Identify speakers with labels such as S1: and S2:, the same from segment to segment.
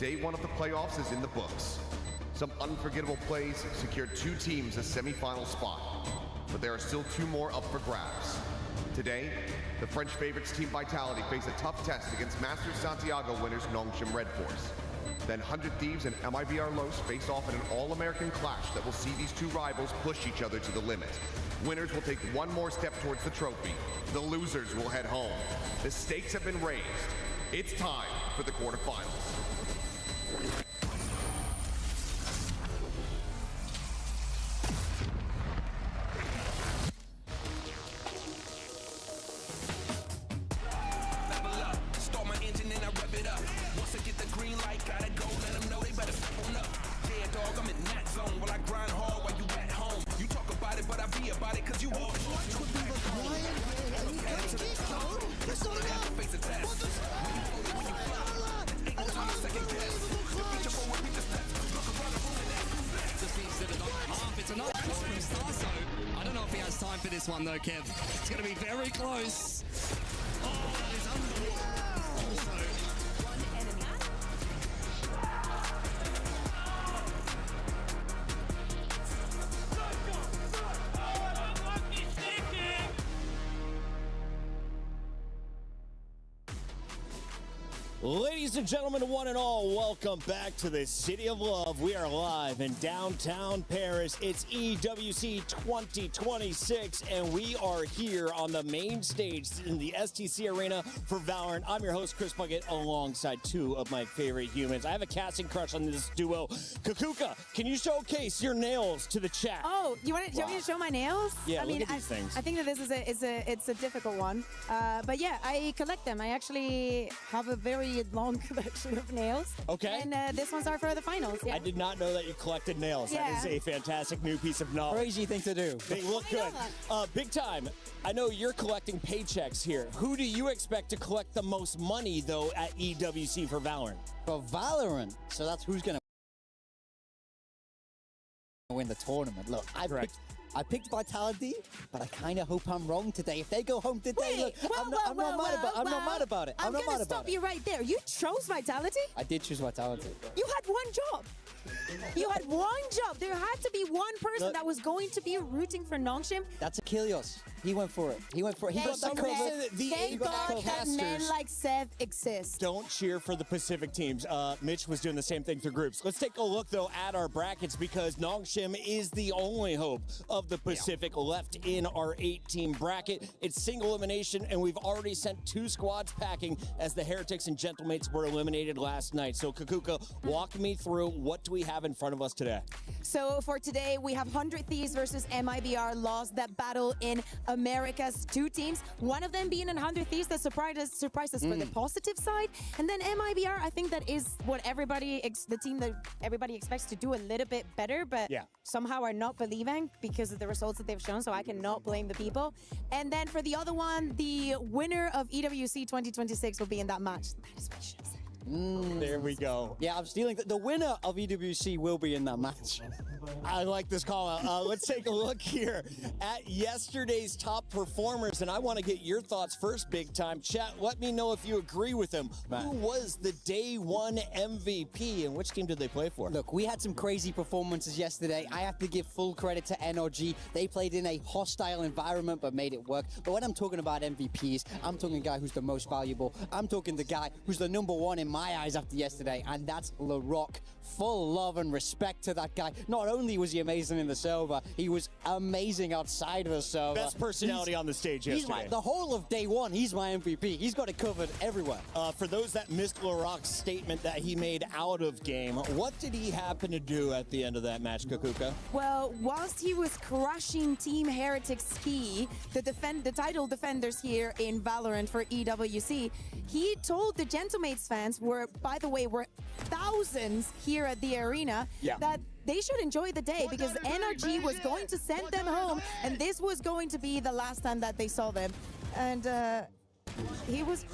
S1: Day one of the playoffs is in the books. Some unforgettable plays secured 2 teams a semi-final spot, but there are still 2 more up for grabs. Today, the French favorites Team Vitality face a tough test against Masters Santiago winners Nongshim Red Force. Then 100 Thieves and MIBR Los face off in an all-American clash that will see these 2 rivals push each other to the limit. Winners will take 1 more step towards the trophy. The losers will head home. The stakes have been raised. It's time for the quarterfinals.
S2: I don't know if he has time for this one though, Kev. It's going to be very close. Oh, that is unbelievable. Also,
S3: ladies and gentlemen, one and all, welcome back to the City of Love. We are live in downtown Paris. It's EWC 2026, and we are here on the main stage in the STC Arena for Valorant. I'm your host, Chris Puckett, alongside 2 of my favorite humans. I have a casting crush on this duo. Kakuka, can you showcase your nails to the chat?
S4: Oh, you want me to show my nails?
S3: Yeah,
S4: I mean,
S3: look at these things.
S4: I think that this is it's a difficult one. But yeah, I collect them. I actually have a very long collection of nails.
S3: Okay.
S4: And this one's are for the finals. Yeah.
S3: I did not know that you collected nails.
S4: Yeah.
S3: That is a fantastic new piece of knowledge.
S5: Crazy thing to do.
S3: They look good. Big time. I know you're collecting paychecks here. Who do you expect to collect the most money, though, at EWC for Valorant?
S5: For Valorant, so that's who's going to win the tournament. Look, I picked Vitality, but I kind of hope I'm wrong today. If they go home today, look, I'm not mad about it.
S4: I'm going to stop you right there. You chose Vitality?
S5: I did choose Vitality.
S4: You had one job. You had one job. There had to be one person that was going to be rooting for Nongshim.
S5: That's Achilles. He went for it. He got that covered.
S4: Thank God that men like Seth exist.
S3: Don't cheer for the Pacific teams. Mitch was doing the same thing through groups. Let's take a look, though, at our brackets because Nongshim is the only hope of the Pacific left in our 8-team bracket. It's single elimination, and we've already sent 2 squads packing as the Heretics and Gentlemates were eliminated last night. So, Kakuka, walk me through what do we have in front of us today?
S4: So, for today, we have 100 Thieves versus MIBR Lost that battle in America's 2 teams. One of them being 100 Thieves that surprised us for the positive side. And then MIBR, I think that is what the team that everybody expects to do a little bit better, but somehow are not believing because of the results that they've shown, so I cannot blame the people. And then for the other one, the winner of EWC 2026 will be in that match. That is what I should have said.
S3: There we go.
S5: Yeah, I'm stealing. The winner of EWC will be in that match.
S3: I like this call out. Let's take a look here at yesterday's top performers, and I want to get your thoughts first, big time. Chat, let me know if you agree with him. Who was the day 1 MVP, and which team did they play for?
S5: Look, we had some crazy performances yesterday. I have to give full credit to NRG. They played in a hostile environment, but made it work. But when I'm talking about MVPs, I'm talking a guy who's the most valuable. I'm talking the guy who's the #1 in my eyes after yesterday, and that's LaRock. Full love and respect to that guy. Not only was he amazing in the server, he was amazing outside of the server.
S3: Best personality on the stage yesterday.
S5: The whole of day 1, he's my MVP. He's got it covered everywhere.
S3: For those that missed LaRock's statement that he made out of game, what did he happen to do at the end of that match, Kakuka?
S4: Well, whilst he was crushing Team Heretics Ski, the title defenders here in Valorant for EWC, he told the Gentlemates fans, by the way, were thousands here at the arena, that they should enjoy the day because NRG was going to send them home, and this was going to be the last time that they saw them. And he was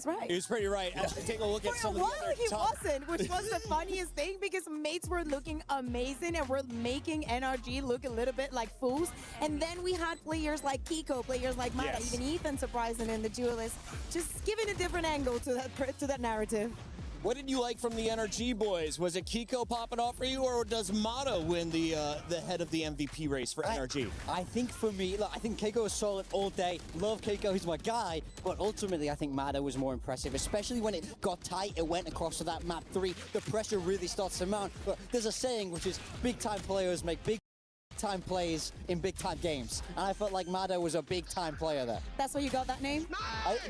S4: right.
S3: He was pretty right. As we take a look at some of the other
S4: he wasn't, which was the funniest thing because mates were looking amazing and were making NRG look a little bit like fools. And then we had players like Kiko, players like Mata, even Ethan surprising in the duelist, just giving a different angle to that narrative.
S3: What did you like from the NRG boys? Was it Kiko popping off for you, or does Mata win the head of the MVP race for NRG?
S5: I think for me, look, I think Keiko was solid all day. Love Keiko, he's my guy. But ultimately, I think Mata was more impressive, especially when it got tight. It went across to that map 3. The pressure really starts to mount. But there's a saying, which is big-time players make big-time plays in big-time games. And I felt like Mata was a big-time player there.
S4: That's why you got that name?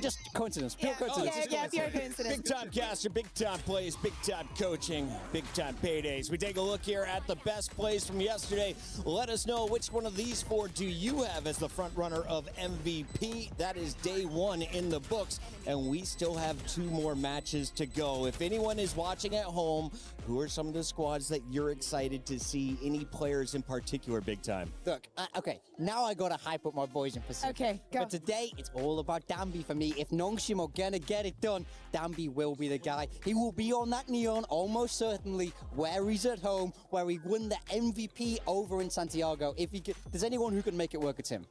S5: Just coincidence, pure coincidence.
S4: Yeah, pure coincidence.
S3: Big-time caster, big-time plays, big-time coaching, big-time paydays. We take a look here at the best plays from yesterday. Let us know which one of these 4 do you have as the front runner of MVP. That is day 1 in the books, and we still have 2 more matches to go. If anyone is watching at home, who are some of the squads that you're excited to see? Any players in particular, big time?
S5: Look, okay, now I gotta hype up my boys in Pacific.
S4: Okay, go.
S5: But today, it's all about Danby for me. If Nongshim gonna get it done, Danby will be the guy. He will be on that neon, almost certainly, where he's at home, where he won the MVP over in Santiago. If there's anyone who can make it work, it's him.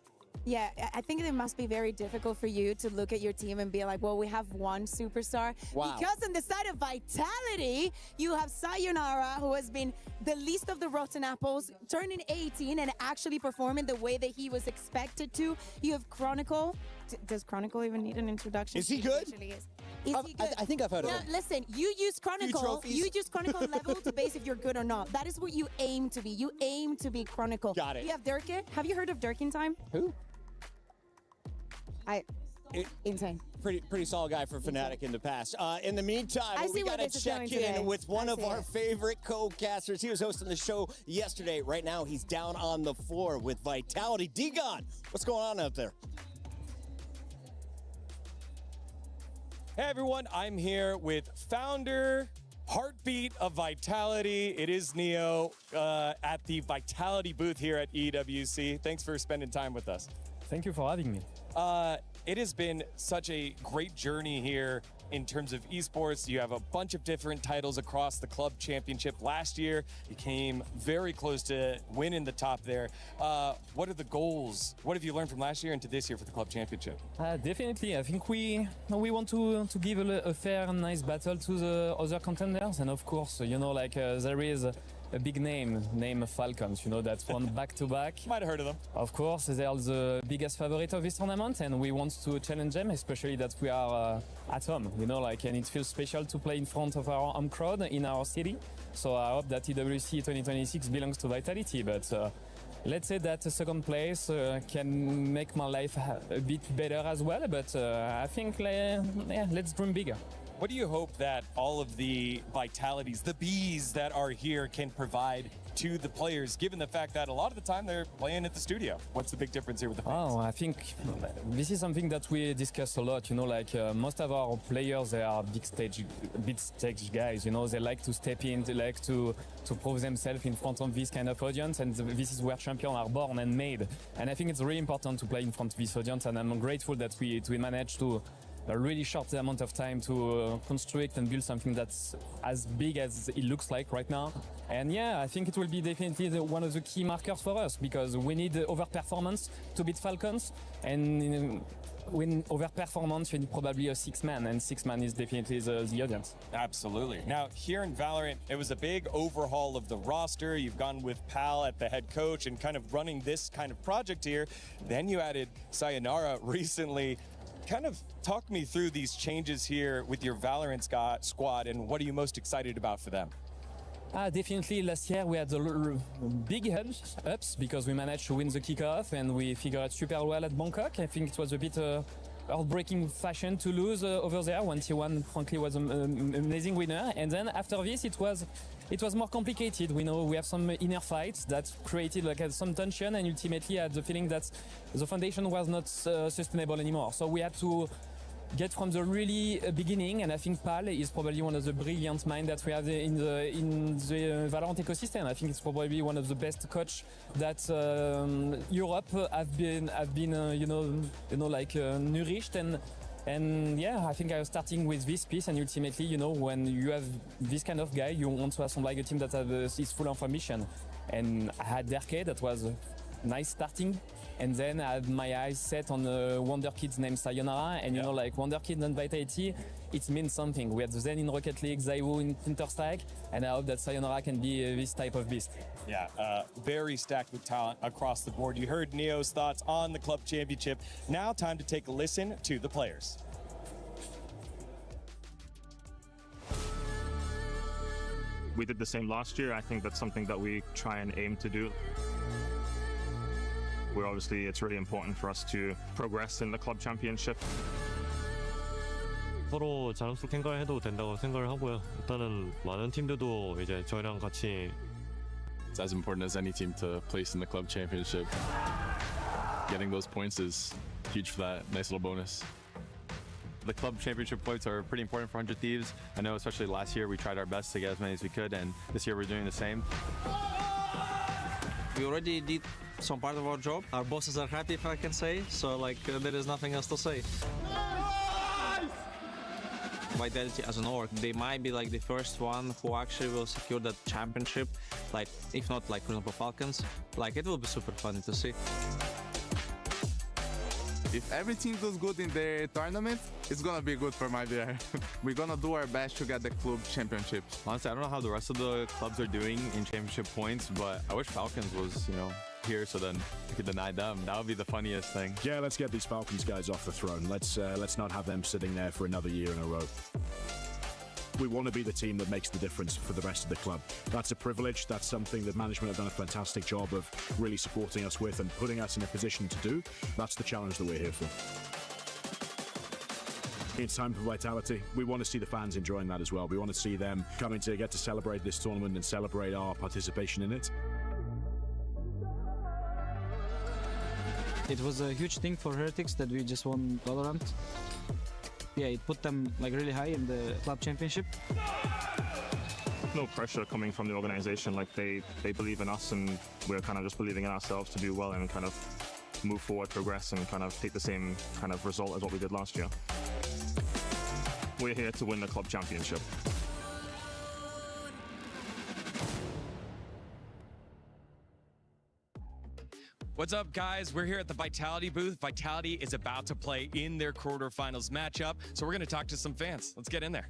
S4: Yeah, I think it must be very difficult for you to look at your team and be like, well, we have one superstar.
S5: Wow.
S4: Because on the side of Vitality, you have Sayonara, who has been the least of the rotten apples, turning 18 and actually performing the way that he was expected to. You have Chronicle. Does Chronicle even need an introduction?
S3: Is he good?
S4: Is he good?
S5: I think I've heard of him.
S4: Listen, you use Chronicle.
S3: trophies.
S4: You use Chronicle level to base if you're good or not. That is what you aim to be. You aim to be Chronicle.
S3: Got it.
S4: You have Durkin. Have you heard of Durkin Time?
S5: Who?
S4: Insane.
S3: Pretty solid guy for Fnatic in the past. In the meantime,
S4: I
S3: we
S4: see where
S3: got to
S4: this is
S3: check
S4: going
S3: in
S4: today.
S3: with one
S4: I
S3: of
S4: see
S3: our
S4: it.
S3: favorite co-casters. He was hosting the show yesterday. Right now, he's down on the floor with Vitality. Digon, what's going on out there?
S6: Hey everyone, I'm here with founder, heartbeat of Vitality. It is Neo at the Vitality booth here at EWC. Thanks for spending time with us.
S7: Thank you for having me.
S6: It has been such a great journey here in terms of esports. You have a bunch of different titles across the club championship. Last year, you came very close to winning the top there. What are the goals? What have you learned from last year into this year for the club championship?
S7: Definitely, I think we want to give a fair and nice battle to the other contenders, and of course, you know, like there is a big name Falcons, you know, that's won back-to-back.
S6: Might have heard of them.
S7: Of course, they are the biggest favorite of this tournament, and we want to challenge them, especially that we are at home, you know, like, and it feels special to play in front of our home crowd in our city. So I hope that EWC 2026 belongs to Vitality, but let's say that second place can make my life a bit better as well, but I think, let's dream bigger.
S6: What do you hope that all of the Vitalities, the bees that are here, can provide to the players, given the fact that a lot of the time they're playing at the studio? What's the big difference here with the fans?
S7: Oh, I think this is something that we discuss a lot, you know, like most of our players, they are big stage guys, you know, they like to step in, they like to prove themselves in front of this kind of audience, and this is where champions are born and made. And I think it's really important to play in front of this audience, and I'm grateful that we managed to a really short amount of time to construct and build something that's as big as it looks like right now. And yeah, I think it will be definitely one of the key markers for us, because we need overperformance to beat Falcons, and when overperformance, you need probably a 6-man, and 6-man is definitely the audience.
S6: Absolutely. Now, here in Valorant, it was a big overhaul of the roster. You've gone with Pal at the head coach and kind of running this kind of project here. Then you added Sayonara recently. Kind of talk me through these changes here with your Valorant squad, and what are you most excited about for them?
S7: Definitely last year we had big ups because we managed to win the kickoff and we figured out super well at Bangkok. I think it was a bit heartbreaking fashion to lose over there. 1T1 frankly was an amazing winner, and then after this it was more complicated. We know we have some inner fights that created like some tension, and ultimately I had the feeling that the foundation was not sustainable anymore. So we had to get from the really beginning, and I think Pal is probably one of the brilliant minds that we have in the Valorant ecosystem. I think it's probably one of the best coach that Europe have been nourished, and yeah, I think I was starting with this piece, and ultimately, you know, when you have this kind of guy, you want to assemble like a team that is full of ambition. And I had Derke, that was a nice starting And then I had my eyes set on a Wonder Kids named Sayonara, and you know, like Wonder Kids and Vitality, it means something. We had Zen in Rocket League, Zaiwu in Counter-Strike, and I hope that Sayonara can be this type of beast.
S6: Yeah, very stacked with talent across the board. You heard Neo's thoughts on the club championship. Now time to take a listen to the players.
S8: We did the same last year. I think that's something that we try and aim to do. We're obviously, it's really important for us to progress in the club championship.
S9: 서로 자랑스럽게 생각해도 된다고 생각을 하고요. 일단은 많은 팀들도 이제 저희랑 같이
S10: It's as important as any team to place in the club championship. Getting those points is huge for that nice little bonus.
S11: The club championship points are pretty important for 100 Thieves. I know especially last year we tried our best to get as many as we could, and this year we're doing the same.
S12: We already did some part of our job. Our bosses are happy, if I can say, so there is nothing else to say. Vitality as an org, they might be the first one who actually will secure that championship, if not for example Falcons. It will be super fun to see.
S13: If every team does good in their tournament, it's gonna be good for MyBR. We're gonna do our best to get the club championship.
S11: Honestly, I don't know how the rest of the clubs are doing in championship points, but I wish Falcons was, here so then we could deny them. That would be the funniest thing.
S14: Yeah, let's get these Falcons guys off the throne. Let's not have them sitting there for another year in a row. We want to be the team that makes the difference for the rest of the club. That's a privilege. That's something that management have done a fantastic job of really supporting us with and putting us in a position to do. That's the challenge that we're here for. It's time for Vitality. We want to see the fans enjoying that as well. We want to see them coming to get to celebrate this tournament and celebrate our participation in it.
S15: It was a huge thing for Heretics that we just won Valorant. Yeah, it put them really high in the club championship.
S8: No pressure coming from the organization. They believe in us, and we're kind of just believing in ourselves to do well and kind of move forward, progress, and kind of take the same kind of result as what we did last year. We're here to win the club championship.
S6: What's up, guys? We're here at the Vitality booth. Vitality is about to play in their quarterfinals matchup, so we're going to talk to some fans. Let's get in there.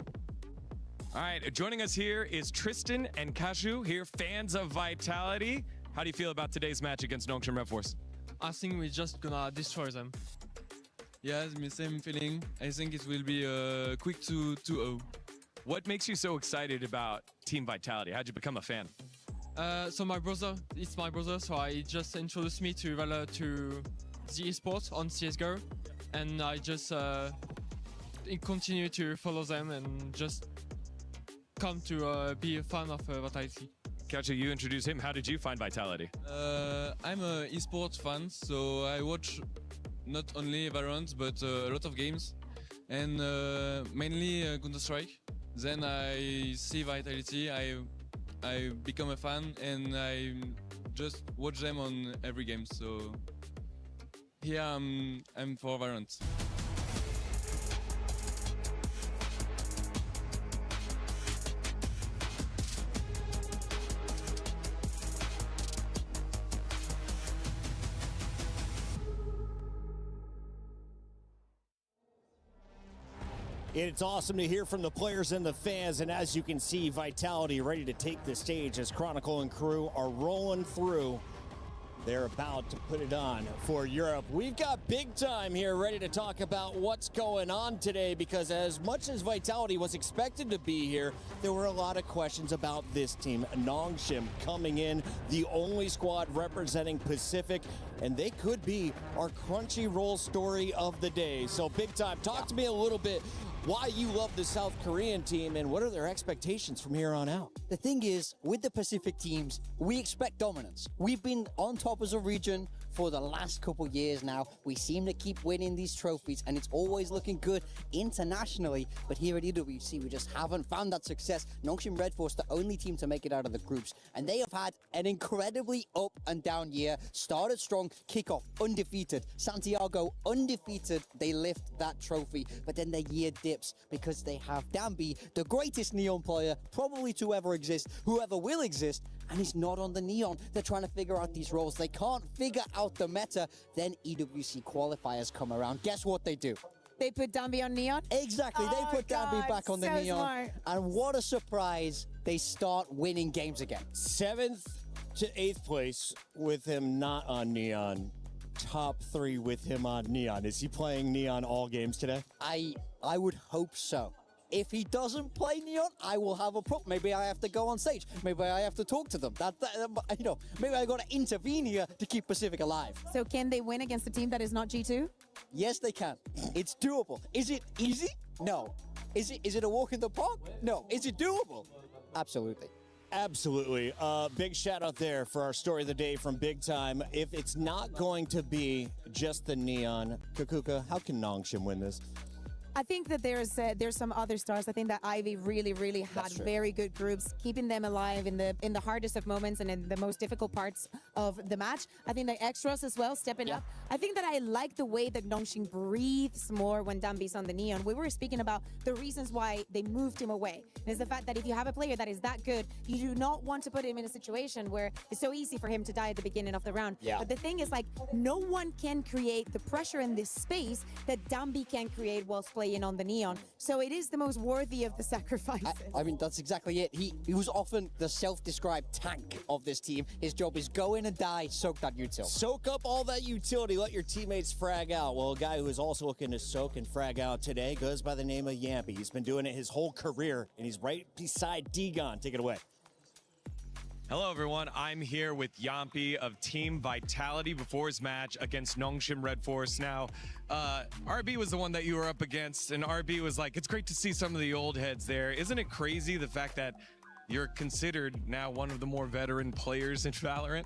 S6: All right, joining us here is Tristan and Kashu, here, fans of Vitality. How do you feel about today's match against Nongshim Red Force?
S16: I think we're just gonna destroy them. Yeah, the same feeling. I think it will be a quick 2-0.
S6: What makes you so excited about Team Vitality? How'd you become a fan?
S16: So it's my brother, so I just introduced me to the esports on CSGO, and I just continue to follow them and just come to be a fan of Vitality.
S6: Kacha, you introduced him. How did you find Vitality?
S16: I'm an esports fan, so I watch not only Valorant, but a lot of games, and mainly Counter-Strike. Then I see Vitality, I become a fan, and I just watch them on every game. So here I'm for Valorant.
S3: It's awesome to hear from the players and the fans, and as you can see, Vitality ready to take the stage as Chronicle and crew are rolling through. They're about to put it on for Europe. We've got big time here ready to talk about what's going on today, because as much as Vitality was expected to be here, there were a lot of questions about this team. Nongshim coming in, the only squad representing Pacific, and they could be our Crunchyroll story of the day. So big time, talk to me a little bit why you love the South Korean team and what are their expectations from here on out.
S5: The thing is, with the Pacific teams, we expect dominance. We've been on top as a region for the last couple years now. We seem to keep winning these trophies, and it's always looking good internationally. But here at EWC, we just haven't found that success. Nongshim Red Force, the only team to make it out of the groups, and they have had an incredibly up and down year. Started strong, kickoff undefeated. Santiago undefeated. They lift that trophy, but then their year dips because they have Danby, the greatest Neon player probably to ever exist, whoever will exist, and he's not on the Neon. They're trying to figure out these roles. They can't figure out the meta. Then EWC qualifiers come around. Guess what they do?
S4: They put Dambi on Neon?
S5: Exactly. They put Dambi back on the
S4: so
S5: Neon.
S4: Smart.
S5: And what a surprise. They start winning games again.
S3: 7th to 8th place with him not on Neon. Top 3 with him on Neon. Is he playing Neon all games today?
S5: I would hope so. If he doesn't play Neon, I will have a problem. Maybe I have to go on stage. Maybe I have to talk to them. Maybe I got to intervene here to keep Pacific alive.
S4: So can they win against a team that is not G2?
S5: Yes, they can. It's doable. Is it easy? No. Is it a walk in the park? No. Is it doable? Absolutely.
S3: Absolutely. Big shout out there for our story of the day from Big Time. If it's not going to be just the Neon, Kakuka, how can Nongshim win this?
S4: I think that there's some other stars. I think that Ivy really had very good groups, keeping them alive in the hardest of moments and in the most difficult parts of the match. I think that Extras as well stepping up. I think that I like the way that Nongshim breathes more when Dambi's on the Neon. We were speaking about the reasons why they moved him away. And it's the fact that if you have a player that is that good, you do not want to put him in a situation where it's so easy for him to die at the beginning of the round.
S5: Yeah.
S4: But the thing is, like, no one can create the pressure in this space that Dambi can create whilst playing on the Neon. So it is the most worthy of the sacrifices.
S5: I mean, that's exactly it. He was often the self-described tank of this team. His job is go in and die, soak that utility.
S3: Soak up all that utility, let your teammates frag out. Well, a guy who is also looking to soak and frag out today goes by the name of Yampy. He's been doing it his whole career, and he's right beside Degon. Take it away.
S6: Hello, everyone. I'm here with Yampy of Team Vitality before his match against Nongshim Red Force. Now, RB was the one that you were up against, and RB was like, it's great to see some of the old heads there. Isn't it crazy the fact that you're considered now one of the more veteran players in Valorant?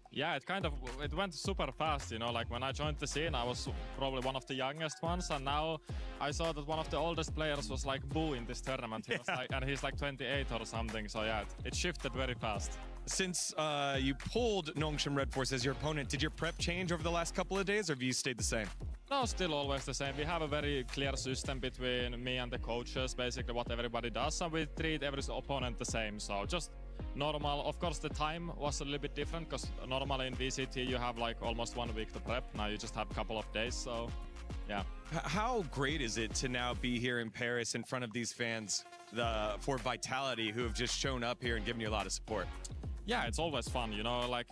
S17: Yeah, it went super fast, you know, like when I joined the scene, I was probably one of the youngest ones, and now I saw that one of the oldest players was like Boo in this tournament. He was like, and he's like 28 or something, so yeah, it shifted very fast.
S6: Since you pulled Nongshim Red Force as your opponent, did your prep change over the last couple of days, or have you stayed the same?
S17: No, still always the same. We have a very clear system between me and the coaches, basically what everybody does, and we treat every opponent the same, so just normal. Of course, the time was a little bit different because normally in VCT you have like almost 1 week to prep. Now you just have a couple of days, so yeah.
S6: How great is it to now be here in Paris in front of these fans for Vitality who have just shown up here and given you a lot of support?
S17: Yeah, it's always fun, you know, like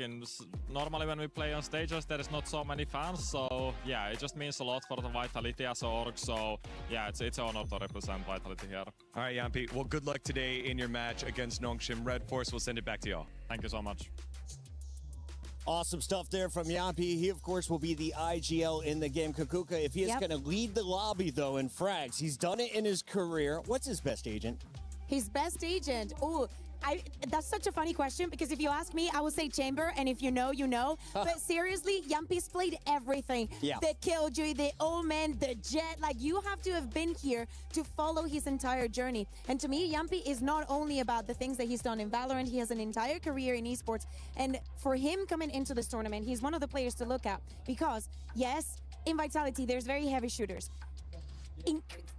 S17: normally when we play on stages there is not so many fans, so yeah, it just means a lot for the Vitality as an org, so yeah, it's an honor to represent Vitality here.
S6: All right, Yampy, well, good luck today in your match against Nongshim Red Force. We'll send it back to y'all.
S17: Thank you so much.
S3: Awesome stuff there from Yampy. He, of course, will be the IGL in the game. Kakuka, if he is going to lead the lobby, though, in frags, he's done it in his career. What's his best agent?
S4: His best agent? Oh, that's such a funny question, because if you ask me, I would say Chamber, and if you know, you know. But seriously, Yampy's played everything.
S5: Yeah.
S4: The Killjoy, the Omen, the Jet. Like, you have to have been here to follow his entire journey. And to me, Yampy is not only about the things that he's done in Valorant, he has an entire career in esports. And for him coming into this tournament, he's one of the players to look at, because, yes, in Vitality, there's very heavy shooters.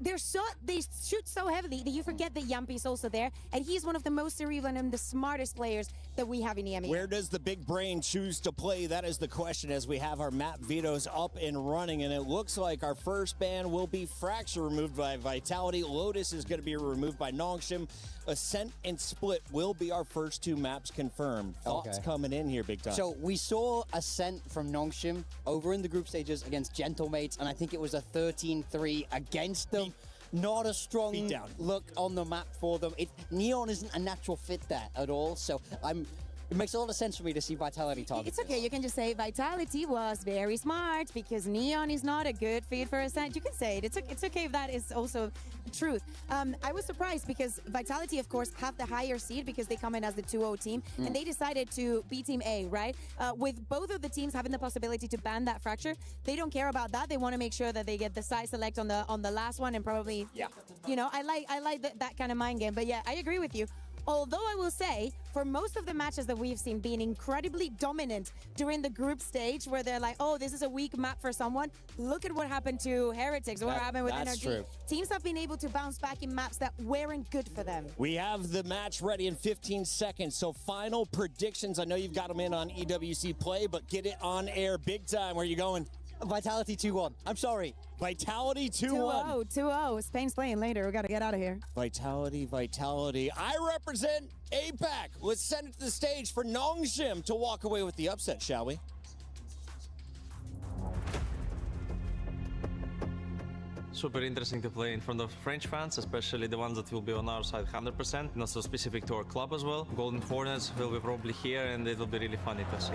S4: They shoot so heavily that you forget that Yampy's also there, and he's one of the most cerebral and the smartest players that we have in EMEA.
S3: Where does the big brain choose to play? That is the question as we have our map vetoes up and running, and it looks like our first ban will be Fracture removed by Vitality. Lotus is going to be removed by Nongshim. Ascent and Split will be our first 2 maps confirmed. Thoughts coming in here, Big Time?
S5: So we saw Ascent from Nongshim over in the group stages against Gentlemates, and I think it was a 13-3 against them. Not a strong look on the map for them. Neon isn't a natural fit there at all, so it makes a lot of sense for me to see Vitality target.
S4: It's okay, you can just say Vitality was very smart because Neon is not a good fit for Ascent. You can say it. It's okay if that is also truth. I was surprised because Vitality, of course, have the higher seed because they come in as the 2-0 team, and they decided to be Team A, right? With both of the teams having the possibility to ban that Fracture, they don't care about that. They want to make sure that they get the side select on the last one, and probably, you know, I like that kind of mind game. But yeah, I agree with you. Although I will say, for most of the matches that we've seen being incredibly dominant during the group stage, where they're like, oh, this is a weak map for someone, look at what happened to Heretics, what happened with
S3: that's
S4: NRG.
S3: true.
S4: Teams have been able to bounce back in maps that weren't good for them.
S3: We have the match ready in 15 seconds, so final predictions. I know you've got them in on EWC Play, but get it on air big time. Where are you going?
S5: Vitality 2-1. I'm sorry.
S3: Vitality 2-1.
S4: 2-0. Spain's playing later. We got to get out of here.
S3: Vitality. I represent APAC. Let's send it to the stage for Nongshim to walk away with the upset, shall we?
S12: Super interesting to play in front of French fans, especially the ones that will be on our side 100%, and also specific to our club as well. Golden Hornets will be probably here, and it will be really funny to see.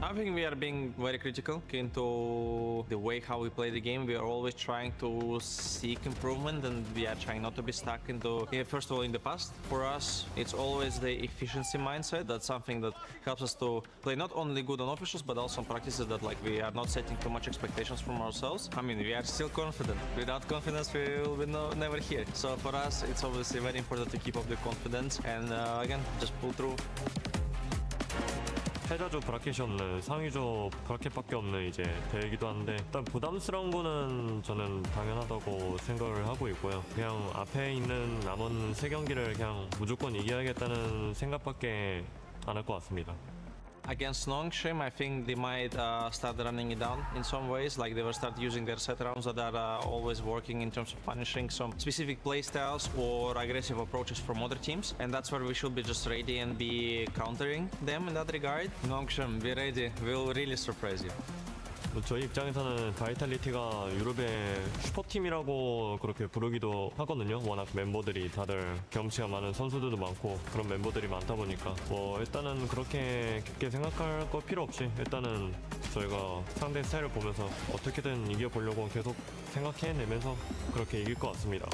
S12: I think we are being very critical into the way how we play the game. We are always trying to seek improvement, and we are trying not to be stuck into, first of all, in the past. For us, it's always the efficiency mindset. That's something that helps us to play not only good on officials, but also on practices that like we are not setting too much expectations from ourselves. I mean, we are still confident. Without confidence, we will be never here. So for us, it's obviously very important to keep up the confidence and again, just pull through.
S9: 패자조 브라켓이 없는 상위조 브라켓밖에 없는 이제 대회이기도 한데 일단 부담스러운 거는 저는 당연하다고 생각을 하고 있고요. 그냥 앞에 있는 남은 3경기를 그냥 무조건 이겨야겠다는 생각밖에 안 할 것 같습니다.
S12: Against Nongshim, I think they might start running it down in some ways, like they will start using their set rounds that are always working in terms of punishing some specific playstyles or aggressive approaches from other teams, and that's where we should be just ready and be countering them in that regard. Nongshim, be ready, we'll really surprise you.
S9: 저희 입장에서는 바이탈리티가 유럽의 슈퍼팀이라고 그렇게 부르기도 하거든요. 워낙 멤버들이 다들 경험치가 많은 선수들도 많고 그런 멤버들이 많다 보니까 뭐 일단은 그렇게 깊게 생각할 거 필요 없이 일단은 저희가 상대 스타일을 보면서 어떻게든 이겨보려고 계속 생각해내면서 그렇게 이길 것 같습니다.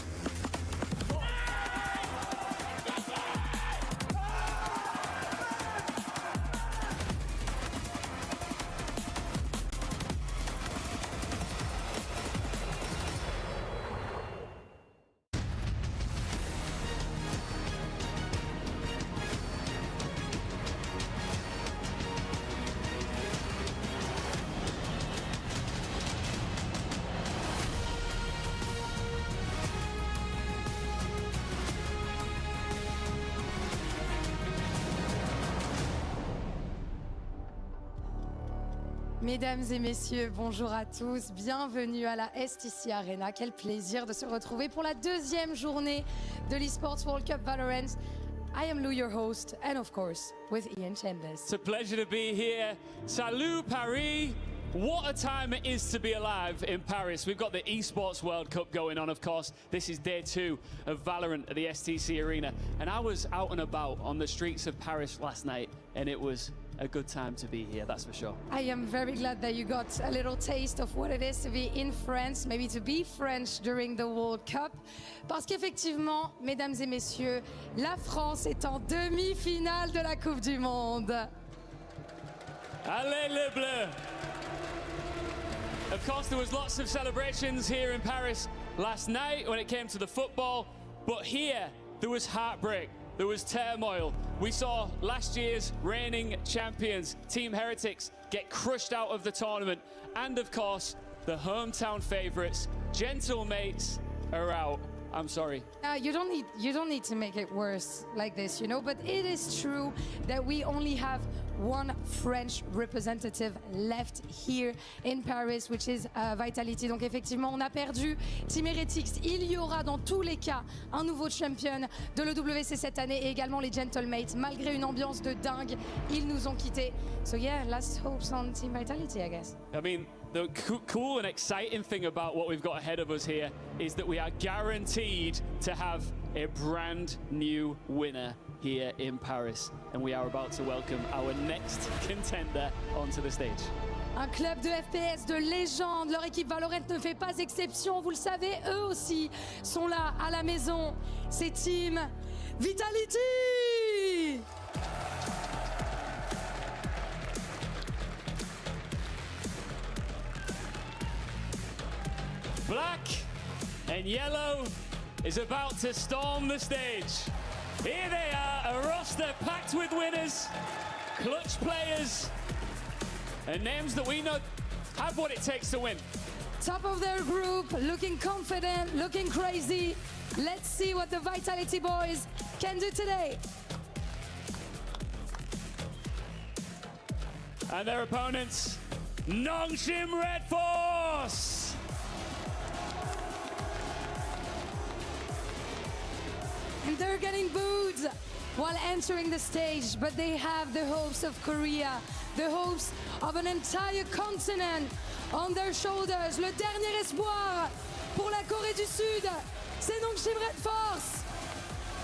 S18: Mesdames et messieurs, bonjour à tous, bienvenue à la STC Arena. Quel plaisir de se retrouver pour la deuxième journée de l'Esports World Cup VALORANT. I am Lou, your host, and of course, with Ian Chambers.
S19: It's a pleasure to be here. Salut Paris! What a time it is to be alive in Paris. We've got the Esports World Cup going on, of course. This is day 2 of VALORANT at the STC Arena. And I was out and about on the streets of Paris last night, and it was a good time to be here, that's for sure.
S18: I am very glad that you got a little taste of what it is to be in France, maybe to be French during the World Cup. Parce qu'effectivement, mesdames et messieurs, la France est en demi-finale de la Coupe du Monde.
S19: Allez les Bleus! Of course, there was lots of celebrations here in Paris last night when it came to the football, but here there was heartbreak. There was turmoil. We saw last year's reigning champions, Team Heretics, get crushed out of the tournament. And of course, the hometown favourites, Gentlemates, are out. I'm sorry.
S18: You don't need to make it worse like this, you know, but it is true that we only have one French representative left here in Paris, which is Vitality. Donc effectivement, on a perdu Team Heretics. Il y aura dans tous les cas un nouveau champion de l'EWC cette année et également les Gentlemates. Malgré une ambiance de dingue, ils nous ont quittés. So yeah, last hopes on Team Vitality, I guess.
S19: I mean, the cool and exciting thing about what we've got ahead of us here is that we are guaranteed to have a brand new winner here in Paris, and we are about to welcome our next contender onto the stage.
S18: Un club de FPS de légende, leur équipe VALORANT ne fait pas exception, vous le savez, eux aussi sont là à la maison. C'est Team Vitality!
S19: Black and yellow is about to storm the stage. Here they are, a roster packed with winners, clutch players, and names that we know have what it takes to win.
S18: Top of their group, looking confident, looking crazy. Let's see what the Vitality boys can do today.
S19: And their opponents, Nongshim Red Force.
S18: And they're getting booed while entering the stage, but they have the hopes of Korea, the hopes of an entire continent on their shoulders. Le dernier espoir pour la Corée du Sud, c'est Nongshim Red Force.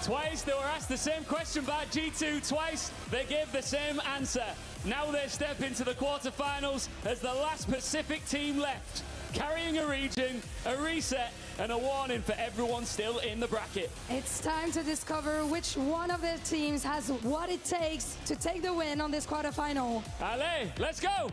S19: Twice they were asked the same question by G2, twice they gave the same answer. Now they step into the quarterfinals as the last Pacific team left, carrying a region, a reset, and a warning for everyone still in the bracket.
S18: It's time to discover which one of their teams has what it takes to take the win on this quarterfinal.
S19: Allez, let's go!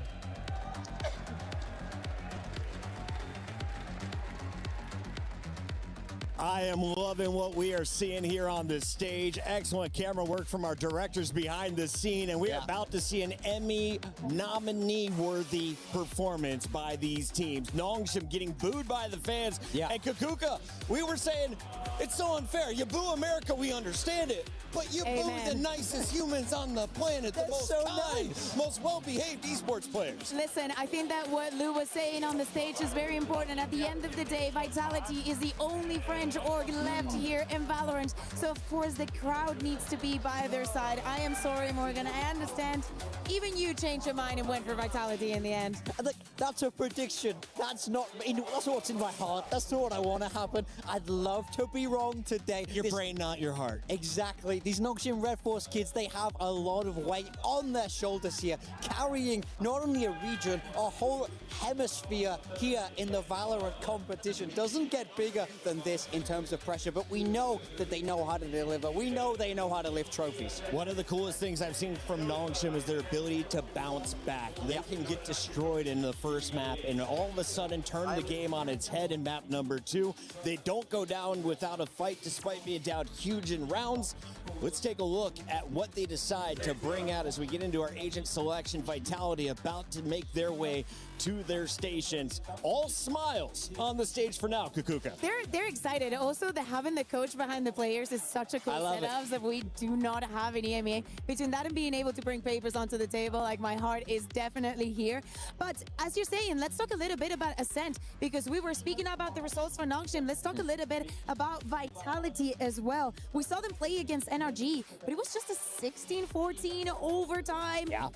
S3: I am loving what we are seeing here on this stage. Excellent camera work from our directors behind the scene, and we are about to see an Emmy nominee-worthy performance by these teams. Nongshim getting booed by the fans, and Kukuka, we were saying, it's so unfair. You boo America, we understand it, but you boo the nicest humans on the planet, the most kind, most well-behaved esports players.
S4: Listen, I think that what Lou was saying on the stage is very important. At the end of the day, Vitality is the only French org left here in Valorant. So, of course, the crowd needs to be by their side. I am sorry, Morgan. I understand. Even you changed your mind and went for Vitality in the end.
S5: Look, that's a prediction. That's what's in my heart. That's not what I want to happen. I'd love to be wrong today.
S3: Your brain, not your heart.
S5: Exactly. These Nongshim Red Force kids, they have a lot of weight on their shoulders here, carrying not only a region, a whole hemisphere here in the Valorant competition. Doesn't get bigger than this in terms of pressure, but we know that they know how to deliver. We know they know how to lift trophies.
S3: One of the coolest things I've seen from Nongshim is their ability to bounce back. They can get destroyed in the first map and all of a sudden turn the game on its head in map number 2. They don't go down without a fight despite being down huge in rounds. Let's take a look at what they decide to bring out as we get into our agent selection. Vitality about to make their way to their stations. All smiles on the stage for now, Kukuka.
S4: They're excited. Also, having the coach behind the players is such a cool setup that we do not have in EMEA. Between that and being able to bring papers onto the table, like, my heart is definitely here. But as you're saying, let's talk a little bit about Ascent, because we were speaking about the results for Nongshim. Let's talk a little bit about Vitality as well. We saw them play against NRG, but it was just a 16-14 overtime.
S3: Yeah.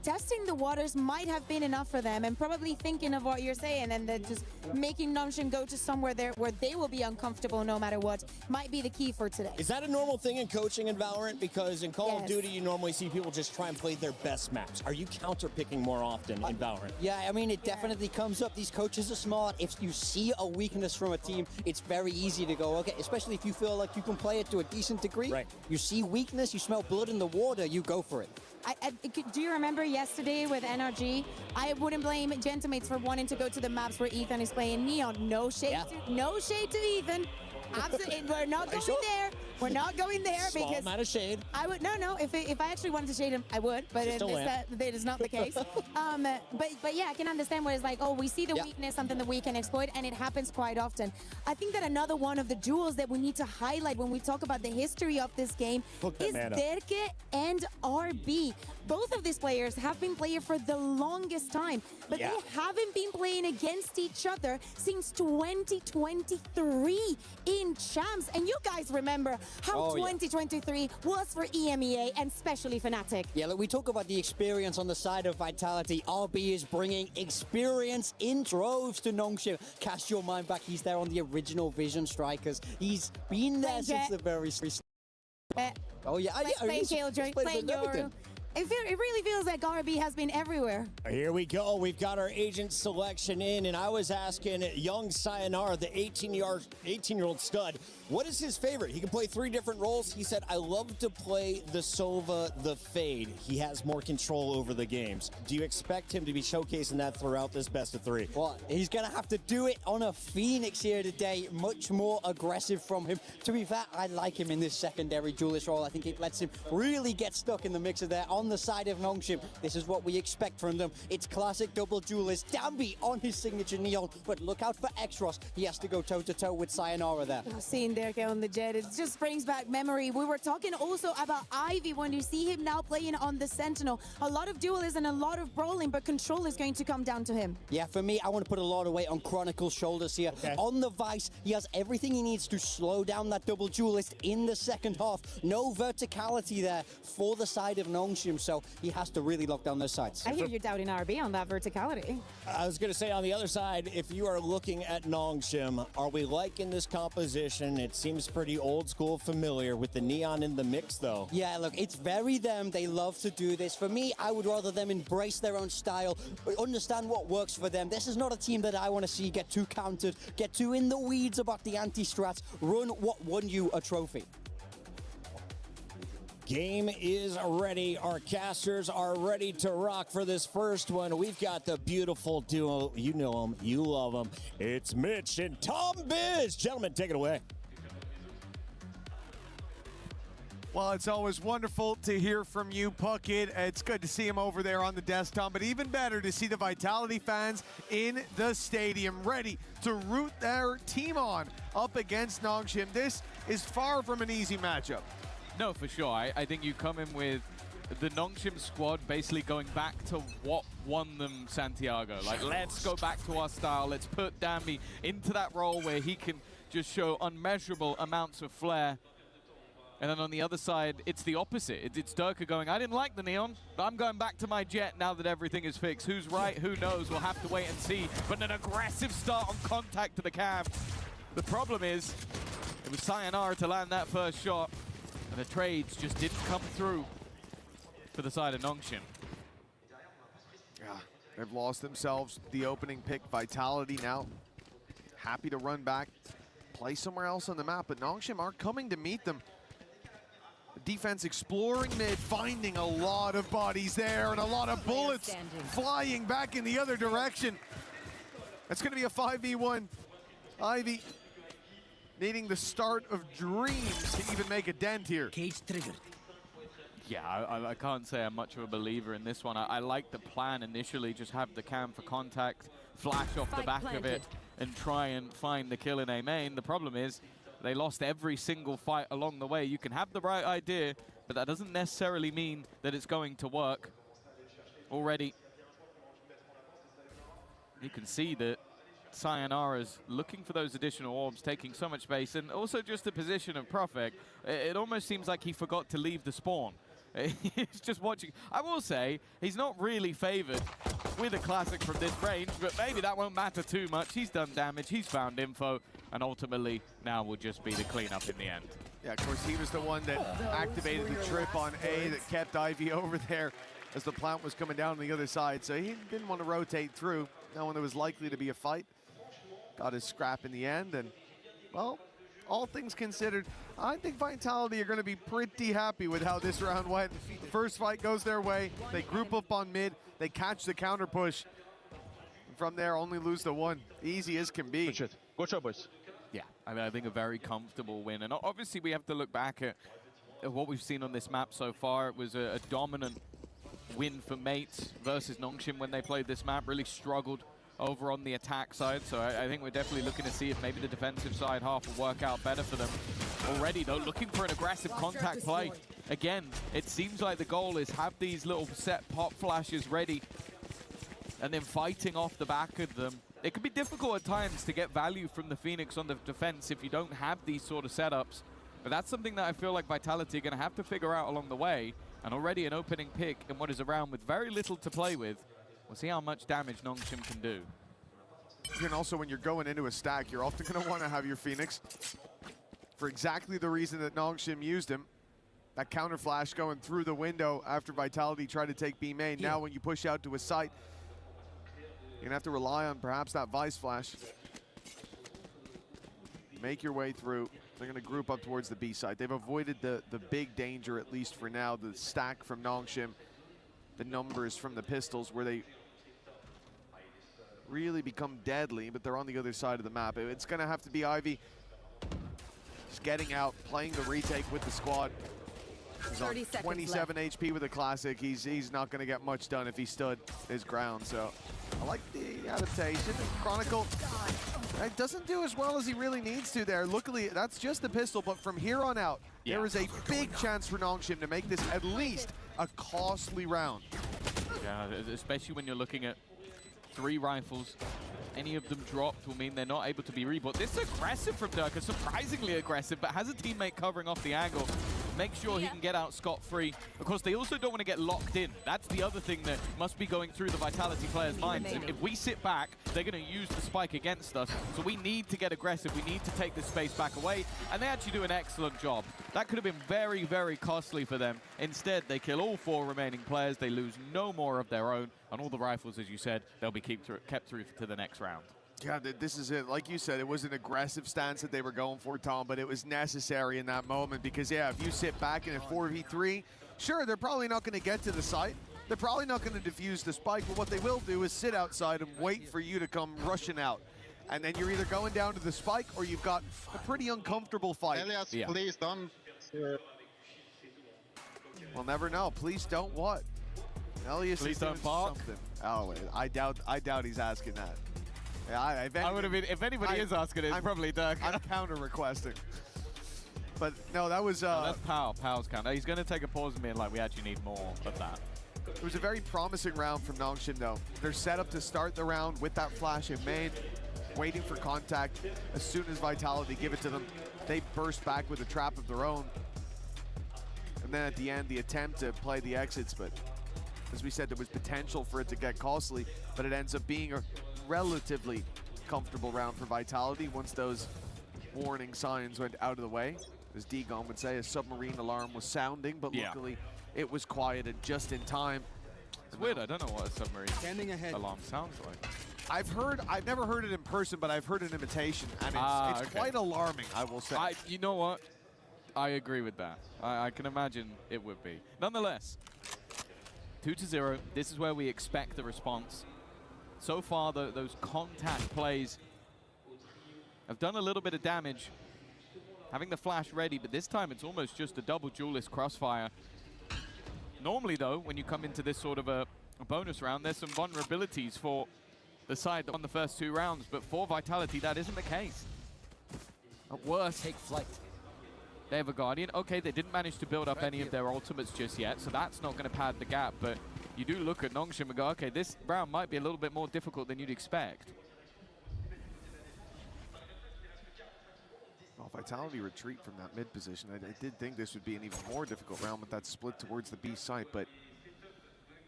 S4: Testing the waters might have been enough for them, and probably thinking of what you're saying, and then just making Nongshim go to somewhere there where they will be uncomfortable no matter what might be the key for today.
S3: Is that a normal thing in coaching in Valorant? Because in Call of Duty, you normally see people just try and play their best maps. Are you counter-picking more often in Valorant?
S5: Yeah, I mean, it definitely comes up. These coaches are smart. If you see a weakness from a team, it's very easy to go, okay, especially if you feel like you can play it to a decent degree.
S3: Right.
S5: You see weakness, you smell blood in the water, you go for it.
S4: Do you remember yesterday with NRG? I wouldn't blame Gentimates for wanting to go to the maps where Ethan is playing Neon. No shade to Ethan. Absolutely, we're not going there. We're not going there
S3: Small
S4: because
S3: amount of shade.
S4: I would no. If I actually wanted to shade him, I would. But that is not the case. But yeah, I can understand where it's like, oh, we see the weakness, something that we can exploit, and it happens quite often. I think that another one of the duels that we need to highlight when we talk about the history of this game is Derke and RB. Both of these players have been playing for the longest time, but they haven't been playing against each other since 2023 in Champs. And you guys remember how 2023 was for EMEA and especially Fnatic.
S5: Yeah, look, we talk about the experience on the side of Vitality. RB is bringing experience in droves to Nongshim. Cast your mind back, he's there on the original Vision Strikers. He's been there since the very start.
S4: Playing Killjoy, playing Yoru. It really feels like RB has been everywhere.
S3: Here we go. We've got our agent selection in, and I was asking young Sayonara, the 18-year-old stud, what is his favorite? He can play 3 different roles. He said, I love to play the Sova, the Fade. He has more control over the games. Do you expect him to be showcasing that throughout this best of 3?
S5: Well, he's going to have to do it on a Phoenix here today. Much more aggressive from him. To be fair, I like him in this secondary duelist role. I think it lets him really get stuck in the mixer there. On the side of Nongshim, this is what we expect from them. It's classic double duelist. Dambi on his signature Neon, but look out for Exros. He has to go toe-to-toe with Sayonara there.
S4: Seeing Derke on the jet, it just brings back memory. We were talking also about Ivy when you see him now playing on the Sentinel. A lot of duelism and a lot of brawling, but control is going to come down to him.
S5: Yeah, for me, I want to put a lot of weight on Chronicle's shoulders here. Okay. On the Vice, he has everything he needs to slow down that double duelist in the second half. No verticality there for the side of Nongshim, so he has to really lock down those sides.
S4: I hear you're doubting RB on that verticality.
S3: I was going to say on the other side, if you are looking at Nongshim, are we liking this composition? It seems pretty old school familiar with the Neon in the mix, though.
S5: Yeah, look, it's very them. They love to do this. For me, I would rather them embrace their own style, understand what works for them. This is not a team that I want to see get too countered, get too in the weeds about the anti-strats, run what won you a trophy.
S3: Game is ready. Our casters are ready to rock for this first one. We've got the beautiful duo. You know them. You love them. It's Mitch and Tom Biz. Gentlemen, take it away.
S20: Well, it's always wonderful to hear from you, Puckett. It's good to see him over there on the desktop, but even better to see the Vitality fans in the stadium ready to root their team on up against Nongshim. This is far from an easy matchup.
S21: No, for sure. I think you come in with the Nongshim squad basically going back to what won them Santiago. Like, let's go back to our style. Let's put Dambi into that role where he can just show unmeasurable amounts of flair. And then on the other side, it's the opposite. It's Durka going, I didn't like the Neon, but I'm going back to my jet now that everything is fixed. Who's right? Who knows? We'll have to wait and see. But an aggressive start on contact to the cam. The problem is, it was Sayonara to land that first shot, and the trades just didn't come through for the side of Nongshim.
S20: Yeah, they've lost themselves the opening pick. Vitality now happy to run back, play somewhere else on the map, but Nongshim are coming to meet them. The defense exploring mid, finding a lot of bodies there and a lot of bullets flying back in the other direction. That's going to be a 5v1. Ivy needing the start of dreams to even make a dent here.
S21: Cage triggered. Yeah, I can't say I'm much of a believer in this one. I like the plan initially, just have the cam for contact, flash off the back of it, and try and find the kill in A main. The problem is, they lost every single fight along the way. You can have the right idea, but that doesn't necessarily mean that it's going to work. Already, you can see that Sayonara's looking for those additional orbs, taking so much space, and also just the position of Profek. It almost seems like he forgot to leave the spawn. He's just watching. I will say, he's not really favored with a classic from this range, but maybe that won't matter too much. He's done damage, he's found info, and ultimately now will just be the cleanup in the end.
S20: Yeah, of course, he was the one that activated the trip on A that kept Ivy over there as the plant was coming down on the other side, so he didn't want to rotate through. Now when there was likely to be a fight, got his scrap in the end, and, well, all things considered, I think Vitality are going to be pretty happy with how this round went. First fight goes their way, they group up on mid, they catch the counter push. And from there, only lose the one. Easy as can be.
S21: Good job, boys. Yeah, I mean, I think a very comfortable win. And obviously, we have to look back at what we've seen on this map so far. It was a dominant win for Mates versus Nongshim when they played this map. Really struggled over on the attack side. So I think we're definitely looking to see if maybe the defensive side half will work out better for them. Already, though, looking for an aggressive contact play. Again, it seems like the goal is have these little set pop flashes ready and then fighting off the back of them. It can be difficult at times to get value from the Phoenix on the defense if you don't have these sort of setups. But that's something that I feel like Vitality are going to have to figure out along the way. And already an opening pick in what is a round with very little to play with. We'll see how much damage Nongshim can do.
S20: And also when you're going into a stack, you're often going to want to have your Phoenix for exactly the reason that Nongshim used him. That counter flash going through the window after Vitality tried to take B main. Now when you push out to a site, you're gonna have to rely on perhaps that Vice flash. Make your way through. They're gonna group up towards the B side. They've avoided the big danger, at least for now, the stack from Nongshim, the numbers from the pistols, where they really become deadly, but they're on the other side of the map. It's gonna have to be Ivy just getting out, playing the retake with the squad. He's on 27 HP with a classic. He's not gonna get much done if he stood his ground, so I like the adaptation. Chronicle, it doesn't do as well as he really needs to there. Luckily, that's just the pistol, but from here on out, there is a big chance for Nongshim to make this at least a costly round.
S21: Yeah, especially when you're looking at 3 rifles. Any of them dropped will mean they're not able to be rebought. This is aggressive from Durka, surprisingly aggressive, but has a teammate covering off the angle. Make sure he can get out scot-free. Of course, they also don't want to get locked in. That's the other thing that must be going through the Vitality players' minds. If we sit back, they're going to use the spike against us. So we need to get aggressive. We need to take the space back away. And they actually do an excellent job. That could have been very, very costly for them. Instead, they kill all 4 remaining players. They lose no more of their own. And all the rifles, as you said, they'll be kept through to the next round.
S20: Yeah, this is it. Like you said, it was an aggressive stance that they were going for, Tom, but it was necessary in that moment because, yeah, if you sit back in a 4v3, sure, they're probably not going to get to the site. They're probably not going to defuse the spike, but what they will do is sit outside and wait for you to come rushing out. And then you're either going down to the spike or you've got a pretty uncomfortable fight.
S1: Elias, please don't.
S20: We'll never know. Please don't what? Elias
S21: Please
S20: is
S21: don't
S20: doing
S21: bark.
S20: something. Oh, I doubt he's asking that. Yeah,
S21: I would have been, if anybody is asking it, it's probably Dirk.
S20: I'm counter requesting. But no, that was
S21: no, that's Powell's counter. He's gonna take a pause and be like, we actually need more of that.
S20: It was a very promising round from Nongshim though. They're set up to start the round with that flash in main, waiting for contact. As soon as Vitality give it to them, they burst back with a trap of their own. And then at the end, the attempt to play the exits, but as we said, there was potential for it to get costly, but it ends up being a relatively comfortable round for Vitality once those warning signs went out of the way. As Degon would say, a submarine alarm was sounding, but luckily it was quieted just in time.
S21: It's weird, I don't know what a submarine alarm sounds like.
S20: I've never heard it in person, but I've heard an imitation, and it's quite alarming, I will say.
S21: You know what? I agree with that. I can imagine it would be. Nonetheless, 2-0, this is where we expect the response. So far, those contact plays have done a little bit of damage, having the flash ready, but this time it's almost just a double duelist crossfire. Normally, though, when you come into this sort of a bonus round, there's some vulnerabilities for the side that won the first 2 rounds, but for Vitality, that isn't the case. At worst,
S5: take flight.
S21: They have a Guardian. Okay, they didn't manage to build up any of their ultimates just yet, so that's not going to pad the gap, but you do look at Nongshim and go, okay, this round might be a little bit more difficult than you'd expect.
S20: Well, Vitality retreat from that mid position. I did think this would be an even more difficult round with that split towards the B site, but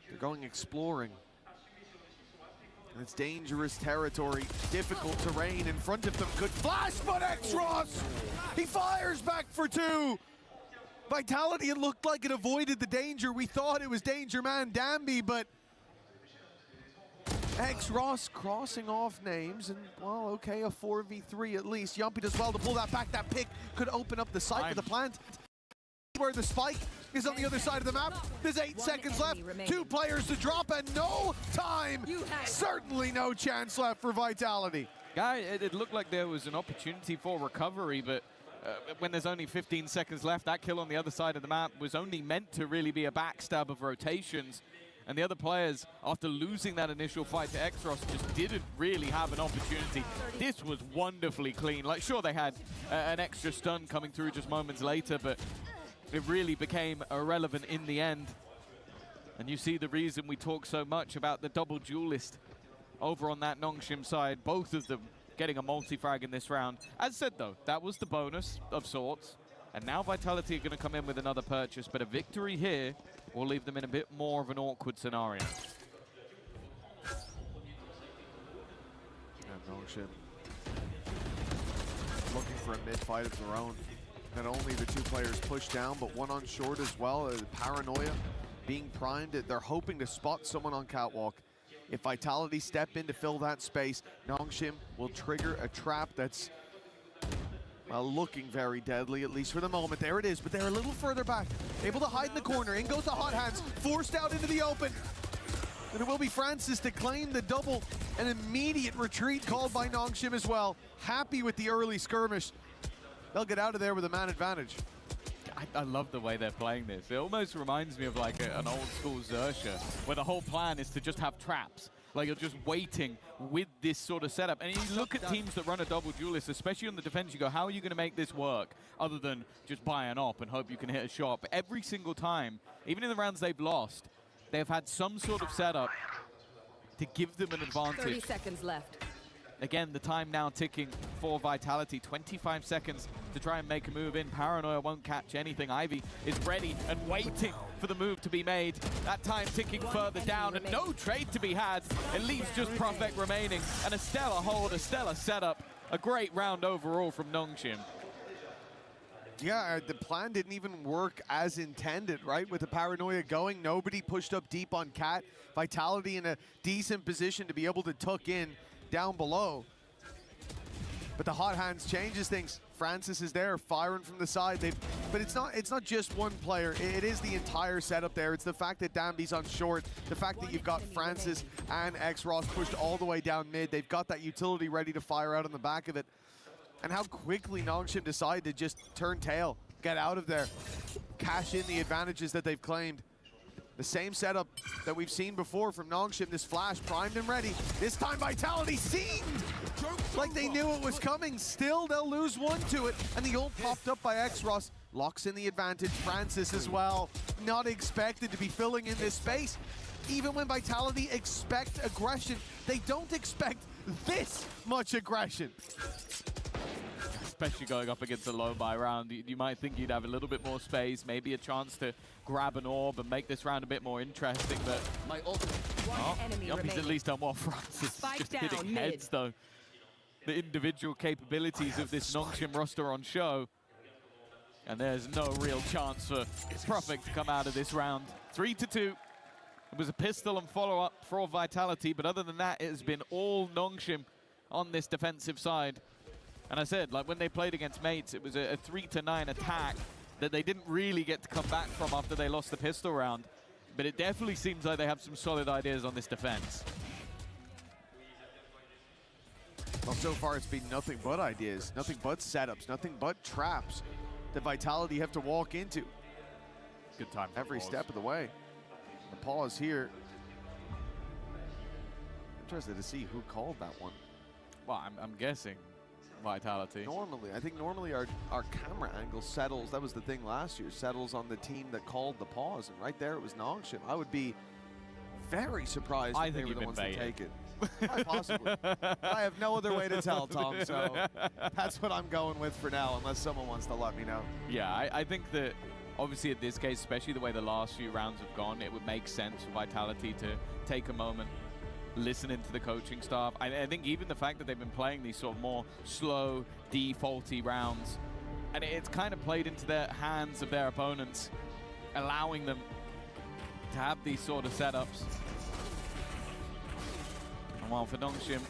S20: they're going exploring. And it's dangerous territory, difficult terrain in front of them. Good flash, but X-Ross! He fires back for 2! Vitality, it looked like it avoided the danger. We thought it was Danger Man Danby, but X-Ross crossing off names, and, well, okay, a 4v3 at least. Yumpy does well to pull that back. That pick could open up the site of the plant. Where the spike is on the other side of the map. There's 8 seconds left. 2 players to drop and no time. Certainly no chance left for Vitality.
S21: Guy, it looked like there was an opportunity for recovery, but when there's only 15 seconds left, that kill on the other side of the map was only meant to really be a backstab of rotations. And the other players, after losing that initial fight to X-Ross, just didn't really have an opportunity. This was wonderfully clean. Like, sure, they had an extra stun coming through just moments later, but it really became irrelevant in the end. And you see the reason we talk so much about the double duelist over on that Nongshim side, both of them getting a multi-frag in this round. As said, though, that was the bonus of sorts. And now Vitality are going to come in with another purchase, but a victory here will leave them in a bit more of an awkward scenario.
S20: Yeah, Nongshim looking for a mid fight of their own. Not only the two players pushed down, but one on short as well. Paranoia being primed. They're hoping to spot someone on catwalk. If Vitality step in to fill that space, Nongshim will trigger a trap that's, well, looking very deadly, at least for the moment. There it is, but they're a little further back. Able to hide in the corner. In goes the Hot Hands, forced out into the open. And it will be Francis to claim the double. An immediate retreat called by Nongshim as well. Happy with the early skirmish. They'll get out of there with a man advantage.
S21: I love the way they're playing this. It almost reminds me of like an old school Xerxia, where the whole plan is to just have traps. Like you're just waiting with this sort of setup. And you look at teams that run a double duelist, especially on the defense, you go, how are you going to make this work other than just buy an op and hope you can hit a shot? But every single time, even in the rounds they've lost, they've had some sort of setup to give them an advantage.
S1: 30 seconds left.
S21: Again, the time now ticking for Vitality. 25 seconds to try and make a move in. Paranoia won't catch anything. Ivy is ready and waiting for the move to be made. That time ticking further down and no trade to be had. It leaves just Prophet remaining. And a stellar hold, a stellar setup. A great round overall from Nongshim.
S20: Yeah, the plan didn't even work as intended, right? With the Paranoia going, nobody pushed up deep on Cat. Vitality in a decent position to be able to tuck in down below. But the Hot Hands changes things. Francis is there firing from the side. But it's not just one player. It is the entire setup there. It's the fact that Dambi's on short, the fact that you've got Francis and X-Ross pushed all the way down mid. They've got that utility ready to fire out on the back of it. And how quickly Nongshim decided to just turn tail, get out of there, cash in the advantages that they've claimed. The same setup that we've seen before from Nongshim, this flash primed and ready. This time Vitality seemed like they knew it was coming. Still, they'll lose one to it. And the ult popped up by X-Ross, locks in the advantage. Francis as well, not expected to be filling in this space. Even when Vitality expect aggression, they don't expect this much aggression.
S21: Especially going up against a low buy round, you might think you'd have a little bit more space, maybe a chance to grab an orb and make this round a bit more interesting, but Yuppie's at least done well. Francis just hitting heads though. The individual capabilities of this Nongshim roster on show, and there's no real chance for Prophet to come out of this round. 3-2. It was a pistol and follow-up for Vitality, but other than that, it has been all Nongshim on this defensive side. And I said, like when they played against Mates, it was a 3-9 attack that they didn't really get to come back from after they lost the pistol round. But it definitely seems like they have some solid ideas on this defense.
S20: Well, so far it's been nothing but ideas, nothing but setups, nothing but traps that Vitality have to walk into.
S21: Good time for
S20: every
S21: pause.
S20: step of the way. The pause here. Interested to see who called that one.
S21: Well, I'm guessing Vitality.
S20: I think normally our camera angle settles, that was the thing last year, settles on the team that called the pause, and right there it was Nongshim. I would be very surprised if they were the ones to take it. Quite possibly. I have no other way to tell, Tom, so that's what I'm going with for now, unless someone wants to let me know.
S21: Yeah, I think that obviously in this case, especially the way the last few rounds have gone, it would make sense for Vitality to take a moment, listening to the coaching staff. I think even the fact that they've been playing these sort of more slow, defaulty rounds, and it's kind of played into the hands of their opponents, allowing them to have these sort of setups. And while for Nongshim,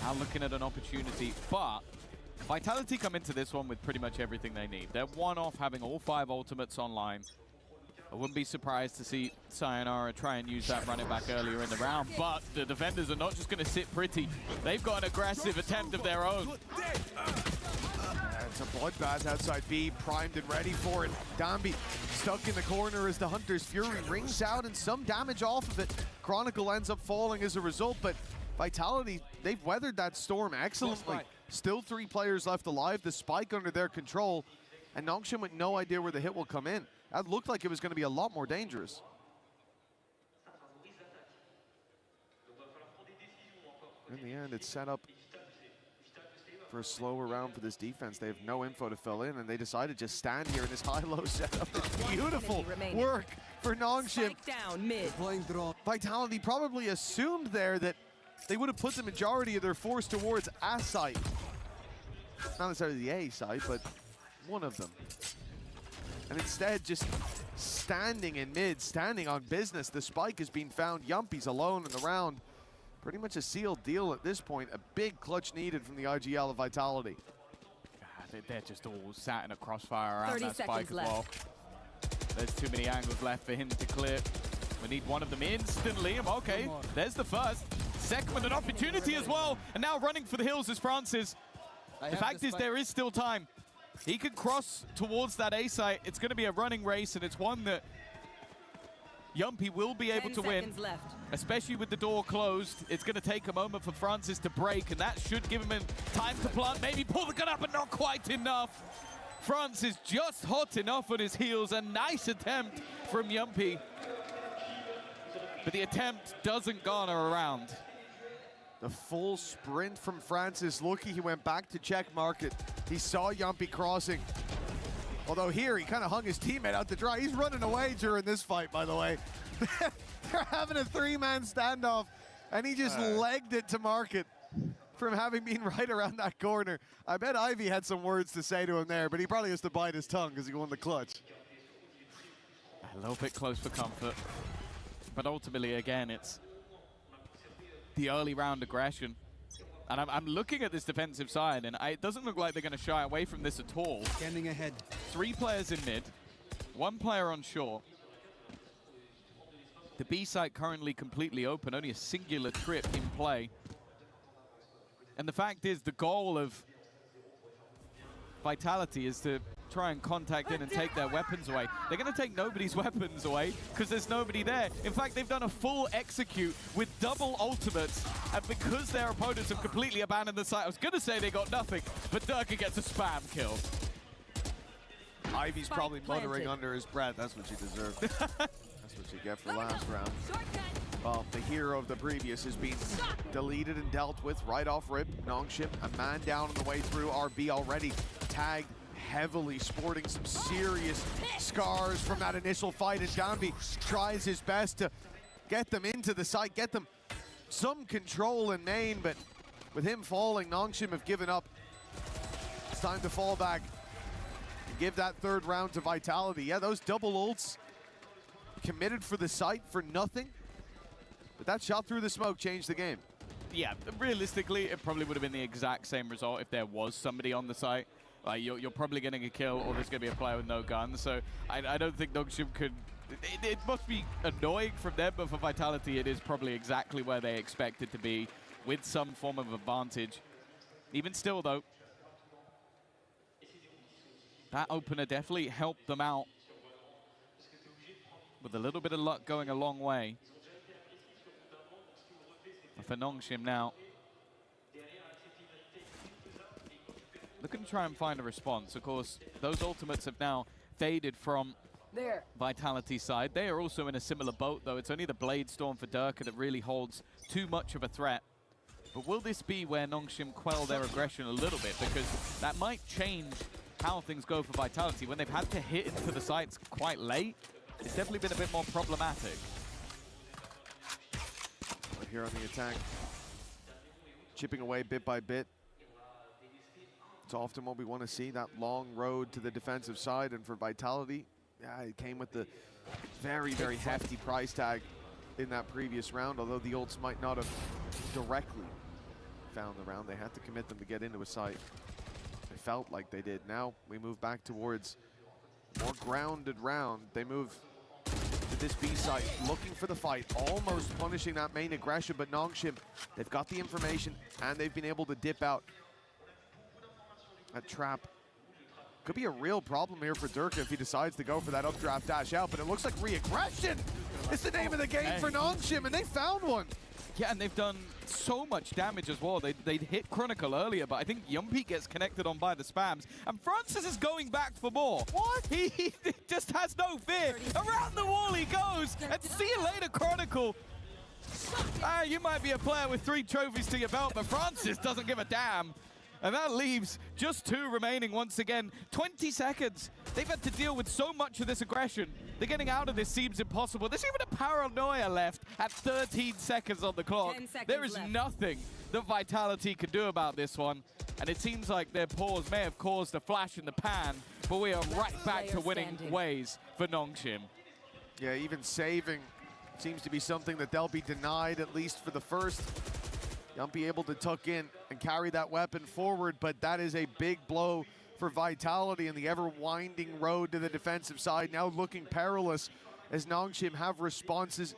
S21: now looking at an opportunity, but Vitality come into this one with pretty much everything they need. They're one off having all 5 ultimates online. I wouldn't be surprised to see Sayonara try and use that running back earlier in the round, but the defenders are not just going to sit pretty. They've got an aggressive attempt of their own.
S20: It's a bloodbath outside B, primed and ready for it. Dambi stuck in the corner as the Hunter's Fury rings out and some damage off of it. Chronicle ends up falling as a result, but Vitality, they've weathered that storm excellently. Still 3 players left alive, the spike under their control, and Nongshim with no idea where the hit will come in. That looked like it was going to be a lot more dangerous. In the end, it's set up for a slower round for this defense. They have no info to fill in, and they decided to just stand here in this high-low setup. It's beautiful work for Nongshim.
S1: Down mid.
S20: Vitality probably assumed there that they would have put the majority of their force towards A site. not necessarily the A side, but one of them. And instead, just standing in mid, standing on business. The spike has been found. Yumpy's alone in the round. Pretty much a sealed deal at this point. A big clutch needed from the IGL of Vitality.
S21: God, they're just all sat in a crossfire around
S1: 30
S21: that spike
S1: seconds
S21: as well. There's too many angles left for him to clear. We need one of them instantly. Okay, there's the first. Second, an opportunity as well. And now running for the hills is Francis. The fact is, there is still time. He could cross towards that A site. It's going to be a running race, and it's one that Yumpy will be able to win.
S1: Left.
S21: Especially with the door closed. It's going to take a moment for Francis to break, and that should give him time to plant. Maybe pull the gun up, but not quite enough. Francis just hot enough on his heels. A nice attempt from Yumpy. But the attempt doesn't garner around.
S20: The full sprint from Francis. Lucky he went back to check market. He saw Yumpy crossing. Although here, he kind of hung his teammate out to dry. He's running away during this fight, by the way. They're having a three-man standoff, and he just legged it to market from having been right around that corner. I bet Ivy had some words to say to him there, but he probably has to bite his tongue because he won the clutch.
S21: A little bit close for comfort. But ultimately, again, it's the early round aggression. And I'm looking at this defensive side, and it doesn't look like they're going to shy away from this at all.
S22: Standing ahead.
S21: 3 players in mid, 1 player on shore. The B site currently completely open, only a singular trip in play. And the fact is, the goal of Vitality is to try and contact in and take their weapons away. They're going to take nobody's weapons away because there's nobody there. In fact, they've done a full execute with double ultimates, and because their opponents have completely abandoned the site, I was going to say they got nothing, but Durka gets a spam kill.
S20: Ivy's probably muttering under his breath. That's what you deserve. That's what you get for last round. Well, the hero of the previous has been deleted and dealt with right off rip. Nongshim, a man down on the way through. RB already tagged heavily, sporting some serious scars from that initial fight, and Danby tries his best to get them into the site, get them some control in main, but with him falling, Nongshim have given up. It's time to fall back and give that third round to Vitality. Yeah, those double ults committed for the site for nothing, but that shot through the smoke changed the game.
S21: Yeah, realistically, it probably would have been the exact same result if there was somebody on the site. Like, you're probably getting a kill, or there's going to be a player with no gun. So I don't think Nongshim could... It must be annoying from them, but for Vitality, it is probably exactly where they expect it to be, with some form of advantage. Even still, though, that opener definitely helped them out. With a little bit of luck going a long way. For Nongshim now, looking to try and find a response. Of course, those ultimates have now faded from Vitality's side. They are also in a similar boat, though. It's only the Blade Storm for Durka that really holds too much of a threat. But will this be where Nongshim quell their aggression a little bit? Because that might change how things go for Vitality. When they've had to hit into the sites quite late, it's definitely been a bit more problematic.
S20: Right here on the attack, chipping away bit by bit. It's often what we want to see, that long road to the defensive side, and for Vitality, yeah, it came with the very, very hefty price tag in that previous round, although the ults might not have directly found the round. They had to commit them to get into a site. They felt like they did. Now we move back towards a more grounded round. They move to this B site, looking for the fight, almost punishing that main aggression, but Nongshim, they've got the information, and they've been able to dip out. That trap could be a real problem here for Durka if he decides to go for that updraft dash out, but it looks like re-aggression is the name of the game for Nongshim, and they found one.
S21: Yeah, and they've done so much damage as well. They'd hit Chronicle earlier, but I think Yumpy gets connected on by the spams, and Francis is going back for more. What? He just has no fear. Around the wall he goes, and see you later, Chronicle. You might be a player with 3 trophies to your belt, but Francis doesn't give a damn. And that leaves just 2 remaining once again. 20 seconds. They've had to deal with so much of this aggression. They're getting out of this seems impossible. There's even a paranoia left at 13 seconds on the clock.
S1: 10 seconds
S21: There is
S1: left.
S21: nothing that Vitality can do about this one. And it seems like their pause may have caused a flash in the pan, but we are right back to winning ways for Nongshim.
S20: Yeah, even saving seems to be something that they'll be denied, at least for the first. They'll be able to tuck in and carry that weapon forward, but that is a big blow for Vitality and the ever-winding road to the defensive side, now looking perilous as Nongshim have responses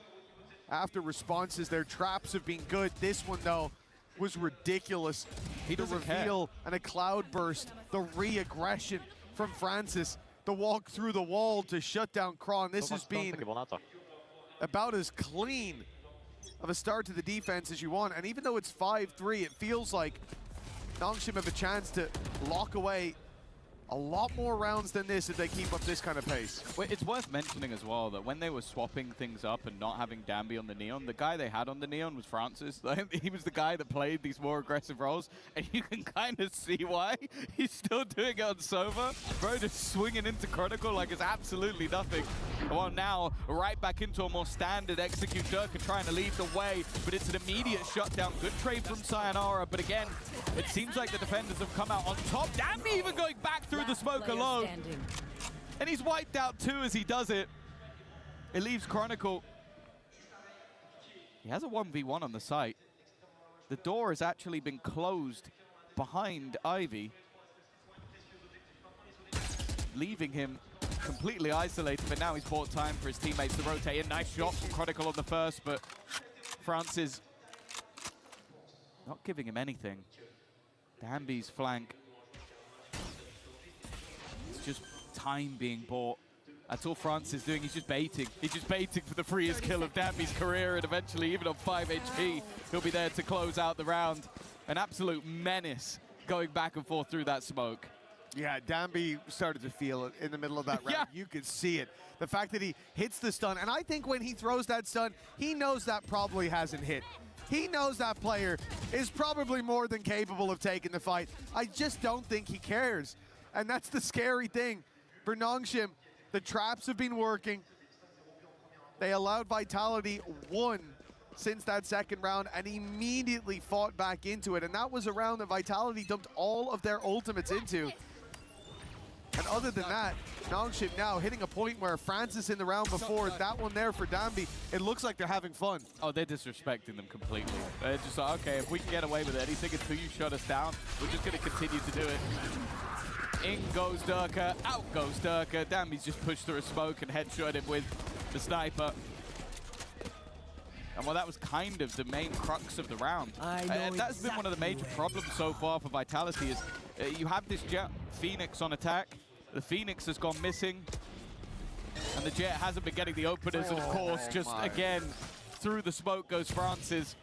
S20: after responses. Their traps have been good. This one, though, was ridiculous. The reveal and a cloud burst, the re-aggression from Francis, the walk through the wall to shut down Kron. This has been about as clean of a start to the defense as you want. And even though it's 5-3, it feels like Nongshim have a chance to lock away a lot more rounds than this if they keep up this kind of pace.
S21: Well, it's worth mentioning as well that when they were swapping things up and not having Danby on the Neon, the guy they had on the Neon was Francis. He was the guy that played these more aggressive roles, and you can kind of see why. He's still doing it on Sova. Bro just swinging into Chronicle like it's absolutely nothing. Well, now right back into a more standard execute. Durka trying to lead the way, but it's an immediate shutdown. Good trade from Sayonara, but again, it seems like the defenders have come out on top. Danby even going back through the smoke alone. And he's wiped out too as he does it. It leaves Chronicle. He has a 1v1 on the site. The door has actually been closed behind Ivy, leaving him completely isolated, but now he's bought time for his teammates to rotate in. Nice shot from Chronicle on the first, but Francis not giving him anything. Danby's flank. It's just time being bought. That's all France is doing. He's just baiting. He's just baiting for the freest kill of Danby's career, and eventually, even on 5 HP, he'll be there to close out the round. An absolute menace going back and forth through that smoke.
S20: Yeah, Danby started to feel it in the middle of that round. You could see it. The fact that he hits the stun, and I think when he throws that stun, he knows that probably hasn't hit. He knows that player is probably more than capable of taking the fight. I just don't think he cares. And that's the scary thing for Nongshim. The traps have been working. They allowed Vitality one since that second round and immediately fought back into it. And that was a round that Vitality dumped all of their ultimates into. And other than that, Nongshim now hitting a point where Francis in the round before, that one there for Danby, it looks like they're having fun.
S21: Oh, they're disrespecting them completely. They're just like, okay, if we can get away with anything until you shut us down, we're just going to continue to do it. In goes Durka, out goes Durka. Danby's just pushed through a smoke and headshot him with the sniper. And well, that was kind of the main crux of the round. That's been one of the major problems so far for Vitality is you have this Jet Phoenix on attack. The Phoenix has gone missing. And the Jet hasn't been getting the openers. And of course, just again, through the smoke goes Francis.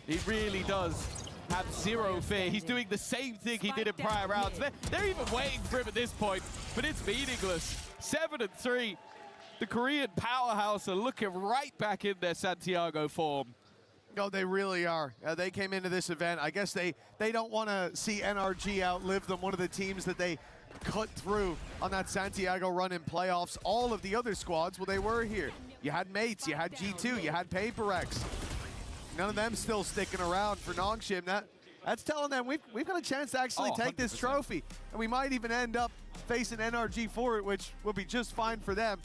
S21: He really does have zero fear. He's doing the same thing he did in prior rounds. They're even waiting for him at this point, but it's meaningless. 7-3. The Korean powerhouse are looking right back in their Santiago form.
S20: No, they really are. They came into this event. I guess they don't want to see NRG outlive them, one of the teams that they cut through on that Santiago run in playoffs. All of the other squads, well, they were here. You had Mates, you had G2, you had PaperX. None of them still sticking around for Nongshim. That's telling them we've got a chance to actually take this trophy. And we might even end up facing NRG for it, which will be just fine for them.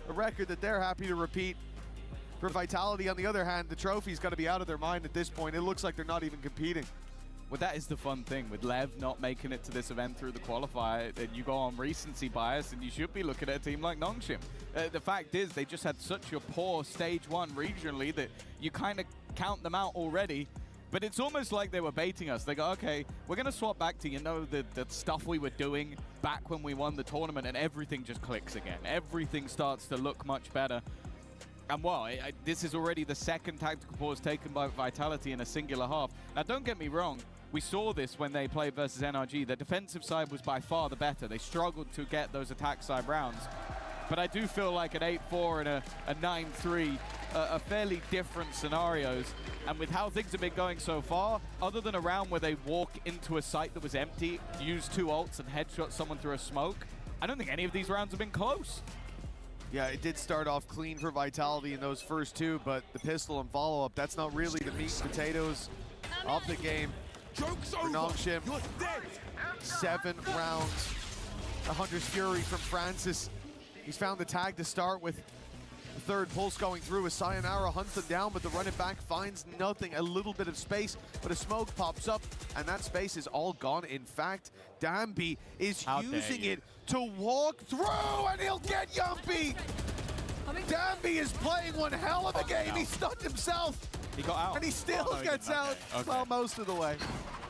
S20: A record that they're happy to repeat. For Vitality, on the other hand, the trophy's got to be out of their mind at this point. It looks like they're not even competing.
S21: Well, that is the fun thing with Lev not making it to this event through the qualifier. And you go on recency bias, and you should be looking at a team like Nongshim. The fact is, they just had such a poor stage one regionally that you kind of count them out already. But it's almost like they were baiting us. They go, okay, we're going to swap back to, the stuff we were doing back when we won the tournament, and everything just clicks again. Everything starts to look much better. And well, this is already the second tactical pause taken by Vitality in a singular half. Now, don't get me wrong. We saw this when they played versus NRG. The defensive side was by far the better. They struggled to get those attack side rounds. but I do feel like an 8-4 and a 9-3 are fairly different scenarios. And with how things have been going so far, other than a round where they walk into a site that was empty, use 2 ults and headshot someone through a smoke, I don't think any of these rounds have been close.
S20: Yeah, it did start off clean for Vitality in those first 2, but the pistol and follow-up, that's not really the meat and potatoes of the game. For Nongshim, 7 rounds. The Hunter's Fury from Francis. He's found the tag to start with. The third pulse going through as Sayonara hunts them down, but the running back finds nothing. A little bit of space, but a smoke pops up, and that space is all gone. In fact, Dambi is using it to walk through, and he'll get Yumpy! Dambi is playing one hell of a game. He stunned himself.
S21: He got out.
S20: And he still gets out, well, most of the way.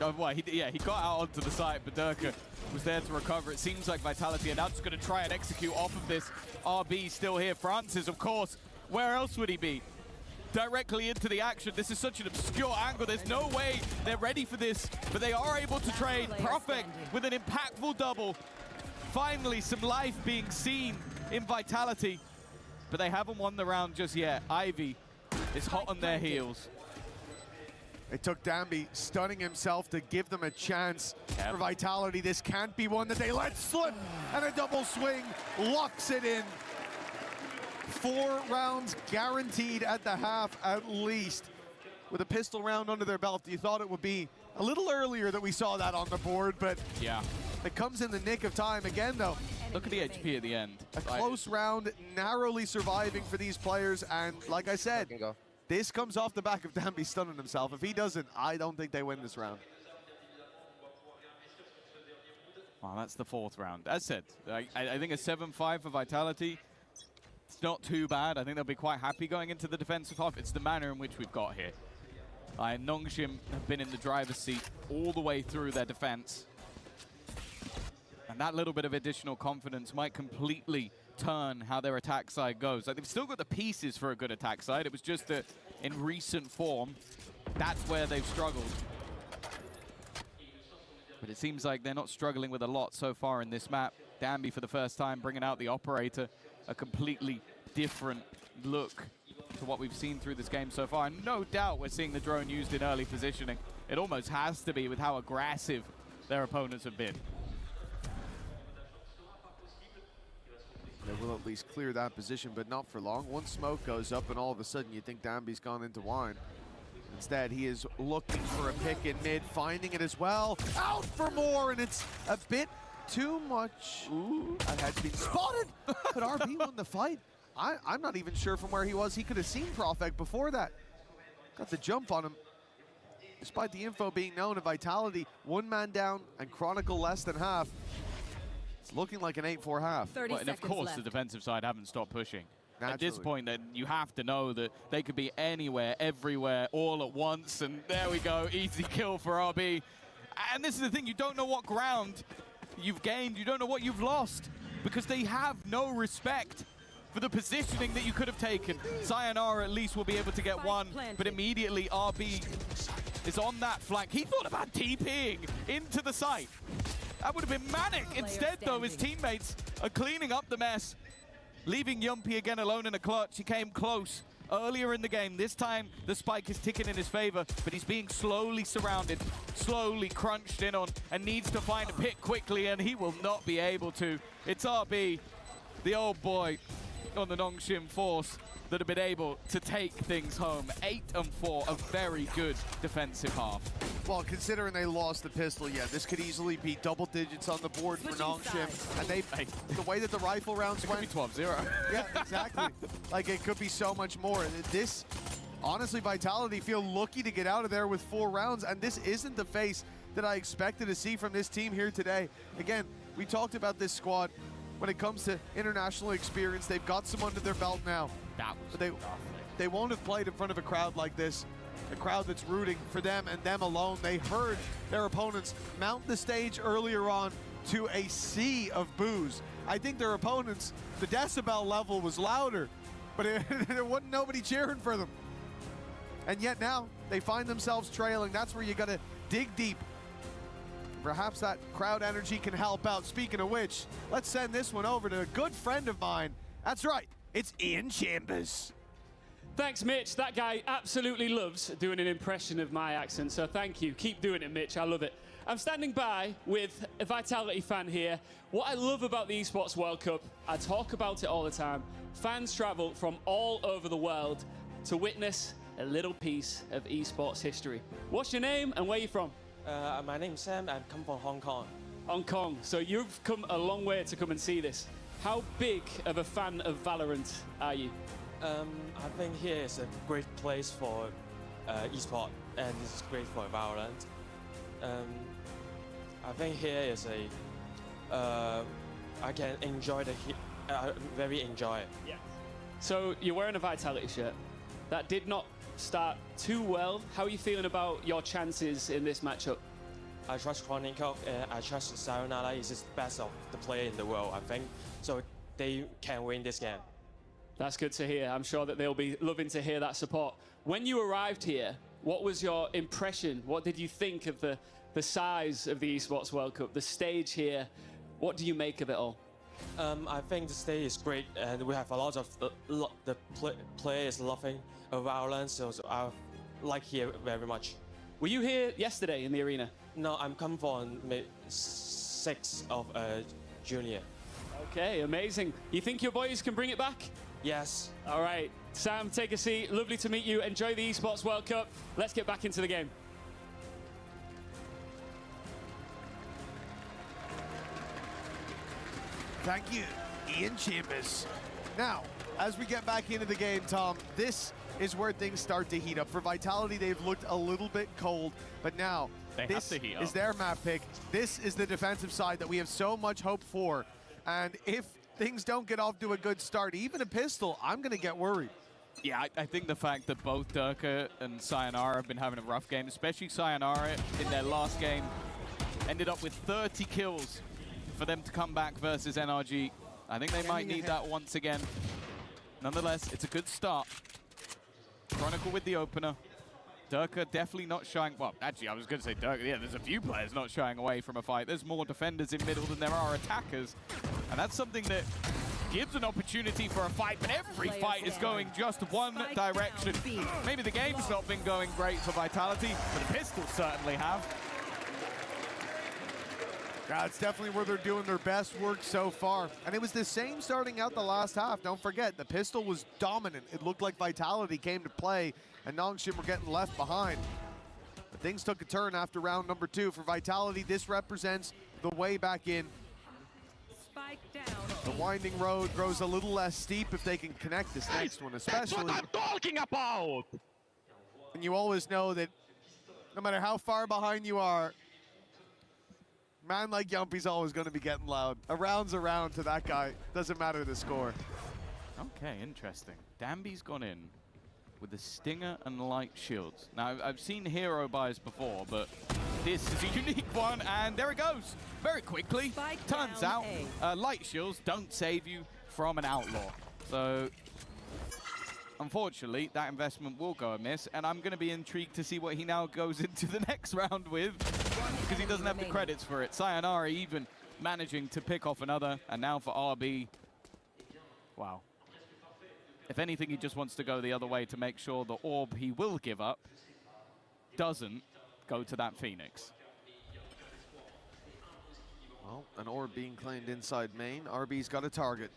S21: Oh, well, he got out onto the site, but Durka was there to recover. It seems like Vitality are now just going to try and execute off of this. RB still here. Francis, of course. Where else would he be? Directly into the action. This is such an obscure angle. There's no way they're ready for this, but they are able to trade. Prophet with an impactful double. Finally, some life being seen in Vitality, but they haven't won the round just yet. Ivy is hot on their heels.
S20: It took Dambi stunning himself to give them a chance for Vitality. This can't be one that they let slip, and a double swing locks it in. 4 rounds guaranteed at the half at least. With a pistol round under their belt, you thought it would be a little earlier that we saw that on the board, but
S21: yeah,
S20: it comes in the nick of time again though.
S21: Look at the HP at the end.
S20: A close round, narrowly surviving for these players, and like I said, this comes off the back of Dambi stunning himself. If he doesn't, I don't think they win this round.
S21: Well, that's the 4th round. As said, I think a 7-5 for Vitality, it's not too bad. I think they'll be quite happy going into the defensive half. It's the manner in which we've got here. Nongshim have been in the driver's seat all the way through their defense. And that little bit of additional confidence might completely turn how their attack side goes. Like, they've still got the pieces for a good attack side. It was just that in recent form, that's where they've struggled. But it seems like they're not struggling with a lot so far in this map. Dambi for the first time bringing out the operator, a completely different look to what we've seen through this game so far. And no doubt we're seeing the drone used in early positioning. It almost has to be with how aggressive their opponents have been.
S20: They will at least clear that position, but not for long. One smoke goes up, and all of a sudden you think Dambi's gone into wine. Instead, he is looking for a pick in mid, finding it as well. Out for more, and it's a bit too much. Ooh, that has been spotted, but RB won the fight. I'm not even sure from where he was. He could have seen Profek before that. Got the jump on him. Despite the info being known of Vitality, 1 man down and Chronicle less than half. It's looking like an 8-4 half.
S21: And of course, the defensive side haven't stopped pushing. At this point, then you have to know that they could be anywhere, everywhere, all at once. And there we go, easy kill for RB. And this is the thing, you don't know what ground you've gained, you don't know what you've lost, because they have no respect for the positioning that you could have taken. Sayonara at least will be able to get one, but immediately RB is on that flank. He thought about TPing into the site. That would have been manic. Instead, though, his teammates are cleaning up the mess, leaving Yumpy again alone in a clutch. He came close earlier in the game. This time, the spike is ticking in his favor, but he's being slowly surrounded, slowly crunched in on, and needs to find a pick quickly, and he will not be able to. It's RB, the old boy on the Nongshim force, that have been able to take things home. 8-4, a very good defensive half.
S20: Well, considering they lost the pistol, yeah, this could easily be double digits on the board for Nongshim. And the way that the rifle rounds went,
S21: could be 12-0.
S20: Yeah, exactly. Like, it could be so much more. This, honestly, Vitality feel lucky to get out of there with 4 rounds, and this isn't the face that I expected to see from this team here today. Again, we talked about this squad. When it comes to international experience, they've got some under their belt now. But they won't have played in front of a crowd like this, a crowd that's rooting for them and them alone. They heard their opponents mount the stage earlier on to a sea of boos. I think their opponents, the decibel level was louder, but there wasn't nobody cheering for them. And yet now they find themselves trailing. That's where you got to dig deep. Perhaps that crowd energy can help out. Speaking of which, let's send this one over to a good friend of mine That's right, it's Ian Chambers.
S19: Thanks, Mitch. That guy absolutely loves doing an impression of my accent, so thank you. Keep doing it, Mitch. I love it. I'm standing by with a Vitality fan here. What I love about the Esports World Cup, I talk about it all the time. Fans travel from all over the world to witness a little piece of esports history. What's your name and where are you from?
S1: My name's Sam. I come from Hong Kong.
S19: Hong Kong. So you've come a long way to come and see this. How big of a fan of Valorant are you?
S1: I think here is a great place for esport, and it's great for Valorant. I think here is I can enjoy very enjoy it.
S19: Yeah. So you're wearing a Vitality shirt. That did not start too well. How are you feeling about your chances in this matchup?
S1: I trust Chronicle, and I trust Sayonara is the best of the player in the world, I think. So they can win this game.
S19: That's good to hear. I'm sure that they'll be loving to hear that support. When you arrived here, what was your impression? What did you think of the size of the Esports World Cup, the stage here? What do you make of it all?
S1: I think the stage is great, and we have a lot of the players loving Valorant, so I like here very much.
S19: Were you here yesterday in the arena?
S1: No, I'm come from 6th of junior.
S19: Okay, amazing. You think your boys can bring it back?
S1: Yes.
S19: All right, Sam, take a seat. Lovely to meet you. Enjoy the Esports World Cup. Let's get back into the game.
S20: Thank you, Ian Chambers. Now, as we get back into the game, Tom, this is where things start to heat up. For Vitality, they've looked a little bit cold, but now this is their map pick. This is the defensive side that we have so much hope for. And if things don't get off to a good start, even a pistol, I'm going to get worried.
S21: Yeah, I think the fact that both Durka and Sayonara have been having a rough game, especially Sayonara in their last game, ended up with 30 kills for them to come back versus NRG. I think they might need that once again. Nonetheless, it's a good start. Chronicle with the opener. Durka definitely not shying. Well, actually, I was going to say Durka. Yeah, there's a few players not shying away from a fight. There's more defenders in middle than there are attackers. And that's something that gives an opportunity for a fight, but every fight is going just one direction. Maybe the game's not been going great for Vitality, but the Pistols certainly have.
S20: That's definitely where they're doing their best work so far. And it was the same starting out the last half. Don't forget, the pistol was dominant. It looked like Vitality came to play, and Nongshim were getting left behind. But things took a turn after round number 2. For Vitality, this represents the way back in. The winding road grows a little less steep if they can connect this next one, especially.
S22: That's what I'm talking about!
S20: And you always know that no matter how far behind you are, man like Yumpy's always going to be getting loud. A round's a round to that guy. Doesn't matter the score.
S21: Okay, interesting. Danby's gone in with the Stinger and Light Shields. Now, I've seen hero buys before, but this is a unique one, and there it goes. Very quickly. Turns out, Light Shields don't save you from an Outlaw. So, unfortunately, that investment will go amiss, and I'm going to be intrigued to see what he now goes into the next round with, because he doesn't have the credits for it. Sayonara even managing to pick off another, and now for RB. Wow. If anything, he just wants to go the other way to make sure the orb he will give up doesn't go to that Phoenix.
S20: Well, an orb being claimed inside main. RB's got a target.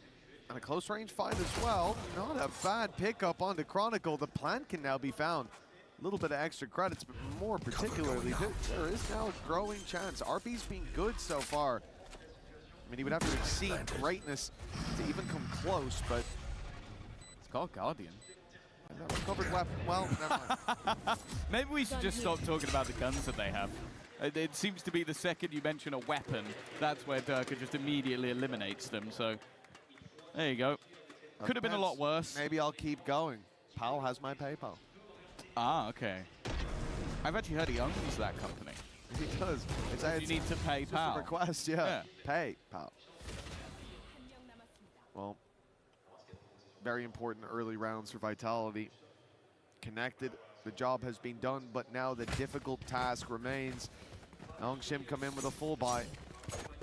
S20: And a close range fight as well. Not a bad pickup onto Chronicle. The plant can now be found. A little bit of extra credits, but more particularly, there is now a growing chance. RB's been good so far. I mean, he would have to exceed greatness to even come close, but...
S21: It's called Guardian.
S20: Recovered weapon. Well, never mind.
S21: Maybe we should just stop talking about the guns that they have. It seems to be the second you mention a weapon, that's where Durka just immediately eliminates them, so... There you go. Could have been a lot worse.
S20: Maybe I'll keep going. Pal has my PayPal.
S21: Ah, okay. I've actually heard he owns that company.
S20: He does.
S21: You need to pay
S20: it's
S21: PAL.
S20: Just a request, yeah. Pay PAL. Well, very important early rounds for Vitality. Connected. The job has been done, but now the difficult task remains. Nongshim come in with a full buy.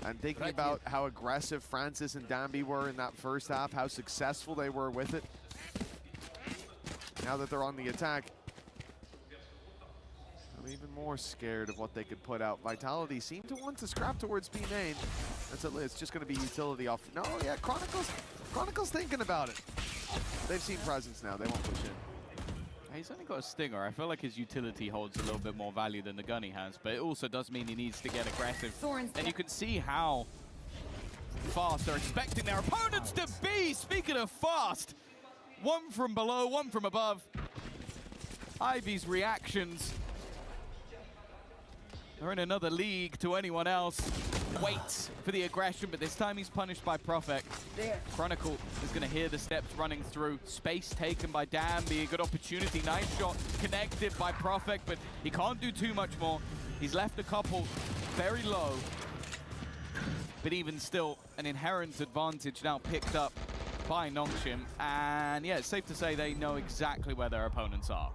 S20: And thinking about how aggressive Francis and Danby were in that first half, how successful they were with it. Now that they're on the attack, I'm even more scared of what they could put out. Vitality seem to want to scrap towards B main. It's just going to be utility off. No, yeah, Chronicle's thinking about it. They've seen presence now. They won't push in.
S21: He's only got a stinger. I feel like his utility holds a little bit more value than the gun he has, but it also does mean he needs to get aggressive. And you can see how fast they're expecting their opponents to be. Speaking of fast, one from below, one from above. Ivy's reactions are in another league to anyone else. Waits for the aggression, but this time he's punished by Prophet. Chronicle is going to hear the steps running through. Space taken by Danby, a good opportunity. Nice shot connected by Prophet, but he can't do too much more. He's left a couple very low, but even still, an inherent advantage now picked up by Nongshim. And yeah, it's safe to say they know exactly where their opponents are.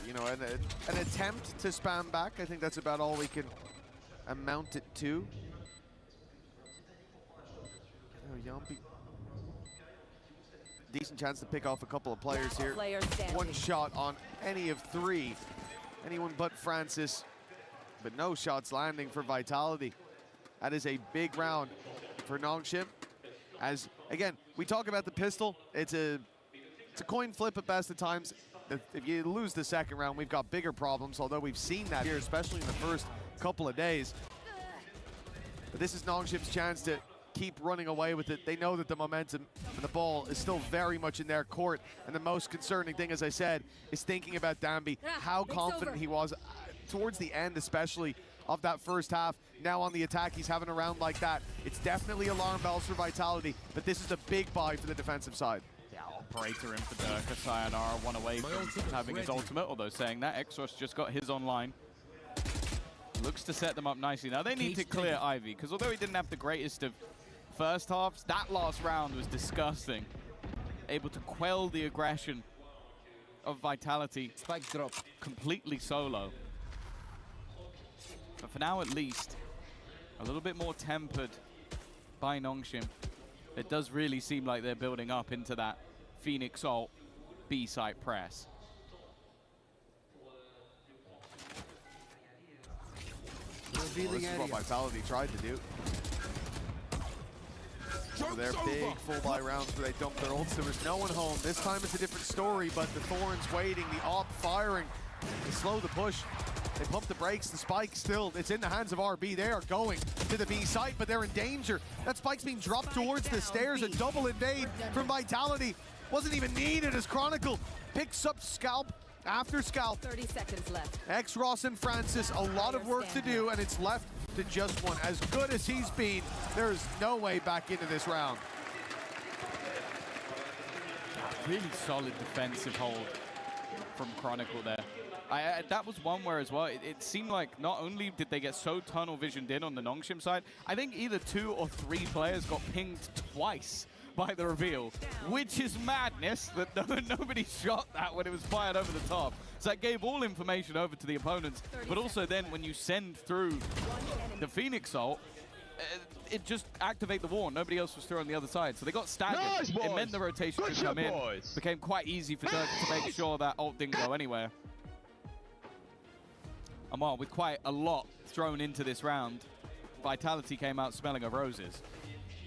S20: You know, an attempt to spam back, I think that's about all we can amount it to. Oh, Yampi. Decent chance to pick off a couple of players here. One shot on any of three. Anyone but Francis. But no shots landing for Vitality. That is a big round for Nongshim. As, again, we talk about the pistol. It's a coin flip at best at times. If you lose the second round, we've got bigger problems, although we've seen that here, especially in the first couple of days. But this is Nongshim's chance to keep running away with it. They know that the momentum and the ball is still very much in their court. And the most concerning thing, as I said, is thinking about Danby, how confident he was towards the end, especially of that first half. Now on the attack, he's having a round like that. It's definitely alarm bells for Vitality, but this is a big buy for the defensive side.
S21: Yeah, Operator in for Durka. Sayonara, one away from having his ultimate, although saying that, Exos just got his online. Looks to set them up nicely. Now they need to clear Ivy, because although he didn't have the greatest of first halves, that last round was disgusting. Able to quell the aggression of Vitality.
S5: Spike drop.
S21: Completely solo. But for now at least, a little bit more tempered by Nongshim. It does really seem like they're building up into that Phoenix ult B-site press.
S20: Well, this is what Vitality tried to do. So they're big full buy rounds where they dump their ults. There was no one home. This time it's a different story, but the Thorns waiting, the op firing to slow the push. They pump the brakes, the spike still, it's in the hands of RB. They are going to the B site, but they're in danger. That spike's being dropped towards the stairs, a double invade from Vitality. Wasn't even needed as Chronicle picks up scalp after scalp.
S2: 30 seconds left.
S20: Ross and Francis, a lot of work to do, and it's left to just one. As good as he's been, there's no way back into this round.
S21: Really solid defensive hold from Chronicle there. That was one where as well, it seemed like not only did they get so tunnel visioned in on the Nongshim side, I think either 2 or 3 players got pinged twice by the reveal, which is madness that nobody shot that when it was fired over the top. So that gave all information over to the opponents, but also then when you send through the Phoenix ult, it just activate the wall. Nobody else was through on the other side, so they got staggered. Nice, it meant the rotation could come in. Became quite easy for Dirk to make sure that ult didn't go anywhere. And well, with quite a lot thrown into this round, Vitality came out smelling of roses.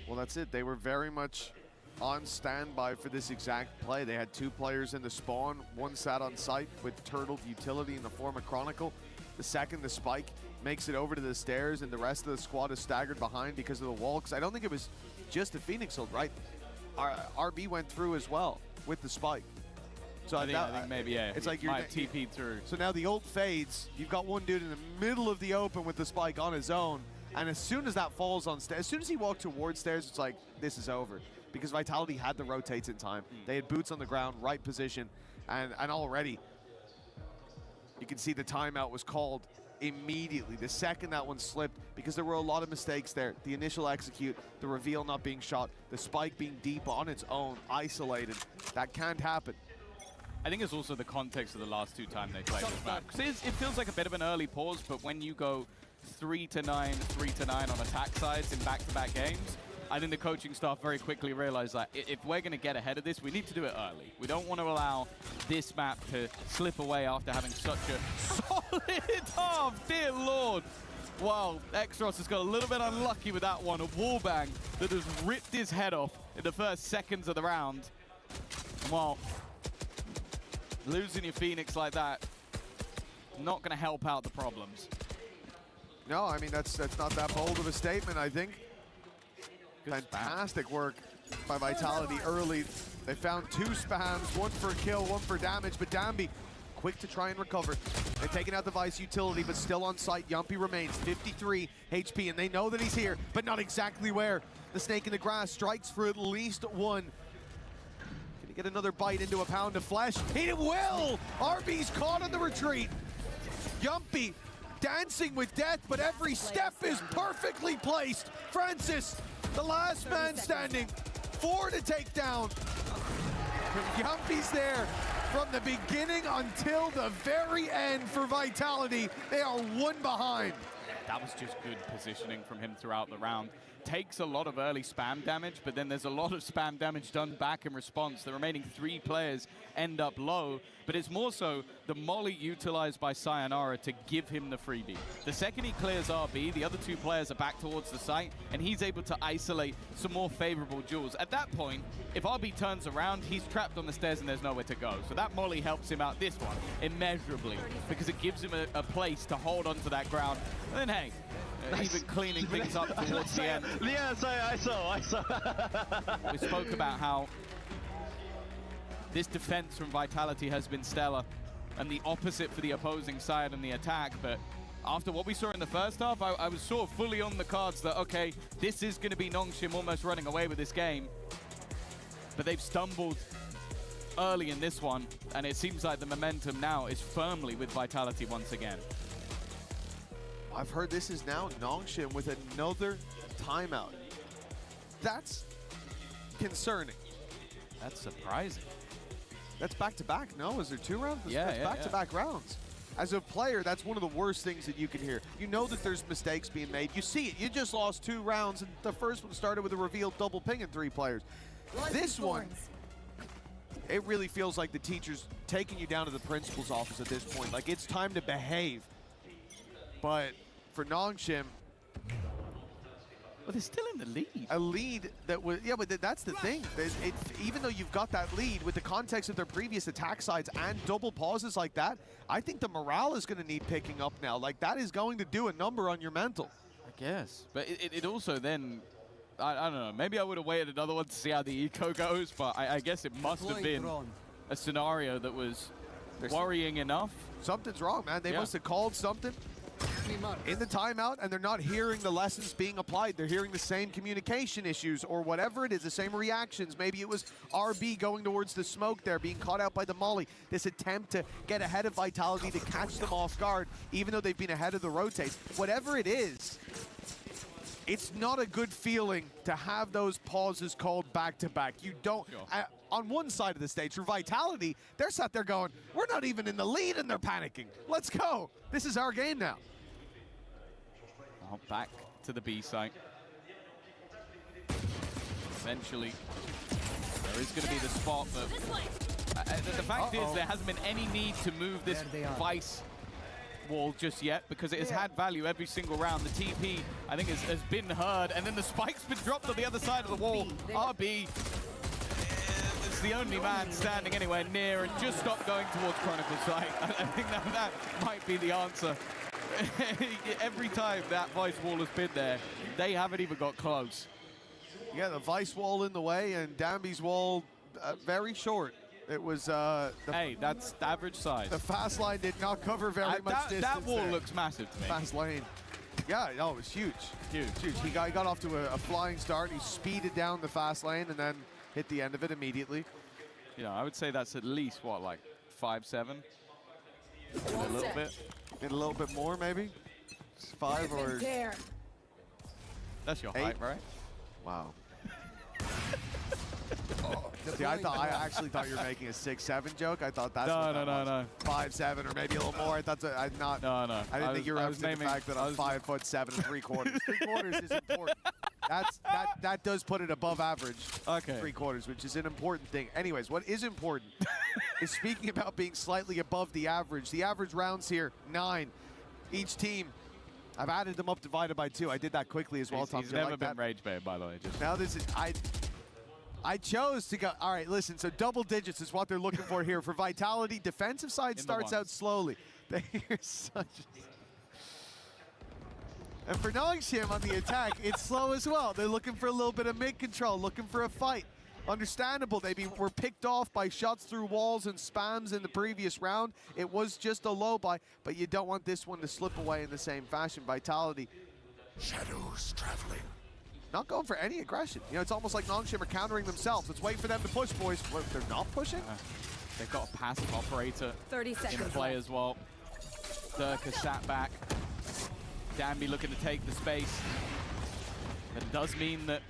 S20: Well, that's it. They were very much on standby for this exact play. They had 2 players in the spawn. One sat on site with turtled utility in the form of Chronicle. The second, the spike, makes it over to the stairs, and the rest of the squad is staggered behind because of the wall. Because I don't think it was just a Phoenix ult, right? RB went through as well with the spike. So
S21: I think maybe, yeah,
S20: it's like you're
S21: TP'd through.
S20: So now the ult fades. You've got one dude in the middle of the open with the spike on his own. And as soon as that falls on stairs, as soon as he walked towards stairs, it's like, this is over. Because Vitality had the rotates in time. They had boots on the ground, right position. And already, you can see the timeout was called immediately. The second that one slipped, because there were a lot of mistakes there. The initial execute, the reveal not being shot, the spike being deep on its own, isolated. That can't happen.
S21: I think it's also the context of the last 2 times they played this map. Because it feels like a bit of an early pause, but when you go 3-9, 3-9 on attack sides in back-to-back games, I think the coaching staff very quickly realized that if we're going to get ahead of this, we need to do it early. We don't want to allow this map to slip away after having such a solid half. Dear Lord. Wow, Exros has got a little bit unlucky with that one. A wallbang that has ripped his head off in the first seconds of the round. Well, losing your Phoenix like that, not going to help out the problems.
S20: No, I mean, that's not that bold of a statement, I think. Fantastic work by Vitality early. They found 2 spams, 1 for a kill, 1 for damage, but Dambi quick to try and recover. They're taking out the Vice utility, but still on site. Yumpy remains 53 HP, and they know that he's here, but not exactly where. The snake in the grass strikes for at least 1. Can he get another bite into a pound of flesh? He will! RB's caught on the retreat. Yumpy dancing with death, but every step is perfectly placed. Francis, the last man standing, 4 to take down. Yumpy's there from the beginning until the very end for Vitality. They are 1 behind.
S21: That was just good positioning from him throughout the round. Takes a lot of early spam damage, but then there's a lot of spam damage done back in response. The remaining 3 players end up low, but it's more so the molly utilized by Sayonara to give him the freebie. The second he clears RB, the other 2 players are back towards the site, and he's able to isolate some more favorable duels. At that point, if RB turns around, he's trapped on the stairs and there's nowhere to go. So that molly helps him out this one immeasurably, because it gives him a place to hold onto that ground. And then, hey, even cleaning things up towards the end.
S9: Yeah, I saw.
S21: We spoke about how this defense from Vitality has been stellar, and the opposite for the opposing side on the attack. But after what we saw in the first half, I was sort of fully on the cards that, okay, this is going to be Nongshim almost running away with this game. But they've stumbled early in this one, and it seems like the momentum now is firmly with Vitality once again.
S20: I've heard this is now Nongshim with another timeout. That's concerning.
S21: That's surprising.
S20: That's back-to-back, no? Is there 2 rounds?
S21: Yeah,
S20: that's back-to-back rounds. As a player, that's one of the worst things that you can hear. You know that there's mistakes being made. You see it. You just lost 2 rounds, and the first one started with a revealed double ping in 3 players. This one, it really feels like the teacher's taking you down to the principal's office at this point. Like, it's time to behave. But for Nongshim,
S21: well, they're still in the lead.
S20: A lead that was, yeah, but that's the thing. Even though you've got that lead, with the context of their previous attack sides and double pauses like that, I think the morale is going to need picking up now. Like, that is going to do a number on your mental.
S21: I guess. But it also then, I don't know, maybe I would have waited another one to see how the eco goes, but I guess it must have been a scenario that was worrying enough.
S20: Something's wrong, man. They must have called something in the timeout, and they're not hearing the lessons being applied. They're hearing the same communication issues or whatever it is, the same reactions. Maybe it was RB going towards the smoke there, being caught out by the molly. This attempt to get ahead of Vitality, to catch them off guard, even though they've been ahead of the rotates. Whatever it is, it's not a good feeling to have those pauses called back-to-back. You don't... on one side of the stage, for Vitality, they're sat there going, we're not even in the lead and they're panicking. Let's go. This is our game now.
S21: Oh, back to the B site. Eventually, there is going to be the spot, but the fact is there hasn't been any need to move this Vice wall just yet, because it has had value every single round. The TP, I think, has been heard, and then the spike's been dropped on the other side of the wall. RB is the only man standing anywhere near and just stopped going towards Chronicle site. I think that might be the answer. Every time that Vice wall has been there, they haven't even got close.
S20: Yeah, the Vice wall in the way, and Dambi's wall very short. It was
S21: hey, that's the average size.
S20: The fast line did not cover very much distance.
S21: That wall
S20: there.
S21: looks massive to me.
S20: Fast lane. Yeah, no, it was huge. Huge. He got off to a flying start. He speeded down the fast lane and then hit the end of it immediately.
S21: You know, I would say that's at least, what, like 5'7"? A little bit.
S20: A little bit more, maybe? 5 or...
S21: That's your
S20: 8?
S21: height, right?
S20: Wow. See, I actually thought you were making a 6'7" joke. I thought that's what that was. 5'7" or maybe a little more. I thought I didn't think you were referencing the fact that I'm 5'7" and 3/4. 3/4 is important. That does put it above average.
S21: Okay.
S20: 3/4, which is an important thing. Anyways, what is important is speaking about being slightly above the average. The average rounds here, 9. Each team, I've added them up divided by 2. I did that quickly as well, Tom.
S21: He's never been rage bait, by the way. Just
S20: now this is I chose to go. All right, listen. So double digits is what they're looking for here for Vitality. Defensive side starts out slowly. They're such. And for Nongshim on the attack, it's slow as well. They're looking for a little bit of mid control, looking for a fight. Understandable, they were picked off by shots through walls and spams in the previous round. It was just a low buy, but you don't want this one to slip away in the same fashion. Vitality. Shadows traveling. Not going for any aggression. You know, it's almost like Nongshim are countering themselves. Let's wait for them to push, boys. What, they're not pushing?
S21: They've got a passive operator
S18: 30 seconds
S21: in play as well. Dirk has sat back. Danby looking to take the space. That does mean that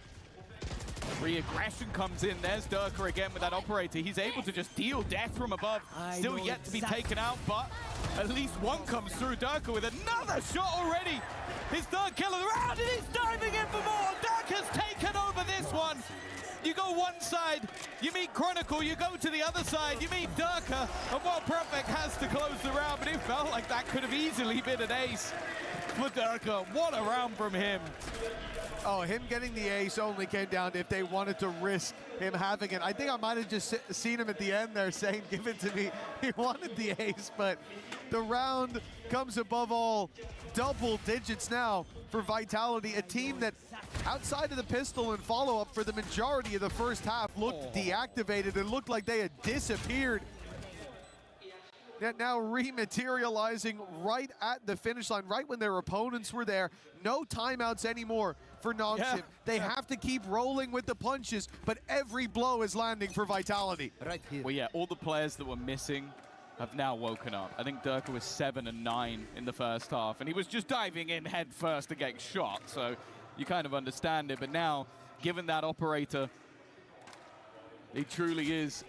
S21: re-aggression comes in. There's Durka again with that operator. He's able to just deal death from above. Still yet to be taken out, but at least one comes through. Durka with another shot already. His third kill of the round, and he's diving in for more. Durka's taken over this one. You go one side, you meet Chronicle, you go to the other side, you meet Durka, and while Perfect has to close the round, but it felt like that could have easily been an ace for Durka. What a round from him.
S20: Oh, him getting the ace only came down to if they wanted to risk him having it. I think I might have just seen him at the end there saying, give it to me. He wanted the ace, but the round comes above all. Double digits now for Vitality, a team that outside of the pistol and follow-up for the majority of the first half looked deactivated and looked like they had disappeared. Yet now rematerializing right at the finish line, right when their opponents were there. No timeouts anymore for Nongshim.
S21: Yeah.
S20: They have to keep rolling with the punches, but every blow is landing for Vitality.
S21: Right here. Well, yeah, all the players that were missing have now woken up. I think Durka was 7 and 9 in the first half, and he was just diving in head first to get shot, so you kind of understand it. But now, given that operator, he truly is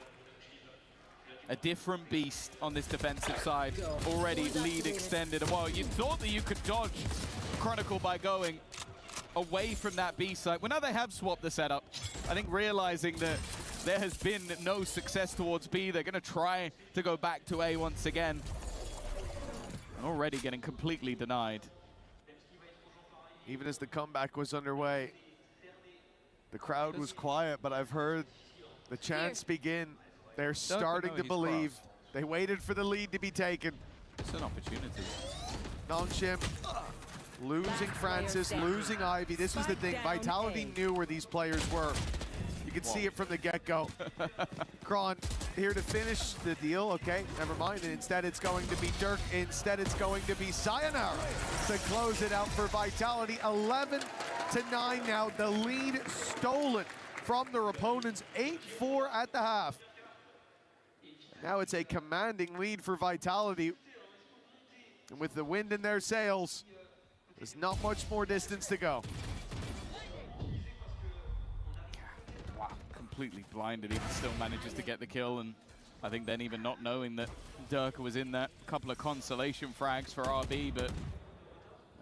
S21: a different beast on this defensive side. Already lead extended. And while you thought that you could dodge Chronicle by going away from that B side, well, now they have swapped the setup. I think realizing that there has been no success towards B, they're going to try to go back to A once again. Already getting completely denied.
S20: Even as the comeback was underway, the crowd was quiet, but I've heard the chants begin. They're starting to believe. They waited for the lead to be taken.
S21: It's an opportunity.
S20: Nongshim losing Francis, losing Ivy. This was the thing. Vitality knew where these players were. You can see it from the get-go. Kron here to finish the deal. Okay, never mind. And instead it's going to be Dirk. Instead it's going to be Sayonara to close it out for Vitality. 11-9 now. The lead stolen from their opponents. 8-4 at the half. Now it's a commanding lead for Vitality. And with the wind in their sails, there's not much more distance to go.
S21: Wow, completely blinded. He still manages to get the kill, and I think then even not knowing that Durka was in that. Couple of consolation frags for RB, but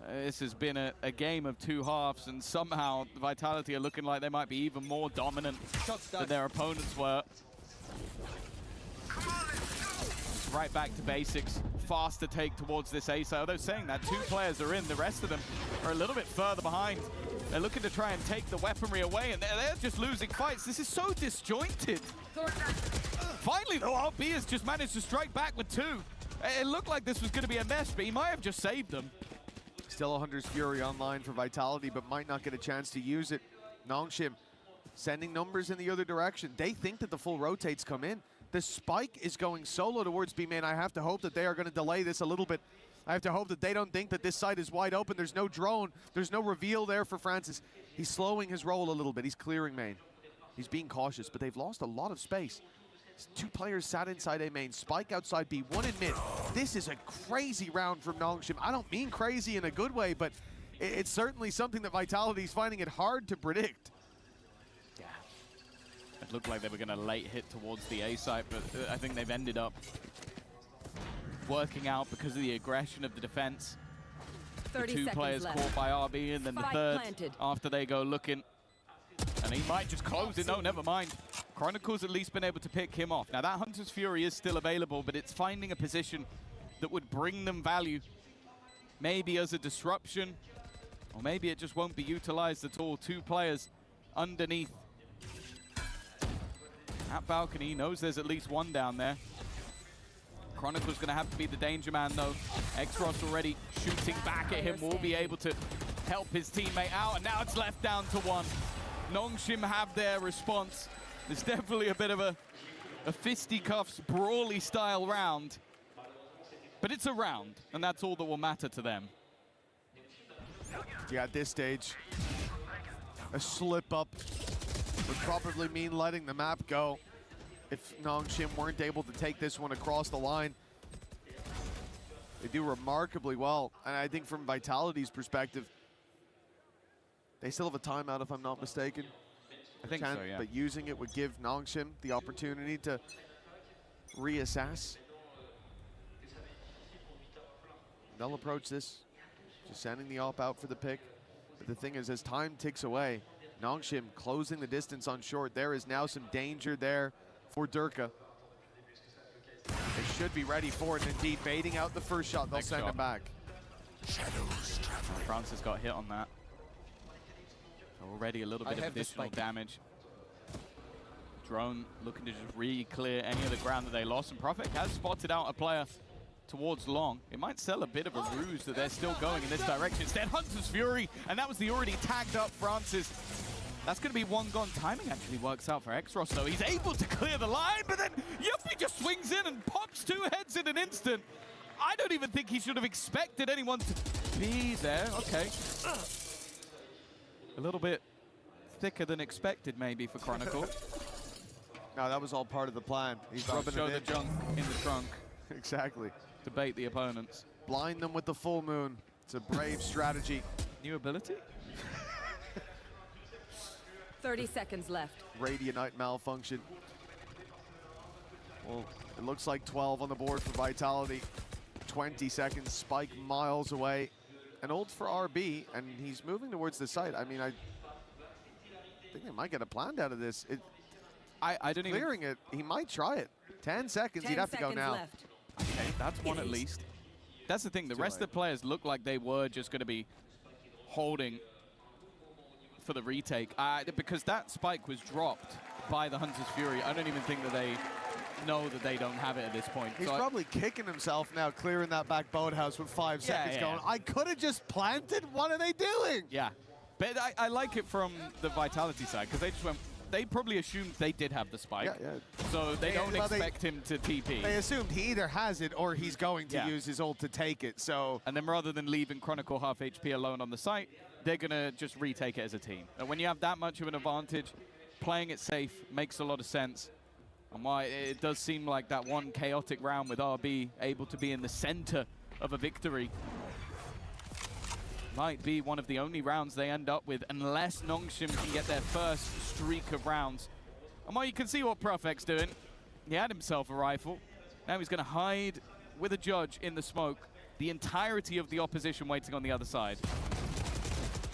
S21: this has been a game of two halves, and somehow Vitality are looking like they might be even more dominant than their opponents were. Right back to basics. Faster take towards this ace. Although saying that, 2 players are in. The rest of them are a little bit further behind. They're looking to try and take the weaponry away, and they're just losing fights. This is so disjointed. Finally, though, RB has just managed to strike back with 2. It looked like this was going to be a mess, but he might have just saved them.
S20: Still a Hunter's Fury online for Vitality, but might not get a chance to use it. Nongshim sending numbers in the other direction. They think that the full rotates come in. The spike is going solo towards B-Main. I have to hope that they are going to delay this a little bit. I have to hope that they don't think that this side is wide open. There's no drone. There's no reveal there for Francis. He's slowing his roll a little bit. He's clearing main. He's being cautious, but they've lost a lot of space. 2 players sat inside A main. Spike outside B, 1 in mid. This is a crazy round from Nongshim. I don't mean crazy in a good way, but it's certainly something that Vitality is finding it hard to predict.
S21: It looked like they were going to late hit towards the A site, but I think they've ended up working out because of the aggression of the defense.
S2: 30
S21: the two players
S2: left.
S21: caught by RB, and then the third
S2: planted.
S21: after they go looking. And he might just close it. No, never mind. Chronicle's at least been able to pick him off. Now, that Hunter's Fury is still available, but it's finding a position that would bring them value. Maybe as a disruption, or maybe it just won't be utilized at all. Two players underneath that balcony. Knows there's at least one down there. Chronicle's going to have to be the danger man, though. X-Ross already shooting back at him. Will be able to help his teammate out, and now it's left down to one. Nongshim have their response. There's definitely a bit of a fisticuffs, brawly style round. But it's a round, and that's all that will matter to them.
S20: Yeah, at this stage, a slip up would probably mean letting the map go if Nongshim weren't able to take this one across the line. They do remarkably well, and I think from Vitality's perspective, they still have a timeout if I'm not mistaken.
S21: I think so, yeah.
S20: But using it would give Nongshim the opportunity to reassess. They'll approach this, just sending the op out for the pick. But the thing is, as time ticks away, Nongshim closing the distance on short. There is now some danger there for Durka. They should be ready for it, and indeed, baiting out the first shot, they'll send him back.
S21: Shadows traveling. Francis got hit on that. Already a little bit of additional damage. Drone looking to just re-clear any of the ground that they lost, and Prophet has spotted out a player towards long. It might sell a bit of a ruse that they're still going in this direction. Instead, Hunter's Fury, and that was the already tagged up Francis. That's going to be one gone. Timing actually works out for X-Ross, though. He's able to clear the line, but then Yuppie just swings in and pops two heads in an instant. I don't even think he should have expected anyone to be there. Okay. A little bit thicker than expected, maybe, for Chronicle.
S20: No, that was all part of the plan. He's rubbing
S21: show
S20: it
S21: the junk in the trunk.
S20: Exactly.
S21: To bait the opponents.
S20: Blind them with the full moon. It's a brave strategy.
S21: New ability?
S2: 30 seconds left.
S20: Radianite malfunction. Well, it looks like 12 on the board for Vitality. 20 seconds, Spike miles away. An ult for RB, and he's moving towards the site. I mean, I think they might get a plan out of this.
S21: I don't even...
S20: Clearing it, he might try it. 10 seconds, he'd have to go now.
S2: Left.
S21: Okay, that's one at least. That's the thing, the rest of the players look like they were just going to be holding for the retake. Because that spike was dropped by the Hunter's Fury. I don't even think that they know that they don't have it at this point.
S20: He's probably kicking himself now, clearing that back boathouse with 5 seconds going, I could have just planted, what are they doing?
S21: Yeah, but I like it from the Vitality side, because they just went, they probably assumed they did have the spike.
S20: Yeah.
S21: So they don't expect him to TP.
S20: They assumed he either has it or he's going to use his ult to take it, so.
S21: And then rather than leaving Chronicle half HP alone on the site, they're gonna just retake it as a team. And when you have that much of an advantage, playing it safe makes a lot of sense. And why it does seem like that one chaotic round with RB able to be in the center of a victory might be one of the only rounds they end up with, unless Nongshim can get their first streak of rounds. And while you can see what Profek's doing, he had himself a rifle. Now he's going to hide with a judge in the smoke. The entirety of the opposition waiting on the other side.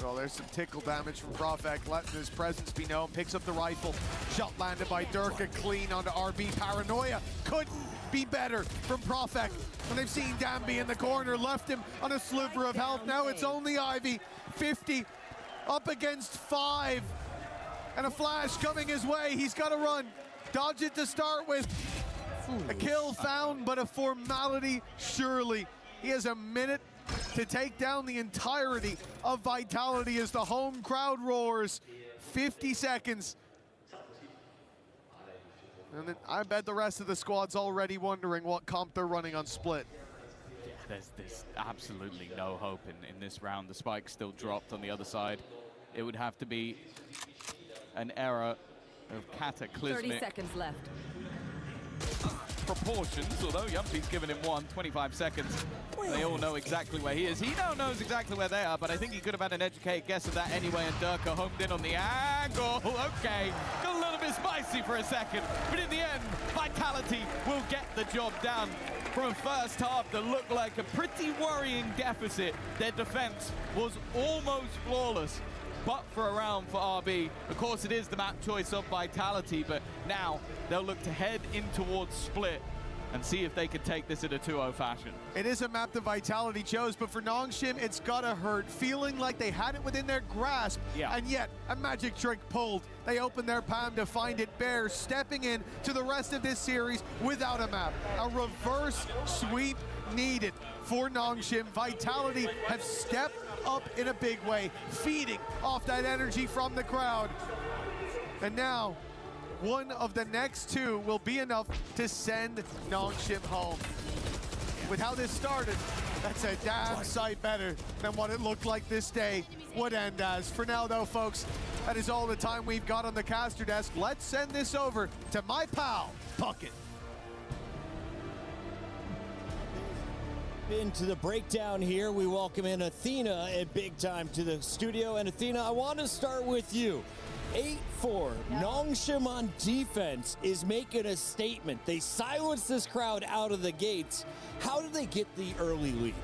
S20: Well, there's some tickle damage from Profek, letting his presence be known. Picks up the rifle. Shot landed by Durka, clean onto RB. Paranoia couldn't be better from Profek. And they've seen Danby in the corner, left him on a sliver of health. Now it's only Ivy. 50 up against 5. And a flash coming his way. He's got to run. Dodge it to start with. A kill found, but a formality surely. He has a minute to take down the entirety of Vitality as the home crowd roars. 50 seconds. And then I bet the rest of the squad's already wondering what comp they're running on Split.
S21: Yeah, there's absolutely no hope in this round. The spike still dropped on the other side. It would have to be an era of cataclysmic
S2: 30 seconds left.
S21: proportions, although Yumpy's given him 25 seconds. They all know exactly where he is. He now knows exactly where they are, but I think he could have had an educated guess of that anyway, and Durka homed in on the angle. Okay, got a little bit spicy for a second, but in the end, Vitality will get the job done. From a first half that looked like a pretty worrying deficit, their defense was almost flawless. But for a round for RB, of course it is the map choice of Vitality, but now they'll look to head in towards Split and see if they can take this in a 2-0 fashion.
S20: It is a map that Vitality chose, but for Nongshim, it's gotta hurt. Feeling like they had it within their grasp, and yet a magic trick pulled. They opened their palm to find it bare, stepping in to the rest of this series without a map. A reverse sweep needed for Nongshim. Vitality have stepped up in a big way, feeding off that energy from the crowd. And now, one of the next two will be enough to send Nongshim home. With how this started, that's a damn sight better than what it looked like this day would end as. For now though, folks, that is all the time we've got on the caster desk. Let's send this over to my pal, Bucket.
S3: Into the breakdown here, we welcome in Athena at big time to the studio. And Athena, I want to start with you. 8-4. Nongshim on defense is making a statement. They silenced this crowd out of the gates. How did they get the early lead?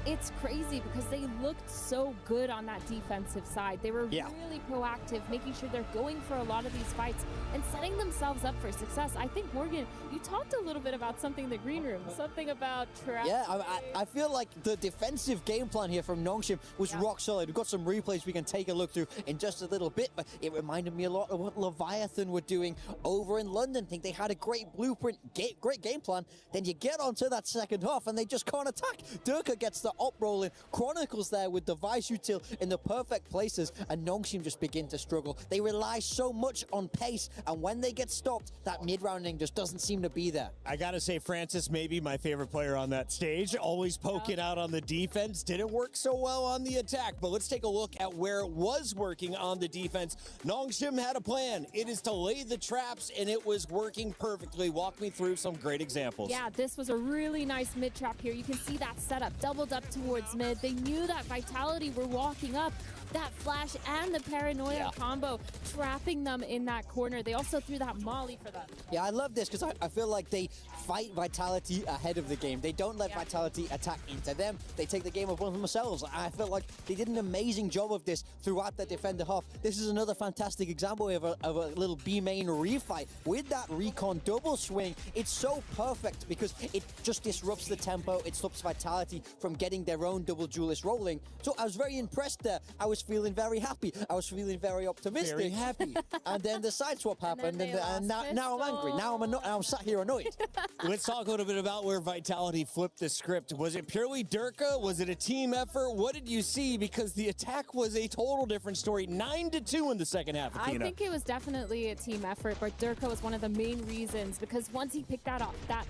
S7: It's crazy because they looked so good on that defensive side. They were really proactive, making sure they're going for a lot of these fights and setting themselves up for success. I think, Morgan, you talked a little bit about something in the green room, something about trap.
S5: Yeah, I feel like the defensive game plan here from Nongshim was rock solid. We've got some replays we can take a look through in just a little bit, but it reminded me a lot of what Leviathan were doing over in London. I think they had a great blueprint, great game plan. Then you get onto that second half and they just can't attack. Durka gets the up rolling. Chronicles there with device util in the perfect places, and Nongshim just begin to struggle. They rely so much on pace, and when they get stopped, that mid-rounding just doesn't seem to be there.
S3: I gotta say, Francis may be my favorite player on that stage. Always poking out on the defense. Didn't work so well on the attack, but let's take a look at where it was working on the defense. Nongshim had a plan. It is to lay the traps, and it was working perfectly. Walk me through some great examples.
S7: Yeah, this was a really nice mid trap here. You can see that setup doubled up towards mid. They knew that Vitality were walking up. That flash and the paranoia combo trapping them in that corner. They also threw that molly for them.
S5: Yeah, I love this because I feel like they fight Vitality ahead of the game. They don't let Vitality attack into them. They take the game upon themselves. I feel like they did an amazing job of this throughout the defender half. This is another fantastic example of a little B main refight with that recon double swing. It's so perfect because it just disrupts the tempo. It stops Vitality from getting their own double duelist rolling. So I was very impressed there. I was feeling very happy. I was feeling very optimistic.
S3: Very happy.
S5: And then the side swap happened, and now I'm angry. Now I'm sat here annoyed.
S3: Let's talk a little bit about where Vitality flipped the script. Was it purely Durka? Was it a team effort? What did you see? Because the attack was a total different story. 9-2 in the second half, Athena.
S7: I think it was definitely a team effort, but Durka was one of the main reasons because once he picked that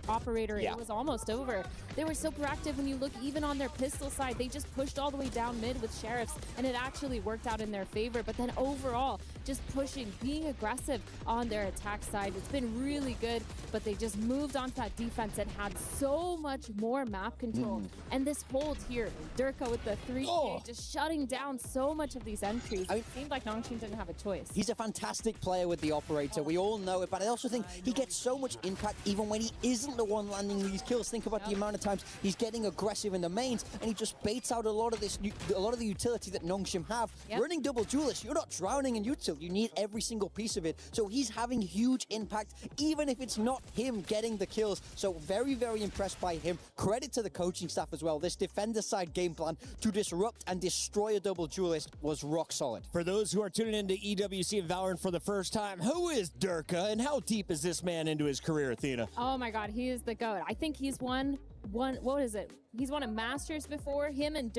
S7: operator, it was almost over. They were so proactive. When you look even on their pistol side, they just pushed all the way down mid with Sheriffs, and it actually worked out in their favor. But then overall, just pushing, being aggressive on their attack side, it's been really good, but they just moved onto that defense and had so much more map control. And this hold here, Durka with the 3K, just shutting down so much of these entries. It seemed like Nongshim didn't have a choice.
S5: He's a fantastic player with the operator. We all know it, but I also think he gets so much impact even when he isn't the one landing these kills. Think about the amount of times he's getting aggressive in the mains, and he just baits out a lot of the utility that Nongshim have. Running double duelist, you're not drowning in util. You need every single piece of it. So he's having huge impact, even if it's not him getting the kills. So very, very impressed by him. Credit to the coaching staff as well. This defender side game plan to disrupt and destroy a double duelist was rock solid.
S3: For those who are tuning into EWC and Valorant for the first time, who is Durka and how deep is this man into his career, Athena?
S7: Oh my God, he is the GOAT. I think he's won what is it? He's won a Masters before. Him and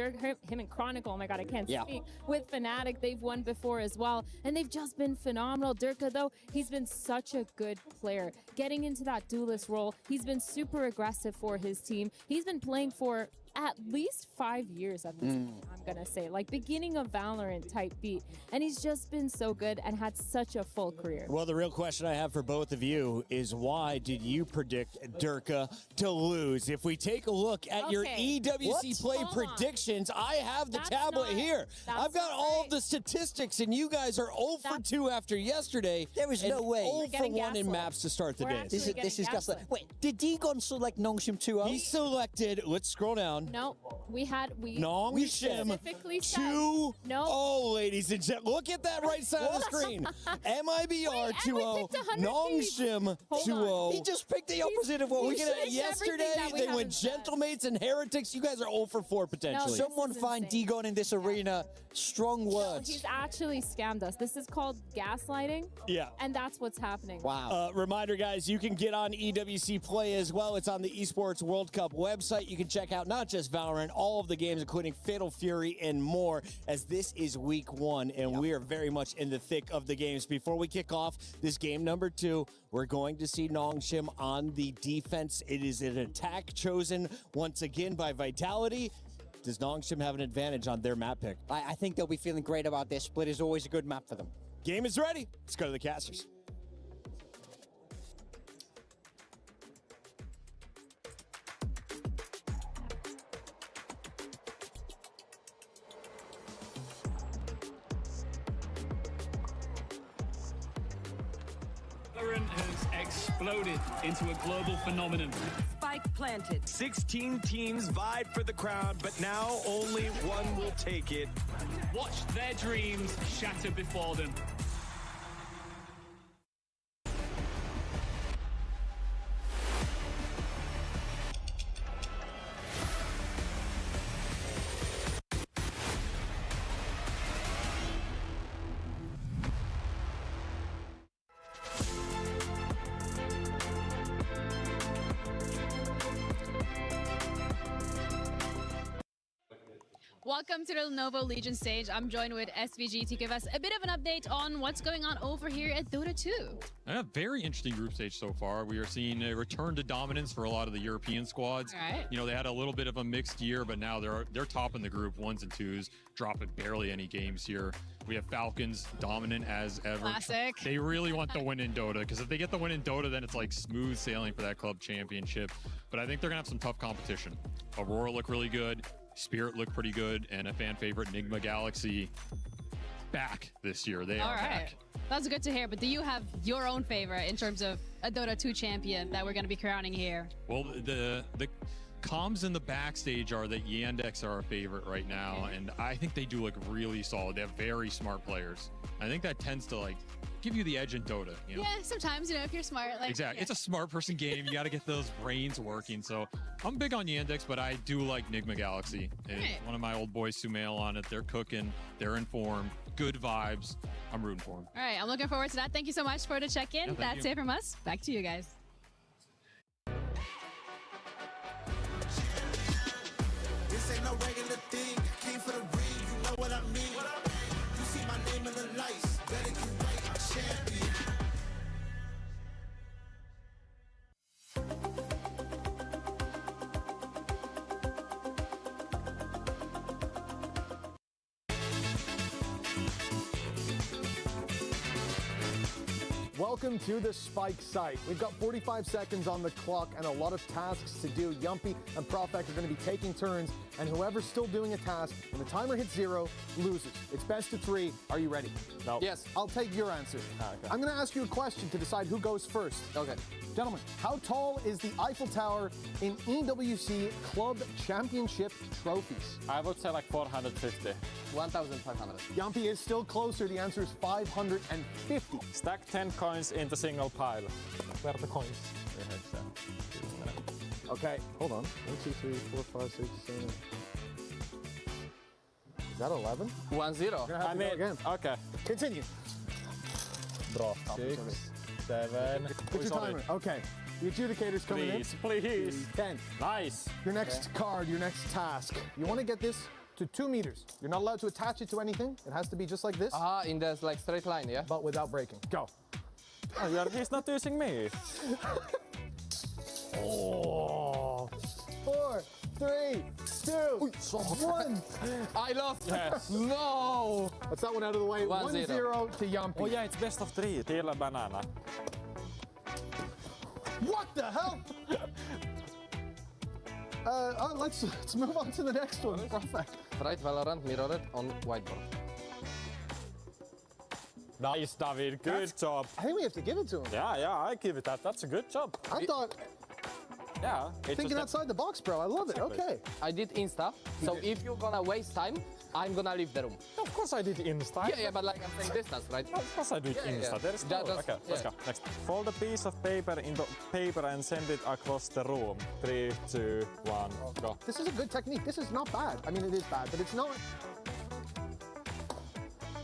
S7: Chronicle, oh my God, I can't speak. With Fnatic, they've won before as well. And they've just been phenomenal. Durka, though, he's been such a good player. Getting into that duelist role, he's been super aggressive for his team. He's been playing for at least 5 years at this point, I'm gonna say. Like beginning of Valorant type beat. And he's just been so good and had such a full career.
S3: Well, the real question I have for both of you is why did you predict Durka to lose? If we take a look at your EWC Play predictions, I have the tablet here. I've got all of the statistics, and you guys are 0 for 2 after yesterday.
S5: There was no way.
S3: 0 for 1 in maps to start the day.
S5: This is gaslight. Wait, did Degon select Nongshim 2-0?
S3: He selected, let's scroll down.
S7: No, we
S3: Nongshim
S7: specifically said
S3: 2-0,
S7: no.
S3: ladies and gentlemen. Look at that right side of the screen. MIBR 2-0, Nongshim 2-0.
S5: He just picked the opposite of what we
S3: said.
S5: said.
S3: Yesterday, they went Gentlemates and Heretics. You guys are 0 for 4 potentially.
S5: Someone find Degon in this arena. Strong words.
S7: He's actually scammed us. This is called gaslighting.
S3: Yeah.
S7: And that's what's happening.
S5: Wow.
S3: Reminder, guys, you can get on EWC Play as well. It's on the Esports World Cup website. You can check out not just Valorant, all of the games, including Fatal Fury and more, as this is week 1, and we are very much in the thick of the games. Before we kick off this game number 2, we're going to see Nongshim on the defense. It is an attack chosen once again by Vitality. Does Nongshim have an advantage on their map pick?
S5: I think they'll be feeling great about this. Split is always a good map for them.
S3: Game is ready. Let's go to the casters.
S10: Valorant has exploded into a global phenomenon.
S2: Spike planted.
S22: 16 teams vied for the crown, but now only one will take it.
S10: Watch their dreams shatter before them.
S23: Welcome to the Lenovo Legion stage. I'm joined with SVG to give us a bit of an update on what's going on over here at Dota 2.
S17: A very interesting group stage so far. We are seeing a return to dominance for a lot of the European squads.
S23: All right.
S17: You know, they had a little bit of a mixed year, but now they're topping the group 1s and 2s, dropping barely any games here. We have Falcons dominant as ever.
S23: Classic.
S17: They really want the win in Dota, because if they get the win in Dota, then it's like smooth sailing for that club championship. But I think they're gonna have some tough competition. Aurora look really good. Spirit looked pretty good, and a fan favorite, Enigma Galaxy, back this year. They are back.
S23: That's good to hear, but do you have your own favorite in terms of a Dota 2 champion that we're going to be crowning here?
S17: Well, the comms in the backstage are that Yandex are our favorite right now, and I think they do look really solid. They have very smart players. I think that tends to like give you the edge in Dota. You know?
S23: Yeah, sometimes, you know, if you're smart. Like,
S17: Exactly.
S23: yeah.
S17: It's a smart person game. You got to get those brains working. So I'm big on Yandex, but I do like Enigma Galaxy. And one of my old boys, Sumail, on it. They're cooking. They're in form. Good vibes. I'm rooting for them.
S23: All right, I'm looking forward to that. Thank you so much for the check-in.
S17: Yeah,
S23: That's it from us. Back to you guys.
S24: This ain't no regular thing. Came for the ring, you know what I mean. You see my name in the lights. Better get right, I'm champion.
S25: Welcome to the Spike site. We've got 45 seconds on the clock and a lot of tasks to do. Yumpy and Profek are going to be taking turns, and whoever's still doing a task, when the timer hits 0, loses. It's best of 3. Are you ready?
S26: No.
S25: Yes. I'll take your answer.
S26: Okay.
S25: I'm going to ask you a question to decide who goes first. Okay. Gentlemen, how tall is the Eiffel Tower in EWC Club Championship trophies?
S26: I would say like 450.
S25: 1,500. Yumpy is still closer. The answer is 550.
S26: Stack 10 coins in the single pile.
S25: Where are the coins? Okay, hold on. 1, 2, 3, 4, 5, 6, 7. Is that 11?
S26: 1-0.
S25: You're gonna have to go again.
S26: Okay.
S25: Continue.
S26: Draw. 6, 7.
S25: Put your timer. Okay. The adjudicator's coming in.
S26: Please.
S25: 10.
S26: Nice.
S25: Your next card, your next task. You want to get this to 2 meters. You're not allowed to attach it to anything. It has to be just like this.
S26: In the like straight line, yeah?
S25: But without breaking. Go.
S26: Oh, he's not using me.
S25: Oh. 4, 3, 2, 1.
S26: I lost.
S25: Yes.
S26: No.
S25: That's that one out of the way. 1-0 to Yumpy.
S26: Oh yeah, it's best of 3. Till a banana.
S25: What the hell? Let's move on to the next one. Perfect.
S26: Write Valorant mirrored on whiteboard. Nice, David. Good job.
S25: I think we have to give it to him.
S26: Yeah, I give it that. That's a good job.
S25: I thought.
S26: Yeah.
S25: Thinking outside the box, bro. I love it. Okay.
S26: I did Insta. So if you're gonna waste time, I'm gonna leave the room. Of course I did Insta. Yeah, but like I'm saying distance, right? Of course I did Insta. There is no. Okay, let's go. Next. Fold a piece of paper into paper and send it across the room. 3, 2, 1, go.
S25: This is a good technique. This is not bad. I mean, it is bad, but it's not.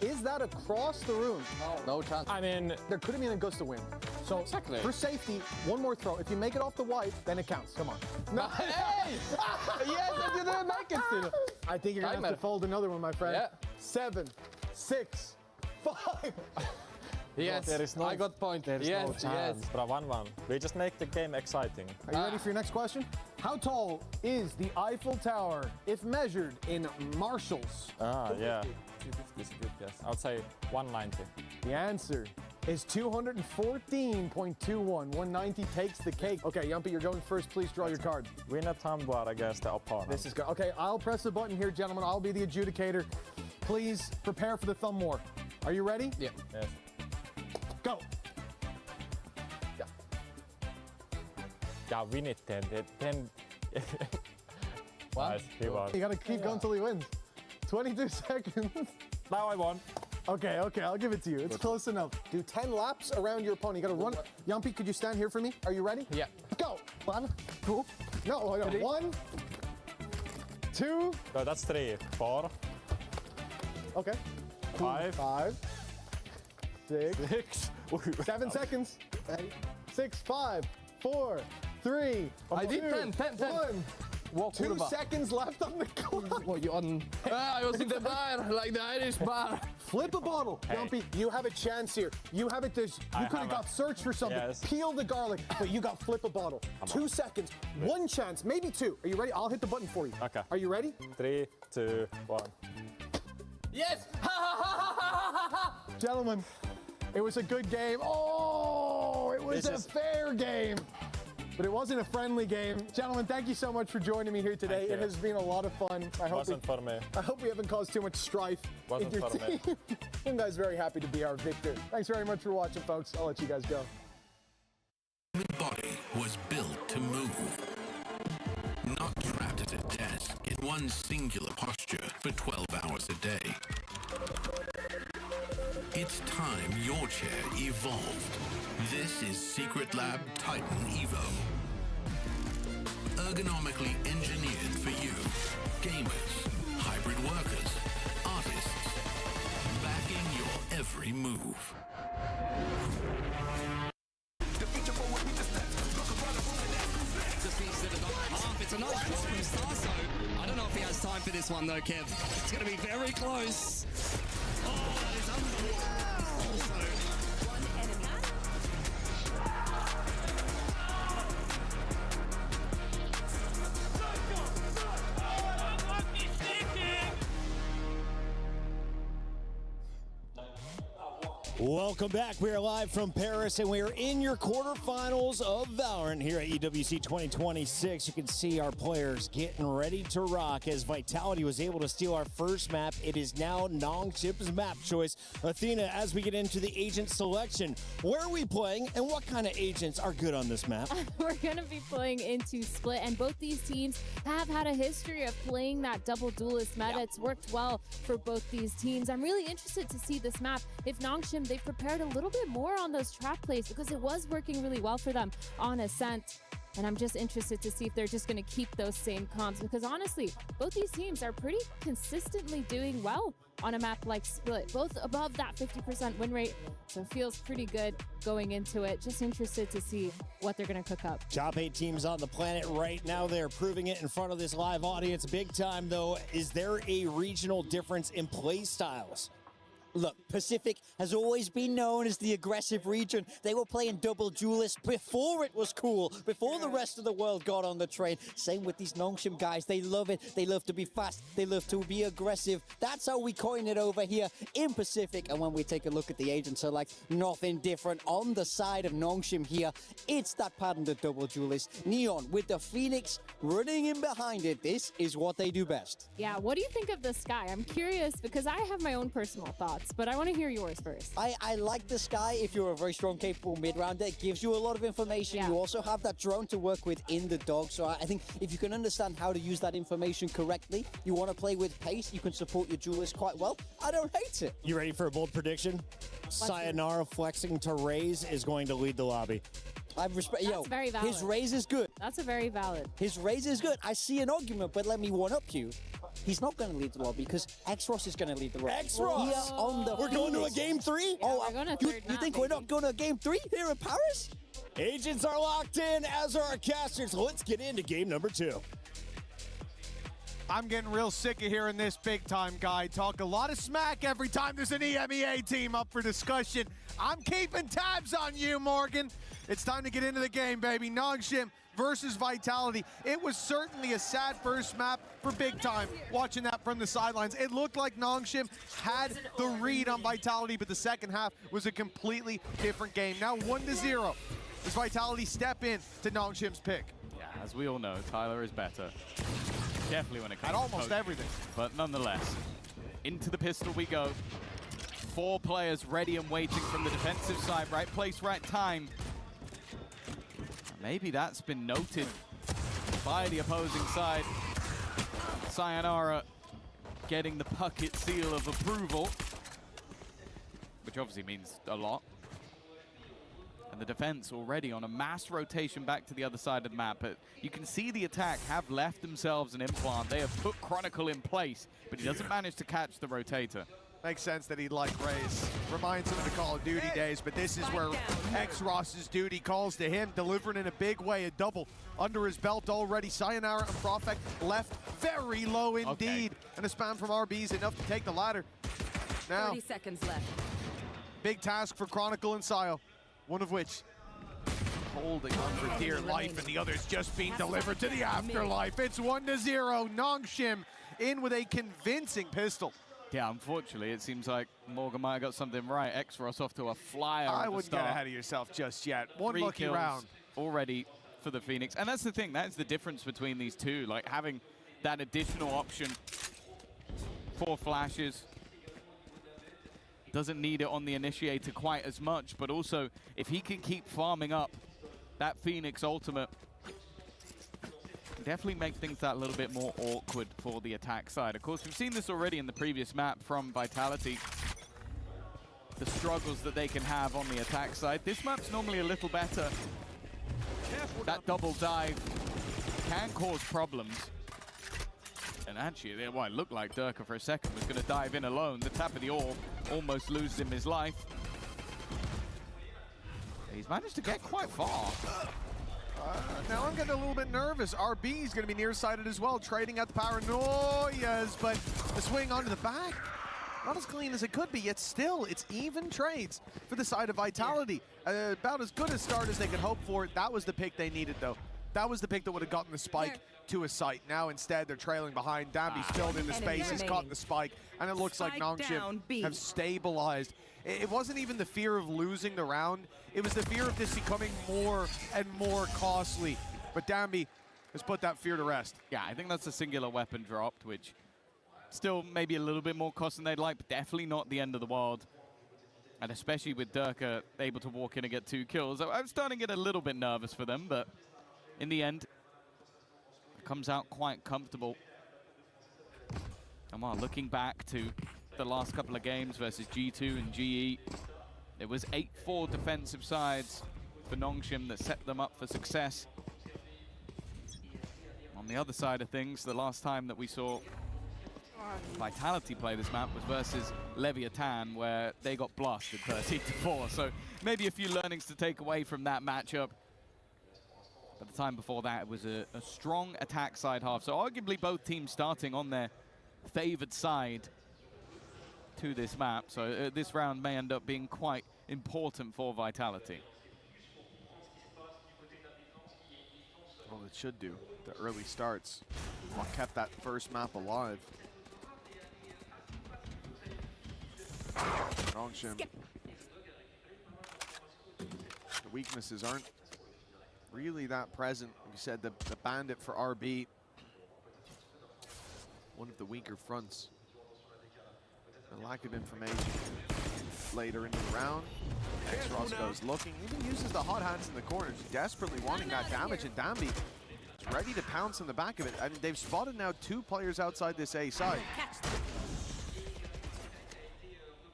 S25: Is that across the room?
S26: No chance. I mean,
S25: there could have been a gust of wind. So
S26: exactly.
S25: For safety, one more throw. If you make it off the white, then it counts. Come on. No.
S26: Hey! Yes, I didn't make it still.
S25: I think you're gonna have to fold another one, my friend.
S26: Yeah.
S25: 7, 6, 5.
S26: Yes, there is no, I got point. There is no chance. Bro, 1-1. We just make the game exciting.
S25: Are you ready for your next question? How tall is the Eiffel Tower if measured in marshals?
S26: Yeah. 250 is a good guess. I would say 190.
S25: The answer is 214.21. 190 takes the cake. Okay, Yumpy, you're going first. Please draw your card.
S26: Win a tumbler against the opponent.
S25: This is good. Okay, I'll press the button here, gentlemen. I'll be the adjudicator. Please prepare for the thumb war. Are you ready?
S26: Yeah. Yes.
S25: Go.
S26: Yeah, win it then. Nice, he won.
S25: You gotta keep going until he wins. 22 seconds.
S26: Now I won.
S25: Okay, I'll give it to you. It's close enough. Do 10 laps around your opponent. You gotta run. Yumpy, could you stand here for me? Are you ready?
S26: Yeah.
S25: Go. 1, 2. No, 1, 2.
S26: No, that's 3. 4.
S25: Okay. 5, 6. 7 seconds. 6, 5, 4, 3.
S26: I did 10.
S25: 1. 2 seconds left on the clock.
S26: What, you on? I was in the bar, like the Irish bar.
S25: Flip a bottle. Hey. Yumpy, you have a chance here. You have it. You could have got search for something.
S26: Yes.
S25: Peel the garlic, but you got flip a bottle. 2 seconds. 1 chance, maybe 2. Are you ready? I'll hit the button for you.
S26: Okay.
S25: Are you ready?
S26: 3, 2, 1. Yes!
S25: Gentlemen, it was a good game. Oh, it was a fair game. But it wasn't a friendly game. Gentlemen, thank you so much for joining me here today. It has been a lot of fun. I hope we haven't caused too much strife in your team. You guys very happy to be our victor. Thanks very much for watching, folks. I'll let you guys go.
S8: The body was built to move. Not trapped at a desk in one singular posture for 12 hours a day. It's time your chair evolved. This is Secret Lab Titan Evo. Ergonomically engineered for you. Gamers, hybrid workers, artists. Backing your every move.
S11: It's a nice shot from Starso. I don't know if he has time for this one though, Kev. It's going to be very close. Oh, that is unbelievable. Also,
S3: Welcome back. We are live from Paris, and we are in your quarterfinals of Valorant here at EWC 2026. You can see our players getting ready to rock as Vitality was able to steal our first map. It is now Nongship's map choice. Athena, as we get into the agent selection, where are we playing, and what kind of agents are good on this map?
S7: We're going to be playing into Split, and both these teams have had a history of playing that double duelist meta. It's worked well for both these teams. I'm really interested to see this map. If Nongshim, they've prepared a little bit more on those trap plays because it was working really well for them on Ascent. And I'm just interested to see if they're just going to keep those same comps because honestly, both these teams are pretty consistently doing well on a map like Split, both above that 50% win rate. So it feels pretty good going into it. Just interested to see what they're going to cook up.
S3: Top 8 teams on the planet right now. They're proving it in front of this live audience. Big time, though. Is there a regional difference in play styles?
S5: Look, Pacific has always been known as the aggressive region. They were playing double duelist before it was cool, before the rest of the world got on the train. Same with these Nongshim guys. They love it. They love to be fast. They love to be aggressive. That's how we coin it over here in Pacific. And when we take a look at the agent select, nothing different on the side of Nongshim here. It's that pattern of double duelist. Neon with the Phoenix running in behind it. This is what they do best.
S7: Yeah, what do you think of the Sky? I'm curious because I have my own personal thoughts, but I want to hear yours first.
S5: I like the Sky if you're a very strong, capable mid-rounder. It gives you a lot of information.
S7: Yeah.
S5: You also have that drone to work with in the dog. So I think if you can understand how to use that information correctly, you want to play with pace, you can support your duelist quite well. I don't hate it.
S3: You ready for a bold prediction? Sayonara flexing to Raze is going to lead the lobby.
S5: I respect.
S7: That's very valid.
S5: His raise is good.
S7: That's a very valid.
S5: His raise is good. I see an argument, but let me one-up you. He's not going to lead the lobby because X-Ross is going to lead the lobby.
S3: X-Ross!
S5: Here on the
S3: We're going to a game 3?
S7: Yeah, we're going to
S5: you,
S7: third
S5: you
S7: map,
S5: think we're not going to a game 3 here in Paris?
S3: Agents are locked in, as are our casters. Let's get into game number 2.
S20: I'm getting real sick of hearing this big-time guy talk a lot of smack every time there's an EMEA team up for discussion. I'm keeping tabs on you, Morgan. It's time to get into the game, baby. Nongshim versus Vitality. It was certainly a sad first map for big time, watching that from the sidelines. It looked like Nongshim had the read on Vitality, but the second half was a completely different game. Now 1-0. Does Vitality step in to Nongshim's pick?
S21: Yeah, as we all know, Tyler is better. Definitely when it comes
S20: at
S21: to
S20: almost
S21: coaching.
S20: everything.
S21: But nonetheless, into the pistol we go. 4 players ready and waiting from the defensive side. Right place, right time. Maybe that's been noted by the opposing side. Sayonara getting the bucket seal of approval, which obviously means a lot. And the defense already on a mass rotation back to the other side of the map. But you can see the attack have left themselves an implant. They have put Chronicle in place, but he doesn't manage to catch the rotator.
S20: Makes sense that he'd like Raze. Reminds him of the Call of Duty days, but this is where X-Ross's duty calls to him, delivering in a big way, a double under his belt already. Sayonara and Profect left very low indeed. And a spam from RB is enough to take the ladder. Now,
S2: 30 seconds left.
S20: Big task for Chronicle and Sayo, one of which holding on for dear life, and the other's just being delivered to the afterlife. It's 1-0. Nongshim in with a convincing pistol.
S21: Yeah, unfortunately, it seems like Morgan might have got something right. X-Ross off to a flyer.
S20: I wouldn't get ahead of yourself just yet. One
S21: 3
S20: lucky
S21: kills
S20: round
S21: already for the Phoenix. And that's the thing. That's the difference between these two. Like, having that additional option for flashes. Doesn't need it on the initiator quite as much. But also, if he can keep farming up that Phoenix ultimate, definitely make things that little bit more awkward for the attack side. Of course, we've seen this already in the previous map from Vitality. The struggles that they can have on the attack side. This map's normally a little better. That double dive can cause problems. And actually, well, it looked like Durka for a second was going to dive in alone. The tap of the orb almost loses him his life. He's managed to get quite far.
S20: Now I'm getting a little bit nervous. RB is going to be nearsighted as well, trading at the paranoias, but the swing onto the back, not as clean as it could be, yet still, it's even trades for the side of Vitality. About as good a start as they could hope for. That was the pick they needed, though. That was the pick that would have gotten the spike to a site. Now instead, they're trailing behind. Dambi's filled in the space, he's caught the spike, and it looks like Nongshim have stabilized. It wasn't even the fear of losing the round. It was the fear of this becoming more and more costly. But Dambi has put that fear to rest.
S21: Yeah, I think that's a singular weapon dropped, which still maybe a little bit more cost than they'd like, but definitely not the end of the world. And especially with Durka able to walk in and get 2 kills. I'm starting to get a little bit nervous for them, but in the end, it comes out quite comfortable. And while looking back to the last couple of games versus G2 and GE, it was 8-4 defensive sides for Nongshim that set them up for success. On the other side of things, the last time that we saw Vitality play this map was versus Leviathan, where they got blasted 13-4. So maybe a few learnings to take away from that matchup. But the time before that, it was a strong attack side half. So arguably both teams starting on their favored side. to this map. So this round may end up being quite important for Vitality.
S20: Well, it should do. The early starts what kept that first map alive. Nongshim. The weaknesses aren't really that present. Like you said, the Bandit for RB, one of the weaker fronts. A lack of information later into the round. X-Ross goes looking, even uses the hot hands in the corners, desperately wanting that damage, and Dambi is ready to pounce on the back of it. I mean, they've spotted now 2 players outside this A side.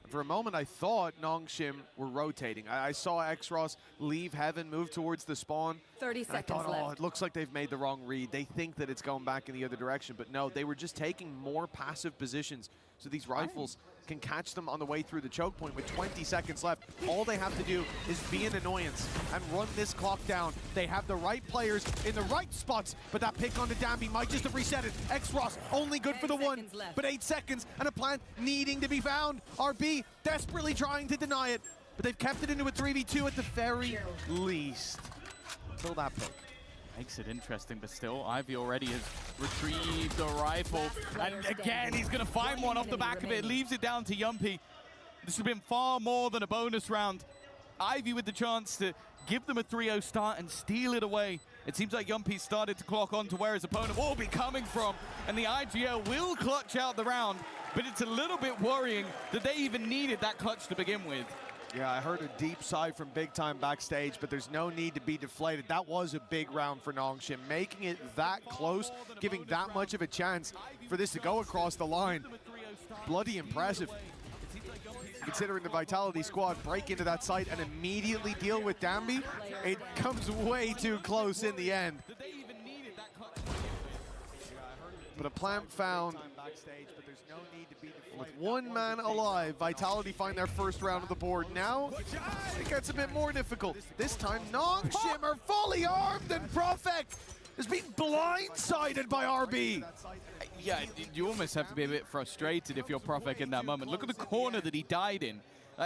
S20: For a moment, I thought Nongshim were rotating. I saw X-Ross leave Heaven, move towards the spawn.
S2: 30 seconds
S20: I thought, oh,
S2: left.
S20: it looks like they've made the wrong read. They think that it's going back in the other direction, but no, they were just taking more passive positions. So these rifles can catch them on the way through the choke point with 20 seconds left. All they have to do is be an annoyance and run this clock down. They have the right players in the right spots, but that pick onto Dambi might just have reset it. X-Ross only good for the 1, but 8 seconds and a plant needing to be found. RB desperately trying to deny it, but they've kept it into a 3v2 at the very least. Until that pick.
S21: Makes it interesting, but still, Ivy already has retrieved the rifle. And again, he's going to find one off the back of it. Leaves it down to Yumpy. This has been far more than a bonus round. Ivy with the chance to give them a 3-0 start and steal it away. It seems like Yumpy started to clock on to where his opponent will be coming from. And the IGL will clutch out the round. But it's a little bit worrying that they even needed that clutch to begin with.
S20: Yeah, I heard a deep sigh from Big Time backstage, but there's no need to be deflated. That was a big round for Nongshim. Making it that close, giving that much of a chance for this to go across the line. Bloody impressive. Considering the Vitality squad break into that site and immediately deal with Dambi, it comes way too close in the end. But a plant found. With 1 man alive, Vitality find their first round of the board. Now, it gets a bit more difficult. This time, Nongshim are fully armed, and Profek is being blindsided by RB.
S21: Yeah, you almost have to be a bit frustrated if you're Profek in that moment. Look at the corner that he died in.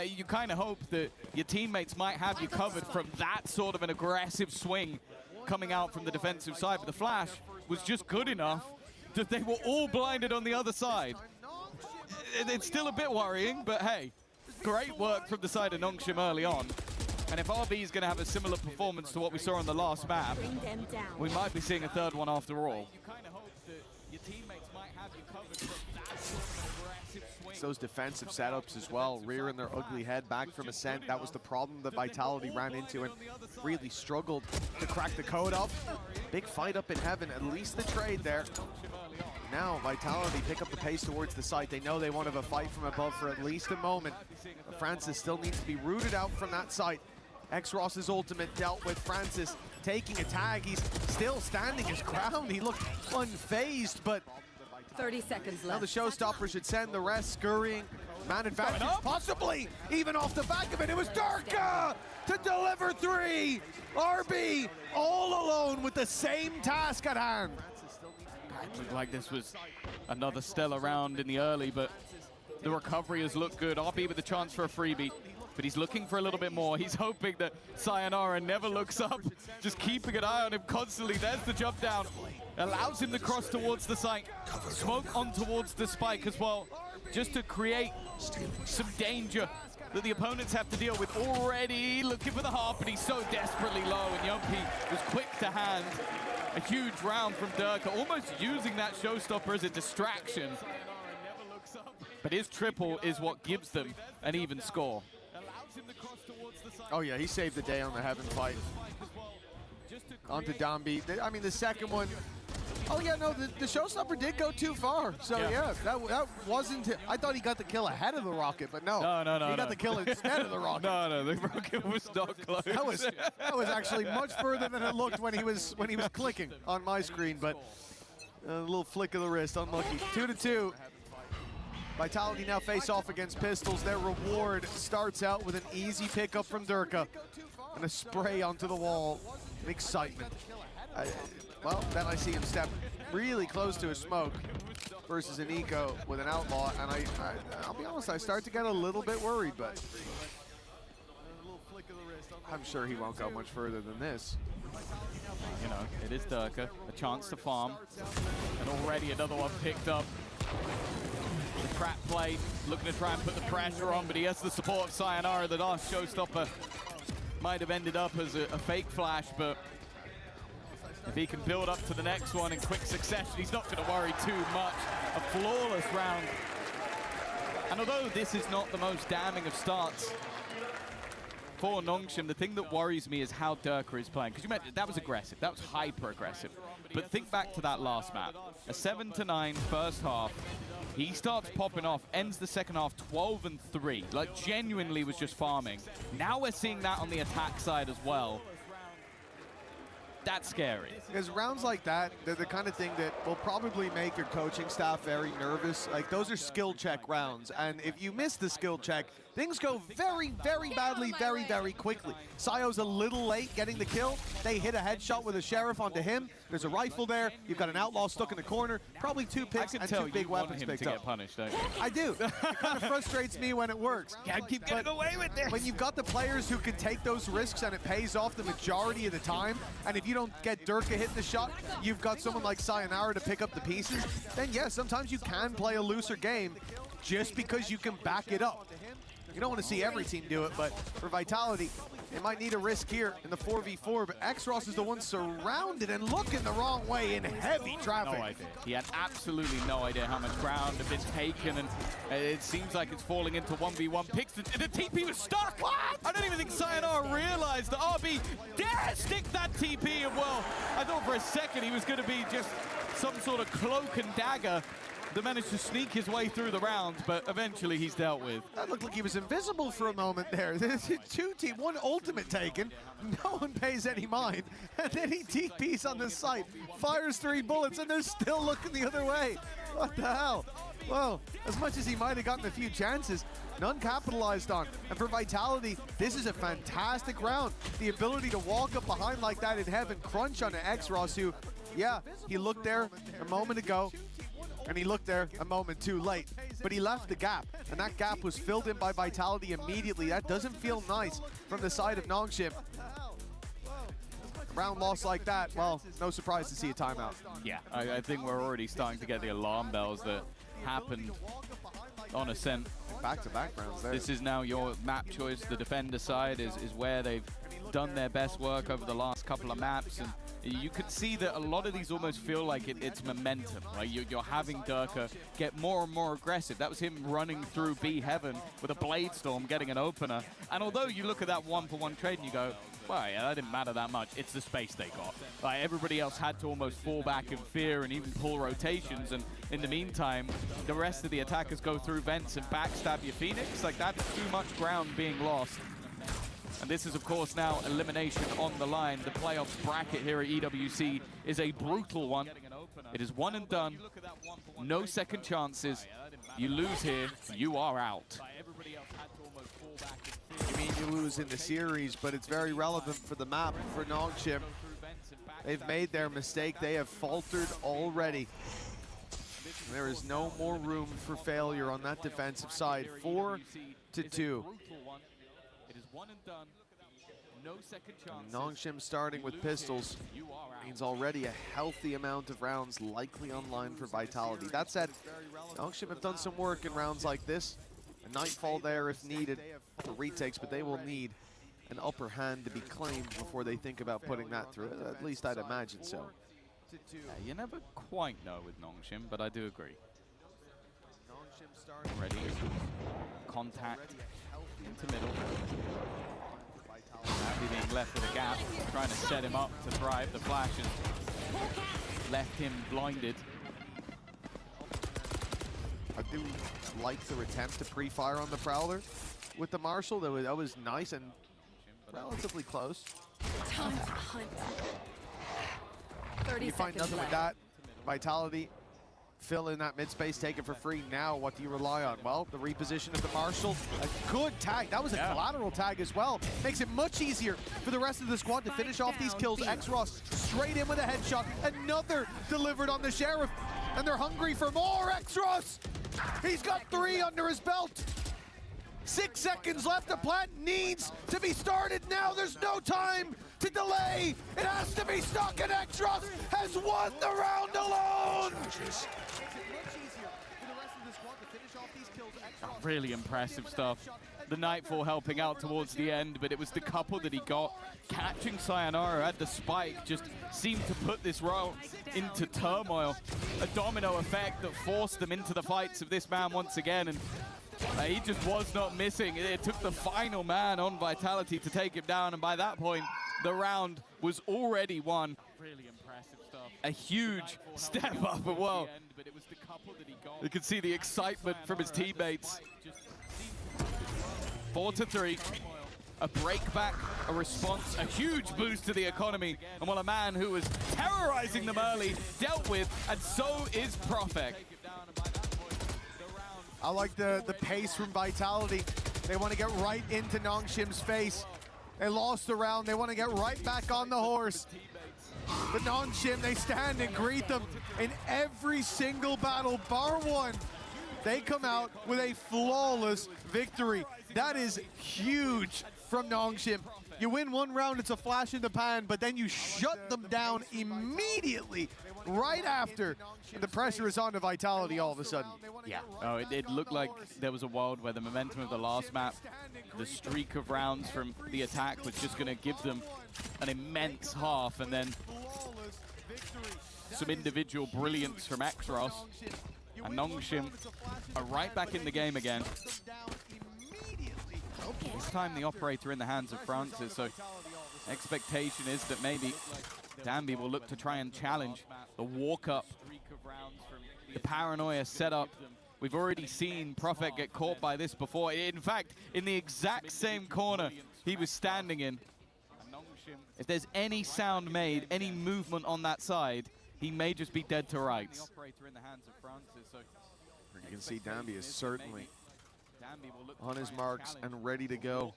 S21: You kind of hope that your teammates might have you covered from that sort of an aggressive swing coming out from the defensive side, but the flash was just good enough that they were all blinded on the other side. It's still a bit worrying, but hey, great work from the side of Nongshim early on. And if RB is going to have a similar performance to what we saw on the last map, we might be seeing a third one after all. You kind of hope that your teammates might have you covered from that sort of aggressive swing.
S20: It's those defensive setups as well, rearing their ugly head back from Ascent. That was the problem that Vitality ran into and really struggled to crack the code up. Big fight up in Heaven, at least the trade there. Now Vitality pick up the pace towards the site. They know they want to have a fight from above for at least a moment. But Francis still needs to be rooted out from that site. X-Ross's ultimate dealt with Francis taking a tag. He's still standing his ground. He looked unfazed, but
S2: 30 seconds left.
S20: now the showstopper should send the rest scurrying. Man advantage, possibly even off the back of it. It was Durka to deliver 3. RB all alone with the same task at hand.
S21: It looked like this was another stellar round in the early, but the recovery has looked good. RB with the chance for a freebie, but he's looking for a little bit more. He's hoping that Sayonara never looks up, just keeping an eye on him constantly. There's the jump down. Allows him to cross towards the site. Smoke on towards the spike as well, just to create some danger that the opponents have to deal with. Already looking for the half, but he's so desperately low, and Yumpy was quick to hand. A huge round from Durka, almost using that showstopper as a distraction. But his triple is what gives them an even score.
S20: Oh yeah, he saved the day on the Heaven fight. Onto Dambi. I mean, the second one. Oh yeah, no, the showstopper did go too far. So yeah, that wasn't. I thought he got the kill ahead of the rocket, but no.
S21: No.
S20: He got the kill instead of the rocket.
S21: No, the rocket was not close.
S20: That was actually much further than it looked when he was clicking on my screen. But a little flick of the wrist, unlucky. 2-2. Vitality now face off against Pistols. Their reward starts out with an easy pickup from Durka and a spray onto the wall. An excitement. Well, then I see him step really close to a smoke. versus an eco with an outlaw, and I'll be honest, I start to get a little bit worried, but I'm sure he won't go much further than this.
S21: You know, it is Durka, a chance to farm, and already another one picked up. The trap play, looking to try and put the pressure on, but he has the support of Sayonara. The last showstopper might have ended up as a fake flash, but if he can build up to the next one in quick succession, he's not going to worry too much. A flawless round. And although this is not the most damning of starts for Nongshim, the thing that worries me is how Durka is playing. Because you mentioned that was aggressive, that was hyper aggressive. But think back to that last map. A 7-9 first half. He starts popping off, ends the second half 12-3. Like, genuinely was just farming. Now we're seeing that on the attack side as well. That's scary.
S20: Because rounds like that, they're the kind of thing that will probably make your coaching staff very nervous. Like, those are skill check rounds, and if you miss the skill check, things go very, very badly, very, very quickly. Sayo's a little late getting the kill. They hit a headshot with a sheriff onto him. There's a rifle there. You've got an outlaw stuck in the corner. Probably 2 picks and 2 big weapons picked up.
S21: Get punished, don't you?
S20: I do. It kind of frustrates me when it works.
S21: Can't keep getting away with this.
S20: When you've got the players who can take those risks and it pays off the majority of the time, and if you don't get Durka hitting the shot, you've got someone like Sayonara to pick up the pieces, then yeah, sometimes you can play a looser game just because you can back it up. You don't want to see every team do it, but for Vitality, they might need a risk here in the 4v4, but Xross is the one surrounded and looking the wrong way in heavy traffic.
S21: No idea. He had absolutely no idea how much ground had been taken, and it seems like it's falling into 1v1 picks. The TP was stuck! What? I don't even think Sayonara realized that RB dare stick that TP, and well, I thought for a second he was going to be just some sort of cloak and dagger that managed to sneak his way through the round, but eventually he's dealt with.
S20: That looked like he was invisible for a moment there. There's 2 team, 1 ultimate taken, no one pays any mind, and then he TPs on the site, fires 3 bullets, and they're still looking the other way. What the hell? Well, as much as he might have gotten a few chances, none capitalized on. And for Vitality, this is a fantastic round. The ability to walk up behind like that in heaven, crunch on an Xross who, yeah, he looked there a moment ago, and he looked there a moment too late, but he left the gap, and that gap was filled in by Vitality immediately. That doesn't feel nice from the side of Nongshim. Round loss like that, well, no surprise to see a timeout.
S21: Yeah, I think we're already starting to get the alarm bells that happened on Ascent.
S20: Back-to-back rounds there.
S21: This is now your map choice. The defender side is where they've done their best work over the last couple of maps, and you could see that a lot of these almost feel like it's momentum. Like you're having Durka get more and more aggressive. That was him running through B Heaven with a Blade Storm, getting an opener. And although you look at that 1-for-1 trade and you go, well, yeah, that didn't matter that much. It's the space they got. Like everybody else had to almost fall back in fear and even pull rotations. And in the meantime, the rest of the attackers go through vents and backstab your Phoenix. Like that's too much ground being lost. And this is, of course, now elimination on the line. The playoffs bracket here at EWC is a brutal one. It is one and done. No second chances. You lose here, you are out.
S20: You mean you lose in the series, but it's very relevant for the map for Nongshim. They've made their mistake. They have faltered already. There is no more room for failure on that defensive side. 4-2.
S21: It is one and done. No second chance.
S20: Nongshim starting with pistols means already a healthy amount of rounds likely online for Vitality. That said, Nongshim have done some work in rounds like this. A Nightfall there if needed for retakes, but they will need an upper hand to be claimed before they think about putting that through. At least I'd imagine so.
S21: Yeah, you never quite know with Nongshim, but I do agree. Ready. Contact into middle. Abby being left with a gap, trying to set him up to thrive. The flash has left him blinded.
S20: I do like their attempt to pre-fire on the Prowler with the Marshal. That was nice and relatively close.
S2: Time to hunt. 30
S20: you find nothing
S2: left.
S20: with that. Vitality fill in that mid space, take it for free. Now what do you rely on? Well, the reposition of the Marshal. A good tag. That was a collateral tag as well. Makes it much easier for the rest of the squad to finish off these kills. Xross straight in with a headshot. Another delivered on the Sheriff. and they're hungry for more. Exros, he's got 3 under his belt. 6 seconds left. The plant needs to be started now. There's no time to delay. It has to be stuck, and Exros has won the round alone.
S21: Really impressive stuff. The Nightfall helping out towards the end, but it was the couple that he got. Catching Sayonara at the spike just seemed to put this round into turmoil. A domino effect that forced them into the fights of this man once again, and he just was not missing. It took the final man on Vitality to take him down, and by that point, the round was already won. Really impressive stuff. A huge step up as well. You can see the excitement from his teammates. 4-3. A breakback, a response, a huge boost to the economy, and while a man who was terrorizing them early dealt with, and so is Profek.
S20: I like the pace from Vitality. They want to get right into Nongshim's face. They lost the round. They want to get right back on the horse. But Nongshim, they stand and greet them in every single battle, bar one. They come out with a flawless victory. That is huge from Nongshim. You win one round, it's a flash in the pan, but then you shut them down immediately right after. The pressure is on to Vitality all of a sudden.
S21: Yeah, oh, it looked like there was a world where the momentum of the last map, the streak of rounds from the attack was just going to give them an immense half, and then some individual brilliance from Exros. And Nongshim are right back in the game again. This time the operator in the hands of Francis, so expectation is that maybe Danby will look to try and challenge the walk-up, the paranoia setup. We've already seen Profek get caught by this before. In fact, in the exact same corner he was standing in. If there's any sound made, any movement on that side, he may just be dead to rights.
S20: You can see Danby is certainly on his marks and ready to go.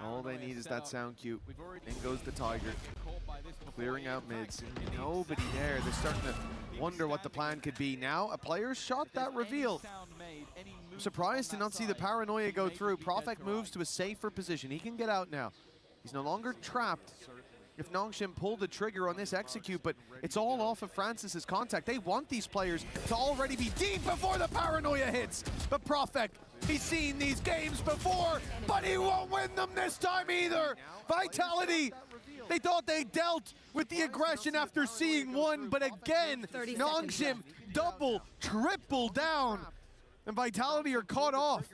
S20: All they need is that sound cue. In goes the Tiger, clearing out mids. Nobody there. They're starting to wonder what the plan could be. Now, a player shot that reveal. I'm surprised to not see the paranoia go through. Profek moves to a safer position. He can get out now. He's no longer trapped. If Nongshim pulled the trigger on this execute, but it's all off of Francis's contact. They want these players to already be deep before the paranoia hits. But Profek, he's seen these games before, but he won't win them this time either. Vitality, they thought they dealt with the aggression after seeing one, but again, Nongshim double, triple down. And Vitality are caught off.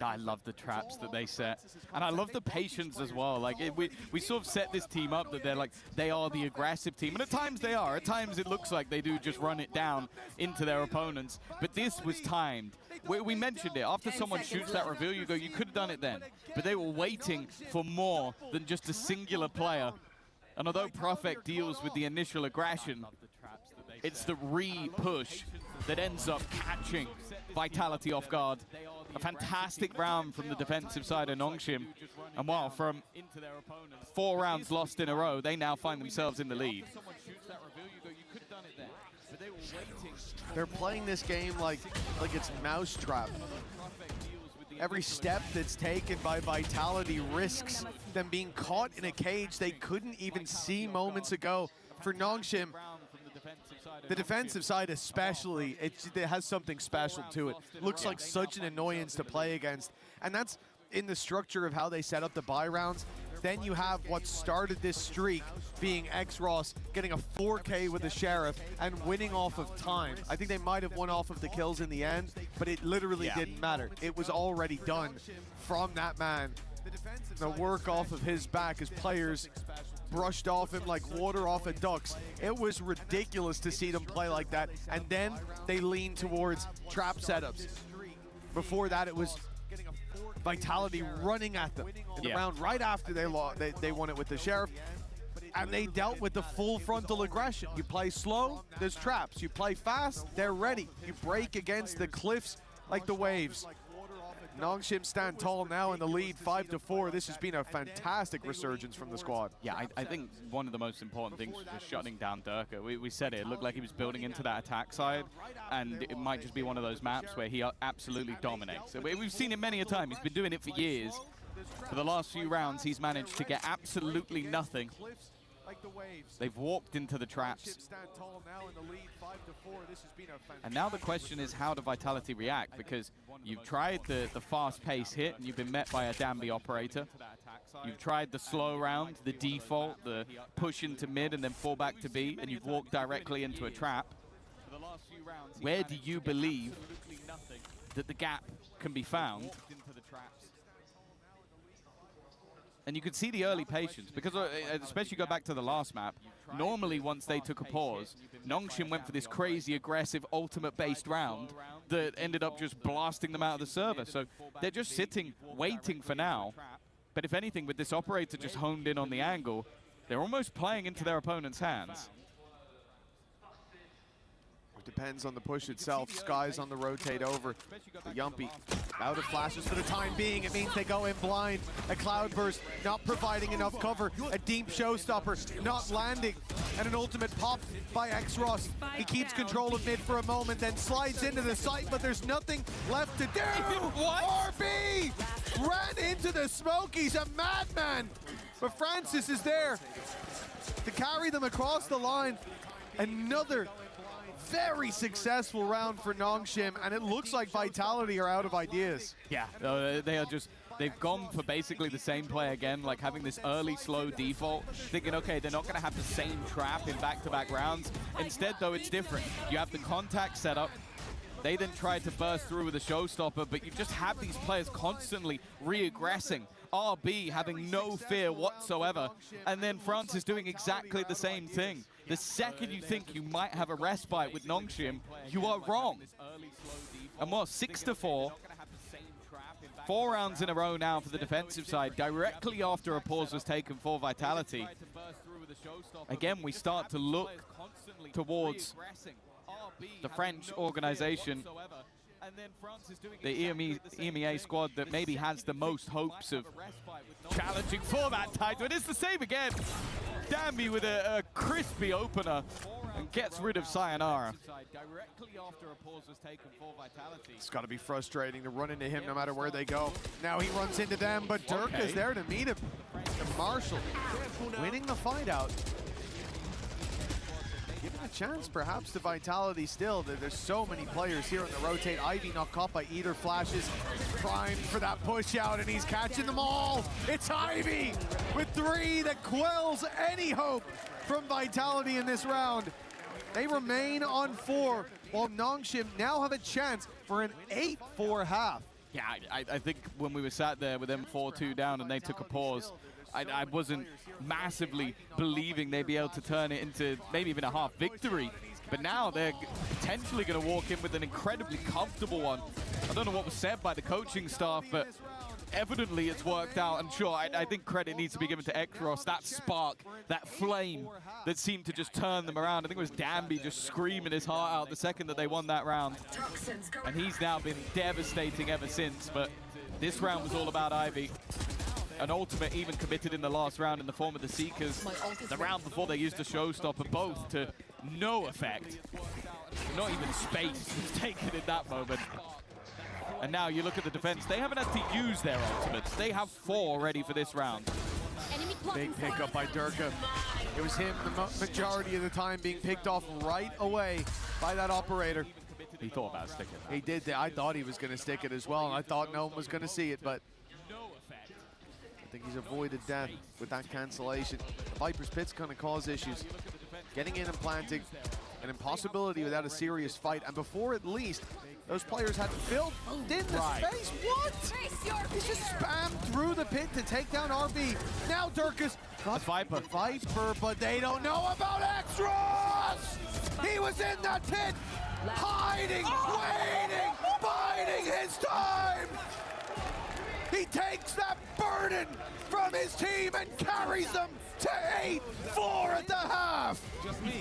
S21: I love the traps that they set, and I love the patience as well. Like we sort of set this team up that they are the aggressive team, and at times they are. At times it looks like they do just run it down into their opponents. But this was timed. We mentioned it. After someone shoots that reveal, you go, you could have done it then. But they were waiting for more than just a singular player. And although Profek deals with the initial aggression, it's the re-push that ends up catching Vitality off guard. A fantastic round from the defensive side of Nongshim. And while from 4 rounds lost in a row, they now find themselves in the lead.
S20: They're playing this game like it's Mousetrap. Every step that's taken by Vitality risks them being caught in a cage they couldn't even see moments ago. For Nongshim, the defensive side especially, it has something special to it. Looks like such an annoyance to play against. And that's in the structure of how they set up the buy rounds. Then you have what started this streak being Exros getting a 4K with the Sheriff and winning off of time. I think they might have won off of the kills in the end, but it literally didn't matter. It was already done from that man. The work off of his back as players brushed off him like water off of ducks. It was ridiculous to see them play like that. And then they leaned towards trap setups. Before that, it was Vitality running at them in the round right after they won it with the Sheriff. And they dealt with the full frontal aggression. You play slow, there's traps. You play fast, they're ready. You break against the cliffs like the waves. Nongshim stand tall now in the lead, 5-4. This has been a fantastic resurgence from the squad.
S21: Yeah, I think one of the most important things was just shutting down Durka. We said it looked like he was building into that attack side, and it might just be one of those maps where he absolutely dominates. We've seen him many a time. He's been doing it for years. For the last few rounds, he's managed to get absolutely nothing. They've walked into the traps. And now the question is, how do Vitality react? Because you've tried the fast-paced hit, and you've been met by a Danby operator. You've tried the slow round, the default, the push into mid and then fall back to B, and you've walked directly into a trap. Where do you believe that the gap can be found? And you could see the early patience, because especially go back to the last map, normally once they took a pause, Nongshim went for this crazy aggressive ultimate-based round that ended up just blasting them out of the server. So they're just sitting, waiting for now. But if anything, with this operator just honed in on the angle, they're almost playing into their opponent's hands.
S20: It depends on the push itself. Sky's on the rotate over. The Yumpy out of flashes for the time being. It means they go in blind. A cloudburst not providing enough cover. A deep showstopper not landing. And an ultimate pop by Xross. He keeps control of mid for a moment, then slides into the site, but there's nothing left to do. What? RB ran into the smoke. He's a madman. But Francis is there to carry them across the line. Another very successful round for Nongshim, and it looks like Vitality are out of ideas.
S21: Yeah, they are just, they've gone for basically the same play again, like having this early slow default, thinking, okay, they're not going to have the same trap in back-to-back rounds. Instead, though, it's different. You have the contact set up. They then try to burst through with a showstopper, but you just have these players constantly re-aggressing. RB having no fear whatsoever, and then Francis doing exactly the same thing. The second you think you might have a respite with Nongshim, you are wrong. And what, 6-4? 4 rounds in a row now for the defensive side, directly after a pause was taken for Vitality. Again, we start to look towards the French organization, the EMEA squad that maybe has the most hopes of challenging for that title. It is the same again. Danby with a crispy opener and gets rid of Sayonara.
S20: It's got to be frustrating to run into him no matter where they go. Now he runs into them, but Dirk is there to meet him. And Marshall winning the fight out. Giving a chance perhaps to Vitality still. There's so many players here on the rotate. Ivy not caught by either flashes. Primed for that push out, and he's catching them all. It's Ivy with 3 that quells any hope from Vitality in this round. They remain on 4, while Nongshim now have a chance for an 8-4 half.
S21: Yeah, I think when we were sat there with them 4-2 down and they took a pause, I wasn't massively believing they'd be able to turn it into maybe even a half victory. But now they're potentially going to walk in with an incredibly comfortable one. I don't know what was said by the coaching staff, but evidently it's worked out. And sure, I think credit needs to be given to Ekros, that spark, that flame that seemed to just turn them around. I think it was Danby just screaming his heart out the second that they won that round. And he's now been devastating ever since. But this round was all about Ivy. An ultimate even committed in the last round in the form of the Seekers. The round before they used a showstopper, both to no effect. Not even space was taken in that moment. And now you look at the defense, they haven't had to use their ultimates. They have 4 ready for this round.
S20: Big pickup by Durka. It was him the majority of the time being picked off right away by that operator.
S21: He thought about sticking that.
S20: He did. I thought he was going to stick it as well, and I thought no one was going to see it, but I think he's avoided death with that cancellation. Viper's Pit's going to cause issues. Getting in and planting, an impossibility without a serious fight. And before at least, those players had filled in the space. What? He's just spammed through the pit to take down RB. Now Durkas got
S21: Viper,
S20: but they don't know about Xross! He was in that pit, hiding, waiting, biding his time! He takes that burden from his team and carries them to 8-4 at the half.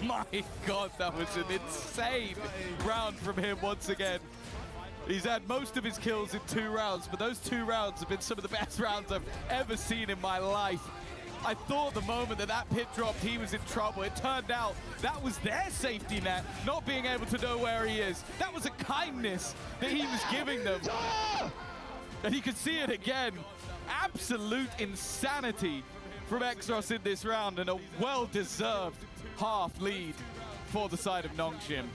S21: My God, that was an insane round from him once again. He's had most of his kills in 2 rounds, but those 2 rounds have been some of the best rounds I've ever seen in my life. I thought the moment that that pit dropped, he was in trouble. It turned out that was their safety net, not being able to know where he is. That was a kindness that he was giving them. And you can see it again. Absolute insanity from Exos in this round, and a well-deserved half lead for the side of Nongshim.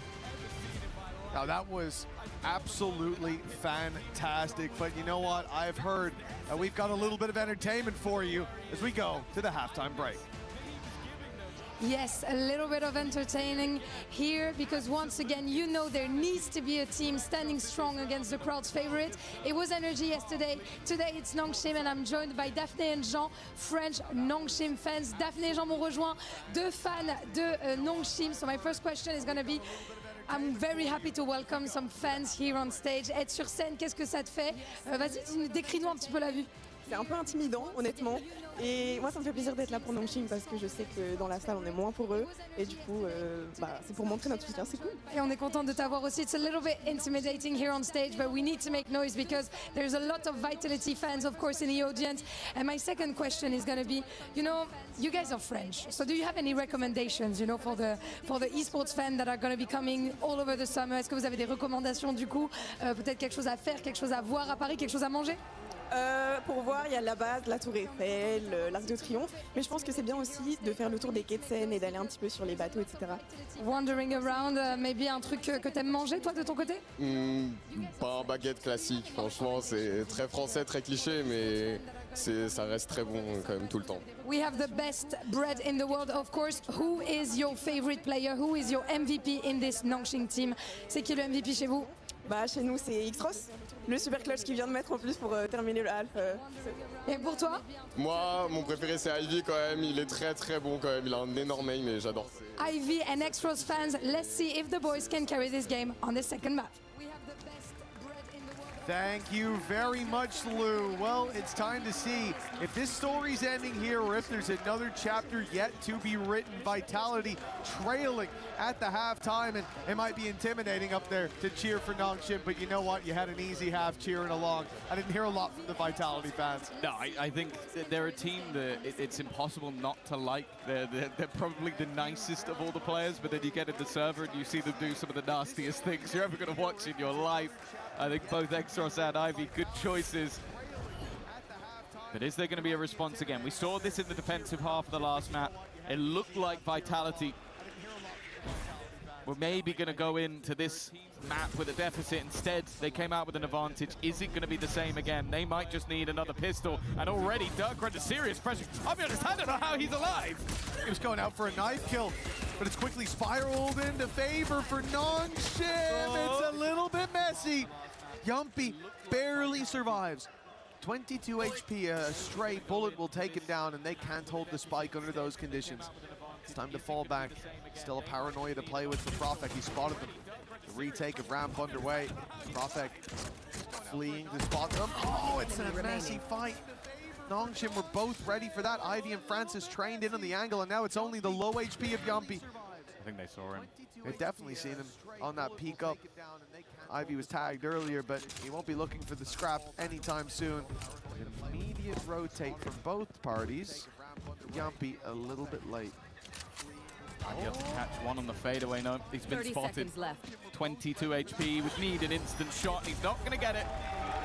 S20: Now that was absolutely fantastic, but you know what? I've heard that we've got a little bit of entertainment for you as we go to the halftime break.
S18: Yes, a little bit of entertaining here, because once again, you know there needs to be a team standing strong against the crowd's favorite. It was Energy yesterday. Today it's Nongshim, and I'm joined by Daphné and Jean, French Nongshim fans. Daphné et Jean m'ont rejoint, 2 fans de Nongshim. So my first question is going to be, I'm very happy to welcome some fans here on stage. Être sur scène, qu'est-ce que ça te fait? Vas-y, décris-nous un petit peu la vue.
S6: C'est un peu intimidant, honnêtement. Et moi, ça me fait plaisir d'être là pour Nongshim parce que je sais que dans la salle, on est moins pour eux. Et du coup, c'est pour montrer notre soutien, c'est cool.
S18: Et on est content de t'avoir aussi. It's a little bit intimidating here on stage, but we need to make noise because there's a lot of Vitality fans, of course, in the audience. And my second question is going to be, you know, you guys are French. So do you have any recommendations, you know, for the esports fans that are going to be coming all over the summer? Est-ce que vous avez des recommandations du coup? Peut-être quelque chose à faire, quelque chose à voir à Paris, quelque chose à manger?
S6: Pour voir, il y a la base, la Tour Eiffel, l'Arc de Triomphe, mais je pense que c'est bien aussi de faire le tour des quais de Seine et d'aller un petit peu sur les bateaux, etc.
S18: Wandering around, maybe un truc que t'aimes manger, toi, de ton côté?
S12: Pas un baguette classique, franchement, c'est très français, très cliché, mais ça reste très bon quand même tout le temps.
S18: We have the best bread in the world, of course. Who is your favorite player? Who is your MVP in this Nongshim team? C'est qui le MVP chez vous?
S6: Bah, chez nous, c'est X-Ross, le super clutch qui vient de mettre en plus pour terminer le half.
S18: Et pour toi?
S12: Moi, mon préféré, c'est Ivy quand même. Il est très très bon quand même. Il a un énorme aim, mais j'adore.
S18: Ivy and X-Ross fans, let's see if the boys can carry this game on the second map.
S20: Thank you very much, Lou. Well, it's time to see if this story's ending here or if there's another chapter yet to be written. Vitality trailing at the halftime, and it might be intimidating up there to cheer for Nongshim, but you know what? You had an easy half cheering along. I didn't hear a lot from the Vitality fans.
S21: No, I think they're a team that it's impossible not to like. They're probably the nicest of all the players, but then you get in the server and you see them do some of the nastiest things you're ever going to watch in your life. I think both Exos and Ivy, good choices. But is there going to be a response again? We saw this in the defensive half of the last map. It looked like Vitality were maybe going to go into this map with a deficit. Instead, they came out with an advantage. Is it going to be the same again? They might just need another pistol. And already, Dirk under serious pressure. I'll be honest, I don't know how he's alive.
S20: He was going out for a knife kill, but it's quickly spiraled into favor for Nongshim. It's a little bit messy. Yumpy barely survives. 22 HP, a stray bullet will take him down, and they can't hold the spike under those conditions. It's time to fall back. Still a paranoia to play with for Profek. He spotted them. The retake of ramp underway. Profek fleeing to spot them. Oh, it's a messy fight. Nongshim were both ready for that. Ivy and Francis trained in on the angle, and now it's only the low HP of Yumpy.
S21: I think they saw him.
S20: They've definitely seen him on that peak up. Ivy was tagged earlier, but he won't be looking for the scrap anytime soon. An immediate rotate from both parties. Yumpy a little bit late.
S21: He has to catch one on the fadeaway. No, he's been
S2: 30
S21: spotted.
S2: seconds left.
S21: 22 HP, would need an instant shot. He's not going to get it.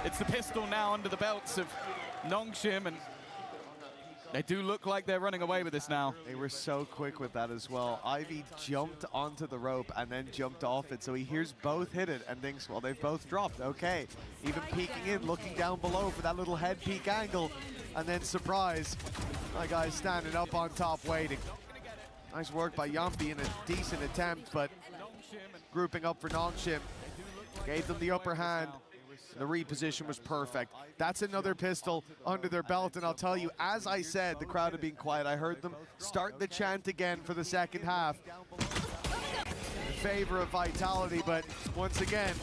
S21: It's the pistol now under the belts of Nongshim, and they do look like they're running away with this now.
S20: They were so quick with that as well. Ivy jumped onto the rope and then jumped off it, so he hears both hit it and thinks, well, they've both dropped. Okay, even peeking in, looking down below for that little head peek angle, and then surprise, that guy's standing up on top waiting. Nice work by Yumpy in a decent attempt, but grouping up for Nongshim gave them the upper hand. The reposition was perfect. That's another pistol under their belt, and I'll tell you, as I said, the crowd had been quiet. I heard them start the chant again for the second half in favor of Vitality, but once again,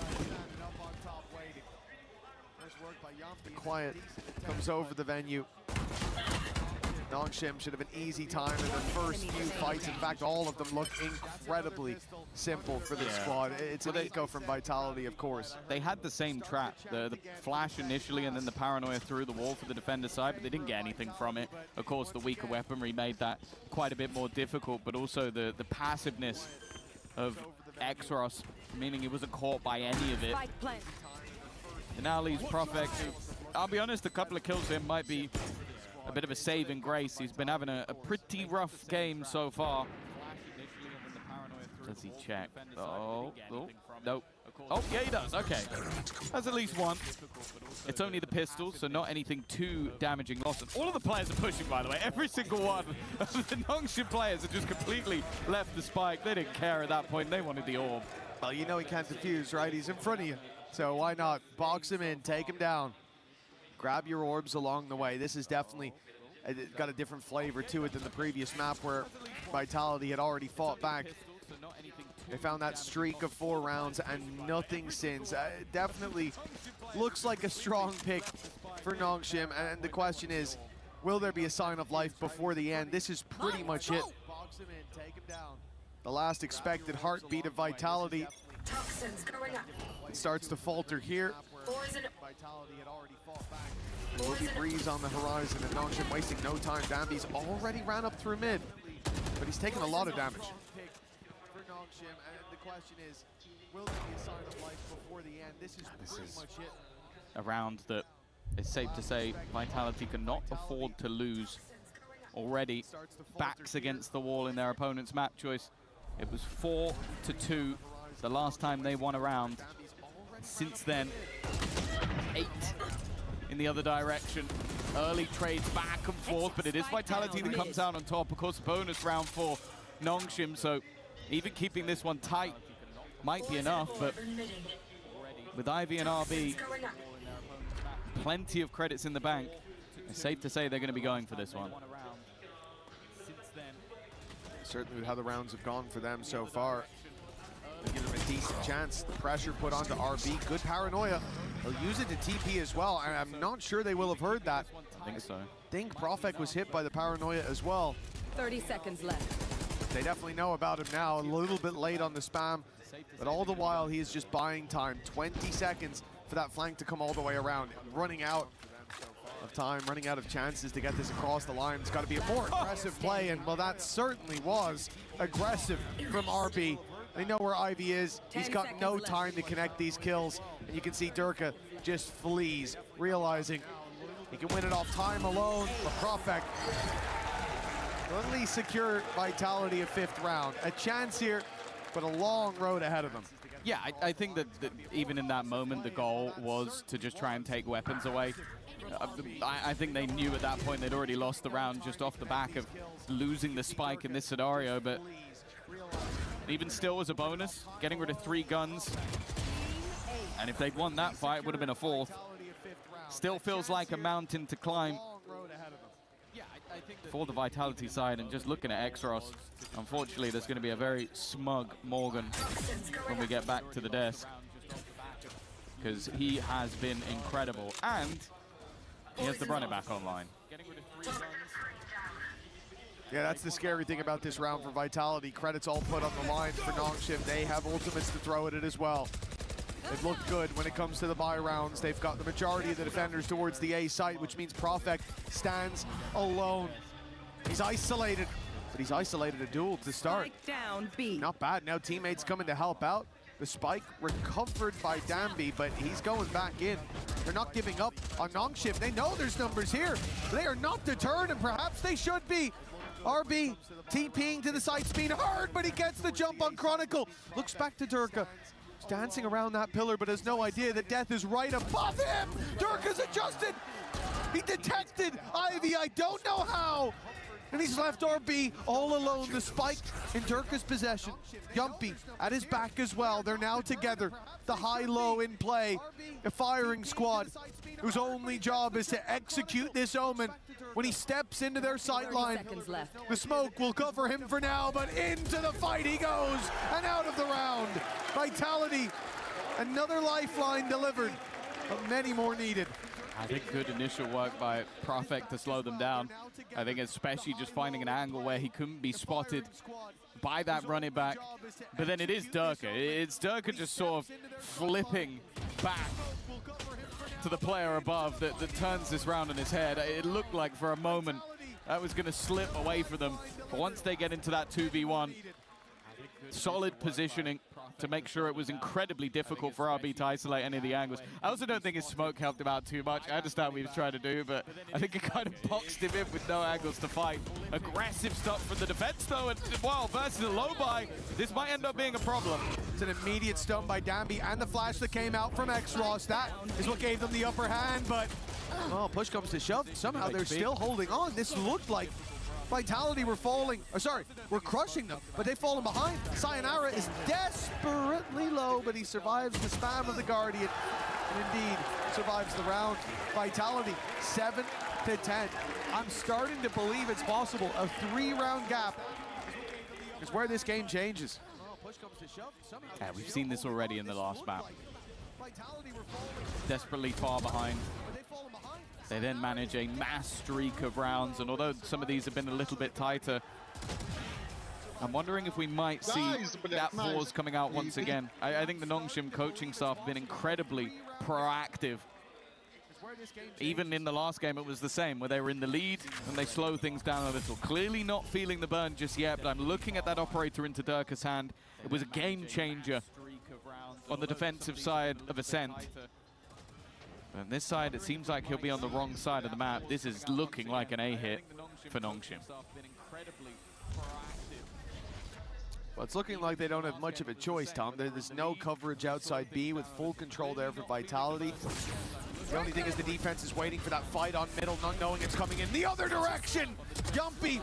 S20: the quiet comes over the venue. Nongshim should have an easy time in the first few fights. In fact, all of them look incredibly simple for the squad. It's an eco from Vitality, of course.
S21: They had the same trap, the flash initially and then the paranoia through the wall for the defender side, but they didn't get anything from it. Of course, the weaker weaponry made that quite a bit more difficult, but also the passiveness of Exros, meaning he wasn't caught by any of it. It now leaves Profek, who, I'll be honest, a couple of kills for him might be a bit of a saving grace. He's been having a pretty rough game so far. Does he check? Oh, nope. Oh, yeah, he does. Okay. That's at least one. It's only the pistol, so not anything too damaging lost. And all of the players are pushing, by the way. Every single one of the Nongshim players have just completely left the spike. They didn't care at that point. They wanted the orb.
S20: Well, you know he can't defuse, right? He's in front of you. So why not box him in, take him down. Grab your orbs along the way. This is definitely got a different flavor to it than the previous map where Vitality had already fought back. They found that streak of 4 rounds and nothing since. Definitely looks like a strong pick for Nongshim. And the question is, will there be a sign of life before the end? This is pretty much it. Box him in, take him down. The last expected heartbeat of Vitality. It starts to falter here. Vitality had already fought back. There will be breeze on the horizon, and Nongshim wasting no time. Dambi's already ran up through mid, but he's taken a lot of damage. For Nongshim, and the question is, will there be a sign of life before the end? This is pretty much it.
S21: A round that it's safe to say Vitality cannot afford to lose. Already backs against the wall in their opponent's map choice. It was 4-2 the last time they won a round. Since then, 8 in the other direction. Early trades back and forth, but it is Vitality that comes out on top. Of course, bonus round for Nongshim, so even keeping this one tight might be enough, but with Ivy and RB, plenty of credits in the bank. It's safe to say they're going to be going for this one.
S20: Certainly with how the rounds have gone for them so far, they give them a decent chance. The pressure put onto RB, good paranoia. They'll use it to TP as well, and I'm not sure they will have heard that.
S21: I think so.
S20: I think Profek was hit by the paranoia as well.
S1: 30 seconds left.
S20: They definitely know about him now, a little bit late on the spam, but all the while he is just buying time. 20 seconds for that flank to come all the way around. Running out of time, running out of chances to get this across the line. It's got to be a more aggressive play, and well, that certainly was aggressive from RB. They know where Ivy is. He's got no time to connect these kills, and you can see Durka just flees, realizing he can win it off time alone. But Profek will at least secure Vitality a 5th round. A chance here, but a long road ahead of them.
S21: Yeah, I think that even in that moment, the goal was to just try and take weapons away. I think they knew at that point they'd already lost the round just off the back of losing the spike in this scenario, but even still was a bonus, getting rid of 3 guns. And if they'd won that fight, it would have been a 4th. Still feels like a mountain to climb for the Vitality side, and just looking at Exros, unfortunately there's going to be a very smug Morgan when we get back to the desk, because he has been incredible, and he has the running back online.
S20: Yeah, that's the scary thing about this round for Vitality. Credits all put on the line for Nongshim. They have ultimates to throw at it as well. They've looked good when it comes to the buy rounds. They've got the majority of the defenders towards the A site, which means Profek stands alone. He's isolated, but he's isolated a duel to start.
S1: Down B.
S20: Not bad. Now teammates coming to help out. The spike recovered by Dambi, but he's going back in. They're not giving up on Nongshim. They know there's numbers here. They are not deterred, and perhaps they should be. RB TPing to the site's being hard, but he gets the jump on Chronicle. Looks back to Durka. He's dancing around that pillar, but has no idea that death is right above him. Durka's adjusted. He detected Ivy, I don't know how. And he's left RB all alone. The spike in Durka's possession. Yumpy at his back as well. They're now together. The high-low in play. A firing squad whose only job is to execute this omen. When he steps into their sight line, the smoke will cover him for now, but into the fight he goes, and out of the round. Vitality, another lifeline delivered, but many more needed.
S21: I think good initial work by Profek to slow them down. I think especially just finding an angle where he couldn't be spotted by that running back. But then it is Durka. It's Durka just sort of flipping back to the player above that turns this round in his head. It looked like for a moment that was going to slip away from them. But once they get into that 2v1, solid positioning to make sure it was incredibly difficult for RB to isolate any of the angles. I also don't think his smoke helped him out too much. I understand what he was trying to do, but I think it kind of boxed him in with no angles to fight. Aggressive stuff from the defense, though, and wow, versus a low buy, this might end up being a problem.
S20: It's an immediate stun by Danby, and the flash that came out from X-Ross. That is what gave them the upper hand, but oh, push comes to shove. Somehow they're still holding on. This looked like Vitality were falling, or sorry, we're crushing them, but they've fallen behind. Sayonara is desperately low, but he survives the spam of the Guardian, and indeed survives the round. Vitality, 7-10. I'm starting to believe it's possible. A 3-round gap is where this game changes.
S21: Yeah, we've seen this already in the last map. Desperately far behind. They then manage a mass streak of rounds, and although some of these have been a little bit tighter, I'm wondering if we might see that pause coming out once again. I think the Nongshim coaching staff have been incredibly proactive. Even in the last game, it was the same, where they were in the lead and they slow things down a little. Clearly not feeling the burn just yet, but I'm looking at that operator into Durka's hand. It was a game changer on the defensive side of Ascent. On this side, it seems like he'll be on the wrong side of the map. This is looking like an A hit for Nongshim.
S20: Well, it's looking like they don't have much of a choice, Tom. There's no coverage outside B with full control there for Vitality. The only thing is the defense is waiting for that fight on middle, not knowing it's coming in the other direction. Yumpy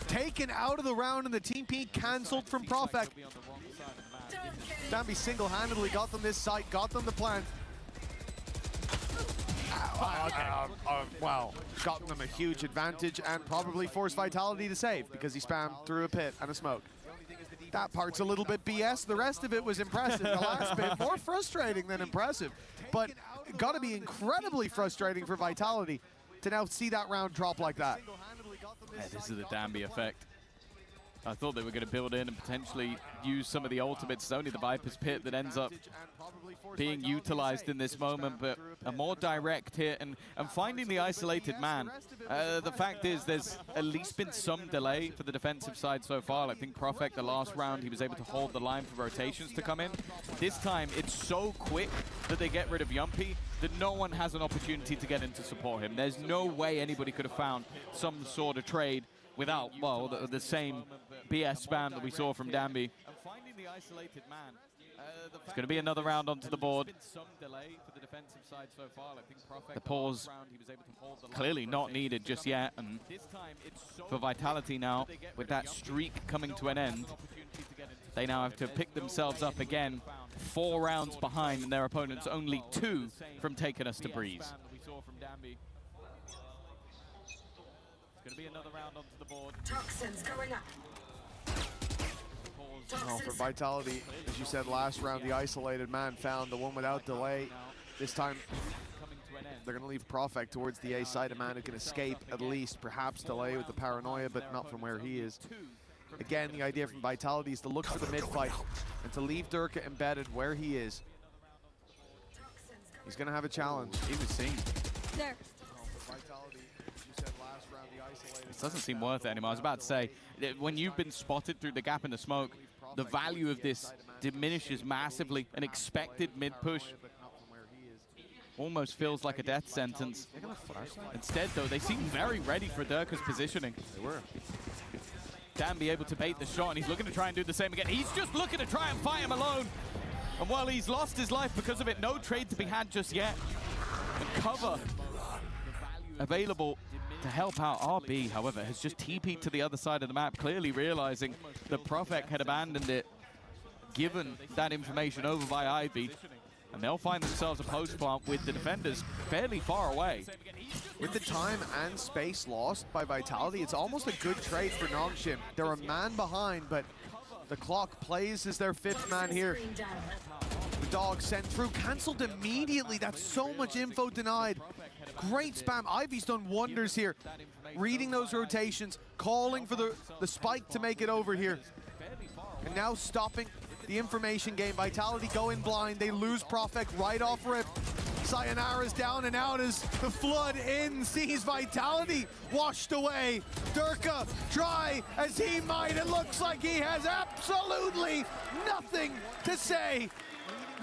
S20: taken out of the round, and the team P cancelled from Profek. Danby single-handedly got them this site, got them the plant. Wow, gotten them a huge advantage and probably forced Vitality to save because he spammed through a pit and a smoke. That part's a little bit BS. The rest of it was impressive. The last bit, more frustrating than impressive. But got to be incredibly frustrating for Vitality to now see that round drop like that.
S21: Yeah, this is the Danby effect. I thought they were going to build in and potentially use some of the ultimates. It's only the Viper's Pit that ends up being utilized in this moment, but a more direct hit and finding the isolated man. The fact is there's at least been some delay for the defensive side so far. I think Profek, the last round, he was able to hold the line for rotations to come in. This time, it's so quick that they get rid of Yumpy that no one has an opportunity to get in to support him. There's no way anybody could have found some sort of trade without, well, the same BS spam that we saw from Danby. It's going to be another round onto the board. The pause clearly not needed just yet, and for Vitality now, with that streak coming to an end, they now have to pick themselves up again, 4 rounds behind, and their opponents only 2 from taking us to Breeze. It's going to be another round onto the board.
S24: Toxins going up.
S20: Oh, for Vitality, as you said last round, the isolated man found the one without delay. This time, they're going to leave Profek towards the A side. A man who can escape at least, perhaps delay with the paranoia, but not from where he is. Again, the idea from Vitality is to look for the mid-fight and to leave Durka embedded where he is. He's going to have a challenge.
S21: He was seen.
S24: There.
S21: This doesn't seem worth it anymore. I was about to say, when you've been spotted through the gap in the smoke, the value of this diminishes massively. An expected mid-push almost feels like a death sentence. Instead, though, they seem very ready for Durka's positioning.
S20: They were.
S21: Danby able to bait the shot, and he's looking to try and do the same again. He's just looking to try and fight him alone. And while he's lost his life because of it, no trade to be had just yet. And cover available to help out. RB, however, has just TP'd to the other side of the map, clearly realizing that Profek had abandoned it, given that information over by Ivy, and they'll find themselves a post plant with the defenders fairly far away.
S20: With the time and space lost by Vitality, it's almost a good trade for Nongshim. They're a man behind, but the clock plays as their 5th man here. dog sent through, cancelled immediately. That's so much info denied. Great spam. Ivy's done wonders here. Reading those rotations, calling for the spike to make it over here. And now stopping the information game. Vitality go in blind. They lose Profek right off rip. Sayonara's down and out as the flood in sees Vitality washed away. Durka try as he might. It looks like he has absolutely nothing to say.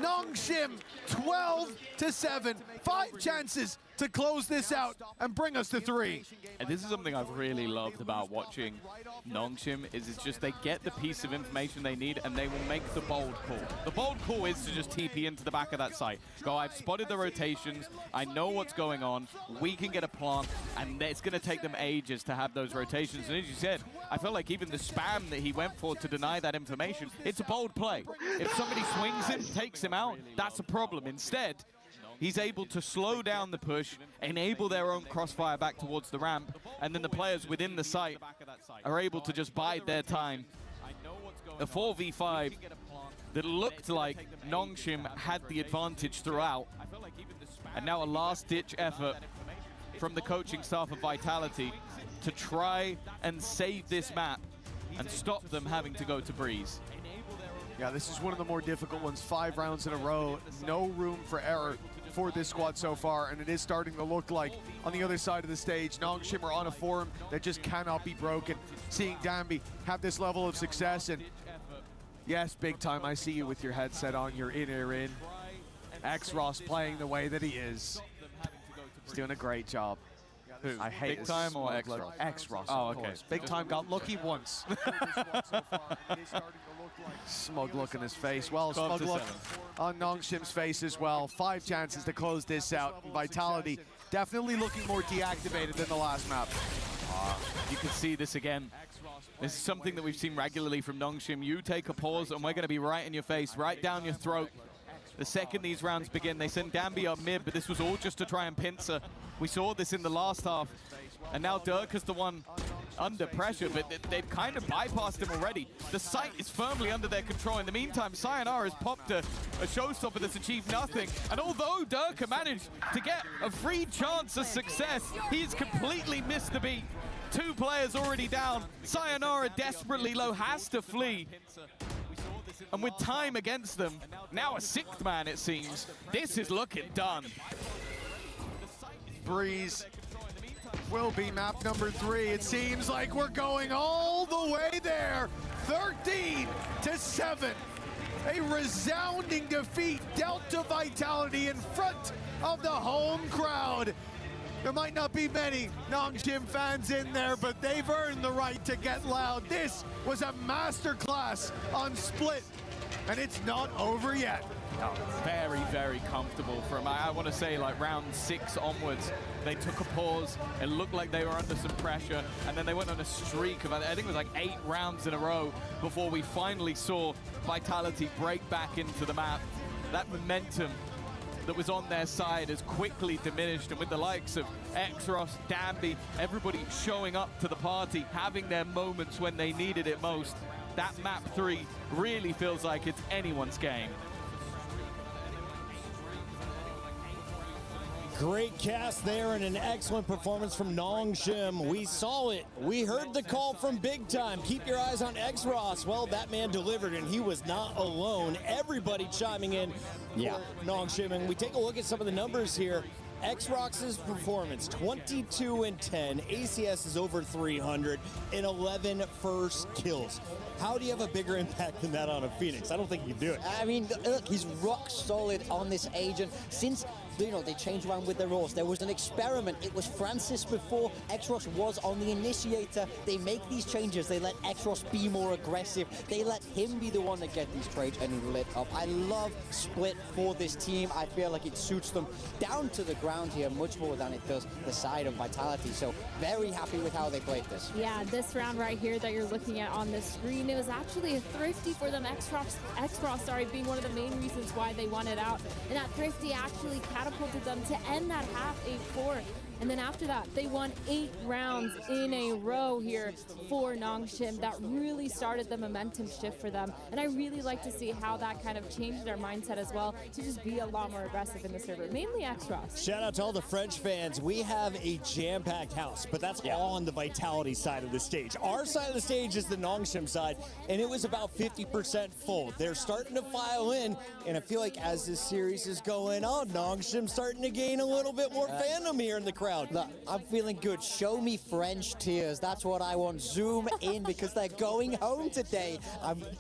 S20: Nongshim 12-7. 5 chances to close this out and bring us to 3.
S21: And this is something I've really loved about watching Nongshim is it's just they get the piece of information they need and they will make the bold call. The bold call is to just TP into the back of that site. Go, I've spotted the rotations, I know what's going on, we can get a plant, and it's going to take them ages to have those rotations. And as you said, I feel like even the spam that he went for to deny that information, it's a bold play. If somebody swings him, takes him out, that's a problem. Instead, he's able to slow down the push, enable their own crossfire back towards the ramp, and then the players within the site are able to just bide their time. A 4v5 that looked like Nongshim had the advantage throughout, and now a last-ditch effort from the coaching staff of Vitality to try and save this map and stop them having to go to Breeze.
S20: Yeah, this is one of the more difficult ones. 5 rounds in a row, no room for error for this squad so far, and it is starting to look like on the other side of the stage, Nongshim are on a form that just cannot be broken. Seeing Danby have this level of success, and yes, big time, I see you with your headset on, your in-ear in. X-Ross playing the way that he is. He's doing a great job.
S21: Who?
S20: I hate
S21: Big Time or X-Ross?
S20: X-Ross,
S21: oh,
S20: of
S21: okay.
S20: course. Big Time got lucky once. Smug look in his face. Well, smug look on Nongshim's face as well. 5 chances to close this out. Vitality definitely looking more deactivated than the last map.
S21: You can see this again. This is something that we've seen regularly from Nongshim. You take a pause and we're going to be right in your face, right down your throat. The second these rounds begin, they send Danby up mid, but this was all just to try and pincer. We saw this in the last half, and now Dirk is the one under pressure, but they've kind of bypassed him already. The site is firmly under their control. In the meantime, Sayonara has popped a showstopper that's achieved nothing, and although Dirk managed to get a free chance of success, he's completely missed the beat. 2 players already down. Sayonara desperately low, has to flee. And with time against them, now a 6th man it seems, this is looking done.
S20: Breeze will be map number 3. It seems like we're going all the way there. 13-7. A resounding defeat dealt to Vitality in front of the home crowd. There might not be many Nongshim fans in there, but they've earned the right to get loud. This was a masterclass on Split, and it's not over yet.
S21: No, very, very comfortable from, I want to say, like round 6 onwards. They took a pause. It looked like they were under some pressure, and then they went on a streak of, I think it was like 8 rounds in a row before we finally saw Vitality break back into the map. That momentum that was on their side has quickly diminished, and with the likes of X-Ross, Danby, everybody showing up to the party, having their moments when they needed it most, that map 3 really feels like it's anyone's game.
S3: Great cast there and an excellent performance from Nongshim. We saw it. We heard the call from Big Time. Keep your eyes on X-Ross. Well, that man delivered, and he was not alone. Everybody chiming in for Nongshim. And we take a look at some of the numbers here. X-Rox's performance, 22-10. ACS is over 300 and 11 first kills. How do you have a bigger impact than that on a Phoenix? I don't think you can do it.
S5: I mean, look, he's rock solid on this agent. Since, you know, they changed around with the roles, there was an experiment. It was Francis before. X-Ross was on the initiator. They make these changes. They let X-Ross be more aggressive. They let him be the one to get these trades, and he lit up. I love Split for this team. I feel like it suits them down to the ground here much more than it does the side of Vitality. So very happy with how they played this.
S7: Yeah, this round right here that you're looking at on the screen, it was actually a thrifty for them. X-Ross, being one of the main reasons why they won it out. And that thrifty actually catapulted them to end that half 8-4. And then after that, they won 8 rounds in a row here for Nongshim. That really started the momentum shift for them. And I really like to see how that kind of changed their mindset as well to just be a lot more aggressive in the server, mainly X-Ross.
S3: Shout out to all the French fans. We have a jam-packed house, but that's all on the Vitality side of the stage. Our side of the stage is the Nongshim side, and it was about 50% full. They're starting to file in, and I feel like as this series is going on, Nongshim's starting to gain a little bit more fandom here in the crowd.
S5: Look, I'm feeling good. Show me French tears. That's what I want. Zoom in because they're going home today.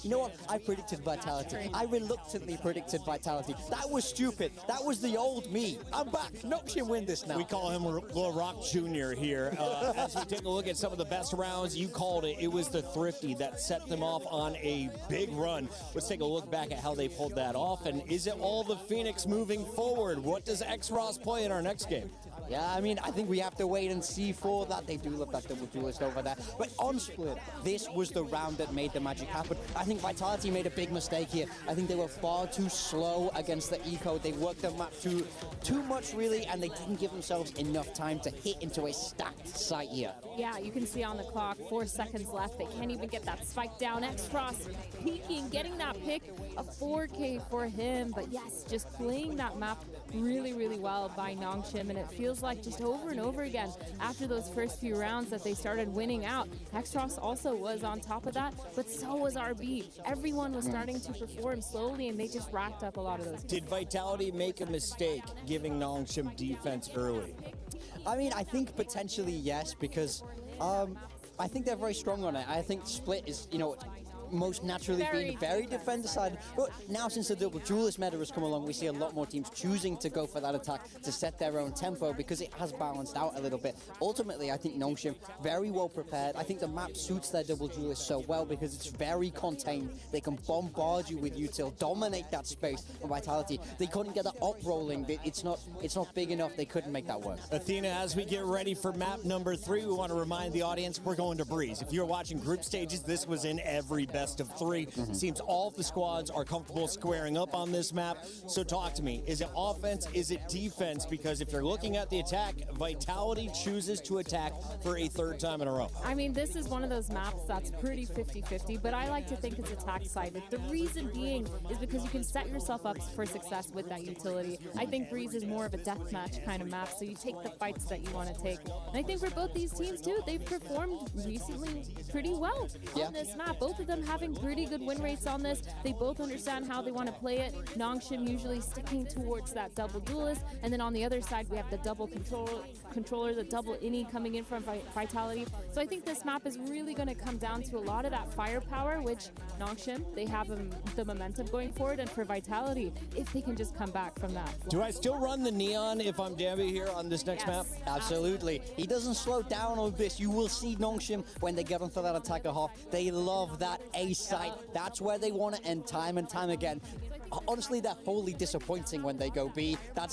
S5: You know what? I predicted Vitality. I reluctantly predicted Vitality. That was stupid. That was the old me. I'm back. Nongshim win this now.
S3: We call him Lil Rock Jr. here. As we take a look at some of the best rounds, you called it. It was the Thrifty that set them off on a big run. Let's take a look back at how they pulled that off. And is it all the Phoenix moving forward? What does X-Ross play in our next game?
S5: Yeah, I mean, I think we have to wait and see for that. They do love that double duelist over there. But on Split, this was the round that made the magic happen. I think Vitality made a big mistake here. I think they were far too slow against the eco. They worked the map too much, really, and they didn't give themselves enough time to hit into a stacked site here.
S7: Yeah, you can see on the clock, 4 seconds left. They can't even get that spike down. X-Ross peeking, getting that pick, a 4K for him. But yes, just playing that map really, really well by Nongshim, and it feels like just over and over again after those first few rounds that they started winning out. X-Ross also was on top of that, but so was RB. Everyone was starting to perform slowly, and they just racked up a lot of those.
S3: Did Vitality make a mistake giving Nongshim defense early?
S5: I mean, I think potentially yes, because I think they're very strong on it. I think Split is, you know, most naturally being very defender-sided. But now since the double duelist meta has come along, we see a lot more teams choosing to go for that attack to set their own tempo because it has balanced out a little bit. Ultimately, I think Nongshim very well prepared. I think the map suits their double duelist so well because it's very contained. They can bombard you with util, dominate that space. And Vitality, they couldn't get the up rolling. It's not big enough. They couldn't make that work.
S3: Athena, as we get ready for map number 3, we want to remind the audience we're going to Breeze. If you're watching group stages, this was in every best of 3. Seems all of the squads are comfortable squaring up on this map. So talk to me. Is it offense? Is it defense? Because if you're looking at the attack, Vitality chooses to attack for a 3rd time in a row.
S7: I mean, this is one of those maps that's pretty 50-50, but I like to think it's attack-sided. The reason being is because you can set yourself up for success with that utility. I think Breeze is more of a deathmatch kind of map, so you take the fights that you want to take. And I think for both these teams, too, they've performed recently pretty well on this map. Both of them having pretty good win rates on this. They both understand how they want to play it. Nongshim usually sticking towards that double duelist, and then on the other side, we have the double controller, the double innie coming in from Vitality. So I think this map is really going to come down to a lot of that firepower, which Nongshim, they have the momentum going forward, and for Vitality, if they can just come back from that.
S3: Do I still run the Neon if I'm Dambi here on this next map?
S5: Absolutely. He doesn't slow down on this. You will see Nongshim when they get onto that attacker half. They love that A site. That's where they want to end time and time again. Honestly, they're wholly disappointing when they go B. That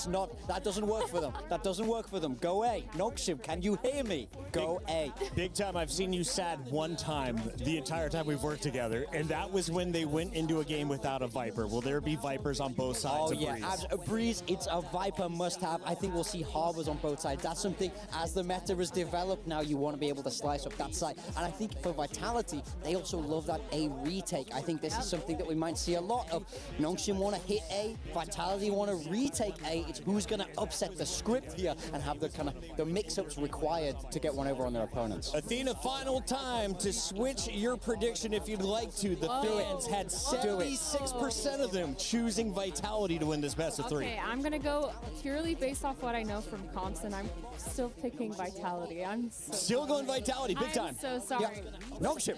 S5: doesn't work for them. That doesn't work for them. Go A. Nongshim, can you hear me? Go A.
S3: Big time. I've seen you sad one time the entire time we've worked together, and that was when they went into a game without a Viper. Will there be Vipers on both sides of Breeze?
S5: As a Breeze, it's a Viper must-have. I think we'll see Harbors on both sides. That's something, as the meta is developed now, you want to be able to slice up that side. And I think for Vitality, they also love that A retake. I think this is something that we might see a lot of. Nongshim want to hit A, Vitality want to retake A. It's who's going to upset the script here and have the kind of the mix-ups required to get one over on their opponents.
S3: Athena, final time to switch your prediction if you'd like to. The fans had 76% of them choosing Vitality to win this best of 3.
S7: Okay, I'm going to go purely based off what I know from comps, and I'm still picking Vitality. I'm
S3: still going Vitality, big time.
S7: I'm so sorry.
S5: Yeah. Nongshim.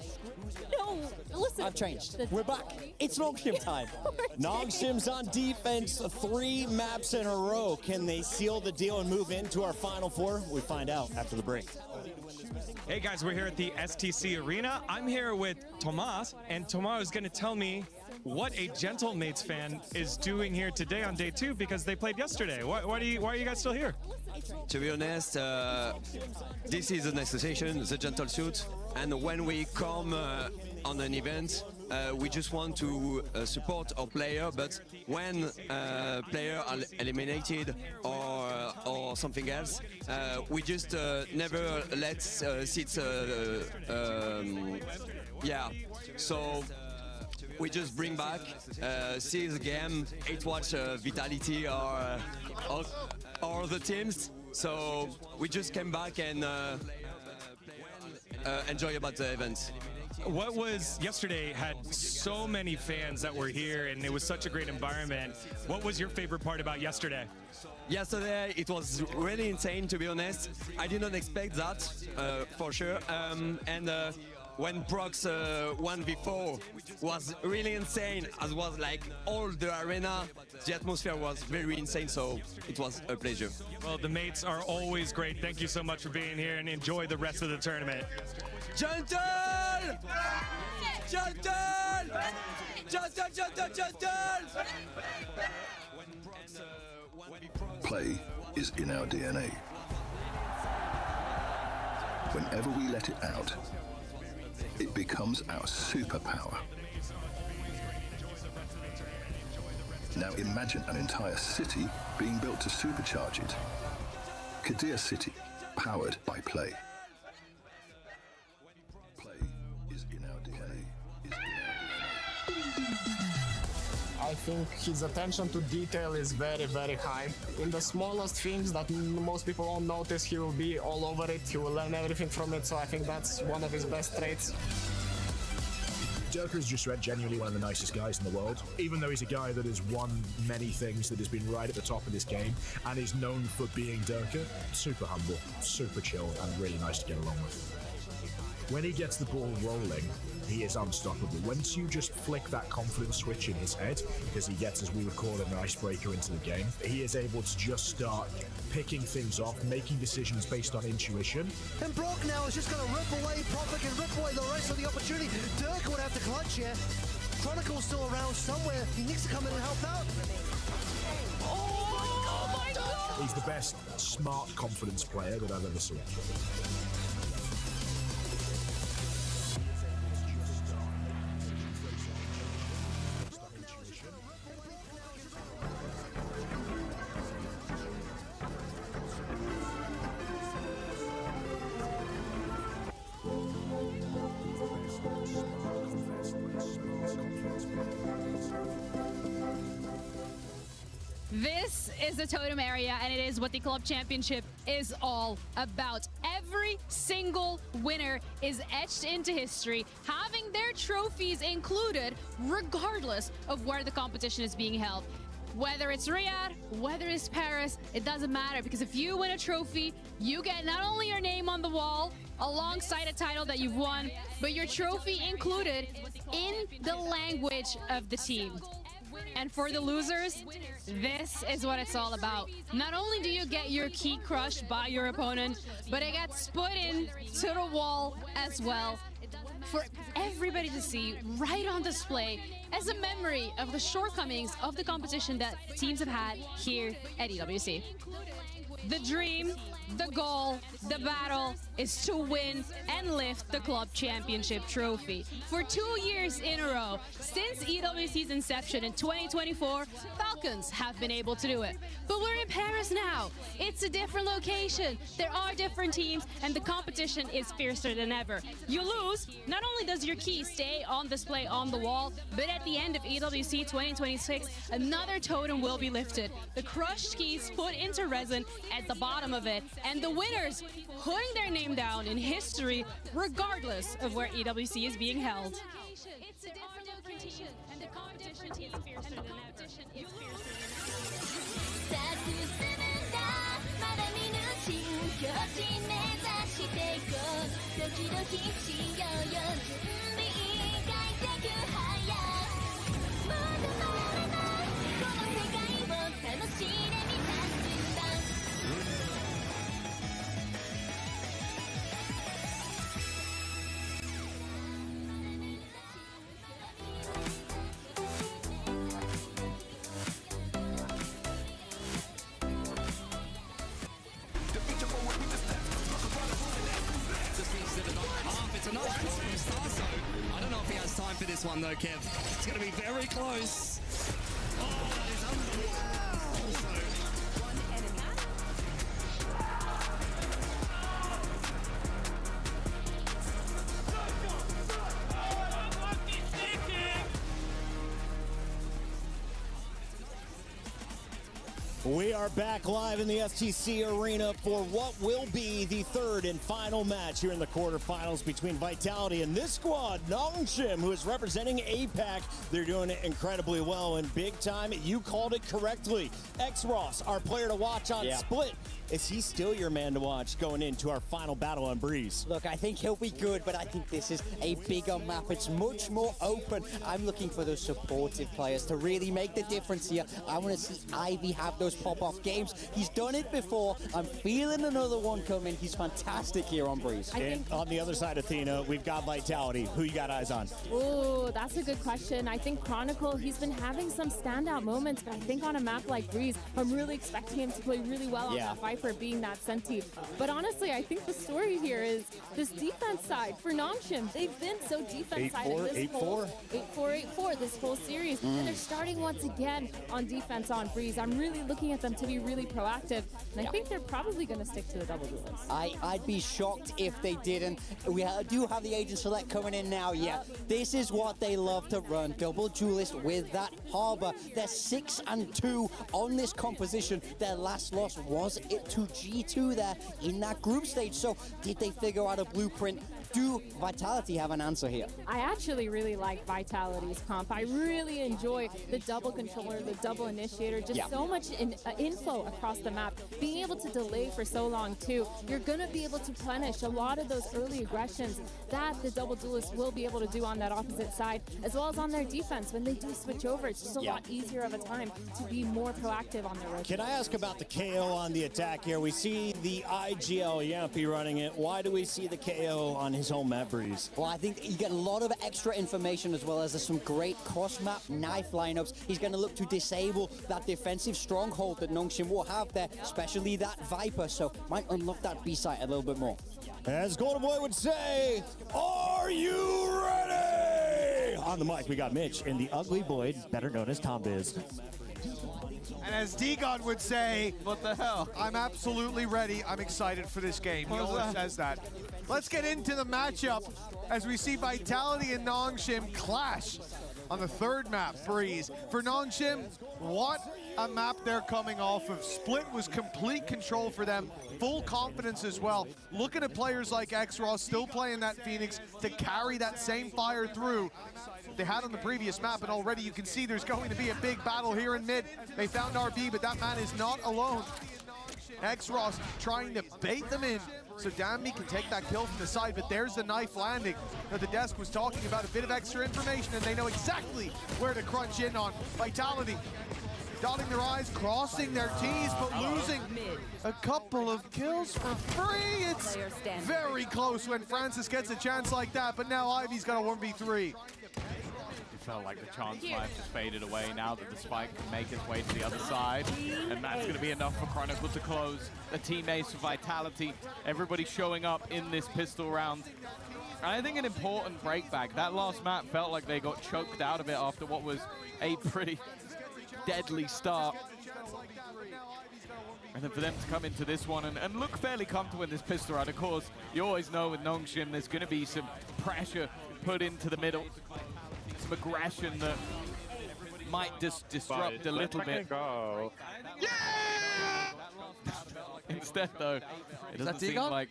S7: No, listen.
S5: I've changed. We're back. It's Nongshim time.
S3: Nongshim's on defense, 3 maps in a row. Can they seal the deal and move into our Final 4? We find out after the break.
S4: Hey guys, we're here at the STC Arena. I'm here with Tomas, and Tomas is going to tell me what a Gentlemates fan is doing here today on day 2 because they played yesterday. Why are you guys still here?
S13: To be honest, this is an association, the Gentle Suit, and when we come on an event, we just want to support our player, but when players are eliminated or something else. We just never let seats. Yeah, so we just bring back, see the game, watch Vitality or the teams. So we just came back and enjoy about the event.
S4: What was yesterday had so many fans that were here and it was such a great environment. What was your favorite part about yesterday?
S13: Yesterday it was really insane, to be honest. I did not expect that, for sure. When Prox 1v4 was really insane, as was like all the arena, the atmosphere was very insane, so it was a pleasure.
S4: Well, the mates are always great. Thank you so much for being here and enjoy the rest of the tournament.
S13: Gentle! Gentle! Gentle, gentle, gentle!
S9: Play is in our DNA. Whenever we let it out, it becomes our superpower. Now imagine an entire city being built to supercharge it. Kadir City, powered by Play. Play is in our DNA.
S14: I think his attention to detail is very, very high. In the smallest things that most people won't notice, he will be all over it. He will learn everything from it, so I think that's one of his best traits.
S15: Durka is just genuinely one of the nicest guys in the world. Even though he's a guy that has won many things, that has been right at the top of this game, and is known for being Durka, super humble, super chill, and really nice to get along with. When he gets the ball rolling, he is unstoppable. Once you just flick that confidence switch in his head, because he gets, as we would call it, an icebreaker into the game, he is able to just start picking things off, making decisions based on intuition.
S16: And Brock now is just going to rip away, Prophet can rip away the rest of the opportunity. Durka would have to clutch here. Chronicle's still around somewhere. He needs to come in and help out.
S14: Oh my God!
S15: He's the best smart confidence player that I've ever seen.
S23: This is the Totem area, and it is what the Club Championship is all about. Every single winner is etched into history, having their trophies included regardless of where the competition is being held. Whether it's Riyadh, whether it's Paris, it doesn't matter, because if you win a trophy, you get not only your name on the wall alongside a title that you've won, but your trophy included in the language of the team. And for the losers, this is what it's all about. Not only do you get your key crushed by your opponent, but it gets put in to the wall as well for everybody to see right on display as a memory of the shortcomings of the competition that teams have had here at EWC. The dream, the goal, the battle is to win and lift the Club Championship trophy. For 2 years in a row, since EWC's inception in 2024, Falcons have been able to do it. But we're in Paris now. It's a different location. There are different teams, and the competition is fiercer than ever. You lose, not only does your key stay on display on the wall, but at the end of EWC 2026, another totem will be lifted. The crushed keys put into resin at the bottom of it, and the winners putting their name down in history regardless of where EWC is being held. It's a different location, and the competition is fiercer than ever.
S11: I don't know if he has time for this one though, Kev. It's going to be very close. Oh, that is unbelievable.
S3: We are back live in the STC Arena for what will be the third and final match here in the quarterfinals between Vitality and this squad, Nongshim, who is representing APAC. They're doing it incredibly well and big time. You called it correctly. X-Ross, our player to watch on Split. Is he still your man to watch going into our final battle on Breeze?
S5: Look, I think he'll be good, but I think this is a bigger map. It's much more open. I'm looking for those supportive players to really make the difference here. I want to see Ivy have those pop-off games. He's done it before. I'm feeling another one coming. He's fantastic here on Breeze.
S3: And on the other side, Athena, we've got Vitality. Who you got eyes on?
S7: Oh, that's a good question. I think Chronicle, he's been having some standout moments, but I think on a map like Breeze, I'm really expecting him to play really well on that fight for being that Senti. But honestly, I think the story here is this defense side for Nongshim. They've been so defense side in this whole 8-4 this whole series, and they're starting once again on defense on Breeze. I'm really looking at them to be really proactive, and I think they're probably going to stick to the double duelist.
S5: I'd be shocked if they didn't. We do have the Agent Select coming in now. Yeah, this is what they love to run. Double duelist with that Harbor. They're 6-2 on this composition. Their last loss was it to G2 there in that group stage. So did they figure out a blueprint? Do Vitality have an answer here?
S7: I actually really like Vitality's comp. I really enjoy the double controller, the double initiator, just so much info across the map. Being able to delay for so long too, you're going to be able to punish a lot of those early aggressions that the double duelists will be able to do on that opposite side, as well as on their defense. When they do switch over, it's just a lot easier of a time to be more proactive on their rotation.
S3: Can I ask about the KO on the attack here? We see the IGL Yampy running it. Why do we see the KO on his home map, Breeze?
S5: Well, I think you get a lot of extra information, as well as there's some great cross-map knife lineups. He's going to look to disable that defensive stronghold that Nongshim will have there, especially that Viper, so might unlock that B site a little bit more.
S3: As Golden Boy would say, are you ready? On the mic, we got Mitch and the Ugly Boy, better known as Tom Biz.
S20: And as D-God would say,
S21: what the hell?
S20: I'm absolutely ready. I'm excited for this game. He always says that. Let's get into the matchup as we see Vitality and Nongshim clash on the third map, Breeze. For Nongshim, what a map they're coming off of. Split was complete control for them. Full confidence as well. Looking at players like X-Ross still playing that Phoenix to carry that same fire through they had on the previous map, and already you can see there's going to be a big battle here in mid. They found RB, but that man is not alone. X-Ross trying to bait them in so Danby can take that kill from the side, but there's the knife landing. Now, the desk was talking about a bit of extra information, and they know exactly where to crunch in on. Vitality dotting their I's, crossing their T's, but losing a couple of kills for free. It's very close when Francis gets a chance like that, but now Ivy's got a 1v3.
S21: It felt like the chance might have just faded away now that the spike can make its way to the other side. And that's going to be enough for Chronicle to close. The teammates for Vitality, everybody showing up in this pistol round. And I think an important breakback. That last map felt like they got choked out of it after what was a pretty deadly start. And then for them to come into this one and look fairly comfortable in this pistol round. Of course, you always know with Nongshim there's going to be some pressure put into the middle. Some aggression that might just disrupt a little bit.
S20: Yeah!
S21: Instead, though, it doesn't seem like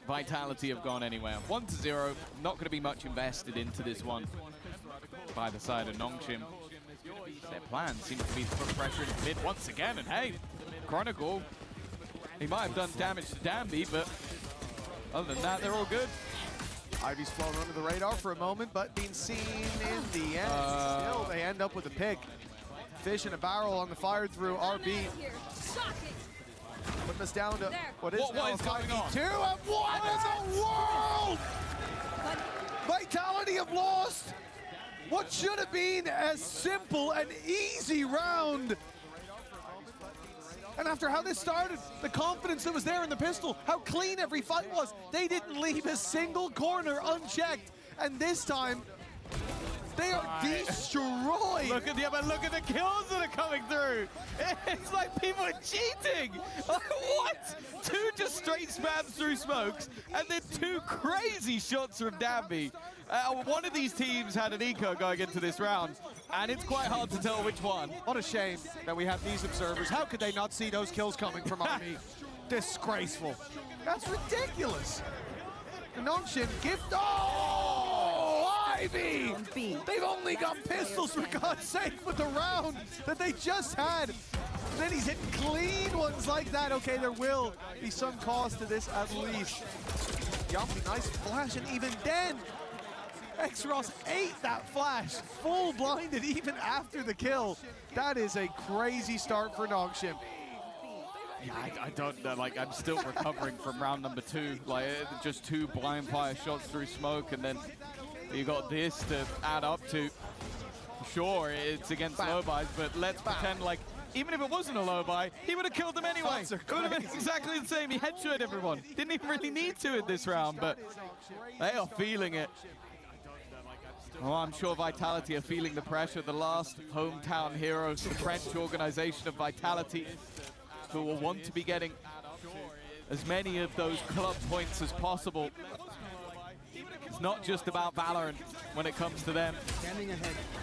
S21: Vitality have gone anywhere. 1-0, not going to be much invested into this one by the side of Nongshim. Their plan seems to be to put pressure into mid once again, and hey, Chronicle, he might have done damage to Danby, but other than that, they're all good.
S20: Ivy's flown under the radar for a moment, but being seen in the end. Still, they end up with a pick. Fish in a barrel on the fire through RB. Putting us down to what is now a 5v2. And what in the world? Vitality have lost what should have been a simple and easy round. And after how this started, the confidence that was there in the pistol, how clean every fight was, they didn't leave a single corner unchecked. And this time, They are destroyed.
S21: Look at the kills that are coming through. It's like people are cheating. What? 2 just straight spams through smokes, and then 2 crazy shots from Danby. One of these teams had an eco going into this round, and it's quite hard to tell which one.
S20: What a shame that we have these observers. How could they not see those kills coming from Army? Disgraceful. That's ridiculous. Nongshim gift. Oh, Ivy! They've only got pistols, for God's sake, with the round that they just had. And then he's hitting clean ones like that. Okay, there will be some cost to this at least. Yumpy, nice flash, and even then, X-Ross ate that flash, full blinded even after the kill. That is a crazy start for Nongshim.
S21: Yeah, I don't know, like, I'm still recovering from round number 2. Like, just 2 blind fire shots through smoke, and then you got this to add up to. Sure, it's against low buys, but let's pretend like, even if it wasn't a low buy, he would have killed them anyway. It would have been exactly the same. He headshot everyone. Didn't even really need to in this round, but they are feeling it. Oh, I'm sure Vitality are feeling the pressure. The last hometown heroes, the French organization of Vitality, who will want to be getting as many of those club points as possible. It's not just about Valorant when it comes to them.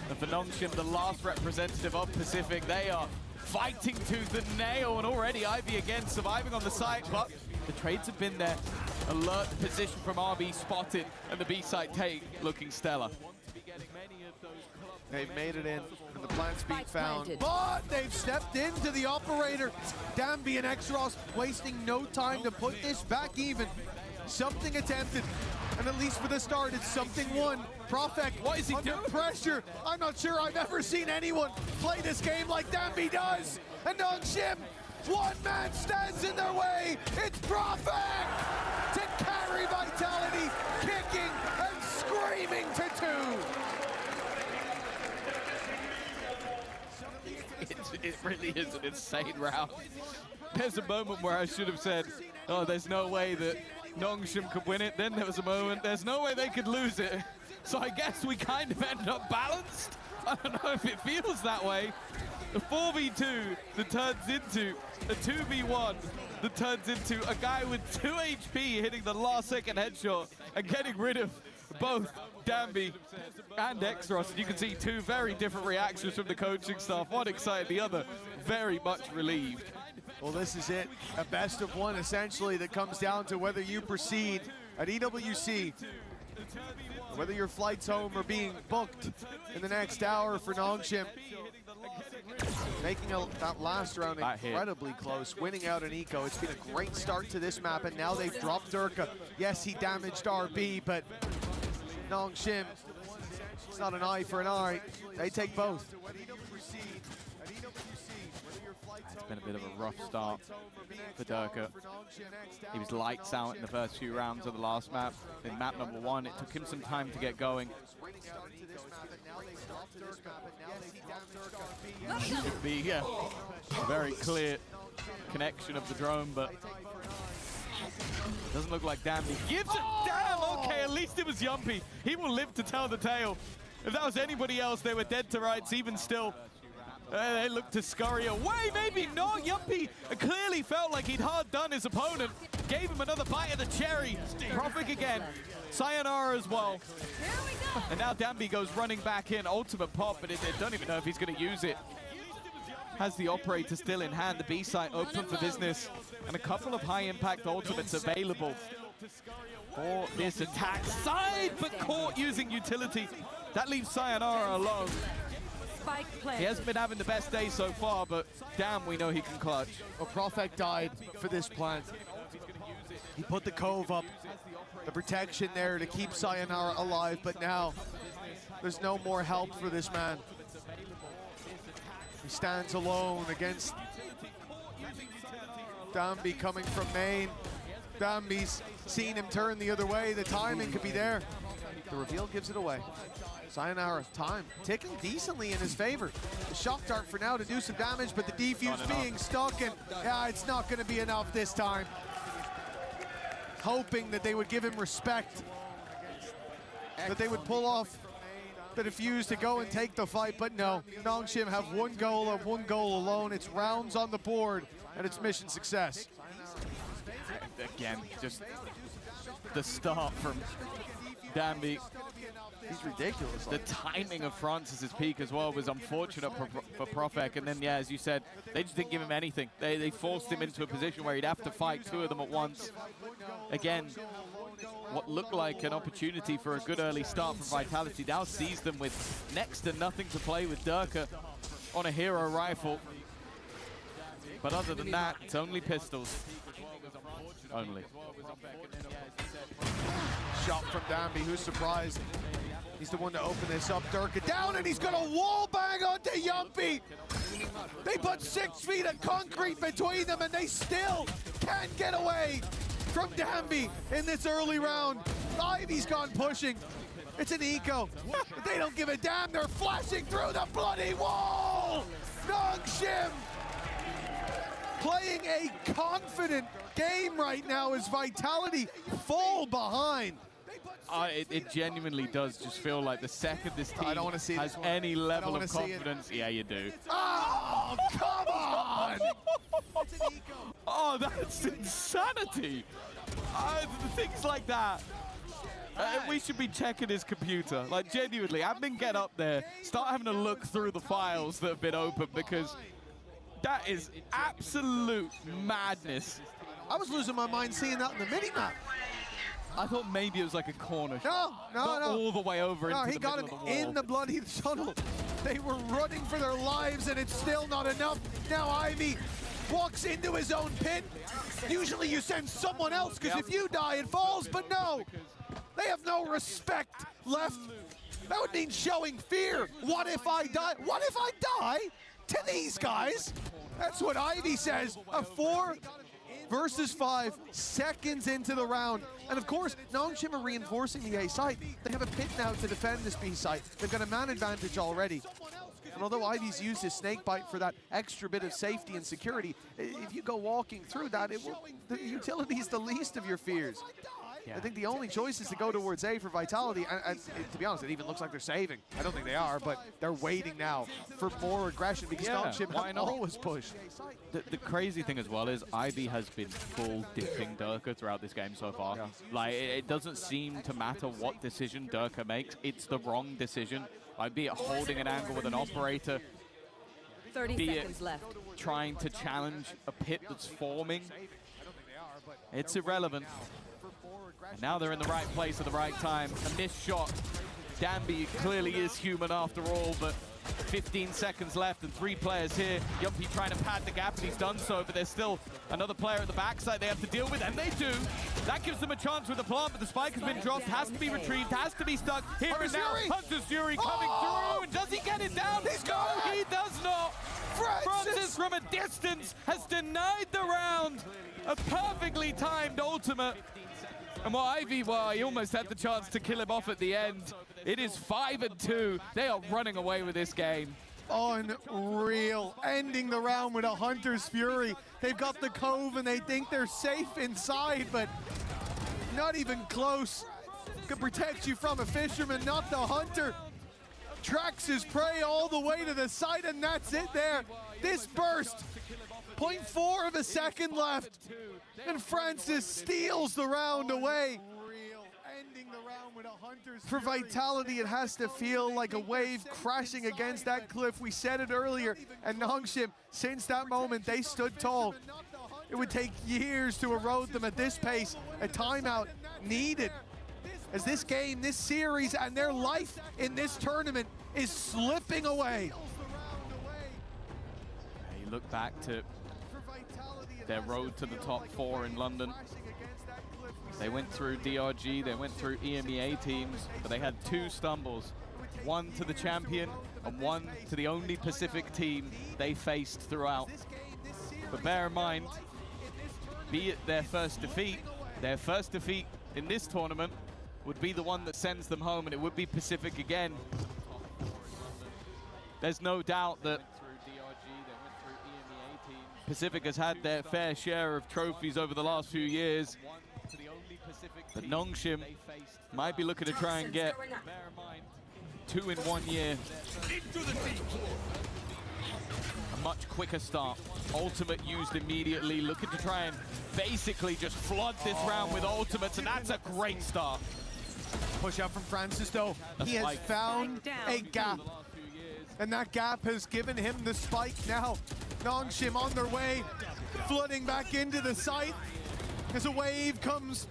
S21: And for Nongshim, the last representative of Pacific, they are fighting tooth and nail, and already Ivy again surviving on the site, but the trades have been there. Alert position from RB spotted, and the B site take looking stellar.
S20: They've made it in, and the plant's being found, but they've stepped into the operator. Danby and X-Ross wasting no time to put this back even. Something attempted, and at least for the start, it's something won. Profek,
S21: what is he
S20: under
S21: doing?
S20: pressure. I'm not sure I've ever seen anyone play this game like Danby does. And Nongshim, one man stands in their way. It's Profek to carry Vitality, kicking and screaming to 2.
S21: It really is an insane round. There's a moment where I should have said, oh, there's no way that Nongshim could win it. Then there was a moment, there's no way they could lose it. So I guess we kind of ended up balanced. I don't know if it feels that way. The 4v2 that turns into a 2v1 that turns into a guy with 2 HP hitting the last second headshot and getting rid of both Danby and X-Ross. And you can see 2 very different reactions from the coaching staff. One excited, the other very much relieved.
S20: Well, this is it. A best of 1, essentially, that comes down to whether you proceed at EWC, whether your flights home are being booked in the next hour for Nongshim. Making that last round incredibly close, winning out an eco. It's been a great start to this map, and now they've dropped Durka. Yes, he damaged RB, but Nongshim, it's not an eye for an eye. They take both.
S21: It's been a bit of a rough start for Durka. He was lights out in the first few rounds of the last map. In map number 1, it took him some time to get going. Should be a very clear connection of the drone, but doesn't look like Danby gives it. Damn, okay, at least it was Yumpy. He will live to tell the tale. If that was anybody else, they were dead to rights even still. They looked to scurry away, maybe not. Yumpy clearly felt like he'd hard done his opponent. Gave him another bite of the cherry. Profik again. Sayonara as well. And now Danby goes running back in. Ultimate pop, but I don't even know if he's going to use it. Has the operator still in hand. The B site open for business. And a couple of high-impact ultimates available for this attack side, but caught using utility. That leaves Sayonara alone. He hasn't been having the best day so far, but damn, we know he can clutch.
S20: Well, Profek died for this plant. He put the cove up, the protection there to keep Sayonara alive, but now there's no more help for this man. He stands alone against Danby coming from main. Danby's seen him turn the other way. The timing could be there. The reveal gives it away. Sayonara's time ticking decently in his favor. The shock dart for now to do some damage, but the defuse being stuck, and yeah, it's not going to be enough this time. Hoping that they would give him respect, that they would pull off the defuse to go and take the fight, but no. Nongshim have one goal and one goal alone. It's rounds on the board, and it's mission success.
S21: Again, just the start from Danby.
S20: He's ridiculous.
S21: The timing of Francis's peak as well was unfortunate for Profek, and then, yeah, as you said, they just didn't give him anything. They forced him into a position where he'd have to fight two of them at once. Again, what looked like an opportunity for a good early start for Vitality now sees them with next to nothing to play with Durka on a hero rifle. But other than that, it's only pistols. Only.
S20: Shot from Danby, who's surprised. He's the one to open this up. Durka down, and he's got a wall bang onto Yumpy. They put 6 feet of concrete between them, and they still can't get away from Danby in this early round. Ivy's gone pushing. It's an eco. But they don't give a damn. They're flashing through the bloody wall. Nongshim playing a confident game right now as Vitality fall behind.
S21: It genuinely does just feel like the second this team has any level of confidence, yeah, you do.
S20: Oh, come on!
S21: Oh, that's insanity. Things like that. We should be checking his computer. Like, genuinely, admin, get up there. Start having a look through the files that have been opened, because that is absolute madness.
S20: I was losing my mind seeing that on the mini-map.
S21: I thought maybe it was like a corner shot.
S20: No.
S21: all the way over into the
S20: he got
S21: middle
S20: him
S21: of the wall.
S20: in the bloody tunnel. They were running for their lives, and it's still not enough. Now Ivy walks into his own pit. Usually you send someone else, because if you die, it falls, but no. They have no respect left. That would mean showing fear. What if I die? What if I die to these guys? That's what Ivy says. A 4 versus 5 seconds into the round. And of course, Nongshim are reinforcing the A site. They have a pit now to defend this B site. They've got a man advantage already. And although Ivy's used his snake bite for that extra bit of safety and security, if you go walking through that, the utility is the least of your fears. Yeah. I think the only choice is to go towards A for Vitality, and to be honest, it even looks like they're saving. I don't think they are, but they're waiting now for more aggression, because Nongshim have always pushed.
S21: The crazy thing as well is Ivy has been full dipping Durka throughout this game so far. Yeah. Like, it doesn't seem to matter what decision Durka makes, it's the wrong decision. Like, be it holding an angle with an operator,
S1: 30 seconds left.
S21: Trying to challenge a pit that's forming. It's irrelevant. And now they're in the right place at the right time. A missed shot. Danby clearly is human after all, but 15 seconds left and 3 players here. Yumpy trying to pad the gap, and he's done so, but there's still another player at the backside they have to deal with, and they do. That gives them a chance with the plant, but the spike has been dropped, has to be retrieved, has to be stuck. Here and now, Hunter's Fury coming through, and does he get it down? No, he does not. Francis from a distance has denied the round. A perfectly timed ultimate. And what Ivy, well, he almost had the chance to kill him off at the end. It is 5-2. They are running away with this game.
S20: Unreal. Ending the round with a Hunter's Fury. They've got the cove and they think they're safe inside, but not even close. Could protect you from a fisherman, not the Hunter. Tracks his prey all the way to the side, and that's it there. This burst. 0.4 of a second left. And Francis steals the round away. For Vitality, it has to feel like a wave crashing against that cliff. We said it earlier, and Nongshim, since that moment, they stood tall. It would take years to erode them at this pace. A timeout needed, as this game, this series, and their life in this tournament is slipping away.
S21: You look back to their road to the top 4 in London. They went through DRG, they went through EMEA teams, but they had 2 stumbles. One to the champion and one to the only Pacific team they faced throughout. But bear in mind, be it their first defeat in this tournament would be the one that sends them home, and it would be Pacific again. There's no doubt that Pacific has had their fair share of trophies over the last few years, but Nongshim might be looking to try and get 2 in 1 year. A much quicker start. Ultimate used immediately, looking to try and basically just flood this round with ultimates, and that's a great start.
S20: Push out from Francis, though. He has found a gap, and that gap has given him the spike. Now, Nongshim on their way, flooding back into the site as a wave comes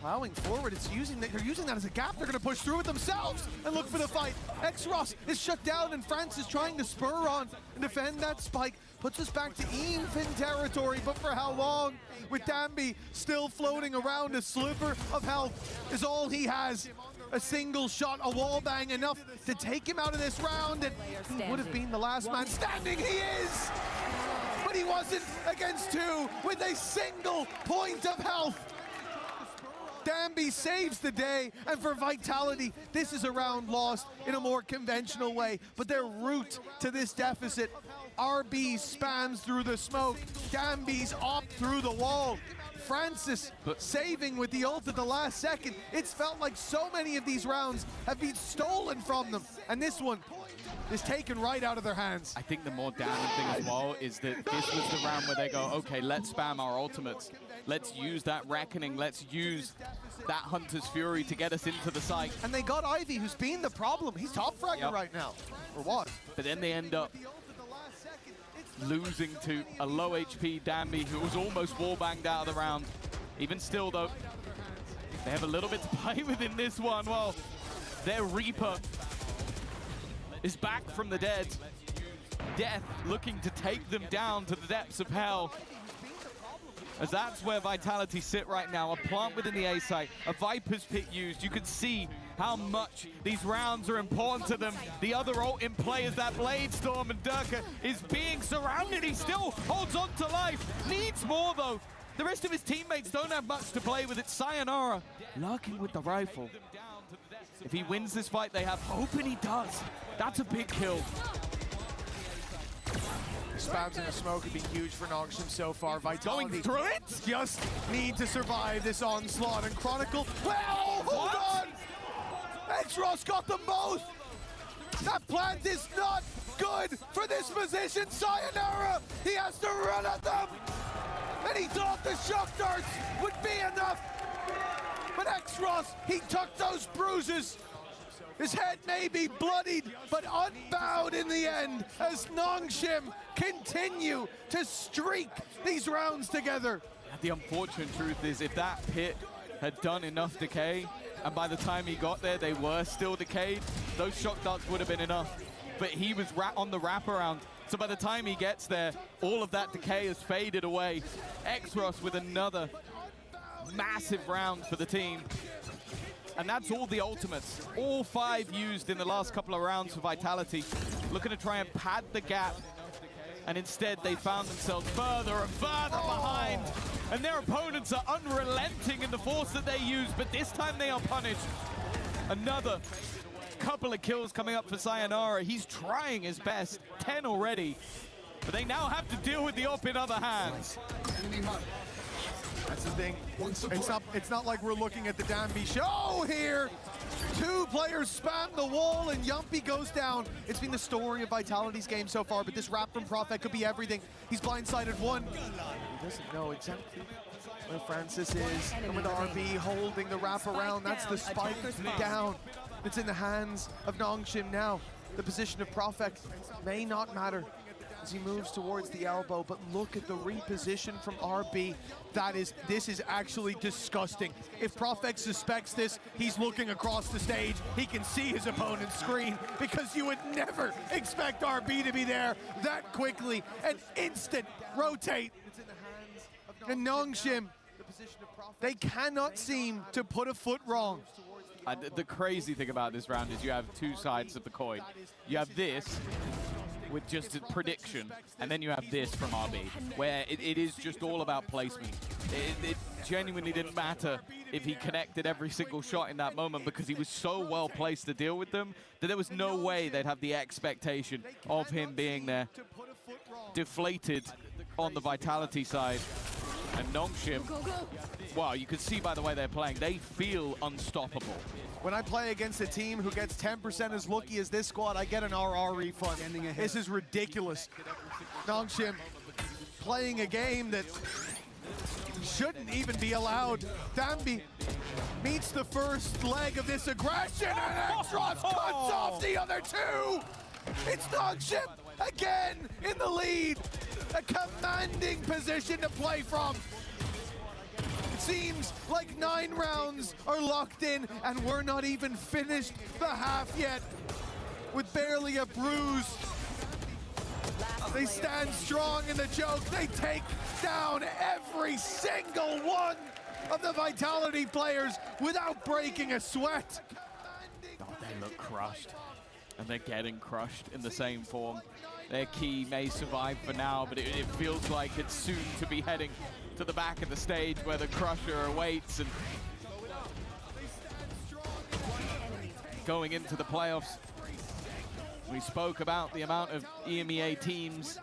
S20: plowing forward. They're using that as a gap. They're going to push through it themselves and look for the fight. X-Ross is shut down, and Francis trying to spur on and defend that spike. Puts us back to even territory, but for how long? With Danby still floating around, a sliver of health is all he has. A single shot, a wall bang, enough to take him out of this round, and he would have been the last man standing. He is! But he wasn't against two with a single point of health. Danby saves the day, and for Vitality, this is a round lost in a more conventional way, but their route to this deficit, RB spans through the smoke, Danby's up through the wall. Francis saving with the ult at the last second. It's felt like so many of these rounds have been stolen from them, and this one is taken right out of their hands.
S21: I think the more damning thing as well is that this was the round where they go, okay, let's spam our ultimates. Let's use that Reckoning. Let's use that Hunter's Fury to get us into the site.
S20: And they got Ivy, who's been the problem. He's top fragger right now, or was.
S21: But then they end up losing to a low HP Danby, who was almost wall banged out of the round. Even still, though, they have a little bit to play with in this one. Well, their Reaper is back from the dead. Death looking to take them down to the depths of hell. As that's where Vitality sit right now. A plant within the A site, a Viper's Pit used. You can see how much these rounds are important to them. The other ult in play is that Blade Storm, and Durka is being surrounded. He still holds on to life. Needs more, though. The rest of his teammates don't have much to play with. It's Sayonara lurking with the rifle. If he wins this fight, they have hope, and he does. That's a big kill.
S20: Spams in the smoke have been huge for Nongshim so far. Vitality
S21: going through it?
S20: Just need to survive this onslaught. And Chronicle, well, hold on! X-Ross got them both! That plant is not good for this position. Sayonara, he has to run at them! And he thought the shock darts would be enough. But X-Ross, he took those bruises. His head may be bloodied, but unbowed in the end as Nongshim continue to streak these rounds together.
S21: The unfortunate truth is if that pit had done enough decay, and by the time he got there, they were still decayed, those shock darts would have been enough. But he was on the wraparound, so by the time he gets there, all of that decay has faded away. X-Ross with another massive round for the team. And that's all the ultimates. All 5 used in the last couple of rounds for Vitality. Looking to try and pad the gap. And instead, they found themselves further and further behind. And their opponents are unrelenting in the force that they use, but this time they are punished. Another couple of kills coming up for Sayonara. He's trying his best. 10 already. But they now have to deal with the op in other hands.
S20: That's the thing. It's not like we're looking at the Danby show here. 2 players spam the wall and Yumpy goes down. It's been the story of Vitality's game so far, but this wrap from Prophet could be everything. He's blindsided one. He doesn't know exactly where Francis is. And with RB holding the wrap around, that's the spike down. It's in the hands of Nongshim now. The position of Prophet may not matter as he moves towards the elbow, but look at the reposition from RB. This is actually disgusting. If Prophet suspects this, he's looking across the stage. He can see his opponent's screen because you would never expect RB to be there that quickly. An instant rotate. And Nongshim, they cannot seem to put a foot wrong.
S21: The crazy thing about this round is you have 2 sides of the coin. You have this with just a prediction, and then you have this from RB, where it is just all about placement. It genuinely didn't matter if he connected every single shot in that moment because he was so well placed to deal with them that there was no way they'd have the expectation of him being there. Deflated on the Vitality side. And Nongshim, well, you can see by the way they're playing, they feel unstoppable.
S20: When I play against a team who gets 10% as lucky as this squad, I get an RR refund. This is ridiculous. Nongshim playing a game that shouldn't even be allowed. Dambi meets the first leg of this aggression, and Extros cuts off the other two. It's Nongshim again in the lead. A commanding position to play from. It seems like 9 rounds are locked in, and we're not even finished the half yet. With barely a bruise. They stand strong in the joke. They take down every single one of the Vitality players without breaking a sweat.
S21: Oh, they look crushed, and they're getting crushed in the same form. Their key may survive for now, but it feels like it's soon to be heading to the back of the stage where the Crusher awaits. And going into the playoffs, we spoke about the amount of EMEA teams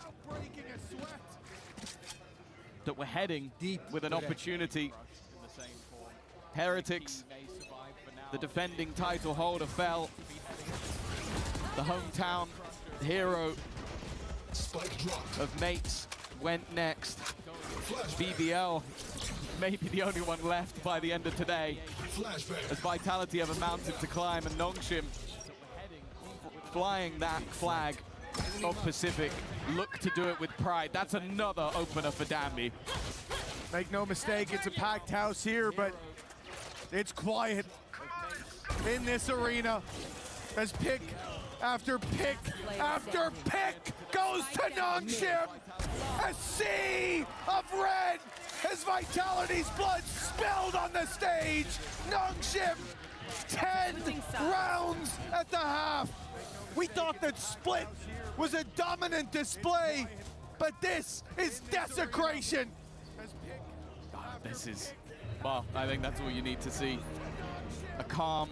S21: that were heading deep with an opportunity. Heretics, the defending title holder, fell. The hometown hero of Mates went next. BBL may be the only one left by the end of today, as Vitality have a mountain to climb, and Nongshim flying that flag of Pacific look to do it with pride. That's another opener for Dambi.
S20: Make no mistake, it's a packed house here, but it's quiet in this arena as pick after pick after pick goes to Nongshim. A sea of red as Vitality's blood spilled on the stage. Nongshim, 10 rounds at the half. We thought that Split was a dominant display, but this is desecration.
S21: This is, well, I think that's all you need to see. A calm,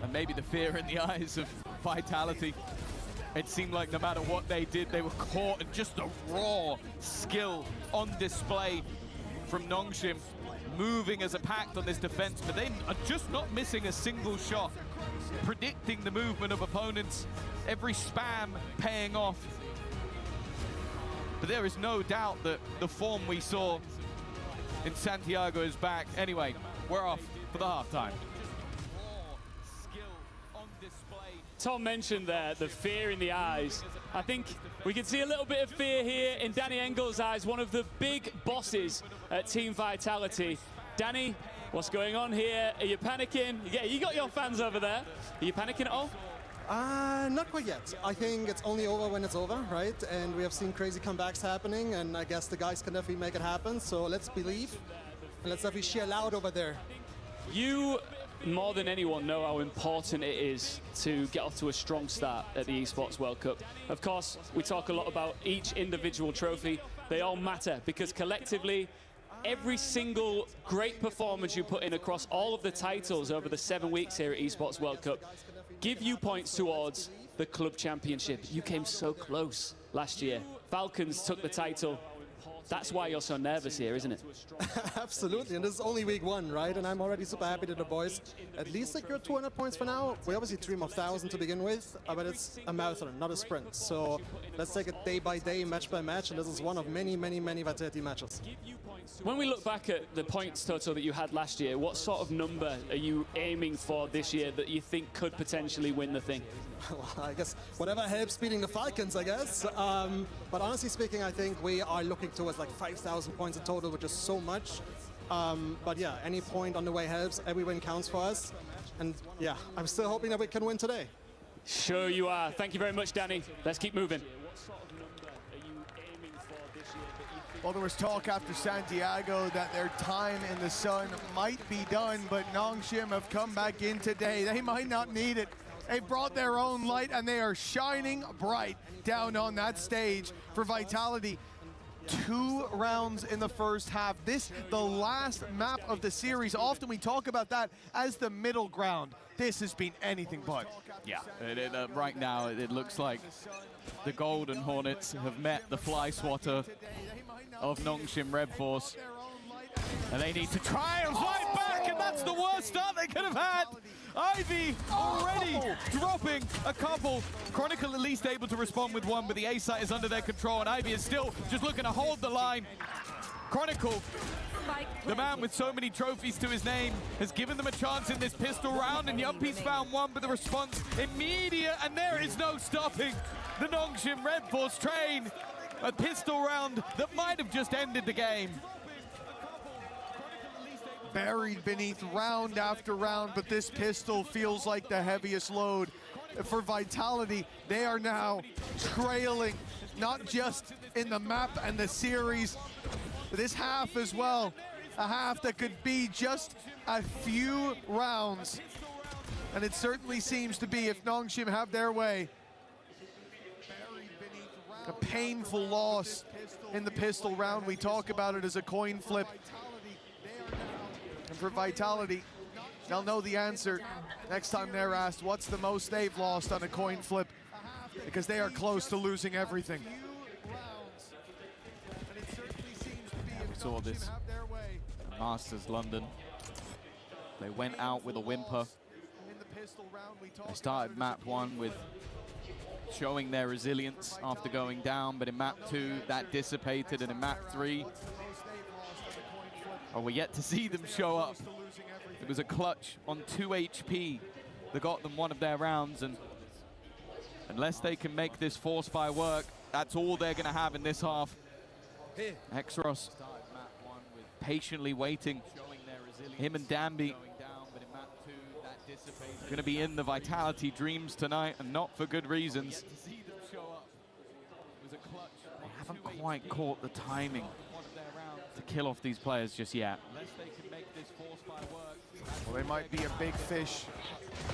S21: and maybe the fear in the eyes of Vitality. It seemed like no matter what they did, they were caught, and just the raw skill on display from Nongshim, moving as a pact on this defense, but they are just not missing a single shot, predicting the movement of opponents, every spam paying off. But there is no doubt that the form we saw in Santiago is back. Anyway, we're off for the halftime.
S10: Tom mentioned there the fear in the eyes. I think we can see a little bit of fear here in Danny Engel's eyes, one of the big bosses at Team Vitality. Danny, what's going on here? Are you panicking? Yeah, you got your fans over there. Are you panicking at all?
S17: Not quite yet. I think it's only over when it's over, right? And we have seen crazy comebacks happening, and I guess the guys can definitely make it happen. So let's believe, and let's definitely cheer loud over there.
S10: You, more than anyone, know how important it is to get off to a strong start at the Esports World Cup. Of course, we talk a lot about each individual trophy. They all matter because collectively, every single great performance you put in across all of the titles over the 7 weeks here at Esports World Cup give you points towards the Club Championship. You came so close last year. Falcons took the title. That's why you're so nervous here, isn't it?
S17: Absolutely, and this is only week 1, right? And I'm already super happy that the boys at least secured 200 points for now. We obviously dream of 1,000 to begin with, but it's a marathon, not a sprint. So let's take it day by day, match by match, and this is one of many, many, many Vitality matches.
S10: When we look back at the points total that you had last year, what sort of number are you aiming for this year that you think could potentially win the thing?
S17: Well, I guess whatever helps beating the Falcons, I guess. But honestly speaking, I think we are looking towards like 5,000 points in total, which is so much. But yeah, any point on the way helps. Every win counts for us. And yeah, I'm still hoping that we can win today.
S10: Sure you are. Thank you very much, Danny. Let's keep moving.
S20: Well, there was talk after Santiago that their time in the sun might be done, but Nongshim have come back in today. They might not need it. They brought their own light, and they are shining bright down on that stage for Vitality. 2 rounds in the first half. This, the last map of the series. Often we talk about that as the middle ground. This has been anything but.
S21: Yeah, right now it looks like the Golden Hornets have met the Fly Swatter of Nongshim Red Force. And they need to try and fight back, and that's the worst start they could have had. Ivy already dropping a couple. Chronicle at least able to respond with one, but the A site is under their control, and Ivy is still just looking to hold the line. Chronicle, the man with so many trophies to his name, has given them a chance in this pistol round, and Yumpy's found one, but the response immediate, and there is no stopping the Nongshim Red Force train. A pistol round that might have just ended the game.
S20: Buried beneath round after round, but this pistol feels like the heaviest load. For Vitality, they are now trailing, not just in the map and the series, but this half as well. A half that could be just a few rounds. And it certainly seems to be, if Nongshim have their way. A painful loss in the pistol round. We talk about it as a coin flip. And for Vitality, they'll know the answer next time they're asked what's the most they've lost on a coin flip, because they are close to losing everything.
S21: We saw this Masters London. They went out with a whimper. They started map 1 with showing their resilience after going down, but in map 2 that dissipated, and in map 3, oh, we're yet to see them show up. It was a clutch on 2 HP that got them one of their rounds, and unless they can make this force fire work, that's all they're going to have in this half. Exros patiently waiting. Him and Danby going to be in the Vitality dreams tonight, and not for good reasons. They haven't quite caught the timing to kill off these players just yet.
S20: Well, they might be a big fish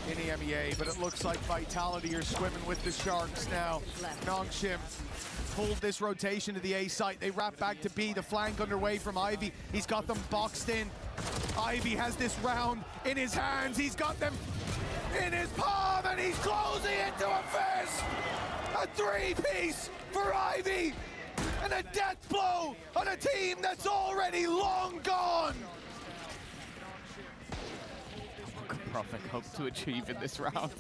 S20: in EMEA, but it looks like Vitality are swimming with the sharks now. Nongshim pulled this rotation to the A site. They wrap back to B, the flank underway from Ivy. He's got them boxed in. Ivy has this round in his hands. He's got them in his palm, and he's closing into a fist. A 3-piece for Ivy, and a death blow on a team that's already long gone.
S21: What could Prophet hope to achieve in this round?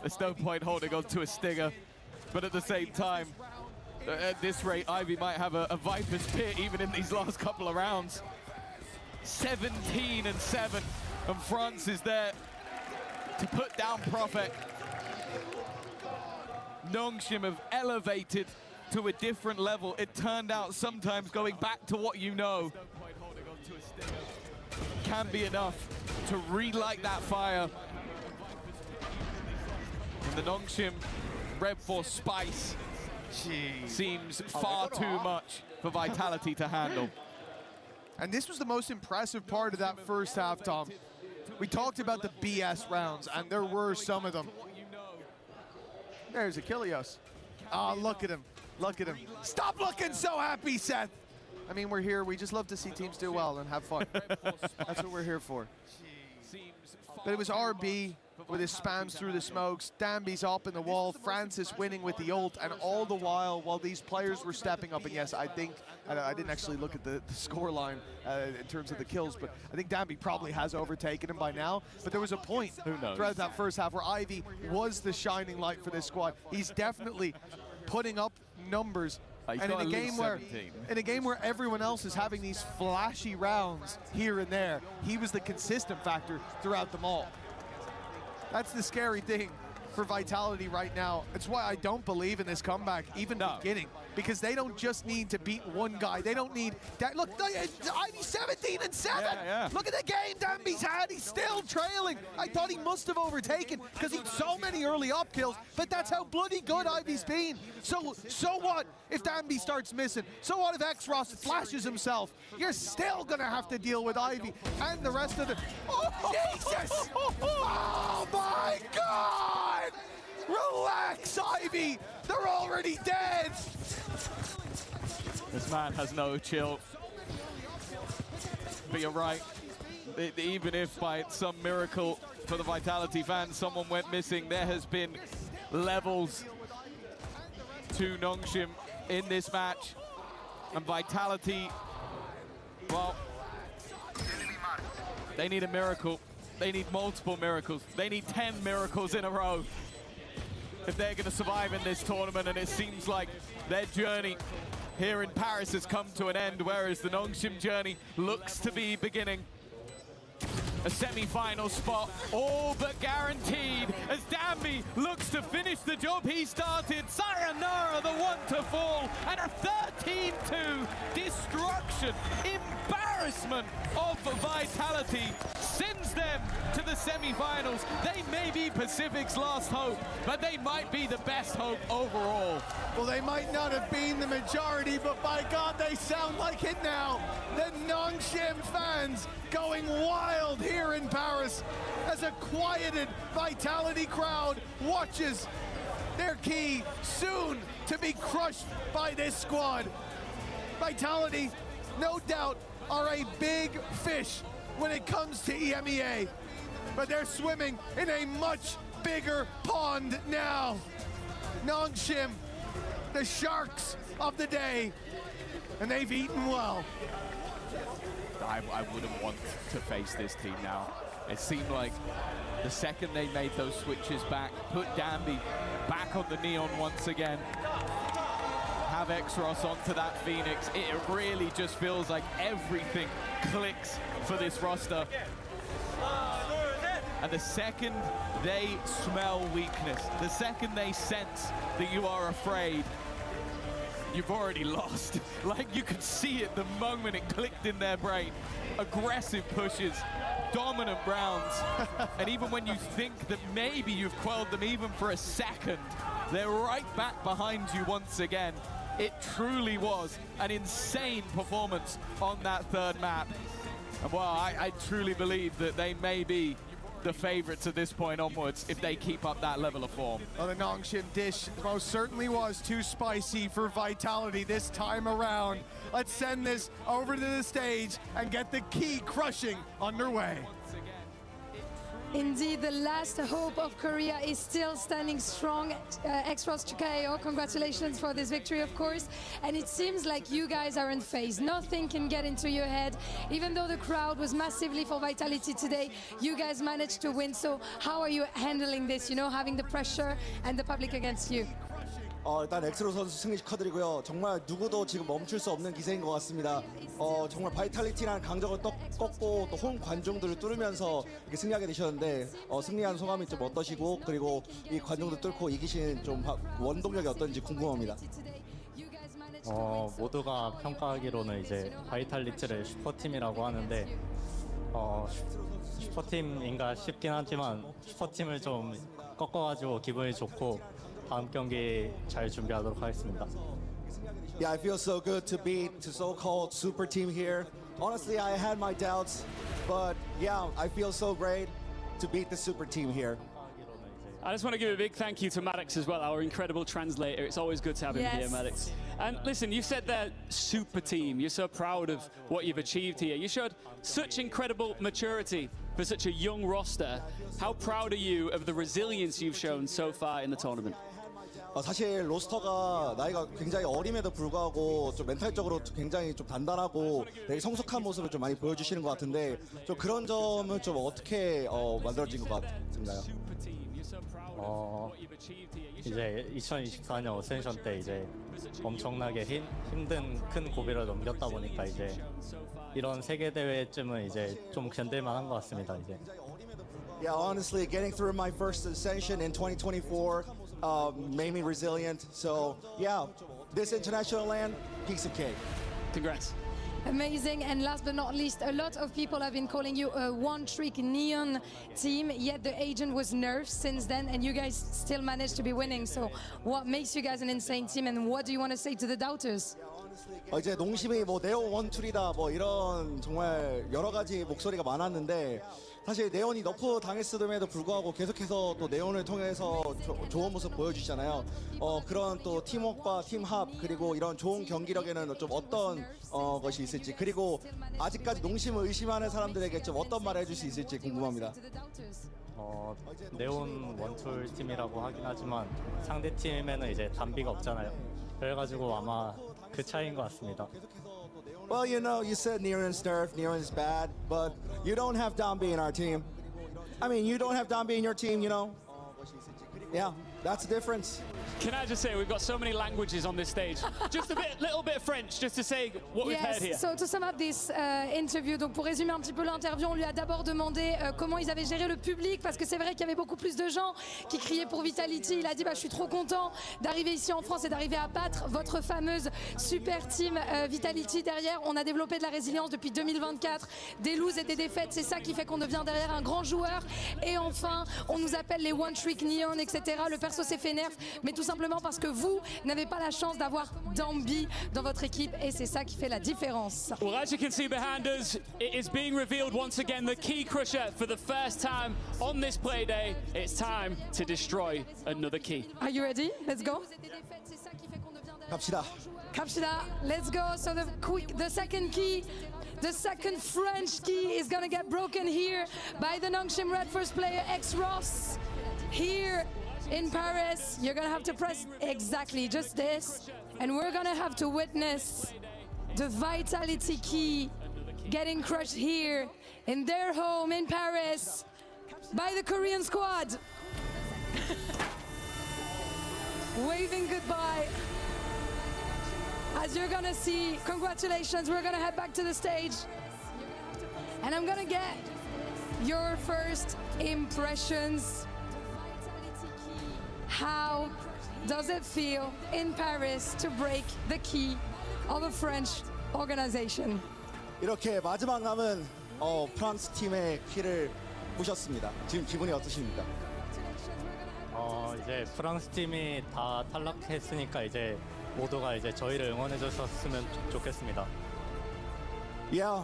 S21: There's no point holding on to a stinger, but at the same time, at this rate, Ivy might have a Viper's Pit even in these last couple of rounds. 17-7, and France is there to put down Prophet. Nongshim have elevated to a different level. It turned out sometimes going back to what you know can be enough to relight that fire. And the Nongshim Red Force spice seems far too much for Vitality to handle.
S20: And this was the most impressive part of that first half, Tom. We talked about the BS rounds, and there were some of them. There's Achilles. Oh, look at him. Look at him. Stop looking so happy, Seth. I mean, we're here. We just love to see teams do well and have fun. That's what we're here for. But it was RB with his spams through the smokes. Danby's up in the wall. Francis winning with the ult. And all the while these players were stepping up, and yes, I think, I didn't actually look at the score line in terms of the kills, but I think Danby probably has overtaken him by now. But there was a point throughout that first half where Ivy was the shining light for this squad. He's definitely putting up numbers. And in a game where everyone else is having these flashy rounds here and there, he was the consistent factor throughout them all. That's the scary thing for Vitality right now. It's why I don't believe in this comeback, even beginning, because they don't just need to beat one guy. They don't need that. Look, Ivy 17-7. Yeah. Look at the game Danby's had. He's still trailing. I thought he must have overtaken because he'd so many early up kills, but that's how bloody good Ivy's been. So what if Danby starts missing? So what if X-Ross flashes himself? You're still gonna have to deal with Ivy and the rest of the. Oh, Jesus! Oh my God! Relax, Ivy! They're already dead!
S21: This man has no chill. But you're right. Even if by some miracle for the Vitality fans someone went missing, there has been levels to Nongshim in this match. And Vitality, well, they need a miracle. They need multiple miracles. They need 10 miracles in a row if they're going to survive in this tournament. And it seems like their journey here in Paris has come to an end, whereas the Nongshim journey looks to be beginning. A semi-final spot, all but guaranteed, as Danby looks to finish the job he started. Sayonara, the one to fall, and a 13-2 destruction, embarrassment of Vitality sends them to the semi-finals. They may be Pacific's last hope, but they might be the best hope overall.
S20: Well, they might not have been the majority, but by God, they sound like it now. The Nongshim fans going wild here in Paris as a quieted Vitality crowd watches their key soon to be crushed by this squad. Vitality, no doubt, are a big fish when it comes to EMEA, but they're swimming in a much bigger pond now. Nongshim, the sharks of the day, and they've eaten well.
S21: I wouldn't want to face this team now. It seemed like the second they made those switches back, put Danby back on the Neon once again, have Exros onto that Phoenix, it really just feels like everything clicks for this roster. And the second they smell weakness, the second they sense that you are afraid, you've already lost. Like, you could see it the moment it clicked in their brain. Aggressive pushes, dominant rounds, and even when you think that maybe you've quelled them even for a second, they're right back behind you once again. It truly was an insane performance on that third map. And well, I truly believe that they may be the favorites at this point onwards if they keep up that level of form.
S20: Well, the Nongshim dish most certainly was too spicy for Vitality this time around. Let's send this over to the stage and get the key crushing underway.
S18: Indeed, the last hope of Korea is still standing strong. Exros to KO, congratulations for this victory, of course. And it seems like you guys are in phase. Nothing can get into your head. Even though the crowd was massively for Vitality today, you guys managed to win. So how are you handling this, you know, having the pressure and the public against you?
S6: 일단 엑스로 선수 승리 축하드리고요. 정말 누구도 지금 멈출 수 없는 기세인 것 같습니다. 정말 바이탈리티라는 강적을 꺾고 또 홈 관중들을 뚫으면서 이렇게 승리하게 되셨는데 승리한 소감이 좀 어떠시고 그리고 이 관중들 뚫고 이기신 좀 원동력이 어떤지 궁금합니다.
S8: 모두가 평가하기로는 이제 바이탈리티를 슈퍼팀이라고 하는데 슈퍼팀인가 싶긴 하지만 슈퍼팀을 좀 꺾어가지고 기분이 좋고 다음 경기 잘 준비하도록 하겠습니다.
S6: Yeah, I feel so good to beat the so-called super team here. Honestly, I had my doubts, but yeah, I feel so great to beat the super team here.
S10: I just want to give a big thank you to Maddox as well, our incredible translator. It's always good to have him here, Maddox. And listen, you said that super team. You're so proud of what you've achieved here. You showed such incredible maturity for such a young roster. How proud are you of the resilience you've shown so far in the tournament?
S6: 사실 로스터가 나이가 굉장히 어림에도 불구하고 좀 멘탈적으로 굉장히 좀 단단하고 되게 성숙한 모습을 좀 많이 보여주시는 것 같은데 좀 그런 점은 좀 어떻게 만들어진 것 같은가요?
S8: 이제 2024년 어센션 때 이제 엄청나게 힘든 큰 고비를 넘겼다 보니까 이제 이런 세계 대회쯤은 이제 좀 견딜만한 것 같습니다. 이제.
S6: Yeah, honestly, getting through my first ascension in 2024 made me resilient. So yeah, this international land, piece of cake.
S10: Congrats.
S18: Amazing. And last but not least, a lot of people have been calling you a one-trick Neon team, yet the agent was nerfed since then, and you guys still managed to be winning. So what makes you guys an insane team, and what do you want to say to the doubters?
S6: 이제 농심이 뭐 네온 원툴이다 뭐 이런 정말 여러 가지 목소리가 많았는데 사실 네온이 너프 당했음에도 불구하고 계속해서 또 네온을 통해서 좋은 모습 보여주시잖아요. 그런 또 팀워크와 팀합 그리고 이런 좋은 경기력에는 좀 어떤 것이 있을지 그리고 아직까지 농심을 의심하는 사람들에게 좀 어떤 말을 해줄 수 있을지 궁금합니다.
S8: 네온 원툴 팀이라고 하긴 하지만 상대 팀에는 이제 담비가 없잖아요. 그래가지고 아마 그 차이인 것 같습니다.
S6: Well, you know, you said Niren's nerf, Niren's bad, but you don't have Dambi in our team. I mean, you don't have Dambi in your team, you know? Yeah, that's the difference.
S10: Can I just say, we've got so many languages on this stage. Just little bit of French, just to say what we've heard here.
S18: So to sum up this interview, donc pour résumer un petit peu l'interview, on lui a d'abord demandé comment ils avaient géré le public, parce que c'est vrai qu'il y avait beaucoup plus de gens qui criaient pour Vitality. Il a dit je suis trop content d'arriver ici en France et d'arriver à battre votre fameuse super team Vitality derrière. On a développé de la résilience depuis 2024, des loses et des défaites, c'est ça qui fait qu'on devient derrière un grand joueur. Et enfin, on nous appelle les One Trick Neon, etc. Le perso s'est fait nerf, mais tout simplement parce que vous n'avez pas la chance d'avoir Dambi dans votre équipe et c'est ça qui fait la différence.
S10: Well, as you can see behind us, it is being revealed once again, the key crusher for the first time on this play day. It's time to destroy another key.
S18: Are you ready? Let's go.
S6: 갑시다.
S18: Kapshida, let's go. So the second key, the second French key is gonna get broken here by the Nongshim Red first player X-Ross. Here in Paris, you're gonna have to press exactly just this, and we're gonna have to witness the Vitality key getting crushed here in their home in Paris by the Korean squad. Waving goodbye. As you're gonna see, congratulations, we're gonna head back to the stage, and I'm gonna get your first impressions. How does it feel in Paris to break the key of a French organization?
S6: 이렇게 마지막 남은 프랑스 팀의 키를 부셨습니다. 지금 기분이 어떠십니까?
S8: 이제 프랑스 팀이 다 탈락했으니까 이제 모두가 이제 저희를 응원해 주셨으면 좋겠습니다.
S6: Yeah,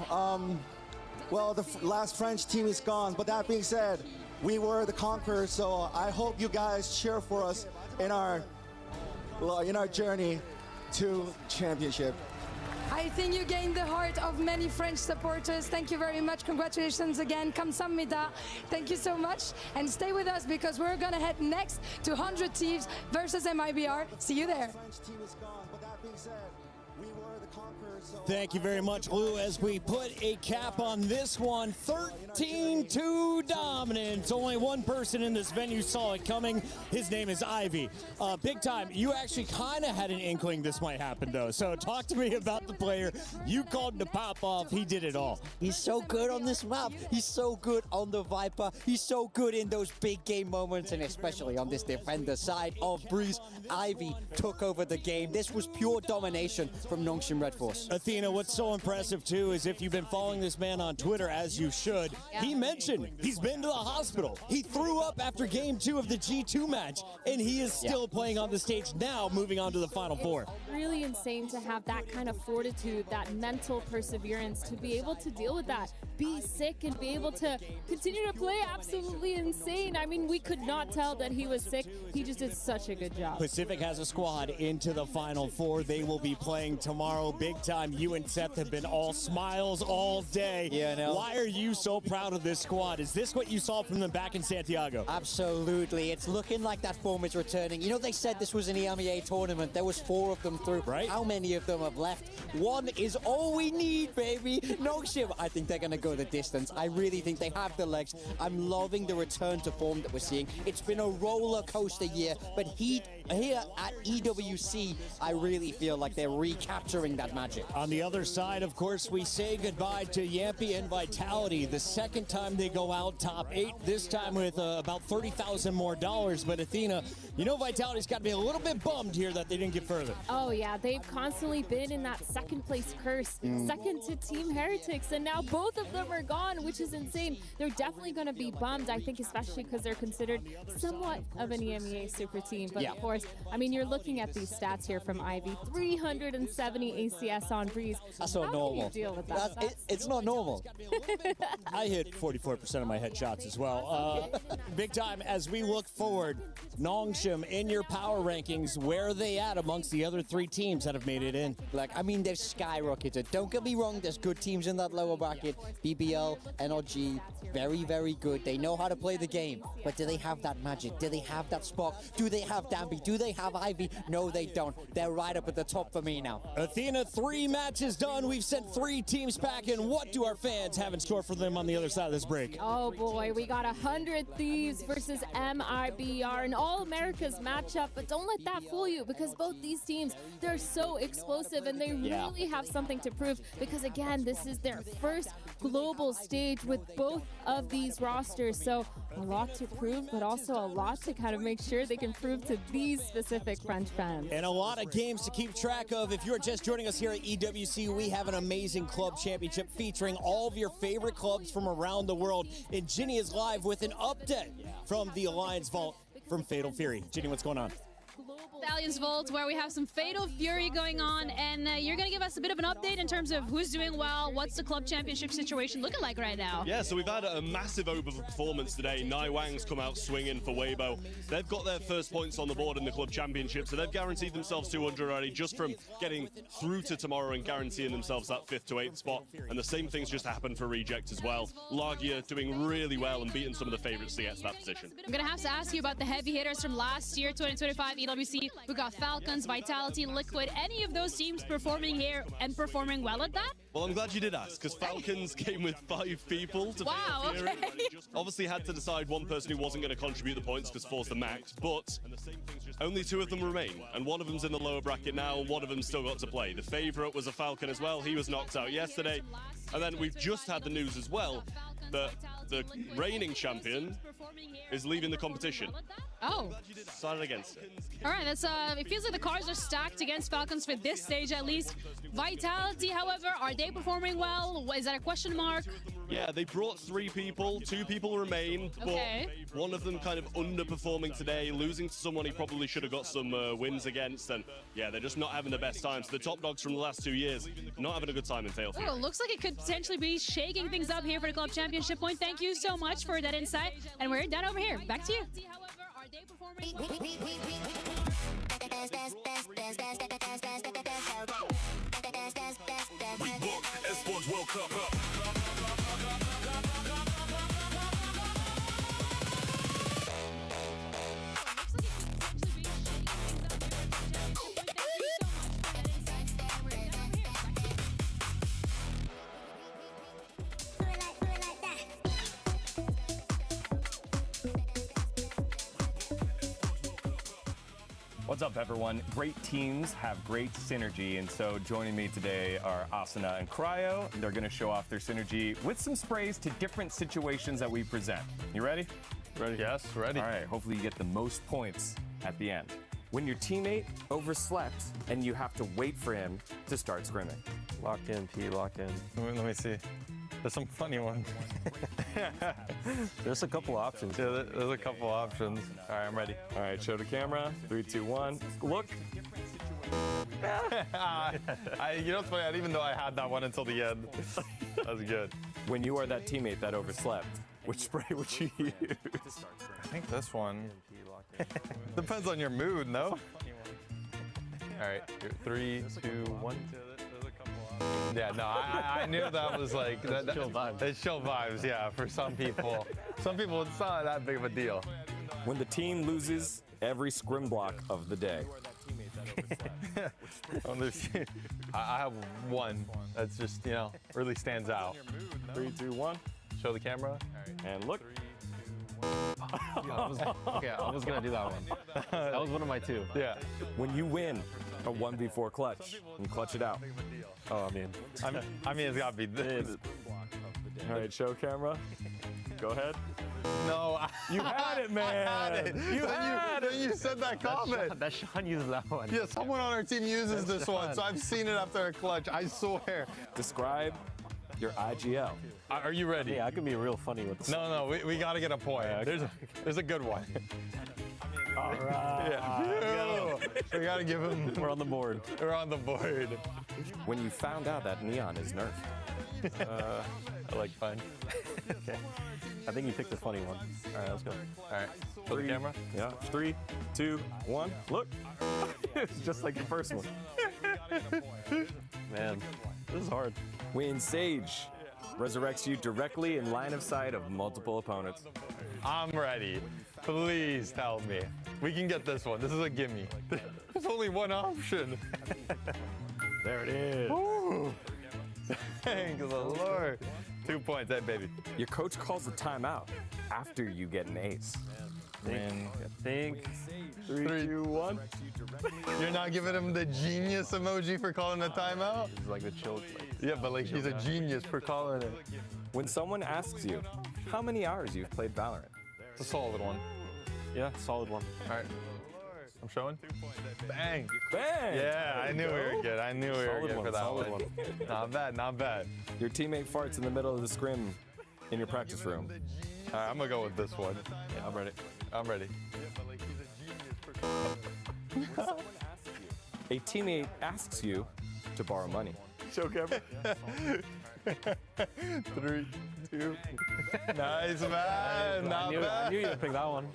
S6: well, the last French team is gone, but that being said, we were the conquerors, so I hope you guys cheer for us in our journey to championship.
S18: I think you gained the heart of many French supporters. Thank you very much. Congratulations again. Kamsahamnida. Thank you so much. And stay with us because we're going to head next to 100 Thieves versus MIBR. See you there.
S3: Thank you very much, Lou, as we put a cap on this one. 13-2 dominance. Only one person in this venue saw it coming. His name is Ivy. Big time. You actually kind of had an inkling this might happen, though. So talk to me about the player. You called him to pop off. He did it all.
S5: He's so good on this map. He's so good on the Viper. He's so good in those big game moments, and especially on this defender side of Breeze. Ivy took over the game. This was pure domination from Nongshim Red Force.
S3: Athena, what's so impressive, too, is if you've been following this man on Twitter, as you should, he mentioned he's been to the hospital. He threw up after game 2 of the G2 match, and he is still playing on the stage now, moving on to the Final Four.
S7: Really insane to have that kind of fortitude, that mental perseverance, to be able to deal with that, be sick and be able to continue to play. Absolutely insane. I mean, we could not tell that he was sick. He just did such a good job.
S3: Pacific has a squad into the Final Four. They will be playing tomorrow. Big time. You and Seth have been all smiles all day.
S5: Yeah, no.
S3: Why are you so proud of this squad? Is this what you saw from them back in Santiago?
S5: Absolutely. It's looking like that form is returning. You know, they said this was an EMEA tournament. There was 4 of them through.
S3: Right.
S5: How many of them have left? 1 is all we need, baby. Nongshim. I think they're going to go the distance. I really think they have the legs. I'm loving the return to form that we're seeing. It's been a roller coaster year, but here at EWC, I really feel like they're recapturing that magic.
S3: On the other side, of course, we say goodbye to Yampy and Vitality. The second time they go out top 8, this time with about $30,000 more. But Athena, you know Vitality's got to be a little bit bummed here that they didn't get further.
S7: Oh yeah, they've constantly been in that second place curse, second to Team Heretics, and now both of them are gone, which is insane. They're definitely going to be bummed, I think, especially because they're considered somewhat of an EMEA super team. But of course, I mean, you're looking at these stats here from Ivy, 378 ACS on Breeze.
S3: That's not
S7: How
S3: normal.
S7: do you deal with that?
S3: It's not normal. I hit 44% of my headshots as well. Big time as we look forward. Nongshim, in your power rankings, where are they at amongst the other 3 teams that have made it in?
S5: Like, I mean, they're skyrocketed. Don't get me wrong, there's good teams in that lower bracket. BBL, NRG, very, very good. They know how to play the game. But do they have that magic? Do they have that spark? Do they have Danby? Do they have Ivy? No, they don't. They're right up at the top for me now.
S3: Athena, 3 matches done. We've sent 3 teams packing. What do our fans have in store for them on the other side of this break?
S7: Oh boy, we got 100 Thieves versus MIBR, an All-Americas matchup, but don't let that fool you because both these teams, they're so explosive and they really have something to prove because again, this is their first global stage with both of these rosters, so a lot to prove, but also a lot to kind of make sure they can prove to these specific French fans.
S3: And a lot of games to keep track of. If you're just joining us here at EWC, we have an amazing club championship featuring all of your favorite clubs from around the world. And Ginny is live with an update from the Alliance Vault from Fatal Fury. Ginny, what's going on?
S23: Alliance Vault, where we have some Fatal Fury going on, and you're going to give us a bit of an update in terms of who's doing well, what's the club championship situation looking like right now?
S2: Yeah, so we've had a massive overperformance today. Nai Wang's come out swinging for Weibo. They've got their first points on the board in the club championship, so they've guaranteed themselves 200 already just from getting through to tomorrow and guaranteeing themselves that 5th to 8th spot. And the same thing's just happened for Reject as well. Lagia doing really well and beating some of the favorites to get to that position.
S23: I'm going to have to ask you about the heavy hitters from last year, 2025 EWC. We got Falcons, Vitality, Liquid. Any of those teams performing here and performing well at that?
S2: Well, I'm glad you did ask, because Falcons came with 5 people to
S23: Wow,
S2: Fatal Fury.
S23: okay.
S2: Obviously had to decide one person who wasn't going to contribute the points because 4's the max, but only 2 of them remain, and one of them's in the lower bracket now, and one of them's still got to play. The favourite was a Falcon as well. He was knocked out yesterday. And then we've just had the news as well that the reigning champion is leaving the competition.
S23: Oh.
S2: Decided against it.
S23: All right, that's it feels like the cards are stacked against Falcons for this stage at least. Vitality, however, are they performing well? Is that a question mark?
S2: Yeah, they brought 3 people, 2 people remain, but one of them kind of underperforming today, losing to someone he probably should have got some wins against, and yeah, they're just not having the best time. So the top dogs from the last 2 years, not having a good time in Fatal Fury.
S23: Oh, looks like it could potentially be shaking things up here for the club championship point. Thank you so much for that insight, and we're done over here. Back to you.
S24: We book Esports World Cup.
S12: What's up, everyone? Great teams have great synergy, and so joining me today are Asuna and Cryo. They're going to show off their synergy with some sprays to different situations that we present. You ready?
S19: Ready. Yes, ready.
S12: All right, hopefully you get the most points at the end. When your teammate overslept and you have to wait for him to start scrimming.
S19: Lock in, P, lock in. Let me see. There's some funny ones. There's a couple options. Yeah, there's a couple options.
S12: All right, I'm ready. All right, show the camera. 3, 2, 1. Look.
S19: You know what's funny? I didn't even know I had that one until the end. That was good.
S12: When you are that teammate that overslept, which spray would you use?
S19: I think this one. Depends on your mood, no? All right, 3, 2, 1. Yeah, no, I knew that was like chill vibes. It's chill vibes, yeah. For some people, it's not that big of a deal.
S12: When the team loses every scrim block of the day.
S19: I have one that's just really stands out.
S12: 3, 2, 1.
S19: Show the camera
S12: and look.
S19: I was gonna do that one. That was one of my 2. Yeah.
S12: When you win a 1v4 clutch and clutch it out.
S19: Oh, I mean, it's gotta be this.
S12: All right, show camera. Go ahead.
S19: No,
S12: you had it, man.
S19: I had it.
S12: You had it.
S19: You said that comment.
S11: That Sean uses that one.
S19: Yeah, someone on our team uses this one, so I've seen it after a clutch. I swear.
S12: Describe your IGL.
S19: Are you ready?
S11: Yeah, I can be real funny with this.
S19: No, we gotta get a point. There's a good one.
S12: All right.
S19: Yeah. We gotta give him.
S3: We're on the board.
S19: We're on the board.
S12: When you found out that Neon is nerfed.
S19: I like fun.
S3: Okay. I think you picked a funny one. All right, let's go.
S19: All right. For the camera?
S3: Yeah. 3, 2, 1. Look. It's just like the first one. Man, this is hard.
S12: When Sage resurrects you directly in line of sight of multiple opponents.
S19: I'm ready. Please tell me. We can get this one. This is a gimme. There's only one option.
S3: There it is.
S19: Ooh. Thank the Lord. 2 points, hey, baby.
S12: Your coach calls a timeout after you get an ace.
S3: I think 3, 2, 1.
S19: You're not giving him the genius emoji for calling a timeout?
S3: It's like the chill.
S19: Yeah, but like he's a genius for calling it.
S12: When someone asks you how many hours you've played Valorant.
S19: It's a solid one.
S3: Yeah, solid one.
S19: All right. I'm showing. Bang.
S12: Bang!
S19: Yeah, I knew we were good. I knew we were good for that
S3: solid
S19: one. Not bad, not bad.
S12: Your teammate farts in the middle of the scrim in your practice room.
S19: All right, I'm gonna go with this one.
S3: Yeah, I'm ready.
S19: I'm ready.
S12: A teammate asks you to borrow money.
S3: Show camera.
S19: 3, 2. Nice, man. Not bad.
S3: I knew you'd pick that one.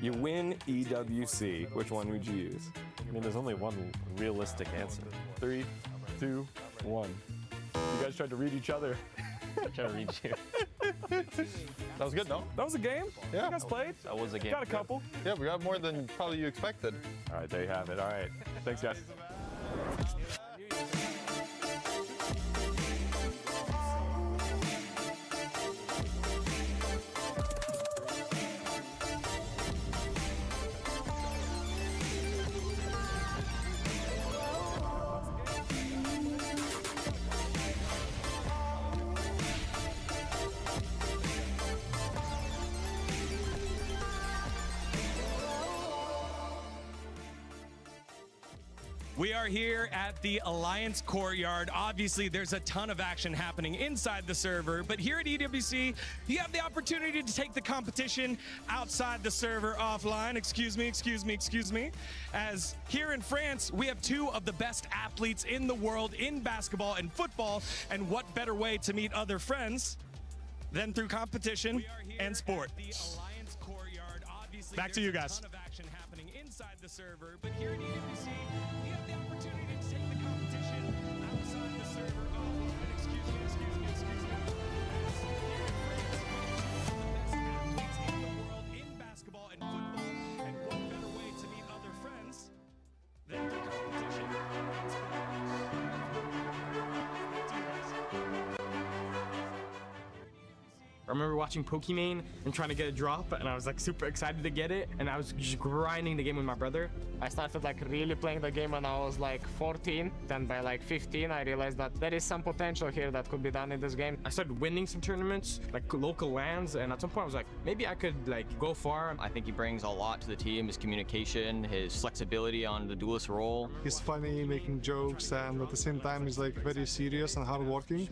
S12: You win EWC. Which one would you use?
S3: I mean, there's only one realistic answer.
S19: 3, 2, 1.
S3: You guys tried to read each other. I'm trying to read you.
S19: That was good, no?
S12: That was a game.
S19: Yeah.
S12: You guys played?
S3: That was a game.
S12: Got a couple.
S19: Yeah, we got more than probably you expected.
S3: All right, there you have it. All right. Thanks, guys.
S4: We are here at the Alliance Courtyard. Obviously, there's a ton of action happening inside the server, but here at EWC, you have the opportunity to take the competition outside the server offline. Excuse me. As here in France, we have two of the best athletes in the world in basketball and football, and what better way to meet other friends than through competition and sport. Back to you guys. Inside the server, but here at EWC, we have the opportunity to take the competition outside the server offline. Excuse me. As here in France, the best athletes in the world in basketball and football, and what better way to meet other friends than through competition and sport.
S9: I remember watching Pokimane and trying to get a drop, and I was like super excited to get it, and I was just grinding the game with my brother.
S14: I started like really playing the game when I was like 14. Then by like 15, I realized that there is some potential here that could be done in this game.
S9: I started winning some tournaments, like local lands, and at some point I was like, maybe I could like go far.
S13: I think he brings a lot to the team, his communication, his flexibility on the duelist role.
S22: He's funny, making jokes, and at the same time he's like very serious and hardworking.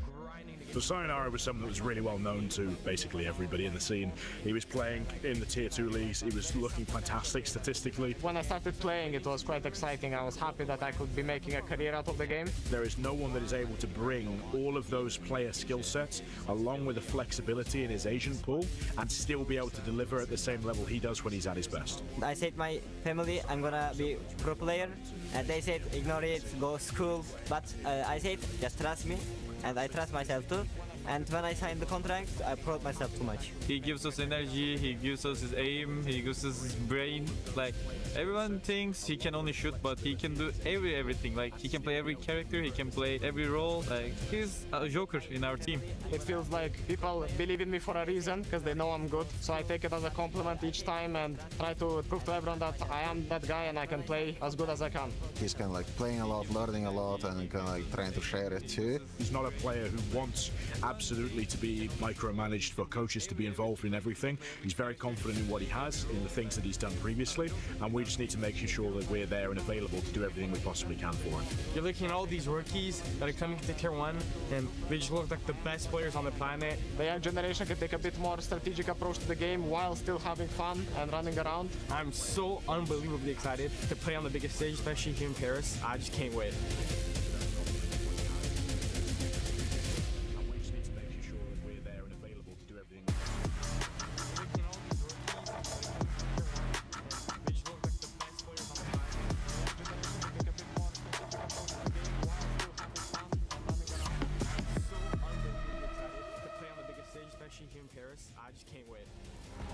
S15: So Sayonara was someone that was really well known to basically everybody in the scene. He was playing in the Tier 2 leagues. He was looking fantastic statistically.
S14: When I started playing, it was quite exciting. I was happy that I could be making a career out of the game.
S15: There is no one that is able to bring all of those player skill sets along with the flexibility in his Asian pool and still be able to deliver at the same level he does when he's at his best.
S25: I said my family, I'm gonna be pro player, and they said ignore it, go school. But I said just trust me, and I trust myself too. And when I signed the contract, I proud myself too much.
S26: He gives us energy, he gives us his aim, he gives us his brain. Like, everyone thinks he can only shoot, but he can do everything. Like, he can play every character, he can play every role. Like, he's a joker in our team.
S14: It feels like people believe in me for a reason, because they know I'm good. So I take it as a compliment each time and try to prove to everyone that I am that guy and I can play as good as I can.
S27: He's kind of like playing a lot, learning a lot, and kind of like trying to share it too.
S15: He's not a player who wants absolutely to be micromanaged, for coaches to be involved in everything. He's very confident in what he has, in the things that he's done previously, and we just need to make sure that we're there and available to do everything we possibly can for him.
S9: You're looking at all these rookies that are coming to Tier 1, and they just look like the best players on the planet.
S14: The young generation can take a bit more strategic approach to the game while still having fun and running around.
S9: I'm so unbelievably excited to play on the biggest stage, especially here in Paris. I just can't wait.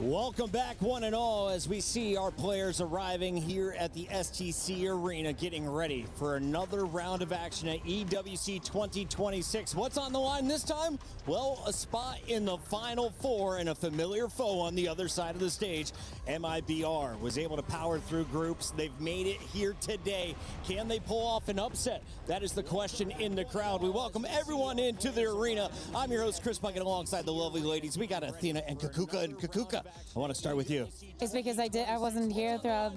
S3: Welcome back, one and all, as we see our players arriving here at the STC Arena, getting ready for another round of action at EWC 2026. What's on the line this time? Well, a spot in the Final Four and a familiar foe on the other side of the stage. MIBR was able to power through groups. They've made it here today. Can they pull off an upset? That is the question in the crowd. We welcome everyone into the arena. I'm your host, Chris Puckett, alongside the lovely ladies. We got Athena and Kakuka. And Kakuka, I want to start with you.
S1: It's because I wasn't here throughout,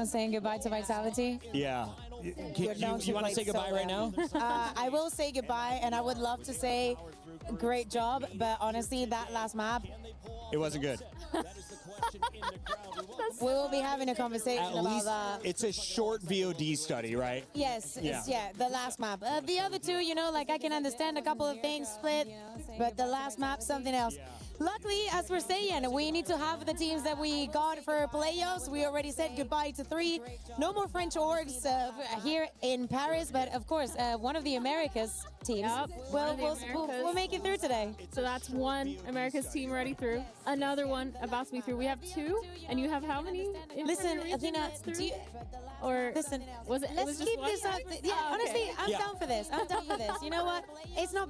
S1: saying goodbye to Vitality.
S3: Yeah. You want to say goodbye right now?
S1: I will say goodbye, and I would love to say great job, but honestly, that last map,
S3: it wasn't good.
S1: we will be having a conversation
S3: At
S1: about
S3: least
S1: that.
S3: It's a short VOD study, right?
S1: Yes, the last map. The other two, I can understand a couple of things split, but the last map, something else. Luckily, as we're saying, we need to have the teams that we got for playoffs. We already said goodbye to 3. No more French orgs here in Paris, but of course, one of the Americas teams. We'll make it through today.
S7: So that's one America's team already through. Another one about to be through. We have 2, and you have how many?
S1: Listen, Athena, let's keep this up. Yeah, honestly, I'm down for this. I'm down for this. You know what? It's not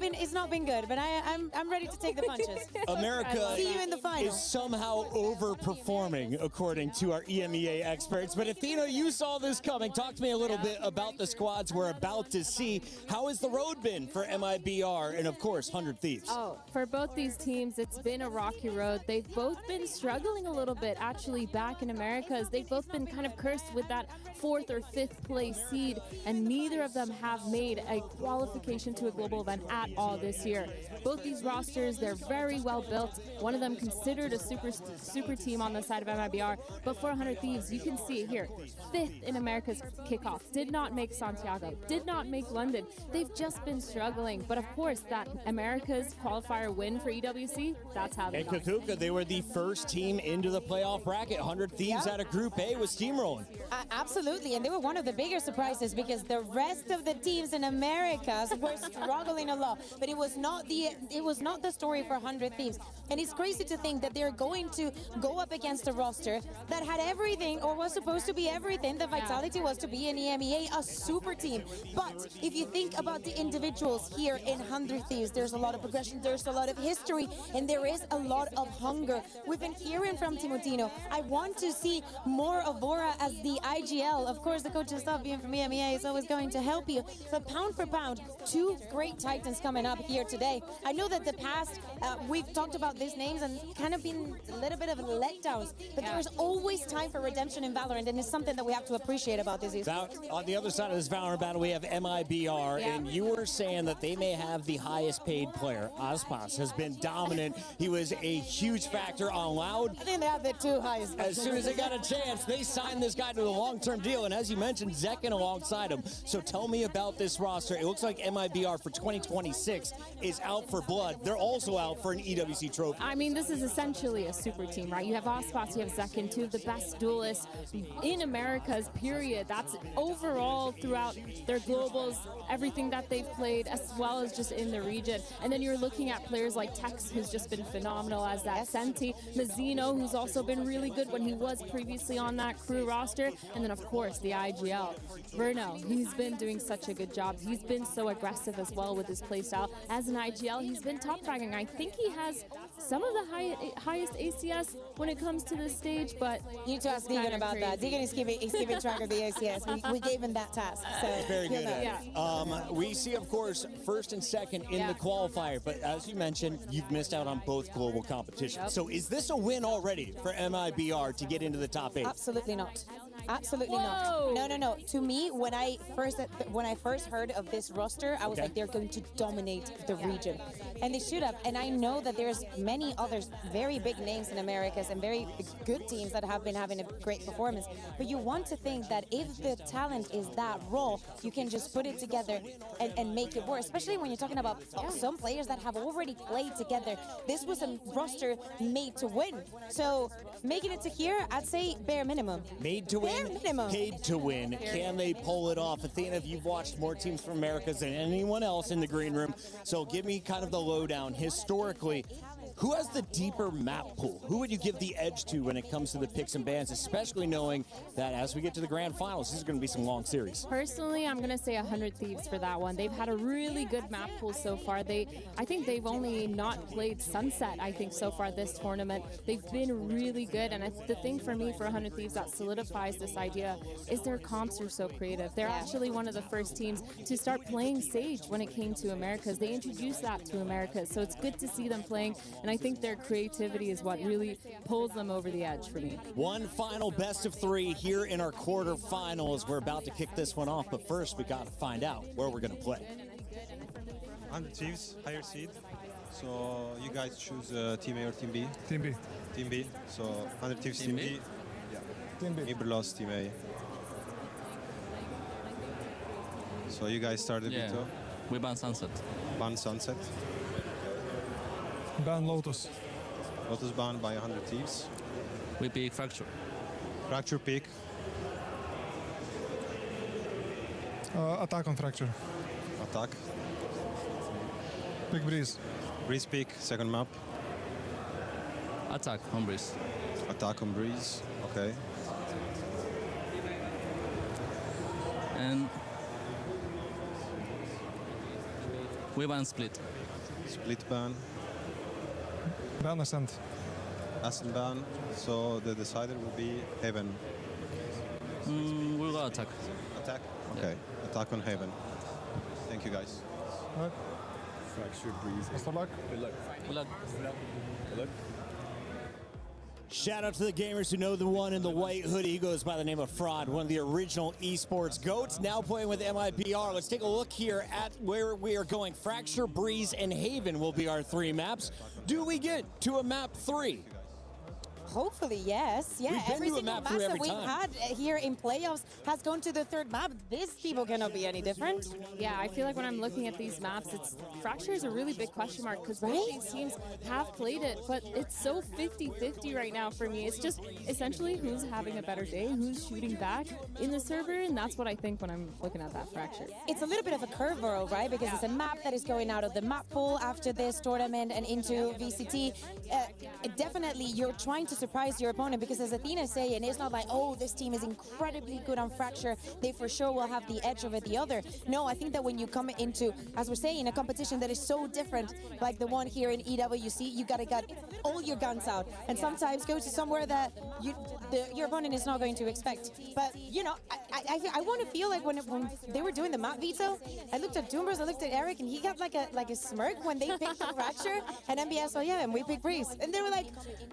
S1: been good, but I'm ready to take the punches.
S3: America
S1: See you in the final.
S3: is somehow overperforming, according to our EMEA experts. But Athena, you saw this coming. Talk to me a little bit about the squads we're about to see. How has the road been for MIBR and, of course, 100 Thieves?
S7: Oh, for both these teams, it's been a rocky road. They've both been struggling a little bit, actually, back in Americas. They've both been kind of cursed with that 4th or 5th place seed, and neither of them have made a qualification to a global event at all this year. Both these rosters, they're very well built. One of them considered a super team on the side of MIBR, but for 100 Thieves, you can see it here. 5th in America's kickoff. Did not make Santiago. Did not make London. They've just been struggling. But of course, that America's qualifier win for EWC, that's how they
S3: got it. And Kakuka, they were the first team into the playoff bracket. 100 Thieves out of Group A was steamrolling.
S1: Absolutely, and they were one of the bigger surprises because the rest of the teams in Americas were struggling a lot. But it was not the story for 100 Thieves. And it's crazy to think that they're going to go up against a roster that had everything, or was supposed to be everything that Vitality was to be in EMEA, a super team. But if you think about the individuals here in 100 Thieves, there's a lot of progression, there's a lot of history, and there is a lot of hunger. We've been hearing from Timotino. I want to see more of Bora as the IGL. Of course, the coaching staff being from EMEA is always going to help you. But pound for pound, 2 great Titans coming up here today. I know that the past, we've talked about these names and kind of been a little bit of letdowns, but there's always time for redemption in Valorant, and it's something that we have to appreciate about this esports.
S3: On the other side of this Valorant battle, we have MIBR, and you were saying that they may have the highest paid player. Aspas has been dominant. He was a huge factor on Loud.
S1: I think they have the 2 highest.
S3: As soon as they got a chance, they signed this guy to a long-term deal, and as you mentioned, Zekin alongside him. So tell me about this roster. It looks like MIBR for 2026 is out for blood. They're also out for an EWC trophy.
S7: I mean, this is essentially a super team, right? You have Aspas, you have Zekin, 2 of the best duelists in Americas, period. That's overall throughout their globals, everything that they've played, as well as just in the region. And then you're looking at players like Tex, who's just been phenomenal as that Senti, Mazzino, who's also been really good when he was previously on that crew roster, and then of course the IGL. Bruno, he's been doing such a good job. He's been so aggressive as well with his playstyle. As an IGL, he's been top fragging, I think he has some of the highest ACS when it comes to this stage, but
S1: you need to ask Deegan about that. Deegan is keeping track of the ACS. We gave him that task. So
S3: very good at it. We see, of course, first and second in the qualifier, but as you mentioned, you've missed out on both global competitions.
S1: Yep.
S3: So is this a win already for MIBR to get into the top 8?
S1: Absolutely not. Absolutely not. No. To me, when I first heard of this roster, I was like, they're going to dominate the region, and they should have. And I know that there's many others, very big names in Americas and very good teams that have been having a great performance. But you want to think that if the talent is that raw, you can just put it together and make it work. Especially when you're talking about some players that have already played together. This was a roster made to win. So making it to here, I'd say bare minimum.
S3: Made to win. Paid to win. Can they pull it off? Athena, you've watched more teams from Americas than anyone else in the green room. So give me kind of the lowdown. Historically, who has the deeper map pool? Who would you give the edge to when it comes to the picks and bans, especially knowing that as we get to the grand finals, this is going to be some long series?
S7: Personally, I'm going to say 100 Thieves for that one. They've had a really good map pool so far. I think they've only not played Sunset, I think, so far this tournament. They've been really good, and the thing for me for 100 Thieves that solidifies this idea is their comps are so creative. They're actually one of the first teams to start playing Sage when it came to Americas. They introduced that to Americas, so it's good to see them playing, and I think their creativity is what really pulls them over the edge for me.
S3: One final best of 3 here in our quarterfinals. We're about to kick this one off, but first we got to find out where we're going to play.
S8: 100 Thieves, higher seed. So you guys choose Team A or Team B?
S22: Team B.
S8: Team B. So 100 Thieves, Team B. Yeah.
S22: Team B.
S8: Iberlos, Team A. So you guys started Vito?
S11: We ban Sunset.
S8: Ban Sunset.
S22: Ban Lotus.
S8: Lotus banned by 100 Thieves.
S11: We pick Fracture.
S8: Fracture pick.
S22: Attack on Fracture.
S8: Attack.
S22: Pick Breeze.
S8: Breeze pick, second map.
S11: Attack on Breeze.
S8: Attack on Breeze, okay.
S11: And we ban Split.
S8: Split ban.
S22: Ban Ascent.
S8: Ascent ban, so the decider will be Heaven.
S11: We'll go Attack.
S8: Attack? Okay, Attack on Heaven. Thank you guys.
S22: Right.
S8: Fracture Breeze.
S22: Best of luck.
S8: Good luck.
S11: Good luck.
S8: Good luck.
S3: Shout out to the gamers who know the one in the white hoodie. He goes by the name of Fraud, one of the original esports goats, now playing with MIBR. Let's take a look here at where we are going. Fracture, Breeze, and Haven will be our 3 maps. Do we get to a map 3?
S1: Hopefully, yes. Yeah,
S3: We've been
S1: every
S3: to a
S1: single
S3: map
S1: match
S3: through
S1: that
S3: every
S1: we've
S3: time.
S1: had here in playoffs has gone to the 3rd map. This people cannot be any different.
S7: Yeah, I feel like when I'm looking at these maps, Fracture is a really big question mark because both these teams have played it, but it's so 50-50 right now for me. It's just essentially who's having a better day, who's shooting back in the server, and that's what I think when I'm looking at that Fracture.
S1: It's a little bit of a curveball, right? Because it's a map that is going out of the map pool after this tournament and into VCT. Definitely, you're trying to surprise your opponent because, as Athena is saying, it's not like, oh, this team is incredibly good on Fracture. They for sure will have the edge over the other. No, I think that when you come into, as we're saying, a competition that is so different, like the one here in EWC, you gotta get all your guns out and sometimes go to somewhere that your opponent is not going to expect. But, you know, I want to feel like when they were doing the map veto, I looked at Doombers, I looked at Eric, and he got like a smirk when they picked the Fracture, and MBS, oh yeah, and we picked Breeze. And they were like,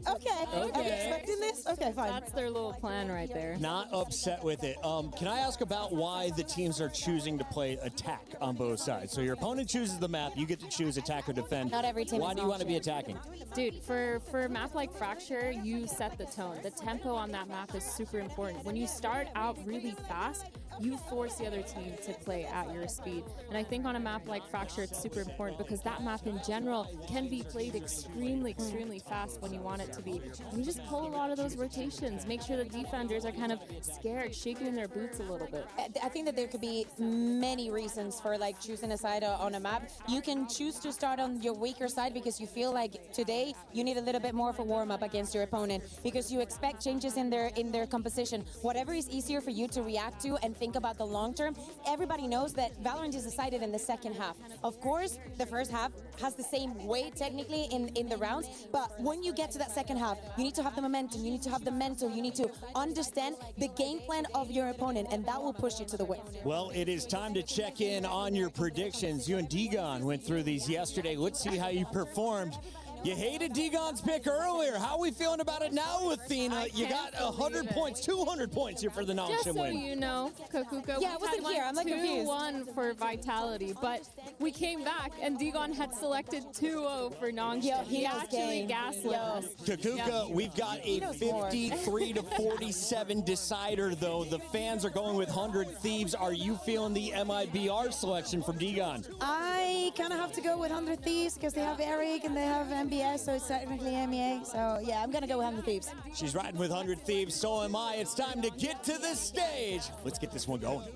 S1: okay, are you expecting this? Okay, fine.
S7: That's their little plan right there.
S3: Not upset with it. Can I ask about why the teams are choosing to play attack on both sides? So your opponent chooses the map, you get to choose attack or defend.
S1: Not every team.
S3: Why do you want to be attacking?
S7: Dude, for a map like Fracture, you set the tone. The tempo on that map is super important. When you start out really fast, you force the other team to play at your speed. And I think on a map like Fracture, it's super important because that map in general can be played extremely, extremely fast when you want it to be. And you just pull a lot of those rotations. Make sure the defenders are kind of scared, shaking in their boots a little bit.
S1: I think that there could be many reasons for like choosing a side on a map. You can choose to start on your weaker side because you feel like today you need a little bit more of a warm-up against your opponent because you expect changes in their composition. Whatever is easier for you to react to and think about the long term. Everybody knows that Valorant is decided in the second half. Of course, the first half has the same weight technically in the rounds, but when you get to that second half, you need to have the momentum, you need to have the mental, you need to understand the game plan of your opponent, and that will push you to the win.
S3: Well, it is time to check in on your predictions. You and Degon went through these yesterday. Let's see how you performed. You hated Degon's pick earlier. How are we feeling about it now, Athena? You got 100 points, 200 points here for the non-shim
S7: Just so
S3: win.
S7: you know, Kakuka,
S1: Yeah, I wasn't here. I'm like confused.
S7: 2-1 for Vitality, but we came back and Degon had selected 2-0 for non-shim. He actually gaslit us.
S3: Kakuka, we've got a 53-47 decider, though. The fans are going with 100 Thieves. Are you feeling the MIBR selection from Degon?
S1: I kind of have to go with 100 Thieves because they have Eric and they have MBS, so it's technically MEA. So yeah, I'm gonna go with 100 Thieves.
S3: She's riding with 100 Thieves, so am I. It's time to get to the stage. Let's get this one going.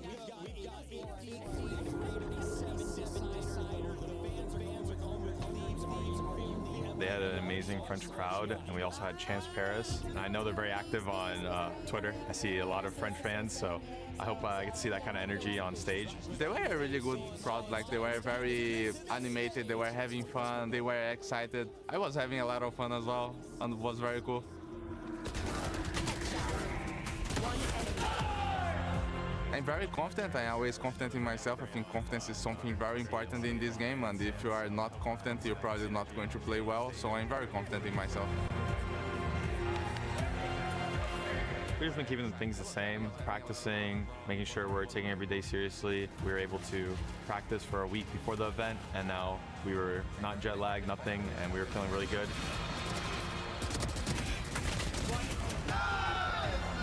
S19: They had an amazing French crowd, and we also had Champs Paris. And I know they're very active on Twitter. I see a lot of French fans, so I hope I get to see that kind of energy on stage.
S6: They were a really good crowd. Like, they were very animated, they were having fun, they were excited. I was having a lot of fun as well, and it was very cool. I'm very confident. I'm always confident in myself. I think confidence is something very important in this game, and if you are not confident, you're probably not going to play well. So I'm very confident in myself.
S19: We've just been keeping things the same, practicing, making sure we're taking every day seriously. We were able to practice for a week before the event, and now we were not jet lagged, nothing, and we were feeling really good.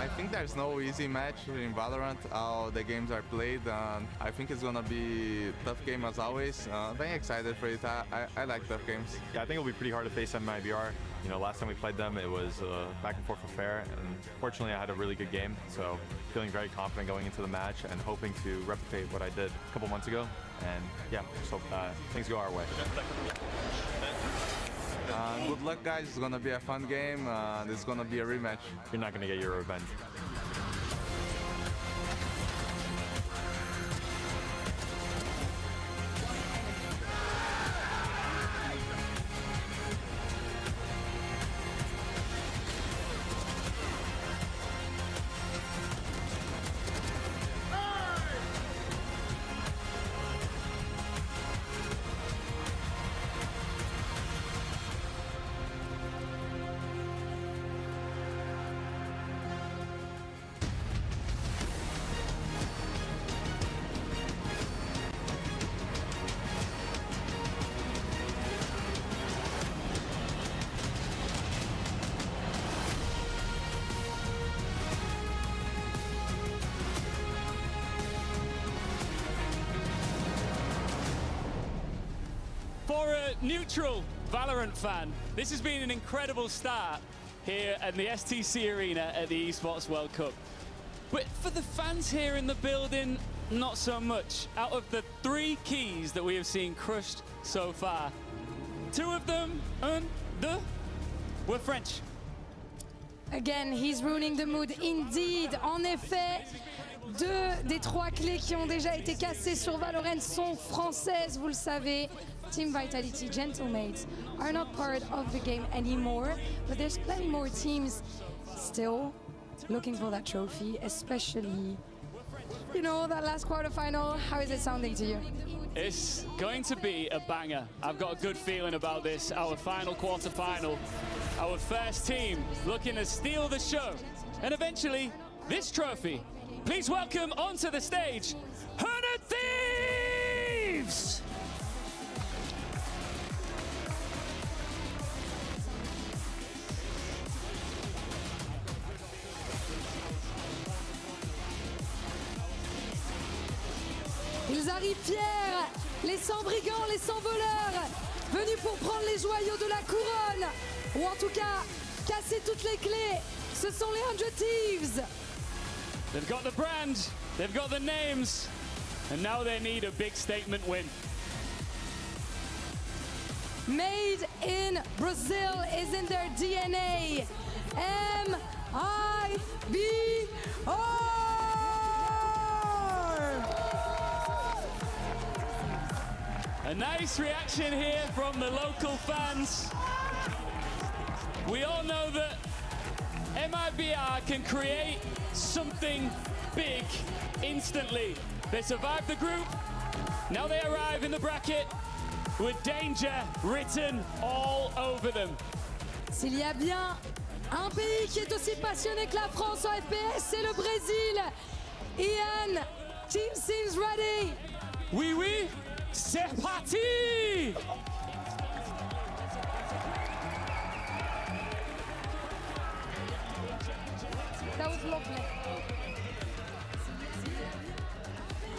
S6: I think there's no easy match in Valorant. How the games are played, and I think it's gonna be a tough game as always. I'm excited for it. I like tough games.
S19: Yeah, I think it'll be pretty hard to face MIBR. You know, last time we played them, it was back and forth affair, and fortunately I had a really good game, so feeling very confident going into the match and hoping to replicate what I did a couple months ago, and yeah, just hope things go our way.
S6: Good luck, guys. It's gonna be a fun game. It's gonna be a rematch.
S19: You're not gonna get your revenge.
S10: For a neutral Valorant fan, this has been an incredible start here at the STC Arena at the Esports World Cup. But for the fans here in the building, not so much. Out of the 3 keys that we have seen crushed so far, 2 of them were French.
S18: Again, he's ruining the mood. Indeed, en effet, 2 des 3 clés qui ont déjà été cassées sur Valorant sont françaises, vous le savez. Team Vitality, Gentlemates are not part of the game anymore, but there's plenty more teams still looking for that trophy, especially, you know, that last quarterfinal. How is it sounding to you?
S10: It's going to be a banger. I've got a good feeling about this. Our final quarterfinal, our first team looking to steal the show, and eventually this trophy. Please welcome onto the stage, 100 Thieves!
S18: Ils arrivent fiers, les 100 brigands, les 100 voleurs, venus pour prendre les joyaux de la couronne, ou en tout cas casser toutes les clés. Ce sont les 100 Thieves.
S10: They've got the brand, they've got the names, and now they need a big statement win.
S18: Made in Brazil is in their DNA. MIBR.
S10: A nice reaction here from the local fans. We all know that MIBR can create something big instantly. They survived the group, now they arrive in the bracket with danger written all over them.
S18: S'il y a bien un pays qui est aussi passionné que la France en FPS, c'est le Brésil. Ian, team seems ready.
S10: Oui, oui, c'est parti!
S18: That was lovely.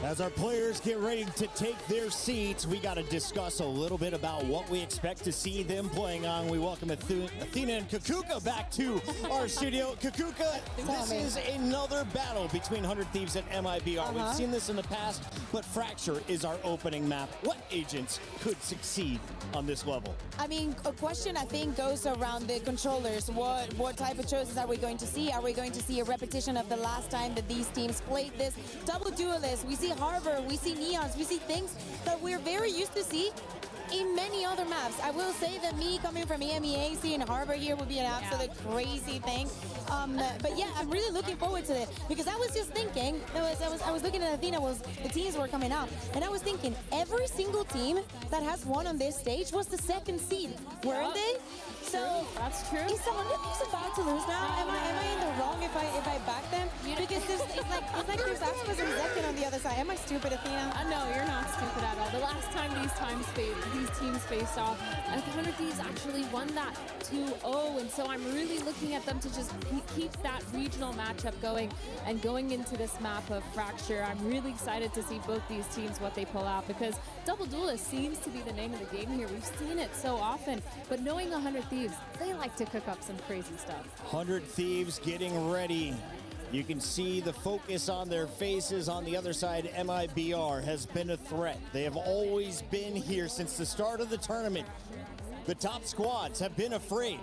S3: As our players get ready to take their seats, we got to discuss a little bit about what we expect to see them playing on. We welcome Athena and Kakuka back to our studio. Kakuka, this is another battle between 100 Thieves and MIBR. We've seen this in the past, but Fracture is our opening map. What agents could succeed on this level?
S1: I mean, a question I think goes around the controllers. What type of choices are we going to see? Are we going to see a repetition of the last time that these teams played this? Double duelists, we see Harbor, we see Neons, we see things that we're very used to see in many other maps. I will say that me coming from EMEA, seeing Harbor here would be an absolute crazy thing. But yeah, I'm really looking forward to it because I was just thinking, I was looking at Athena, the teams were coming out, and I was thinking every single team that has won on this stage was the second seed, weren't they? So
S7: that's true.
S1: Is the 100 Thieves about to lose now? Am I in the wrong if I back them? Because it's like there's Aspas and Zekin on the other side. Am I stupid, Athena?
S7: No, you're not stupid at all. The last time these teams faced off, and the 100 Thieves actually won that 2-0, and so I'm really looking at them to just keep that regional matchup going, and going into this map of Fracture, I'm really excited to see both these teams, what they pull out, because Double Duelist seems to be the name of the game here. We've seen it so often, but knowing 100 Thieves, they like to cook up some crazy stuff.
S3: 100 Thieves getting ready. You can see the focus on their faces. On the other side, MIBR has been a threat. They have always been here since the start of the tournament. The top squads have been afraid.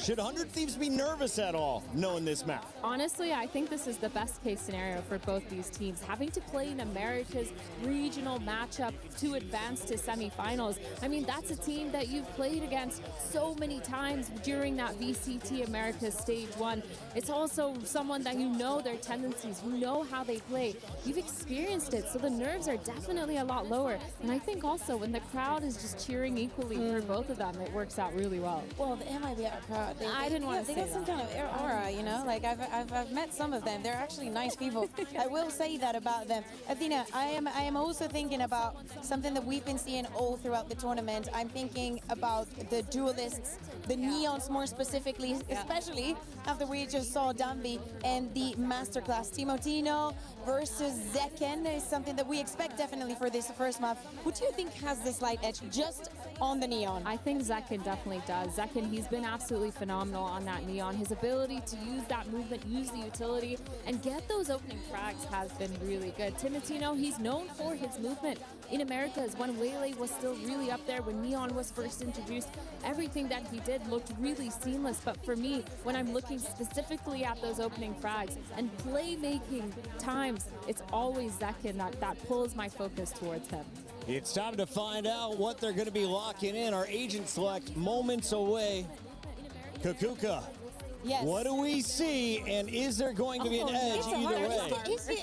S3: Should 100 Thieves be nervous at all, knowing this map?
S7: Honestly, I think this is the best case scenario for both these teams. Having to play in America's regional matchup to advance to semifinals. I mean, that's a team that you've played against so many times during that VCT America's Stage 1. It's also someone that you know their tendencies, you know how they play. You've experienced it, so the nerves are definitely a lot lower. And I think also when the crowd is just cheering equally for both of them, it works out really well.
S1: Well, the MIBR crowd,
S7: I didn't want to say
S1: they got some kind of aura, you know? Like, I've met some of them. They're actually nice people. I will say that about them. Athena, I am also thinking about something that we've been seeing all throughout the tournament. I'm thinking about the duelists, the Neons more specifically, especially after we just saw Dambi and the masterclass. Timotino versus Zekin is something that we expect definitely for this first map. Who do you think has the slight edge just on the Neon?
S7: I think Zekin definitely does. Zekin, he's been absolutely phenomenal on that Neon. His ability to use that movement, use the utility, and get those opening frags has been really good. Timotino, he's known for his movement in Americas. When Waylay was still really up there, when Neon was first introduced, everything that he did looked really seamless. But for me, when I'm looking specifically at those opening frags and playmaking times, it's always Zekin that pulls my focus towards him.
S3: It's time to find out what they're going to be locking in. Our agent select moments away. Kakuka,
S1: yes.
S3: What do we see, and is there going to be an edge either way?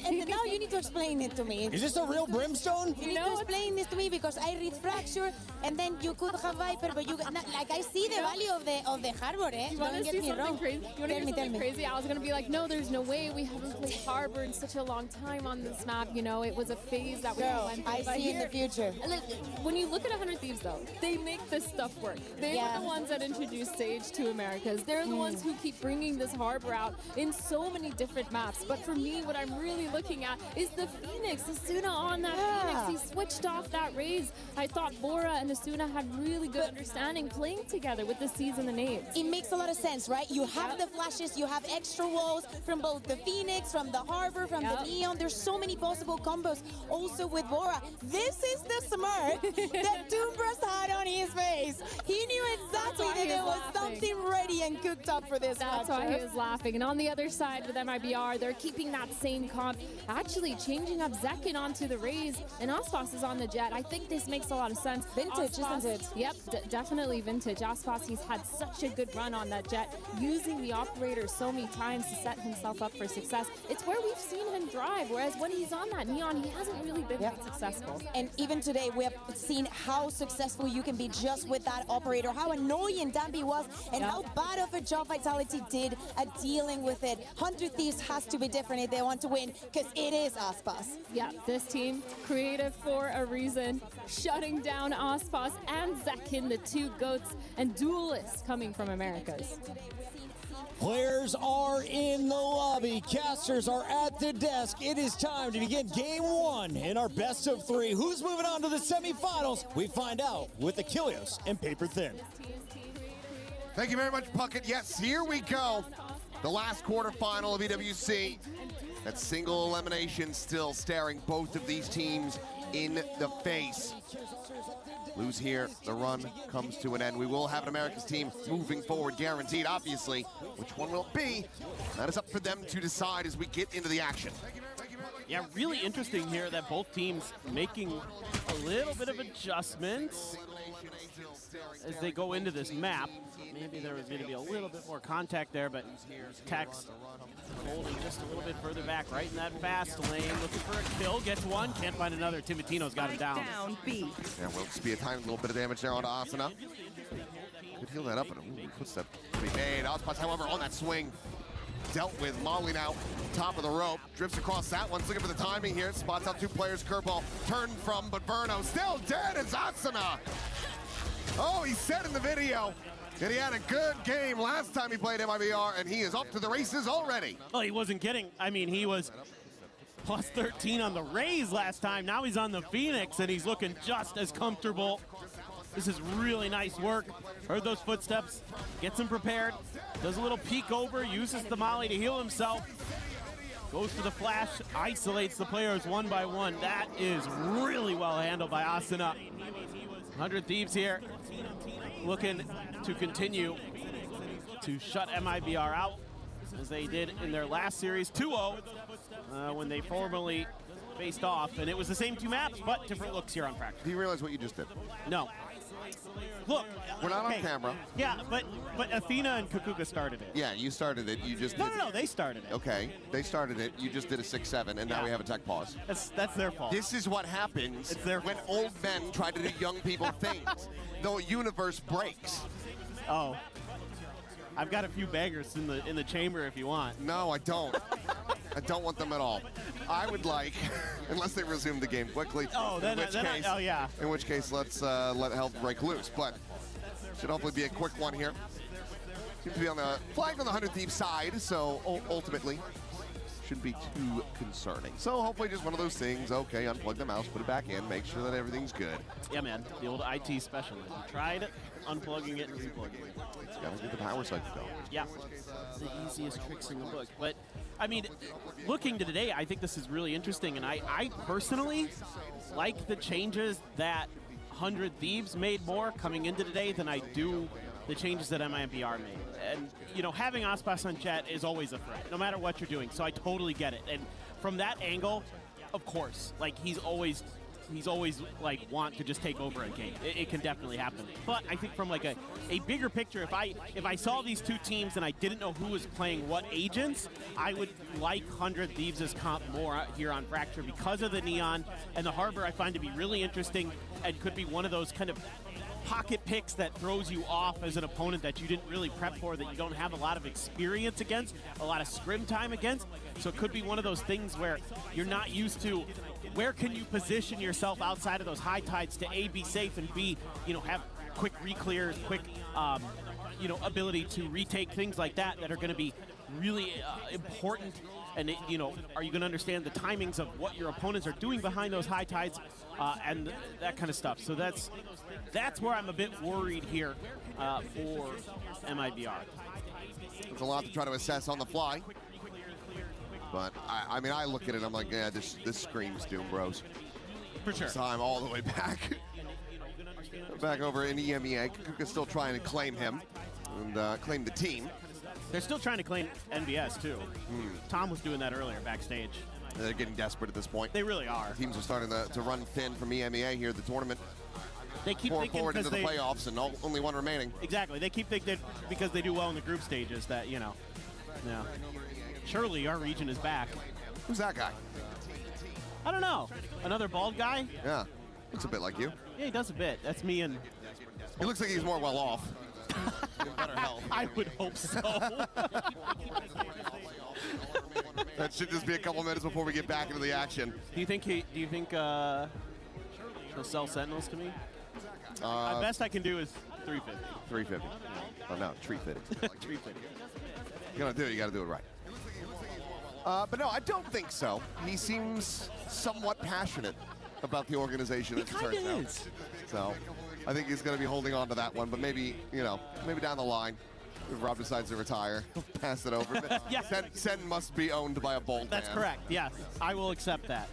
S1: And now you need to explain it to me.
S3: Is this a real brimstone?
S1: You need to explain this to me because I read Fracture, and then you could have Viper, but you like I see the value of the Harbor.
S7: You want to see something crazy? You want to hear something crazy? I was gonna be like, no, there's no way. We haven't played Harbor in such a long time on this map. You know, it was a phase that we went through.
S1: I see in the future.
S7: When you look at 100 Thieves, though, they make this stuff work. They were the ones that introduced Sage to Americas. They're the ones who keep bringing this Harbor out in so many different maps. But for me, what I'm really looking at is the Phoenix. Asuna on that Phoenix. He switched off that Raze. I thought Bora and Asuna had really good understanding playing together with the C's and the nades.
S1: It makes a lot of sense, right? You have the flashes, you have extra walls from both the Phoenix, from the Harbor, from the Neon. There's so many possible combos. Also with Bora, this is the smirk that Doombras had on his face. He knew exactly that there was something ready and cooked up for this.
S7: That's why he was laughing. And on the other side with MIBR, they're keeping that same comp, actually changing up Zekin onto the Raze, and Aspas is on the Jet. I think this makes a lot of sense.
S1: Vintage, isn't it?
S7: Yep, definitely vintage. Aspas, he's had such a good run on that Jet, using the operator so many times to set himself up for success. It's where we've seen him drive, whereas when he's on that Neon, he hasn't really been that successful.
S1: And even today, we have seen how successful you can be just with that operator, how annoying Danby was, and how bad of a job Vitality did at dealing with it. 100 Thieves has to be different if they want to win, because it is Aspas.
S7: Yeah, this team, creative for a reason, shutting down Aspas and Zekin, the two GOATs and duelists coming from Americas.
S3: Players are in the lobby. Casters are at the desk. It is time to begin game one in our best of three. Who's moving on to the semifinals? We find out with Achilles and Paper Thin.
S2: Thank you very much, Puckett. Yes, here we go. The last quarterfinal of EWC. That single elimination still staring both of these teams in the face. Lose here, the run comes to an end. We will have an America's team moving forward, guaranteed, obviously. Which one will it be? That is up for them to decide as we get into the action.
S5: Yeah, really interesting here that both teams making a little bit of adjustments as they go into this map. Maybe there was going to be a little bit more contact there, but Tex holding just a little bit further back, right in that fast lane, looking for a kill, gets one, can't find another. Timotino's got him down.
S2: Yeah, will just be a tiny little bit of damage there onto Asuna. Could heal that up, and a footstep to be made. Aspas, however, on that swing, dealt with. Molly now, top of the rope, drifts across that one, looking for the timing here, spots out two players, curveball turned from, but Verno still dead as Asuna. Oh, he said in the video that he had a good game last time he played MIBR, and he is off to the races already.
S5: Well, he wasn't kidding. I mean, he was plus 13 on the Rays last time. Now he's on the Phoenix, and he's looking just as comfortable. This is really nice work. Heard those footsteps, gets him prepared, does a little peek over, uses the molly to heal himself, goes for the flash, isolates the players one by one. That is really well handled by Asuna. 100 Thieves here, looking to continue to shut MIBR out, as they did in their last series, 2-0, when they formally faced off. And it was the same two maps, but different looks here on Fracture.
S2: Do you realize what you just did?
S5: No. Look,
S2: we're not on camera.
S5: Yeah, but Athena and Kukuka started it.
S2: Yeah, you started it. You just
S5: no, they started it.
S2: Okay, they started it. You just did a 6-7, and now we have a tech pause.
S5: That's their fault.
S2: This is what happens when old men try to do young people things. The universe breaks.
S5: Oh, I've got a few bangers in the chamber if you want.
S2: No, I don't. I don't want them at all. I would like, unless they resume the game quickly.
S5: Oh, yeah.
S2: In which case, let's let hell break loose. But should hopefully be a quick one here. Seems to be on the flagged on the 100 Thieves side, so ultimately shouldn't be too concerning. So hopefully just one of those things. Okay, unplug the mouse, put it back in, make sure that everything's good.
S5: Yeah, man. The old IT specialist. You tried unplugging it and replugging it.
S2: It's got to get the power cycle going.
S5: Yeah, the easiest tricks in the book. But I mean, looking to today, I think this is really interesting, and I personally like the changes that 100 Thieves made more coming into today than I do the changes that MIBR made. And, you know, having Aspas on Jet is always a threat, no matter what you're doing, so I totally get it. And from that angle, of course, like, he's always like want to just take over a game. It can definitely happen. But I think from like a bigger picture, if I saw these two teams and I didn't know who was playing what agents, I would like 100 Thieves' comp more out here on Fracture because of the Neon and the Harbor. I find to be really interesting and could be one of those kind of pocket picks that throws you off as an opponent that you didn't really prep for, that you don't have a lot of experience against, a lot of scrim time against. So it could be one of those things where you're not used to where can you position yourself outside of those high tides to A, be safe, and B, you know, have quick re-clears, quick, you know, ability to retake, things like that that are going to be really important. And, you know, are you going to understand the timings of what your opponents are doing behind those high tides and that kind of stuff. So that's where I'm a bit worried here for MIBR.
S2: There's a lot to try to assess on the fly. But, I mean, I look at it, I'm like, yeah, this screams Doom Bros.
S5: For sure.
S2: This time all the way back. Back over in EMEA. Kuka's still trying to claim him and claim the team.
S5: They're still trying to claim NBS, too. Tom was doing that earlier backstage.
S2: They're getting desperate at this point.
S5: They really are.
S2: Teams are starting to run thin from EMEA here at the tournament.
S5: They keep
S2: Pour
S5: thinking
S2: forward into the
S5: they,
S2: playoffs and only one remaining.
S5: Exactly. They keep thinking that because they do well in the group stages that, you know, yeah. Surely our region is back.
S2: Who's that guy?
S5: I don't know. Another bald guy?
S2: Yeah. Looks a bit like you.
S5: Yeah, he does a bit. That's me and...
S2: He looks like he's more well off. In better health.
S5: I would hope so.
S2: That should just be a couple minutes before we get back into the action.
S5: Do you think he'll sell Sentinels to me? The best I can do is 350.
S2: 350. Oh no, tree fitting.
S5: 350.
S2: You gotta do it right. But no, I don't think so. He seems somewhat passionate about the organization.
S5: He kind of is.
S2: So I think he's going to be holding on to that one. But maybe, you know, maybe down the line, if Rob decides to retire, he'll pass it over.
S5: Yeah.
S2: Sen must be owned by a bold
S5: That's
S2: man.
S5: correct. Yes, I will accept that.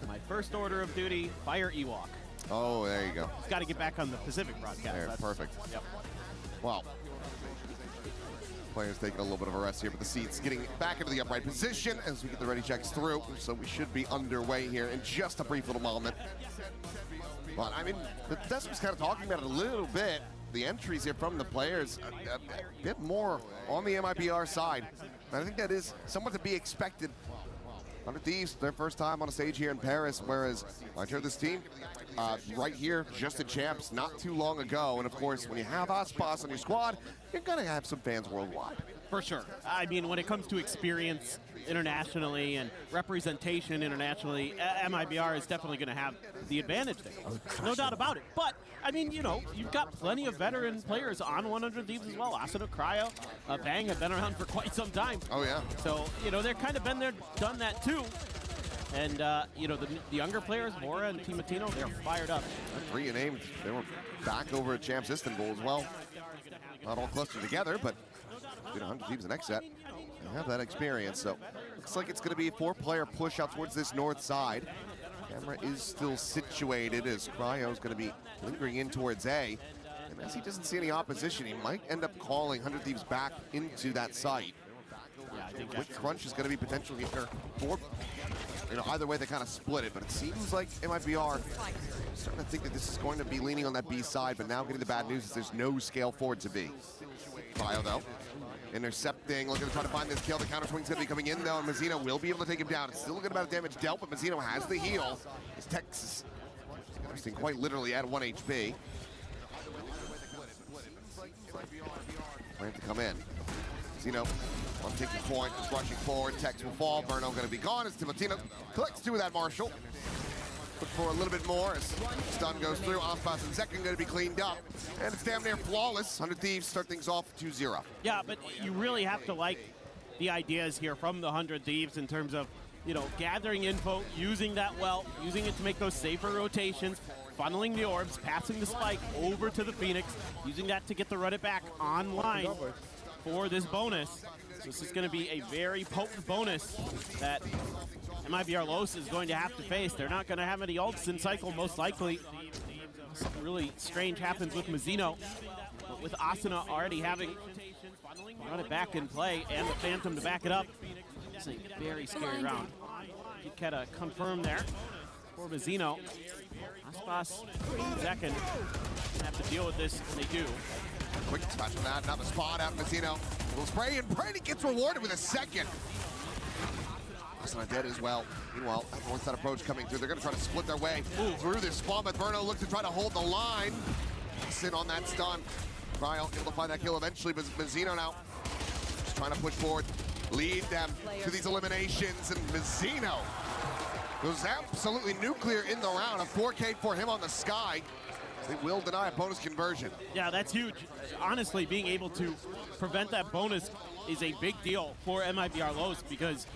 S5: My first order of duty: fire Ewok.
S2: Oh, there you go.
S5: He's got to get back on the Pacific broadcast.
S2: There,
S5: That's
S2: perfect.
S5: Yep.
S2: Well, players taking a little bit of a rest here, but the seats getting back into the upright position as we get the ready checks through. So we should be underway here in just a brief little moment. But I mean, the desk was kind of talking about it a little bit. The entries here from the players, a bit more on the MIBR side. And I think that is somewhat to be expected. 100 Thieves, their first time on a stage here in Paris, whereas I heard this team right here, just in champs, not too long ago. And of course, when you have Aspas on your squad, you're gonna have some fans worldwide.
S5: For sure. I mean, when it comes to experience internationally and representation internationally, MIBR is definitely going to have the advantage there. No doubt about it. But, I mean, you know, you've got plenty of veteran players on 100 Thieves as well. Asuna, Cryo, Bang have been around for quite some time.
S2: Oh, yeah.
S5: So, you know, they're kind of been there, done that too. And, you know, the younger players, Mora and Timatino, they're fired up.
S2: 3 named. They were back over at Champs Istanbul as well. Not all clustered together, but 100 Thieves the next set. They have that experience, so looks like it's going to be a 4-player push out towards this north side. Camera is still situated as Cryo's going to be lingering in towards A. And as he doesn't see any opposition, he might end up calling 100 Thieves back into that site.
S5: Yeah, I think
S2: Quick crunch is going to be potentially here for, you know, either way they kind of split it, but it seems like MIBR starting to think that this is going to be leaning on that B side, but now getting the bad news is there's no scale forward to B. Cryo though, intercepting, looking to try to find this kill. The counter swing's going to be coming in though, and Mazzino will be able to take him down. It's still a good amount of damage dealt, but Mazzino has the heal. His Texas, interesting, quite literally at 1 HP. Plan to come in. Mazzino on taking point, just rushing forward. Tex will fall. Verno going to be gone as Timatino collects 2 of that Marshall. Look for a little bit more as stun goes through. Aspas and Zekin going to be cleaned up. And it's damn near flawless. 100 Thieves start things off 2-0.
S5: Yeah, but you really have to like the ideas here from the 100 Thieves in terms of, you know, gathering info, using that well, using it to make those safer rotations, funneling the orbs, passing the spike over to the Phoenix, using that to get the run it back online for this bonus. This is going to be a very potent bonus that MIBR Los is going to have to face. They're not going to have any ults in cycle, most likely. Something really strange happens with Mazzino, but with Asuna already having run it back in play and the Phantom to back it up, it's a very scary round. Kiketa confirmed there for Mazzino. Aspas and Zekin have to deal with this, and they do.
S2: Quick touch on that, now the spot out, Mazzino will spray, and Brady gets rewarded with a second. Asuna dead as well. Meanwhile, once that approach coming through, they're going to try to split their way through this spawn, but Verno looks to try to hold the line. Sit on that stun. Cryo able to find that kill eventually, but Mazzino now just trying to push forward, lead them to these eliminations, and Mazzino was absolutely nuclear in the round. A 4K for him on the sky. They will deny a bonus conversion.
S5: Yeah, that's huge. Honestly, being able to prevent that bonus is a big deal for MIBR Lowe's, because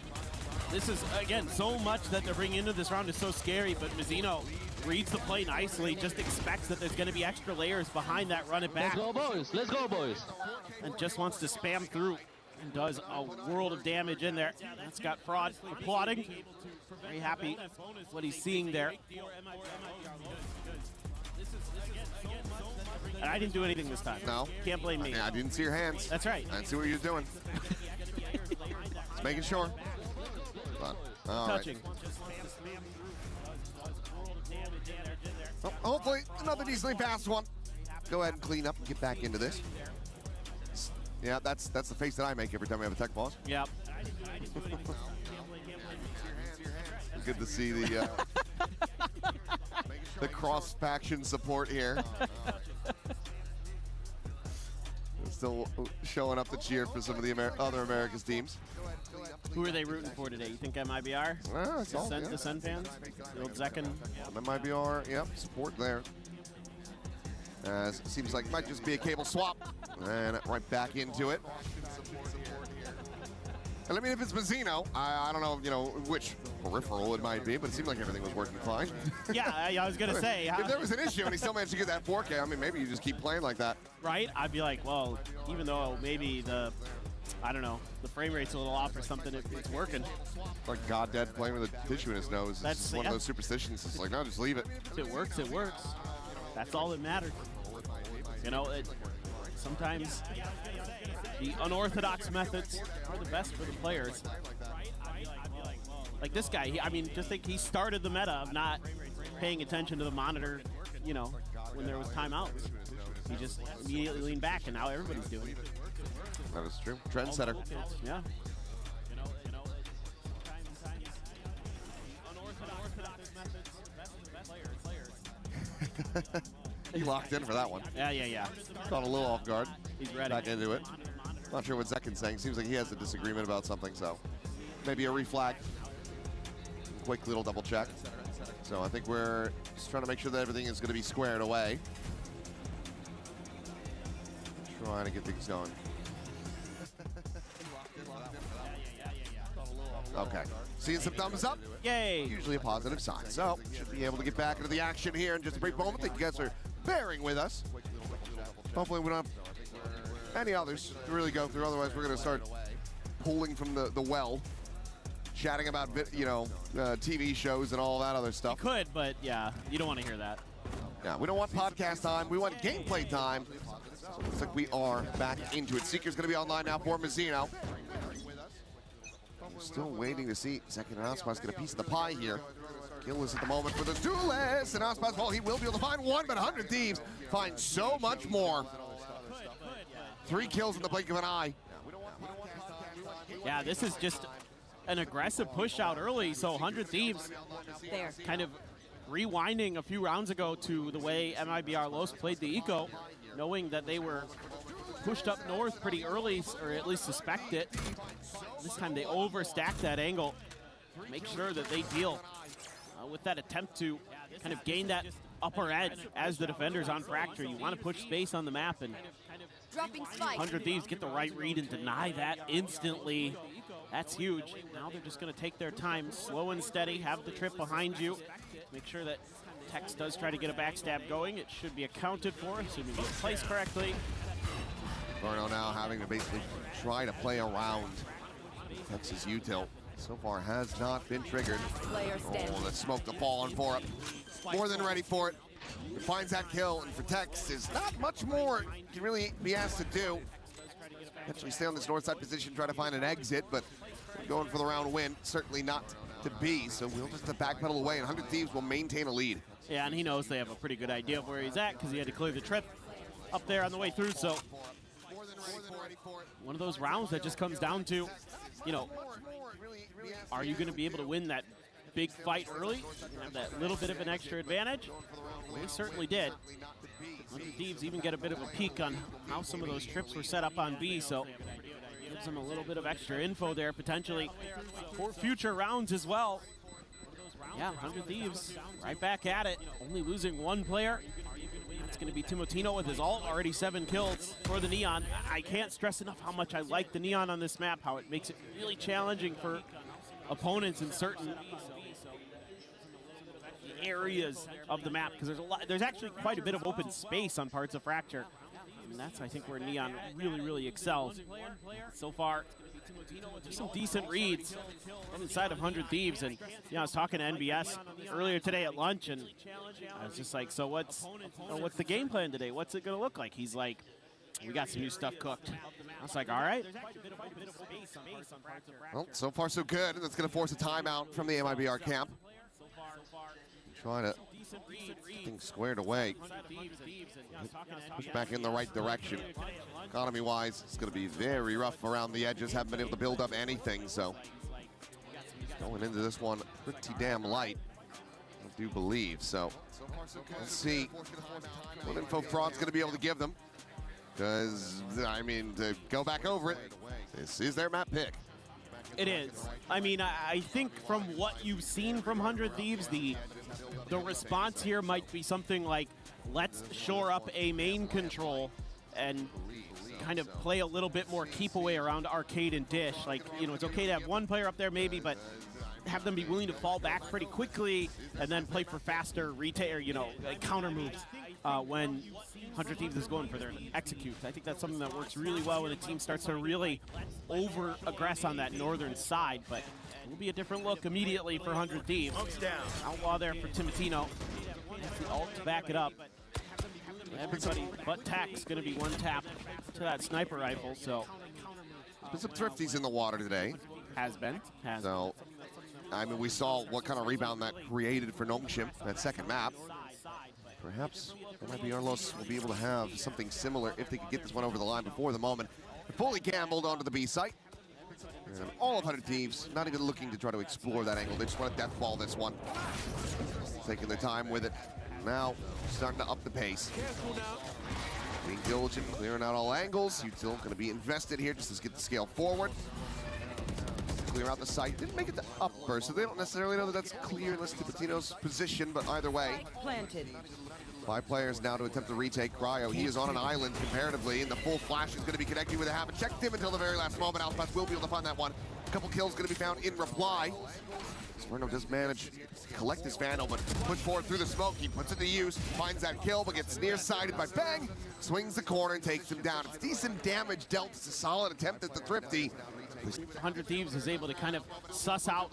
S5: this is, again, so much that they're bringing into this round is so scary, but Mizzino reads the play nicely, just expects that there's going to be extra layers behind that run it back.
S16: Let's go, boys. Let's go, boys.
S5: And just wants to spam through and does a world of damage in there. That's got Fraud applauding. Very happy with what he's seeing there. And I didn't do anything this time.
S2: No.
S5: Can't blame me.
S2: I didn't see your hands.
S5: That's right.
S2: I didn't see what you were doing. Just making sure. But, all
S5: Touching.
S2: right. Well, hopefully, another decently fast one. Go ahead and clean up and get back into this. Yeah, that's the face that I make every time we have a tech pause.
S5: Yep.
S2: Good to see the cross-faction support here. Still showing up to cheer for some of the other America's teams.
S5: Who are they rooting for today? You think MIBR? The Sun fans? The old Zekken?
S2: MIBR, yep, support there. It seems like it might just be a cable swap. And right back into it. And I mean, if it's Mizzino, I don't know, which peripheral it might be, but it seemed like everything was working fine.
S5: Yeah, I was going to say.
S2: If there was an issue and he still managed to get that 4K, I mean, maybe you just keep playing like that.
S5: Right? I'd be like, well, even though maybe the frame rate's a little off or something, it's working.
S2: Like God Dad playing with a tissue in his nose. It's one of those superstitions. It's like, no, just leave it.
S5: If it works, it works. That's all that matters. Sometimes the unorthodox methods are the best for the players. Like this guy, just think he started the meta of not paying attention to the monitor, when there was timeouts. He just immediately leaned back, and now everybody's doing it.
S2: That is true. Trendsetter.
S5: Yeah.
S2: He locked in for that one.
S5: Yeah.
S2: Caught a little off guard.
S5: He's ready.
S2: Back into it. Not sure what Zekken's saying. Seems like he has a disagreement about something, so maybe a reflag. Quick little double check. So I think we're just trying to make sure that everything is going to be squared away. Trying to get things going. Okay. Seeing some thumbs up.
S5: Yay.
S2: Usually a positive sign. So should be able to get back into the action here in just a brief moment. Thank you guys are bearing with us. Hopefully we don't have any others to really go through. Otherwise we're going to start pulling from the well, chatting about TV shows and all that other stuff.
S5: You could, but yeah, you don't want to hear that.
S2: Yeah, we don't want podcast time. We want gameplay time. So it looks like we are back into it. Seeker's going to be online now for Mizzino. Still waiting to see Zekken and Ospas get a piece of the pie here. Kill is at the moment for the duelist, and Ospas, well, he will be able to find one, but 100 Thieves find so much more. 3 kills in the blink of an eye.
S5: Yeah, this is just an aggressive push out early, so 100 Thieves kind of rewinding a few rounds ago to the way MIBR Los played the Eco, knowing that they were pushed up north pretty early, or at least suspect it. This time they overstack that angle, make sure that they deal with that attempt to kind of gain that upper edge as the defenders on Fracture. You want to push space on the map, and 100 Thieves get the right read and deny that instantly. That's huge. Now they're just going to take their time, slow and steady, have the trip behind you. Make sure that Tex does try to get a backstab going. It should be accounted for, assuming it's placed correctly.
S2: Verno now having to basically try to play around Tex's util. So far has not been triggered. Oh, the smoke to fall on for it. More than ready for it. It finds that kill, and for Tex, there's not much more can really be asked to do. Actually stay on this north side position, try to find an exit, but going for the round win, certainly not to be. So we'll just backpedal away, and 100 Thieves will maintain a lead.
S5: Yeah, and he knows they have a pretty good idea of where he's at because he had to clear the trip up there on the way through. So one of those rounds that just comes down to, are you going to be able to win that big fight early and have that little bit of an extra advantage? Well, they certainly did. 100 Thieves even get a bit of a peek on how some of those trips were set up on B, so gives them a little bit of extra info there potentially for future rounds as well. Yeah, 100 Thieves right back at it, only losing one player. going to be Timotino with his ult, already 7 kills for the Neon. I can't stress enough how much I like the Neon on this map, how it makes it really challenging for opponents in certain areas of the map, because there's actually quite a bit of open space on parts of Fracture. And that's, I think, where Neon really excels. So far, just some decent reads inside of 100 Thieves. And I was talking to NBS earlier today at lunch, and I was just like, so what's the game plan today? What's it going to look like? He's like, we got some new stuff cooked. I was like, all right.
S2: Well, so far so good. That's going to force a timeout from the MIBR camp. Trying to get things squared away. Push back in the right direction. Economy-wise, it's going to be very rough around the edges. Haven't been able to build up anything, so going into this one pretty damn light, I do believe. So let's see what info Fraud's going to be able to give them. Because, I mean, to go back over it, this is their map pick.
S5: It is. I mean, I think from what you've seen from 100 Thieves, the response here might be something like, let's shore up a main control and kind of play a little bit more keep away around Arcade and Dish. Like, it's okay to have one player up there maybe, but have them be willing to fall back pretty quickly and then play for faster retail, like counter moves when 100 Thieves is going for their execute. I think that's something that works really well when a team starts to really over-aggress on that northern side, but it will be a different look immediately for 100 Thieves. Outlaw there for Timotino. Has the ult to back it up. Everybody but Tech's going to be one tap to that sniper rifle, so.
S2: There's some thrifties in the water today.
S5: Has been.
S2: So, I mean, we saw what kind of rebound that created for Nongshim, that second map. Perhaps MIBR Los will be able to have something similar if they could get this one over the line before the moment. Fully gambled onto the B site. And all of 100 Thieves not even looking to try to explore that angle. They just want to death ball this one. Taking their time with it. Now, starting to up the pace. Being diligent, clearing out all angles. Util going to be invested here just to get the scale forward. Clear out the site. Didn't make it to upper, so they don't necessarily know that that's clear unless Tipitino's position, but either way.
S16: Planted.
S2: 5 players now to attempt to retake Cryo. He is on an island comparatively, and the full flash is going to be connected with a haven't checked him until the very last moment. Alphas will be able to find that one. A couple kills going to be found in reply. Swerno does manage to collect his Vandal, but push forward through the smoke. He puts it to use, finds that kill, but gets nearsighted by Bang. Swings the corner and takes him down. It's decent damage dealt. It's a solid attempt at the Thrifty.
S5: 100 Thieves is able to kind of suss out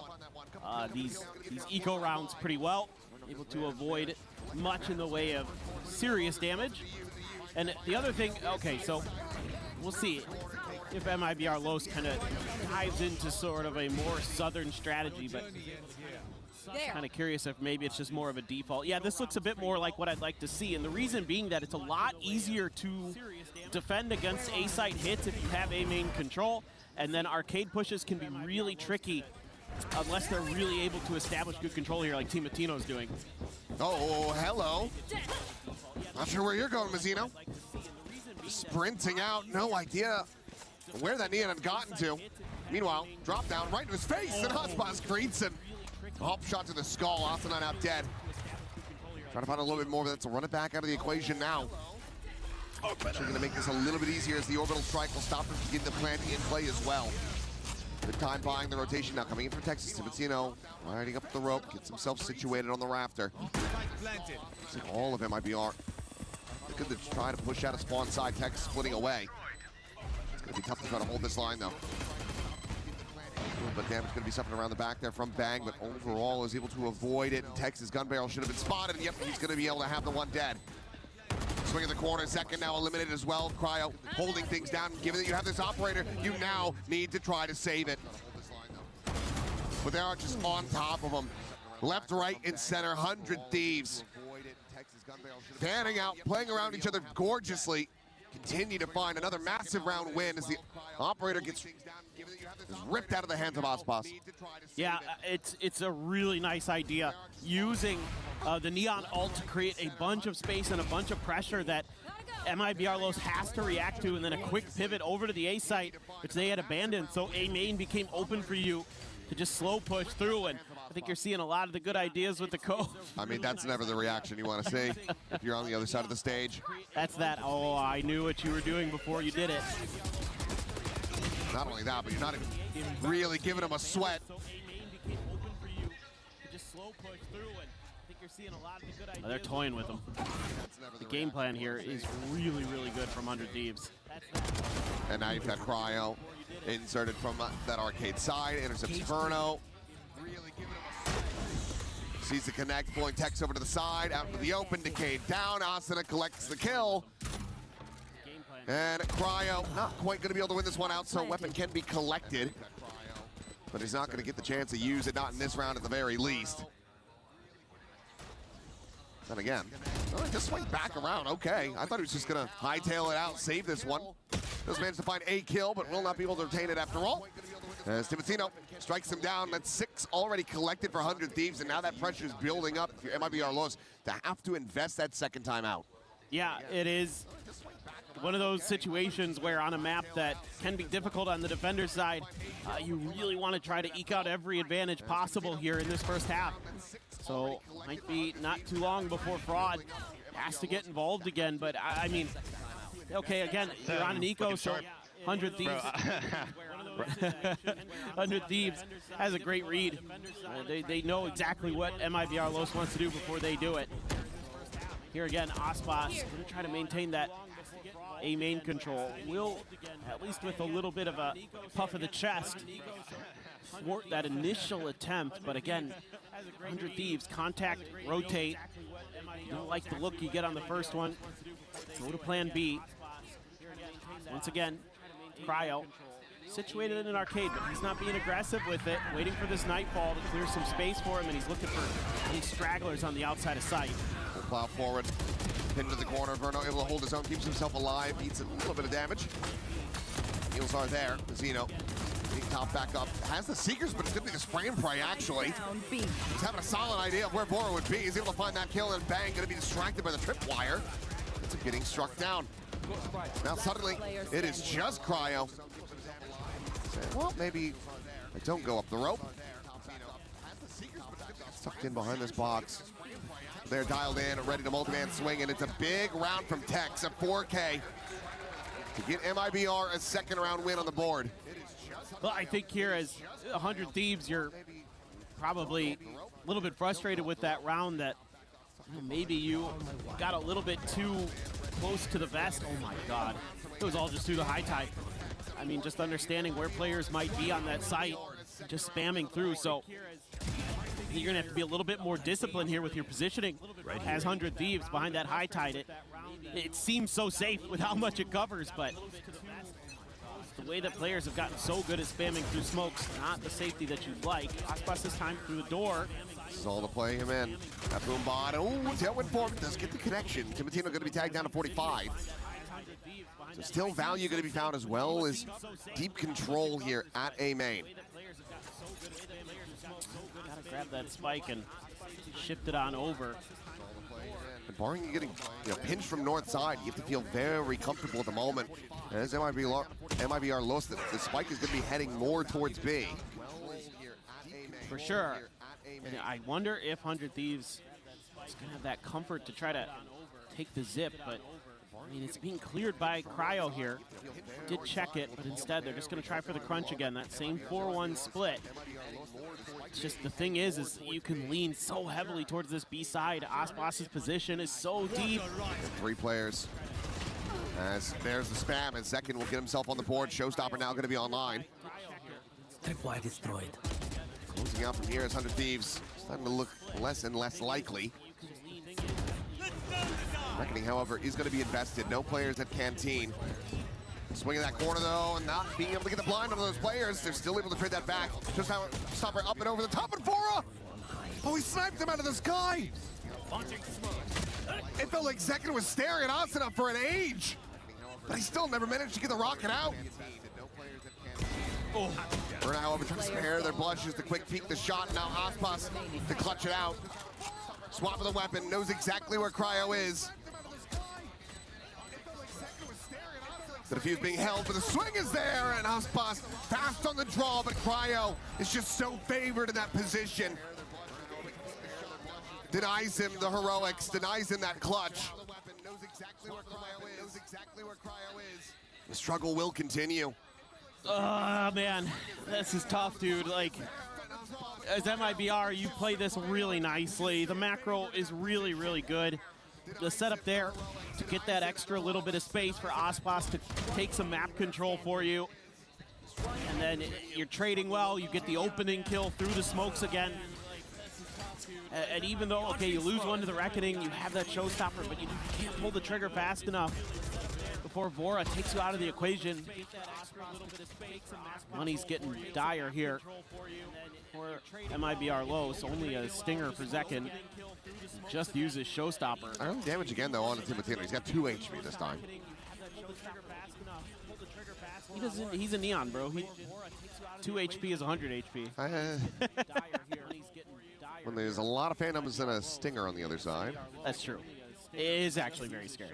S5: these eco rounds pretty well. Able to avoid much in the way of serious damage. And the other thing, okay, so we'll see if MIBR Los kind of dives into sort of a more southern strategy, but kind of curious if maybe it's just more of a default. Yeah, this looks a bit more like what I'd like to see, and the reason being that it's a lot easier to defend against A-site hits if you have A main control, and then arcade pushes can be really tricky unless they're really able to establish good control here like Timotino's doing.
S2: Oh, hello. Not sure where you're going, Mazzino. Sprinting out, no idea where that Neon had gotten to. Meanwhile, drop down right in his face, and Hotspot greets him. Hop shot to the skull, Asana now dead. Trying to find a little bit more, but that's a run it back out of the equation now. Actually gonna make this a little bit easier as the orbital strike will stop him from getting the planting in play as well. Good time buying the rotation now, coming in for Texas. Timotino riding up the rope, gets himself situated on the rafter. Looks like all of MIBR. Good to try to push out a spawn side, Texas splitting away. It's gonna be tough to try to hold this line though. But damage gonna be suffered around the back there from Bang, but overall is able to avoid it. Texas gun barrel should have been spotted, and yep, he's gonna be able to have the one dead. Swing in the corner, second now eliminated as well. Cryo holding things down. Given that you have this operator, you now need to try to save it. But they are just on top of them. Left, right, and center, 100 Thieves. Fanning out, playing around each other gorgeously. Continue to find another massive round win as the operator gets ripped out of the hands of Aspas.
S5: Yeah, it's a really nice idea. Using the Neon ult to create a bunch of space and a bunch of pressure that MIBR Los has to react to, and then a quick pivot over to the A site, which they had abandoned. So A main became open for you to just slow push through, and think you're seeing a lot of the good ideas with the Cove.
S2: I mean, that's never the reaction you want to see if you're on the other side of the stage.
S5: That's that, oh, I knew what you were doing before you did it.
S2: Not only that, but you're not even really giving him a sweat.
S5: Oh, they're toying with him. The game plan here is really, really good from 100 Thieves.
S2: And now you've got Cryo inserted from that arcade side, intercepts Verno. Sees the connect, pulling Tex over to the side, out into the open, Decade down, Asuna collects the kill. And Cryo not quite going to be able to win this one out, so weapon can be collected. But he's not going to get the chance to use it, not in this round at the very least. And again, just swing back around, okay. I thought he was just going to hightail it out, save this one. Does manage to find a kill, but will not be able to retain it after all. As Timotino strikes him down, that's 6 already collected for 100 Thieves, and now that pressure is building up for MIBR Los to have to invest that second time out.
S5: Yeah, it is one of those situations where on a map that can be difficult on the defender side, you really want to try to eke out every advantage possible here in this first half. So might be not too long before Fraud has to get involved again, but I mean, okay, again, you're on an eco, so 100 Thieves. 100 Thieves has a great read. They know exactly what MIBR Los wants to do before they do it. Here again, Aspas going to try to maintain that A main control. Will, at least with a little bit of a puff of the chest, thwart that initial attempt. But again, 100 Thieves, contact, rotate. You don't like the look you get on the first one. Go to plan B. Once again, Cryo, situated in an arcade, but he's not being aggressive with it. Waiting for this Nightfall to clear some space for him, and he's looking for any stragglers on the outside of sight.
S2: We'll plow forward, pinned to the corner. Verno able to hold his own, keeps himself alive, eats a little bit of damage. Heals are there. Zeno being top back up. Has the Seekers, but it's going to be the spray and pray, actually. He's having a solid idea of where Bora would be. He's able to find that kill, and bang, going to be distracted by the tripwire. It's getting struck down. Now suddenly, it is just Cryo. Well, maybe I don't go up the rope. Tucked in behind this box. They're dialed in, ready to multi-man swing, and it's a big round from Tex, a 4K to get MIBR a second round win on the board.
S5: Well, I think here as 100 Thieves, you're probably a little bit frustrated with that round that maybe you got a little bit too close to the vest. Oh my God, it was all just through the high tide. I mean, just understanding where players might be on that site, just spamming through. So you're gonna have to be a little bit more disciplined here with your positioning as 100 Thieves behind that high tide. It seems so safe with how much it covers, but the way that players have gotten so good at spamming through smokes, not the safety that you'd like. Aspas this time through the door.
S2: This is all to play him in. That boom bot. Oh, tailwind form does get the connection. Timotino going to be tagged down to 45. So still value going to be found as well as deep control here at A main.
S5: Gotta grab that spike and shift it on over.
S2: And barring you getting pinched from north side, you have to feel very comfortable at the moment. As MIBR Los, the spike is going to be heading more towards B.
S5: For sure. And I wonder if 100 Thieves is going to have that comfort to try to take the zip, but I mean, it's being cleared by Cryo here. Did check it, but instead they're just going to try for the crunch again, that same 4-1 split. It's just the thing is you can lean so heavily towards this B side. Aspas's position is so deep.
S2: 3 players. As there's the spam, and Second will get himself on the board. Showstopper now going to be online.
S16: Tripwire destroyed.
S2: Closing out from here is 100 Thieves. Starting to look less and less likely. Reckoning, however, is going to be invested. No players at Canteen. Swinging that corner, though, and not being able to get the blind on those players. They're still able to trade that back. Just how Stopper up and over the top, and Fora! Oh, he sniped him out of the sky! It felt like Second was staring at Asuna for an age, but he still never managed to get the rocket out. Oh. Verno, however, trying to spare their blushes, the quick peek, the shot, now Aspas to clutch it out. Swap of the weapon, knows exactly where Cryo is. The defuse being held, but the swing is there, and Aspas fast on the draw, but Cryo is just so favored in that position. denies him the heroics, denies him that clutch. The struggle will continue.
S5: Oh, man, this is tough, dude. Like, as MIBR, you play this really nicely. The macro is really, really good. The setup there to get that extra little bit of space for Aspas to take some map control for you. And then you're trading well. You get the opening kill through the smokes again. And even though, okay, you lose one to the Reckoning, you have that showstopper, but you can't pull the trigger fast enough before Vora takes you out of the equation. Money's getting dire here for MIBR Los. Only a stinger per second. Just uses showstopper.
S2: Early damage again, though, on the Timotino. He's got 2 HP this time.
S5: He doesn't. He's a Neon, bro. 2 HP is 100 HP.
S2: When there's a lot of Phantoms and a Stinger on the other side.
S5: That's true. It is actually very scary.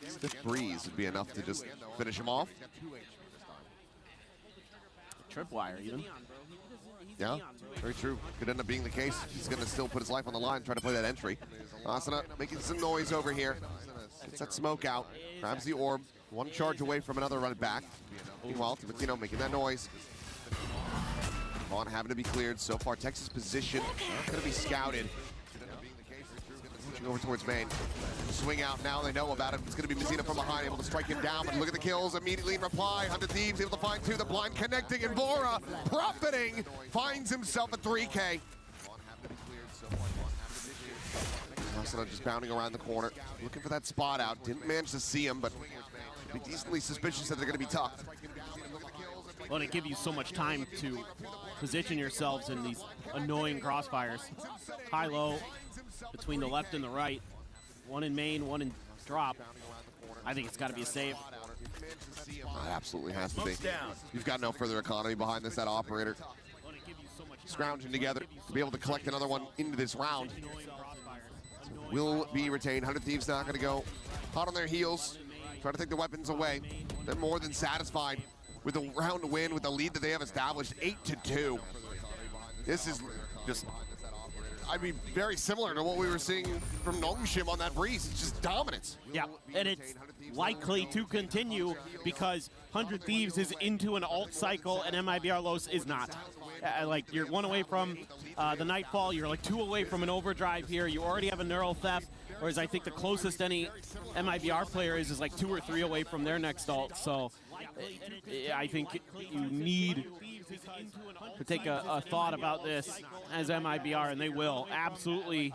S2: Stiff Breeze would be enough to just finish him off.
S5: Tripwire, even.
S2: Yeah, very true. Could end up being the case. He's going to still put his life on the line, try to play that entry. Asuna making some noise over here. Gets that smoke out, grabs the orb. 1 charge away from another run it back. Meanwhile, Timotino making that noise. Vaughn having to be cleared. So far, Texas position not going to be scouted. Pushing over towards main. Swing out, now they know about it. It's going to be Messina from behind, able to strike him down, but look at the kills immediately in reply. 100 Thieves able to find 2, the blind connecting, and Vora profiting, finds himself a 3K. Asuna just bounding around the corner, looking for that spot out. Didn't manage to see him, but should be decently suspicious that they're going to be tucked.
S5: Well, it gives you so much time to position yourselves in these annoying crossfires. High-low between the left and the right. 1 in main, 1 in drop. I think it's got to be a save.
S2: It absolutely has to be. You've got no further economy behind this, that operator. Scrounging together to be able to collect another one into this round. Will be retained. 100 Thieves not going to go hot on their heels, try to take the weapons away. They're more than satisfied with a round win, with the lead that they have established, 8-2. This is just, I mean, very similar to what we were seeing from Nongshim on that Breeze. It's just dominance.
S5: Yeah, and it's likely to continue because 100 Thieves is into an alt cycle and MIBR Los is not. Like, you're 1 away from the Nightfall, you're like 2 away from an overdrive here, you already have a neural theft, whereas I think the closest any MIBR player is like 2 or 3 away from their next alt, so I think you need to take a thought about this as MIBR, and they will. Absolutely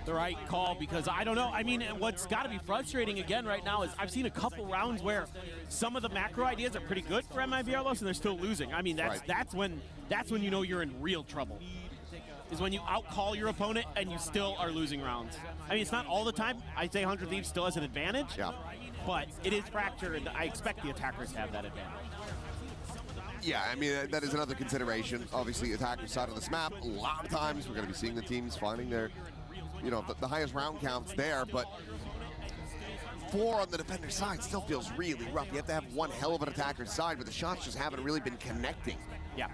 S5: the right call, because I don't know. I mean, what's got to be frustrating again right now is I've seen a couple rounds where some of the macro ideas are pretty good for MIBR Los, and they're still losing. I mean, that's when you know you're in real trouble. Is when you outcall your opponent and you still are losing rounds. I mean, it's not all the time. I say 100 Thieves still has an advantage.
S2: Yeah.
S5: But it is fractured, and I expect the attackers to have that advantage.
S2: Yeah, I mean, that is another consideration. Obviously, attacker side of this map, a lot of times we're going to be seeing the teams finding their, you know, the highest round counts there, but 4 on the defender side still feels really rough. You have to have one hell of an attacker's side, but the shots just haven't really been connecting.
S5: Yeah.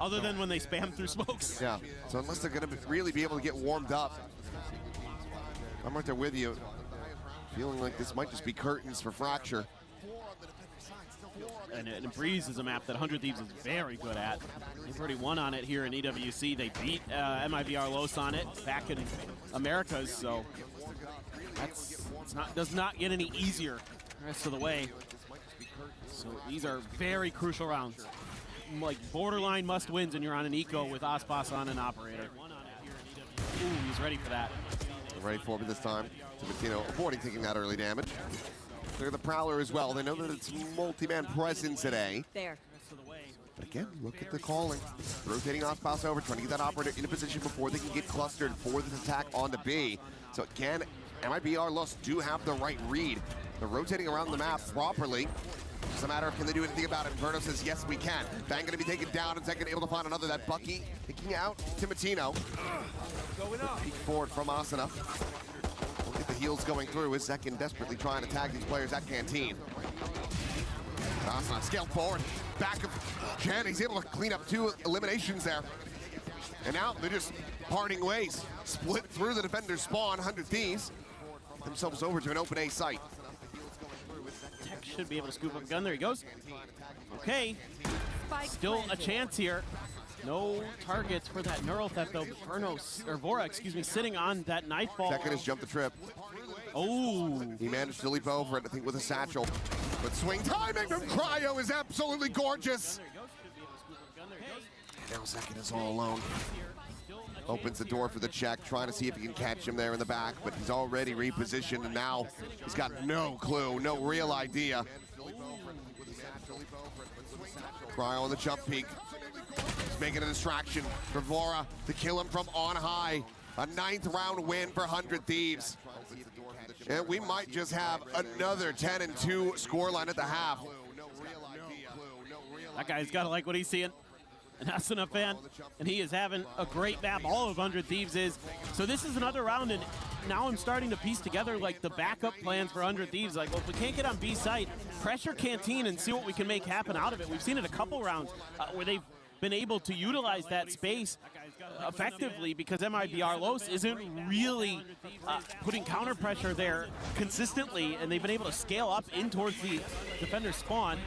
S5: Other than when they spam through smokes.
S2: Yeah, so unless they're going to really be able to get warmed up, I'm right there with you. Feeling like this might just be curtains for Fracture.
S5: And Breeze is a map that 100 Thieves is very good at. They've already won on it here in EWC. They beat MIBR Los on it back in Americas, so does not get any easier the rest of the way. So these are very crucial rounds. Like borderline must-wins, and you're on an eco with Aspas on an operator. Ooh, he's ready for that.
S2: They're ready for it this time. Timotino avoiding taking that early damage. They're the Prowler as well. They know that it's multi-man present today.
S12: There.
S2: But again, look at the calling. Rotating Aspas over, trying to get that operator in a position before they can get clustered for this attack onto B. So again, MIBR Los do have the right read. They're rotating around the map properly. Just a matter of can they do anything about it. Inferno says, yes, we can. Bang going to be taken down in second, able to find another. That Bucky picking out Timotino. Peek forward from Asuna. We'll get the heals going through. Is Zekin desperately trying to tag these players at Canteen. Asuna scaled forward. Back of Jen. He's able to clean up 2 eliminations there. And now they're just parting ways. Split through the defender's spawn. 100 Thieves get themselves over to an open A site.
S5: Tech should be able to scoop up a gun. There he goes. Okay. Still a chance here. No targets for that neural theft though. Vora, excuse me, sitting on that nightfall.
S2: Second has jumped the trip.
S5: Oh.
S2: He managed to leap over it, I think, with a satchel. But swing timing from Cryo is absolutely gorgeous. Now Second is all alone. Opens the door for the check, trying to see if he can catch him there in the back, but he's already repositioned, and now he's got no clue, no real idea. Cryo on the jump peak. He's making a distraction for Vora to kill him from on high. A 9th round win for 100 Thieves. And we might just have another 10-2 scoreline at the half.
S5: That guy's got to like what he's seeing. An Asuna fan, and he is having a great map. All of 100 Thieves is. So this is another round, and now I'm starting to piece together like the backup plans for 100 Thieves. Like, well, if we can't get on B site, pressure Canteen and see what we can make happen out of it. We've seen it a couple rounds where they've been able to utilize that space effectively because MIBR Los isn't really putting counter pressure there consistently, and they've been able to scale up in towards the defender's spawn.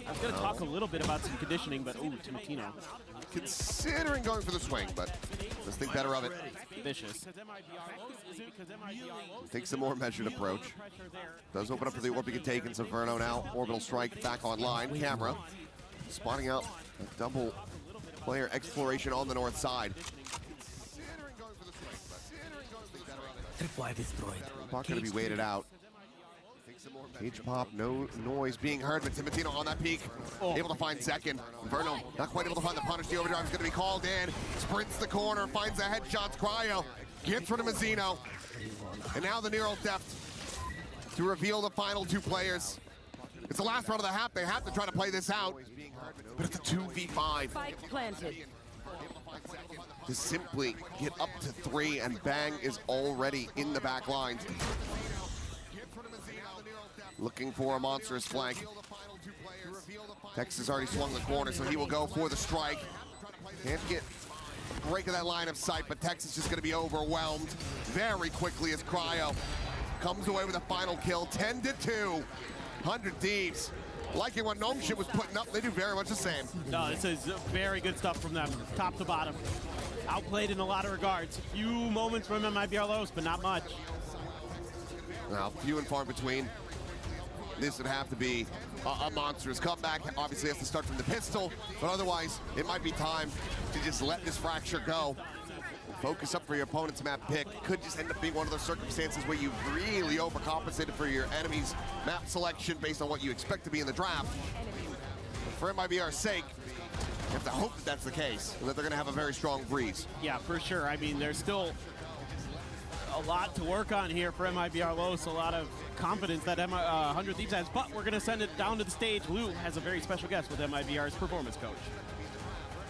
S5: I was going to talk a little bit about some conditioning, but ooh, Timotino.
S2: Considering going for the swing, but let's think better of it.
S5: Vicious.
S2: Takes a more measured approach. Does open up for the Orbic take, and Inferno now. Orbital strike back online. Camera spotting out a double player exploration on the north side.
S16: Tripwire destroyed.
S2: Not going to be waited out. Cage pop, no noise being heard, but Timotino on that peak, able to find Second. Inferno not quite able to find the punish. The overdrive is going to be called in. Sprints the corner, finds the headshots. Cryo gets rid of Mazzino. And now the neural theft to reveal the final 2 players. It's the last round of the half. They have to try to play this out, but it's a 2v5.
S12: Spike planted.
S2: To simply get up to 3, and Bang is already in the back lines. Looking for a monstrous flank. Tex has already swung the corner, so he will go for the strike. Can't get a break of that line of sight, but Tex is just going to be overwhelmed very quickly as Cryo comes away with a final kill. 10-2. 100 Thieves. Liking what Gnome Shit was putting up, they do very much the same.
S5: No, this is very good stuff from them, top to bottom. Outplayed in a lot of regards. Few moments from MIBR Los, but not much.
S2: Now, few and far between. This would have to be a monstrous comeback. Obviously, has to start from the pistol, but otherwise, it might be time to just let this fracture go. Focus up for your opponent's map pick. Could just end up being one of those circumstances where you really overcompensated for your enemy's map selection based on what you expect to be in the draft. For MIBR's sake, you have to hope that that's the case, and that they're going to have a very strong breeze.
S5: Yeah, for sure. I mean, there's still a lot to work on here for MIBR Los, a lot of confidence that 100 Thieves has, but we're going to send it down to the stage. Lou has a very special guest with MIBR's performance coach.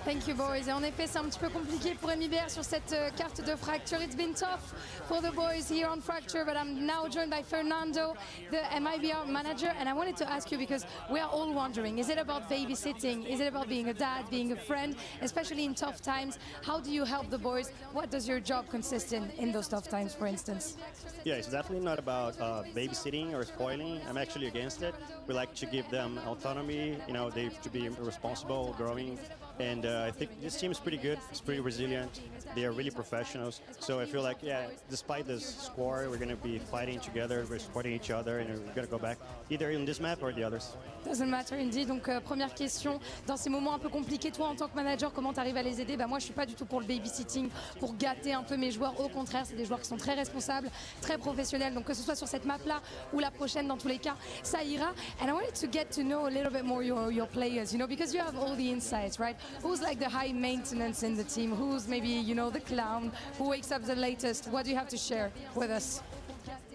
S18: Thank you, boys. Et en effet, c'est un petit peu compliqué pour MIBR sur cette carte de Fracture. It's been tough for the boys here on Fracture, but I'm now joined by Fernando, the MIBR manager, and I wanted to ask you, because we are all wondering, is it about babysitting? Is it about being a dad, being a friend, especially in tough times? How do you help the boys? What does your job consist in those tough times, for instance?
S17: Yeah, it's definitely not about babysitting or spoiling. I'm actually against it. We like to give them autonomy, you know, they have to be responsible, growing. And I think this team is pretty good. It's pretty resilient. They are really professionals. So I feel like, yeah, despite this score, we're going to be fighting together, we're supporting each other, and we're going to go back either in this map or the others.
S18: Doesn't matter indeed. Donc première question, dans ces moments un peu compliqués, toi en tant que manager, comment tu arrives à les aider? Moi je suis pas du tout pour le babysitting, pour gâter un peu mes joueurs. Au contraire, c'est des joueurs qui sont très responsables, très professionnels. Donc que ce soit sur cette map là ou la prochaine, dans tous les cas, ça ira. And I wanted to get to know a little bit more your players, you know, because you have all the insights, right? Who's like the high maintenance in the team? Who's maybe, you know, the clown? Who wakes up the latest? What do you have to share with us?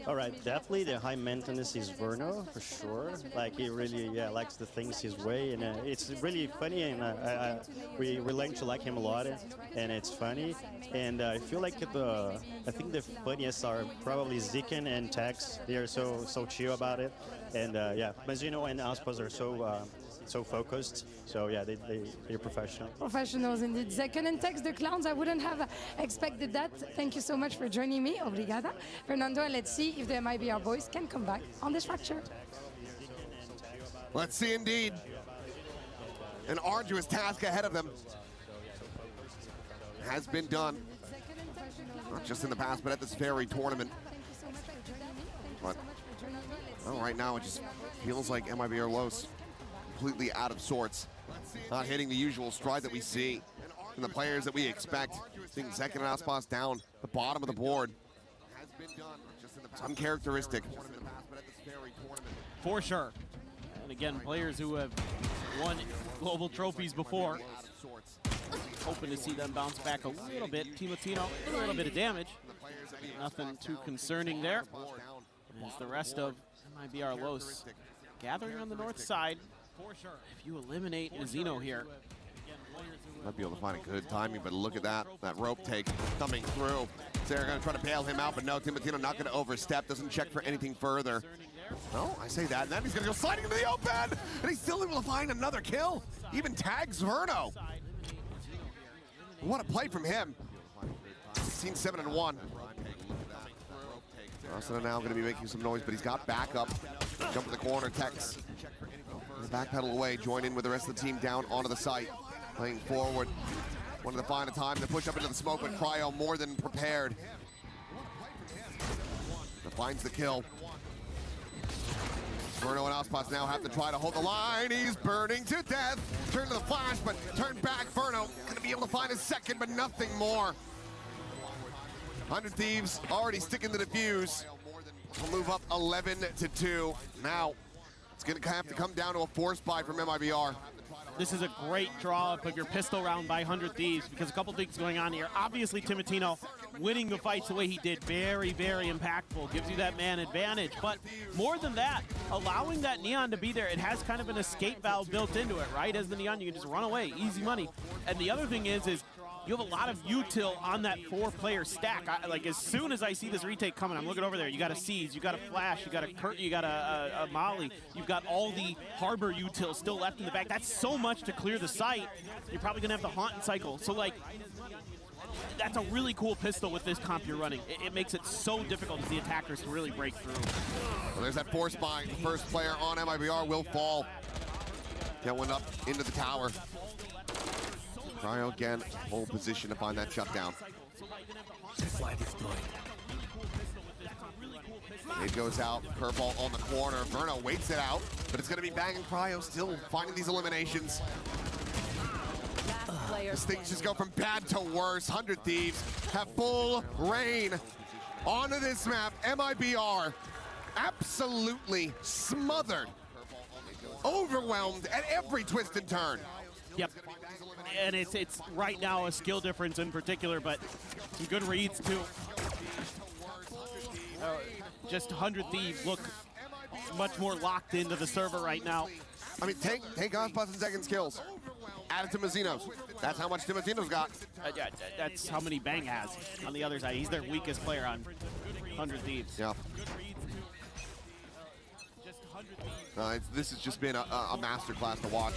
S17: All right, definitely the high maintenance is Verno, for sure. Like, he really, likes the things his way, and it's really funny, and we learn to like him a lot, and it's funny. And I feel like I think the funniest are probably Ziken and Tex. They are so chill about it. And yeah, Mazino and Aspas are so focused. So yeah, they're professional.
S18: Professionals indeed. Second and text the clowns. I wouldn't have expected that. Thank you so much for joining me. Obrigada. Fernando, and let's see if the MIBR boys can come back on this fracture.
S2: Let's see indeed. An arduous task ahead of them has been done. Not just in the past, but at this very tournament. But well, right now it just feels like MIBR Los completely out of sorts. Not hitting the usual stride that we see from the players that we expect. Seeing Zekin and Aspas down the bottom of the board. It's uncharacteristic.
S5: For sure. And again, players who have won global trophies before. Hoping to see them bounce back a little bit. Timotino, a little bit of damage. Nothing too concerning there. As the rest of MIBR Los gathering on the north side. If you eliminate Mazino here.
S2: Might be able to find a good timing, but look at that rope take coming through. So they're going to try to bail him out, but no, Timotino not going to overstep, doesn't check for anything further. No, I say that, and then he's going to go sliding into the open, and he's still able to find another kill. Even tags Verno. What a play from him. 16-7-1. Arsenal now going to be making some noise, but he's got backup. Jump to the corner, Tex. Backpedal away, join in with the rest of the team down onto the site. Playing forward. Wanted to find a time to push up into the smoke, but Cryo more than prepared. Finds the kill. Verno and Aspas now have to try to hold the line. He's burning to death. Turn to the flash, but turn back. Verno gonna be able to find his second, but nothing more. 100 Thieves already sticking to the fuse. We'll move up 11-2. Now, it's gonna have to come down to a force buy from MIBR.
S5: This is a great draw up of your pistol round by 100 Thieves because a couple things going on here. Obviously, Timotino winning the fights the way he did, very, very impactful. Gives you that man advantage. But more than that, allowing that Neon to be there, it has kind of an escape valve built into it, right? As the Neon, you can just run away, easy money. And the other thing is you have a lot of util on that 4-player stack. Like as soon as I see this retake coming, I'm looking over there. You got a Seize, you got a Flash, you got a Kurt, you got a Molly. You've got all the Harbor util still left in the back. That's so much to clear the site. You're probably gonna have the Haunt and Cycle. So like, that's a really cool pistol with this comp you're running. It makes it so difficult for the attackers to really break through.
S2: Well, there's that force buy. The first player on MIBR will fall. Get one up into the tower. Cryo again, pole position to find that shutdown. It goes out, curveball on the corner. Verno waits it out, but it's gonna be banging. Cryo still finding these eliminations. This thing just go from bad to worse. 100 Thieves have full reign onto this map. MIBR absolutely smothered, overwhelmed at every twist and turn.
S5: Yep. And it's right now a skill difference in particular, but some good reads too. Just 100 Thieves look much more locked into the server right now.
S2: I mean, take Aspas and Zekin's kills. Add it to Mazino's. That's how much Timotino's got.
S5: That's how many Bang has on the other side. He's their weakest player on 100 Thieves.
S2: Yeah. This has just been a masterclass to watch.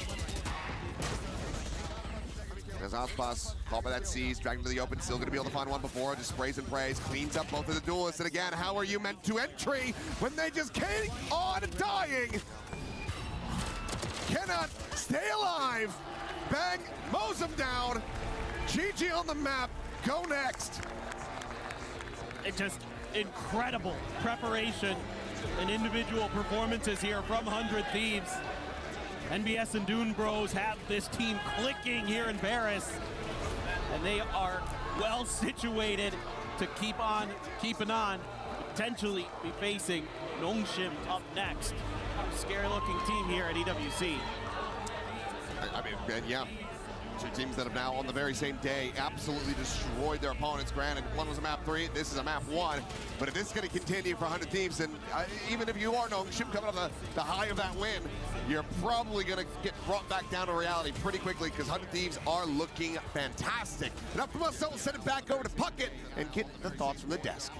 S2: As Aspas, caught by that Seize, dragged into the open, still going to be able to find one before, just sprays and prays, cleans up both of the duelists, and again, how are you meant to entry when they just keep on dying? Cannot stay alive. Bang, mows him down. GG on the map, go next.
S5: It's just incredible preparation and individual performances here from 100 Thieves. NBS and Dune Bros have this team clicking here in Paris, and they are well situated to keep on keeping on, potentially be facing Nongshim up next. Scary looking team here at EWC.
S2: I mean, yeah. Two teams that have now on the very same day absolutely destroyed their opponents. Granted, one was a map 3, this is a map 1. But if this is going to continue for 100 Thieves, then even if you are Nongshim coming up the high of that win, you're probably going to get brought back down to reality pretty quickly because 100 Thieves are looking fantastic. Enough from us, so we'll send it back over to Puckett and get the thoughts from the desk.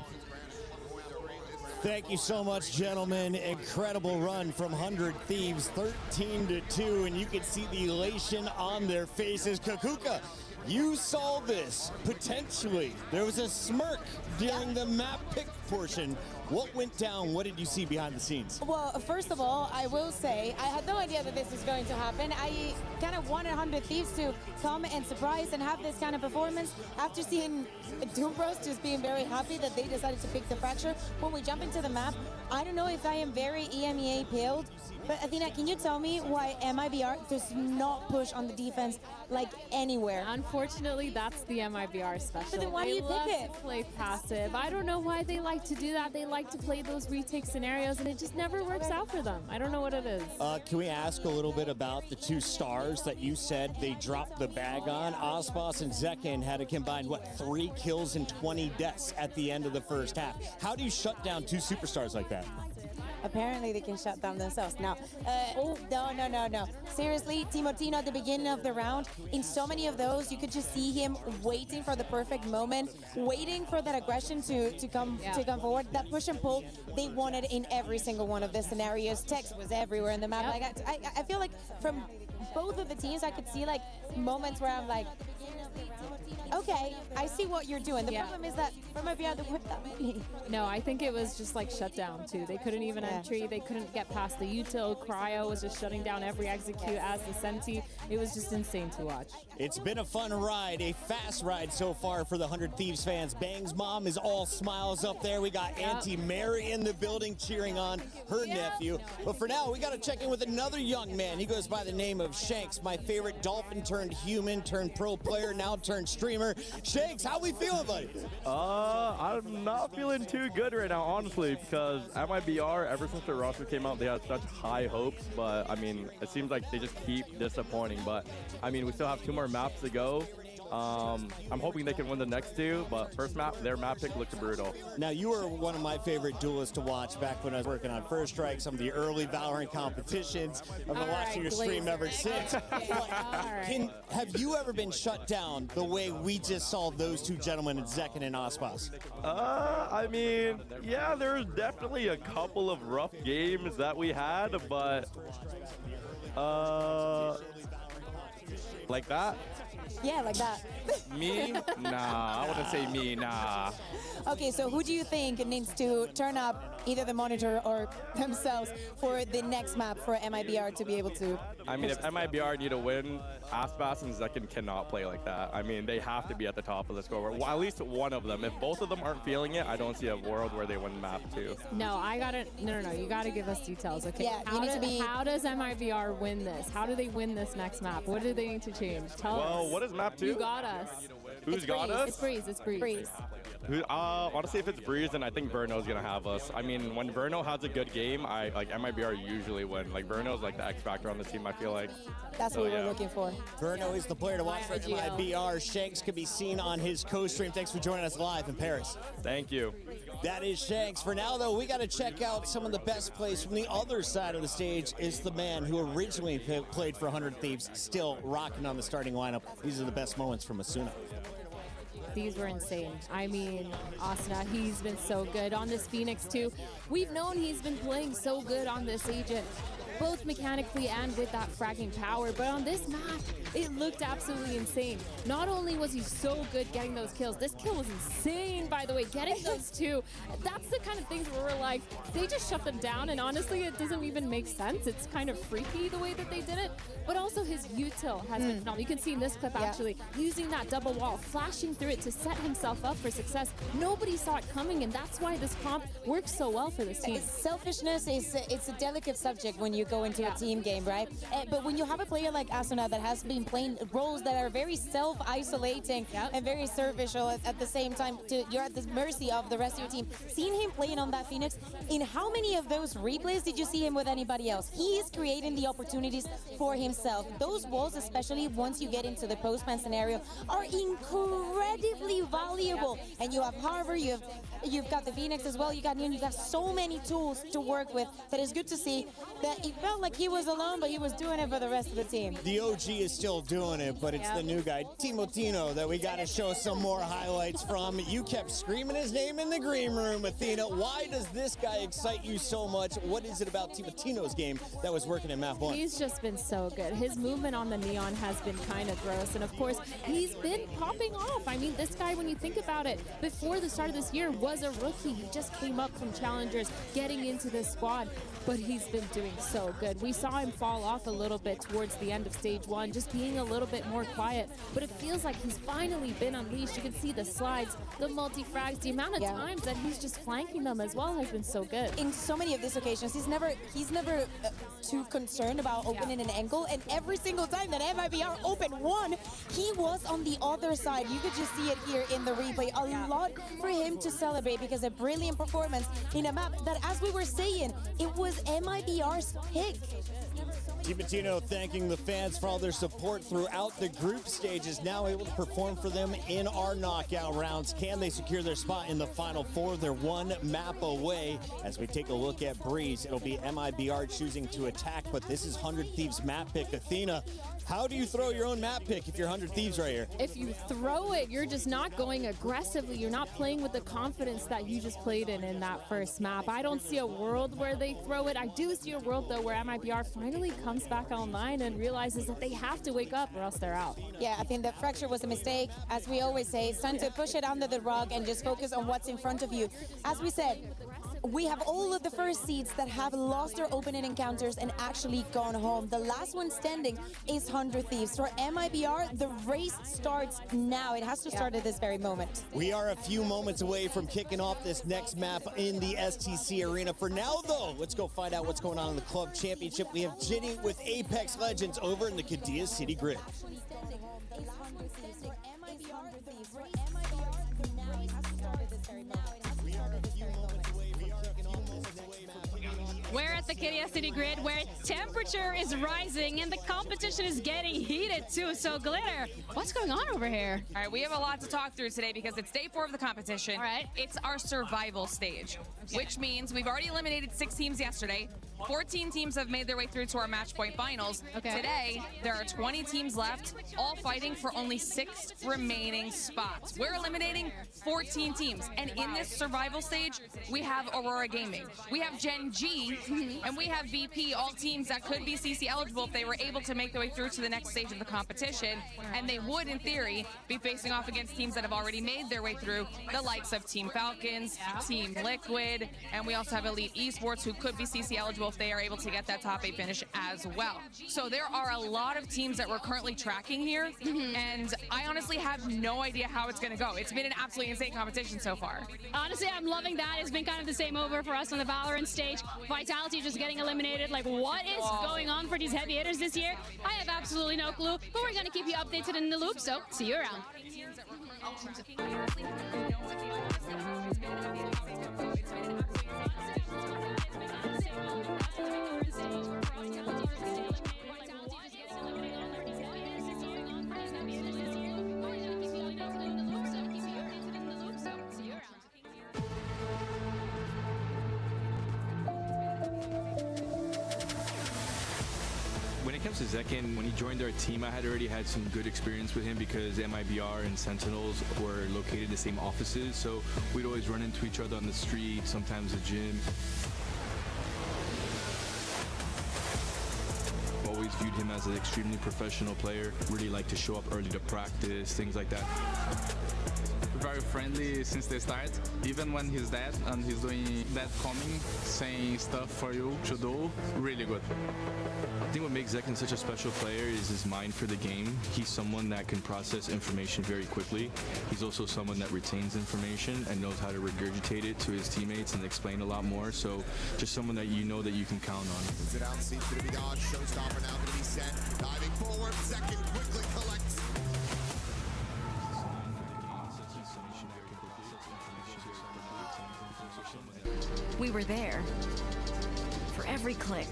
S3: Thank you so much, gentlemen. Incredible run from 100 Thieves, 13-2, and you can see the elation on their faces. Kakuka, you saw this, potentially. There was a smirk during the map pick portion. What went down? What did you see behind the scenes?
S1: Well, first of all, I will say, I had no idea that this was going to happen. I kind of wanted 100 Thieves to come and surprise and have this kind of performance after seeing Doom Bros just being very happy that they decided to pick the Fracture. When we jump into the map, I don't know if I am very EMEA pilled, but Athena, can you tell me why MIBR does not push on the defense like anywhere?
S7: Unfortunately, that's the MIBR special.
S1: But then why do you pick it?
S7: To play passive. I don't know why they like to do that. They like to play those retake scenarios, and it just never works out for them. I don't know what it is.
S3: Can we ask a little bit about the two stars that you said they dropped the bag on? Ospas and Zekin had a combined, 3 kills and 20 deaths at the end of the first half. How do you shut down two superstars like that?
S1: Apparently they can shut down themselves. Now, no. Seriously, Timotino at the beginning of the round, in so many of those, you could just see him waiting for the perfect moment, waiting for that aggression to come forward. That push and pull, they wanted in every single one of the scenarios. Text was everywhere in the map. Like I feel like from both of the teams, I could see like moments where I'm like, okay, I see what you're doing. The problem is that from a VR, there weren't that many.
S7: No, I think it was just like shut down too. They couldn't even entry. They couldn't get past the util. Cryo was just shutting down every execute as the Senti. It was just insane to watch.
S3: It's been a fun ride, a fast ride so far for the 100 Thieves fans. Bang's mom is all smiles up there. We got Auntie Mary in the building cheering on her nephew. But for now, we got to check in with another young man. He goes by the name of Shanks, my favorite dolphin turned human turned pro player, now turned streamer. Shanks, how we feeling, buddy?
S4: I'm not feeling too good right now, honestly, because MIBR, ever since the roster came out, they had such high hopes, but I mean, it seems like they just keep disappointing. But I mean, we still have 2 more maps to go. I'm hoping they can win the next 2, but first map, their map pick looked brutal.
S3: Now, you were one of my favorite duelists to watch back when I was working on First Strike, some of the early Valorant competitions. I've been watching your stream ever since. Have you ever been shut down the way we just saw those two gentlemen, Zekin and Ospas?
S4: I mean, yeah, there's definitely a couple of rough games that we had, but like that?
S1: Yeah, like that.
S4: Me? Nah, I wouldn't say me, nah.
S1: Okay, so who do you think needs to turn up either the monitor or themselves for the next map for MIBR to be able to?
S4: I mean, if MIBR need to win, Aspas and Zekin cannot play like that. I mean, they have to be at the top of the scoreboard. Well, at least one of them. If both of them aren't feeling it, I don't see a world where they win map 2.
S7: No, I gotta. No. You gotta give us details, okay?
S1: Yeah,
S7: how does MIBR win this? How do they win this next map? What do they need to change? Tell us.
S4: Well, what is map 2?
S7: You got us.
S4: Who's got us?
S7: It's Breeze.
S4: Honestly, if it's Breeze, then I think Verno's gonna have us. I mean, when Verno has a good game, MIBR usually win. Like Verno's like the X factor on the team, I feel like.
S1: That's what we're looking for.
S3: Verno is the player to watch for MIBR. Shanks can be seen on his co-stream. Thanks for joining us live in Paris.
S4: Thank you.
S3: That is Shanks. For now, though, we got to check out some of the best plays from the other side of the stage. Is the man who originally played for 100 Thieves, still rocking on the starting lineup. These are the best moments from Asuna.
S7: These were insane. I mean, Asuna, he's been so good on this Phoenix too. We've known he's been playing so good on this agent, both mechanically and with that fragging power, but on this map, it looked absolutely insane. Not only was he so good getting those kills, this kill was insane, by the way, getting those 2. That's the kind of things where we're like, they just shut them down, and honestly, it doesn't even make sense. It's kind of freaky the way that they did it, but also his util has been phenomenal. You can see in this clip, actually, using that double wall, flashing through it to set himself up for success. Nobody saw it coming, and that's why this comp works so well for this team.
S1: Selfishness it's a delicate subject when you go into a team game, right? But when you have a player like Asuna that has been playing roles that are very self-isolating and very servicial at the same time, you're at the mercy of the rest of your team. Seeing him playing on that Phoenix, in how many of those replays did you see him with anybody else? He is creating the opportunities for himself. Those walls, especially once you get into the postman scenario, are incredibly valuable. And you have Harvard, you've got the Phoenix as well, you got Neon, you got so many tools to work with that is good to see that he felt like he was alone, but he was doing it for the rest of the team.
S3: The OG is still doing it, but it's the new guy, Timotino, that we got to show some more highlights from. You kept screaming his name in the green room, Athena. Why does this guy excite you so much? What is it about Timotino's game that was working in map 1?
S7: He's just been so good. His movement on the neon has been kind of gross, and of course, he's been popping off. I mean, this guy, when you think about it, before the start of this year was a rookie. He just came up from challengers, getting into this squad, but he's been doing so good. We saw him fall off a little bit towards the end of stage 1, just being a little bit more quiet, but it feels like he's finally been unleashed. You can see the slides, the multi-frags, the amount of times that he's just flanking them as well has been so good.
S1: In so many of these occasions, he's never too concerned about opening an angle, and every single time that MIBR opened one, he was on the other side. You could just see it here in the replay. A lot for him to celebrate, because a brilliant performance in a map that, as we were saying, it was MIBR's pick.
S3: Timotino thanking the fans for all their support throughout the group stages, now able to perform for them in our knockout rounds. Can they secure their spot in the Final Four? They're one map away. As we take a look at Breeze, it'll be MIBR choosing to attack, but this is 100 Thieves map pick. Athena, how do you throw your own map pick if you're 100 Thieves right here?
S7: If you throw it, you're just not going aggressively. You're not playing with the confidence that you just played in that first map. I don't see a world where they throw it. I do see a world, though, where MIBR finally comes back online and realizes that they have to wake up or else they're out.
S1: Yeah, I think that fracture was a mistake. As we always say, it's time to push it under the rug and just focus on what's in front of you. As we said, we have all of the first seeds that have lost their opening encounters and actually gone home. The last one standing is 100 Thieves. For MIBR, the race starts now. It has to start at this very moment.
S3: We are a few moments away from kicking off this next map in the STC Arena. For now, though, let's go find out what's going on in the Club Championship. We have Ginny with Apex Legends over in the Cadia City Grid.
S12: We're at the Cadia City Grid, where temperature is rising and the competition is getting heated too. So Glitter, what's going on over here?
S13: All right, we have a lot to talk through today because it's day 4 of the competition. All
S12: right.
S13: It's our survival stage, which means we've already eliminated 6 teams yesterday. 14 teams have made their way through to our match point finals.
S12: Okay.
S13: Today, there are 20 teams left, all fighting for only 6 remaining spots. We're eliminating 14 teams. And in this survival stage, we have Aurora Gaming, we have Gen G, and we have VP, all teams that could be CC eligible if they were able to make their way through to the next stage of the competition. And they would, in theory, be facing off against teams that have already made their way through, the likes of Team Falcons, Team Liquid, and we also have Elite Esports, who could be CC eligible if they are able to get that top 8 finish as well. So there are a lot of teams that we're currently tracking here, and I honestly have no idea how it's going to go. It's been an absolutely insane competition so far.
S12: Honestly, I'm loving that. It's been kind of the same over for us on the Valorant stage. Vitality just getting eliminated. Like, what is going on for these heavy hitters this year? I have absolutely no clue, but we're going to keep you updated in the loop, so see you around.
S26: When it comes to Zekin, when he joined our team, I had already had some good experience with him because MIBR and Sentinels were located in the same offices, so we'd always run into each other on the street, sometimes the gym. Always viewed him as an extremely professional player, really liked to show up early to practice, things like that.
S6: Very friendly since the start, even when he's dead and he's doing that coming, saying stuff for you to do, really good.
S26: I think what makes Zekin such a special player is his mind for the game. He's someone that can process information very quickly. He's also someone that retains information and knows how to regurgitate it to his teammates and explain a lot more. So just someone that you know that you can count on.
S2: It out, seems to be dodged. Showstopper now going to be set. Diving forward, Zekin quickly collects.
S20: We were there. For every click,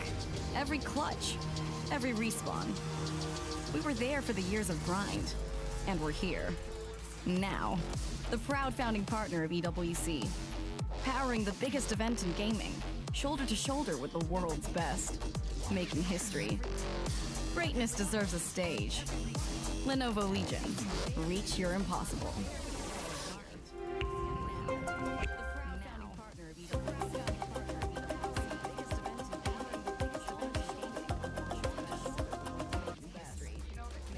S20: every clutch, every respawn. We were there for the years of grind. And we're here. Now. The proud founding partner of EWC. Powering the biggest event in gaming. Shoulder to shoulder with the world's best. making history. Greatness deserves a stage. Lenovo Legion. Reach your impossible.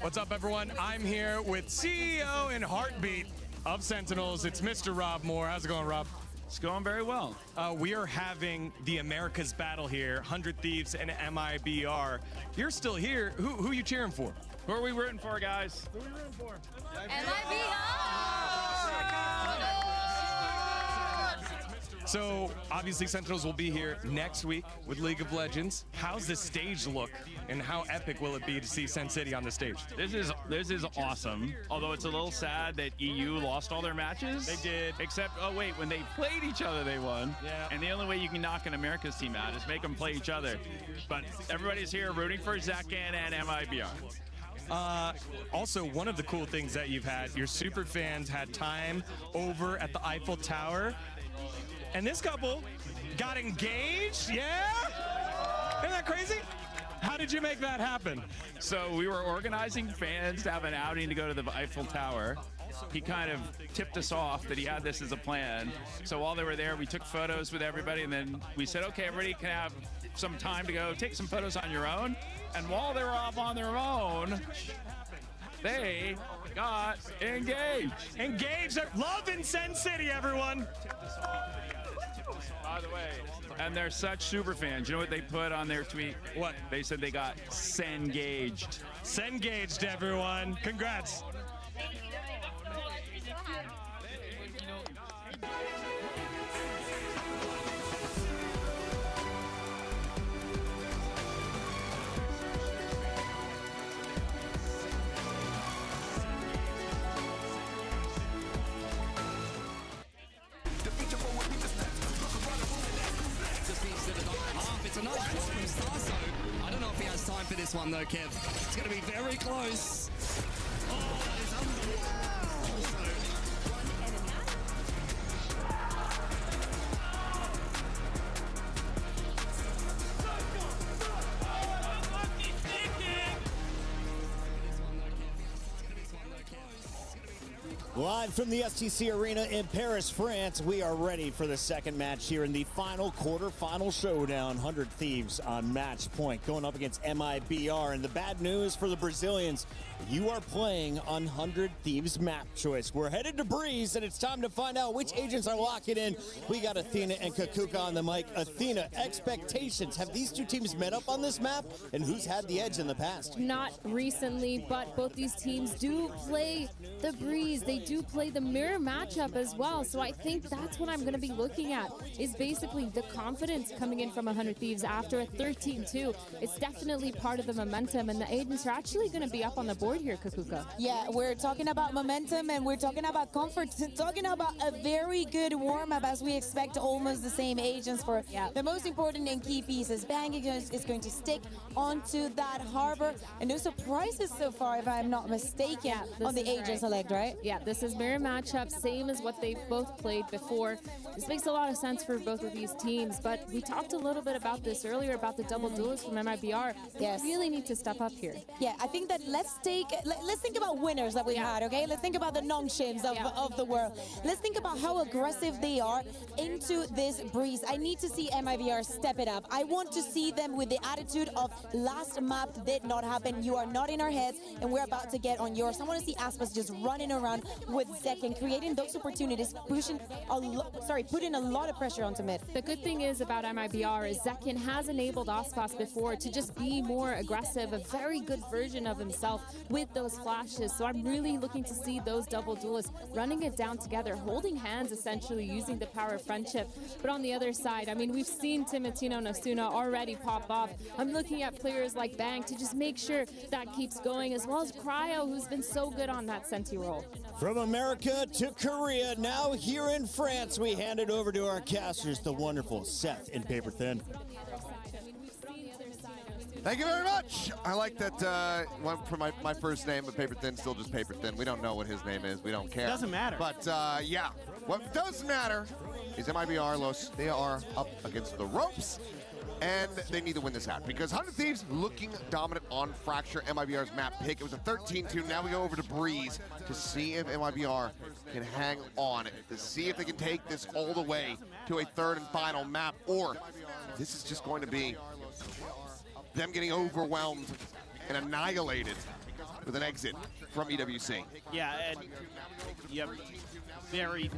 S14: What's up, everyone? I'm here with CEO and heartbeat of Sentinels. It's Mr. Rob Moore. How's it going, Rob?
S15: It's going very well.
S14: We are having the America's battle here, 100 Thieves and MIBR. You're still here. Who are you cheering for?
S15: Who are we rooting for, guys?
S14: Who are we rooting for? So, obviously, Sentinels will be here next week with League of Legends. How's the stage look, and how epic will it be to see Sen City on the stage?
S15: This is awesome. Although it's a little sad that EU lost all their matches.
S14: They did.
S15: Except, oh wait, when they played each other, they won.
S14: Yeah.
S15: And the only way you can knock an America's team out is make them play each other. But everybody's here rooting for Zekan and MIBR.
S14: Also, one of the cool things that you've had, your super fans had time over at the Eiffel Tower. And this couple got engaged, yeah? Isn't that crazy? How did you make that happen?
S15: So we were organizing fans to have an outing to go to the Eiffel Tower. He kind of tipped us off that he had this as a plan. So while they were there, we took photos with everybody, and then we said, okay, everybody can have some time to go take some photos on your own. And while they were off on their own, they got engaged.
S14: Engaged. Love in Sen City, everyone.
S15: By the way, and they're such super fans. You know what they put on their tweet?
S14: What?
S15: They said they got Sengaged.
S14: Sengaged, everyone. Congrats.
S11: It's a nice shot from Starso. I don't know if he has time for this one though, Kev. It's going to be very close. Oh, that is unbelievable.
S3: Live from the STC Arena in Paris, France, we are ready for the second match here in the final quarterfinal showdown. 100 Thieves on match point going up against MIBR. And the bad news for the Brazilians, you are playing on 100 Thieves map choice. We're headed to Breeze, and it's time to find out which agents are locking in. We got Athena and Kakuka on the mic. Athena, expectations. Have these two teams met up on this map? And who's had the edge in the past?
S7: Not recently, but both these teams do play the Breeze. They do play the mirror matchup as well. So I think that's what I'm going to be looking at, is basically the confidence coming in from 100 Thieves after a 13-2. It's definitely part of the momentum, and the agents are actually going to be up on the board here, Kakuka.
S1: Yeah, we're talking about momentum, and we're talking about comfort, talking about a very good warm-up as we expect almost the same agents for the most important and key pieces. Bang is going to stick onto that harbor, and no surprises so far, if I'm not mistaken, on the agent select, right?
S7: Yeah, this is mirror matchup, same as what they've both played before. This makes a lot of sense for both of these teams, but we talked a little bit about this earlier, about the double duelists from MIBR. They really need to step up here.
S1: Yeah, I think that let's think about winners that we had, okay? Let's think about the non-shims of the world. Let's think about how aggressive they are into this Breeze. I need to see MIBR step it up. I want to see them with the attitude of last map did not happen. You are not in our heads, and we're about to get on yours. I want to see Aspas just running around with Zek and creating those opportunities, putting a lot of pressure onto mid.
S7: The good thing is about MIBR is Zekin has enabled Aspas before to just be more aggressive, a very good version of himself with those flashes. So I'm really looking to see those double duelists running it down together, holding hands essentially, using the power of friendship. But on the other side, I mean, we've seen Timotino Nasuna already pop off. I'm looking at players like Bang to just make sure that keeps going, as well as Cryo, who's been so good on that Senti role.
S3: From America to Korea, now here in France, we hand it over to our casters, the wonderful Seth and Paper Thin.
S2: Thank you very much. I like that one for my first name, but Paper Thin, still just Paper Thin. We don't know what his name is. We don't care.
S5: Doesn't matter.
S2: But yeah, what does matter is MIBR Los. They are up against the ropes. and they need to win this out because 100 Thieves looking dominant on Fracture, MIBR's map pick. It was a 13-2. Now we go over to Breeze to see if MIBR can hang on, to see if they can take this all the way to a third and final map, or this is just going to be them getting overwhelmed and annihilated with an exit from EWC.
S5: Yeah, and you have very,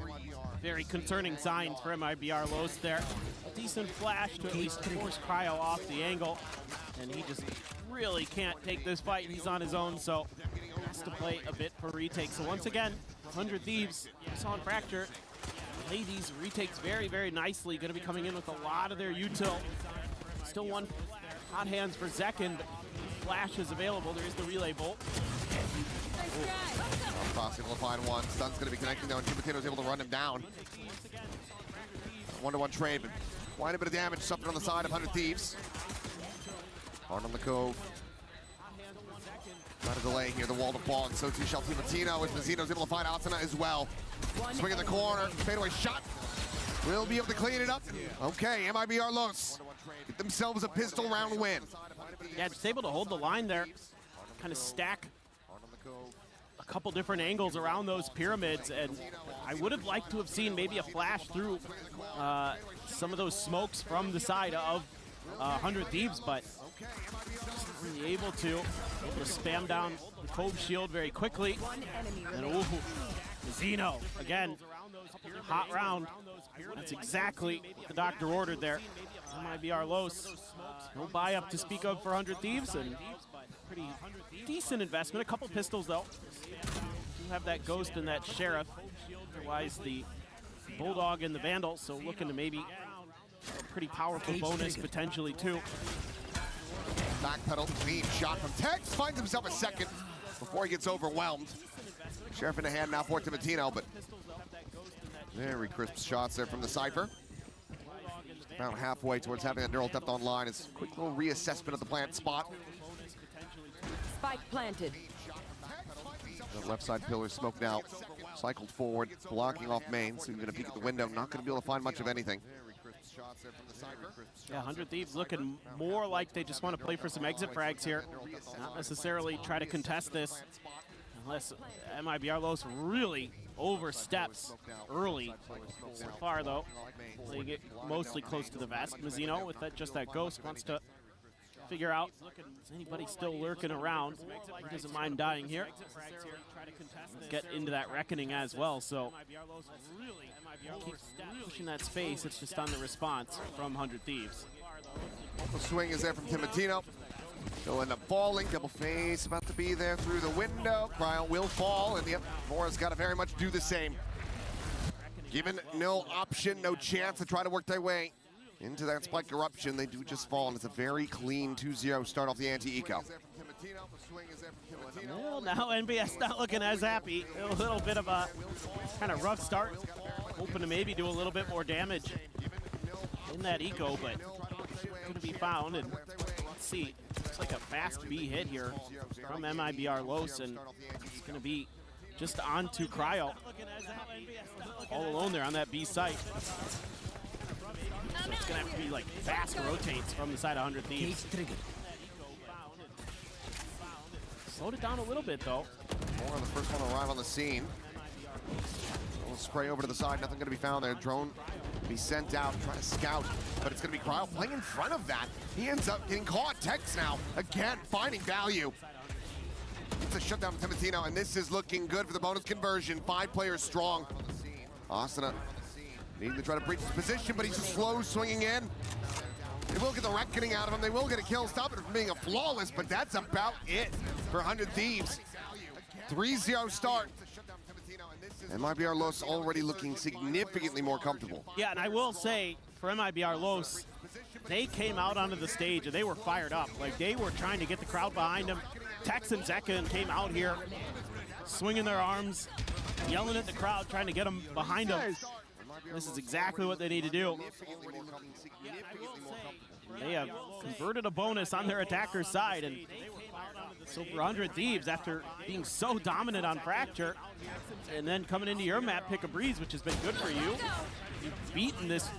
S5: very concerning signs for MIBR Los there. A decent flash to at least force Cryo off the angle, and he just really can't take this fight. He's on his own, so has to play a bit for retake. So once again, 100 Thieves, on Fracture, play these retakes very, very nicely. Going to be coming in with a lot of their util. Still one hot hands for Zekin, but flash is available. There is the relay bolt.
S2: Cross able to find one. Stun's going to be connecting though, and Chimatino's able to run him down. 1-to-1 trade, but quite a bit of damage suffered on the side of 100 Thieves. Hard on the cove. Not a delay here, the wall to fall, and so too shall Chimatino as Mazzino's able to find Asuna as well. Swing in the corner, fadeaway shot. Will be able to clean it up. Okay, MIBR Los get themselves a pistol round win.
S5: Yeah, just able to hold the line there, kind of stack a couple different angles around those pyramids, and I would have liked to have seen maybe a flash through some of those smokes from the side of 100 Thieves, but just not really able to spam down the Cove shield very quickly. And ooh, Zeno, again, hot round. That's exactly what the doctor ordered there. MIBR Los, no buy up to speak of for 100 Thieves, and pretty decent investment. A couple pistols though. You have that Ghost and that Sheriff. Otherwise the Bulldog and the Vandal, so looking to maybe a pretty powerful bonus potentially too.
S2: Backpedal, clean shot from Tex, finds himself a second before he gets overwhelmed. Sheriff in the hand now for Timatino, but very crisp shots there from the Cypher. About halfway towards having that neural depth online. It's a quick little reassessment of the plant spot.
S9: Spike planted.
S2: The left side pillar smoked out, cycled forward, blocking off main, so you're going to peek at the window, not going to be able to find much of anything.
S5: Yeah, 100 Thieves looking more like they just want to play for some exit frags here, not necessarily try to contest this, unless MIBR Los really oversteps early. So far though, playing it mostly close to the vest. Mazzino with that, just that Ghost wants to figure out, is anybody still lurking around? He doesn't mind dying here. Get into that reckoning as well, so keep pushing that space. It's just on the response from 100 Thieves.
S2: The swing is there from Timatino. He'll end up falling. Double face about to be there through the window. Cryo will fall, and yep, Mora's got to very much do the same. Given no option, no chance to try to work their way into that spike eruption, they do just fall, and it's a very clean 2-0 start off the anti-eco.
S5: Well, now NBS not looking as happy. A little bit of a kind of rough start. Hoping to maybe do a little bit more damage in that eco, but going to be found. And let's see, looks like a fast B hit here from MIBR Los, and it's going to be just onto Cryo. All alone there on that B site. So it's going to have to be like fast rotates from the side of 100 Thieves. Slowed it down a little bit though.
S2: More the first one to arrive on the scene. A little spray over to the side, nothing going to be found there. Drone be sent out, trying to scout, but it's going to be Cryo playing in front of that. He ends up getting caught. Tex now, again, finding value. It's a shutdown from Timatino, and this is looking good for the bonus conversion. 5 players strong. Asuna needing to try to breach his position, but he's slow swinging in. They will get the reckoning out of him. They will get a kill, stop it from being a flawless, but that's about it for 100 Thieves. 3-0 start. And MIBR Los already looking significantly more comfortable.
S5: Yeah, and I will say, for MIBR Los, they came out onto the stage and they were fired up. Like, they were trying to get the crowd behind them. Tex and Zekin came out here, swinging their arms, yelling at the crowd, trying to get them behind them. This is exactly what they need to do. They have converted a bonus on their attacker's side, and so for 100 Thieves, after being so dominant on Fracture, and then coming into your map, pick a Breeze, which has been good for you, you've beaten this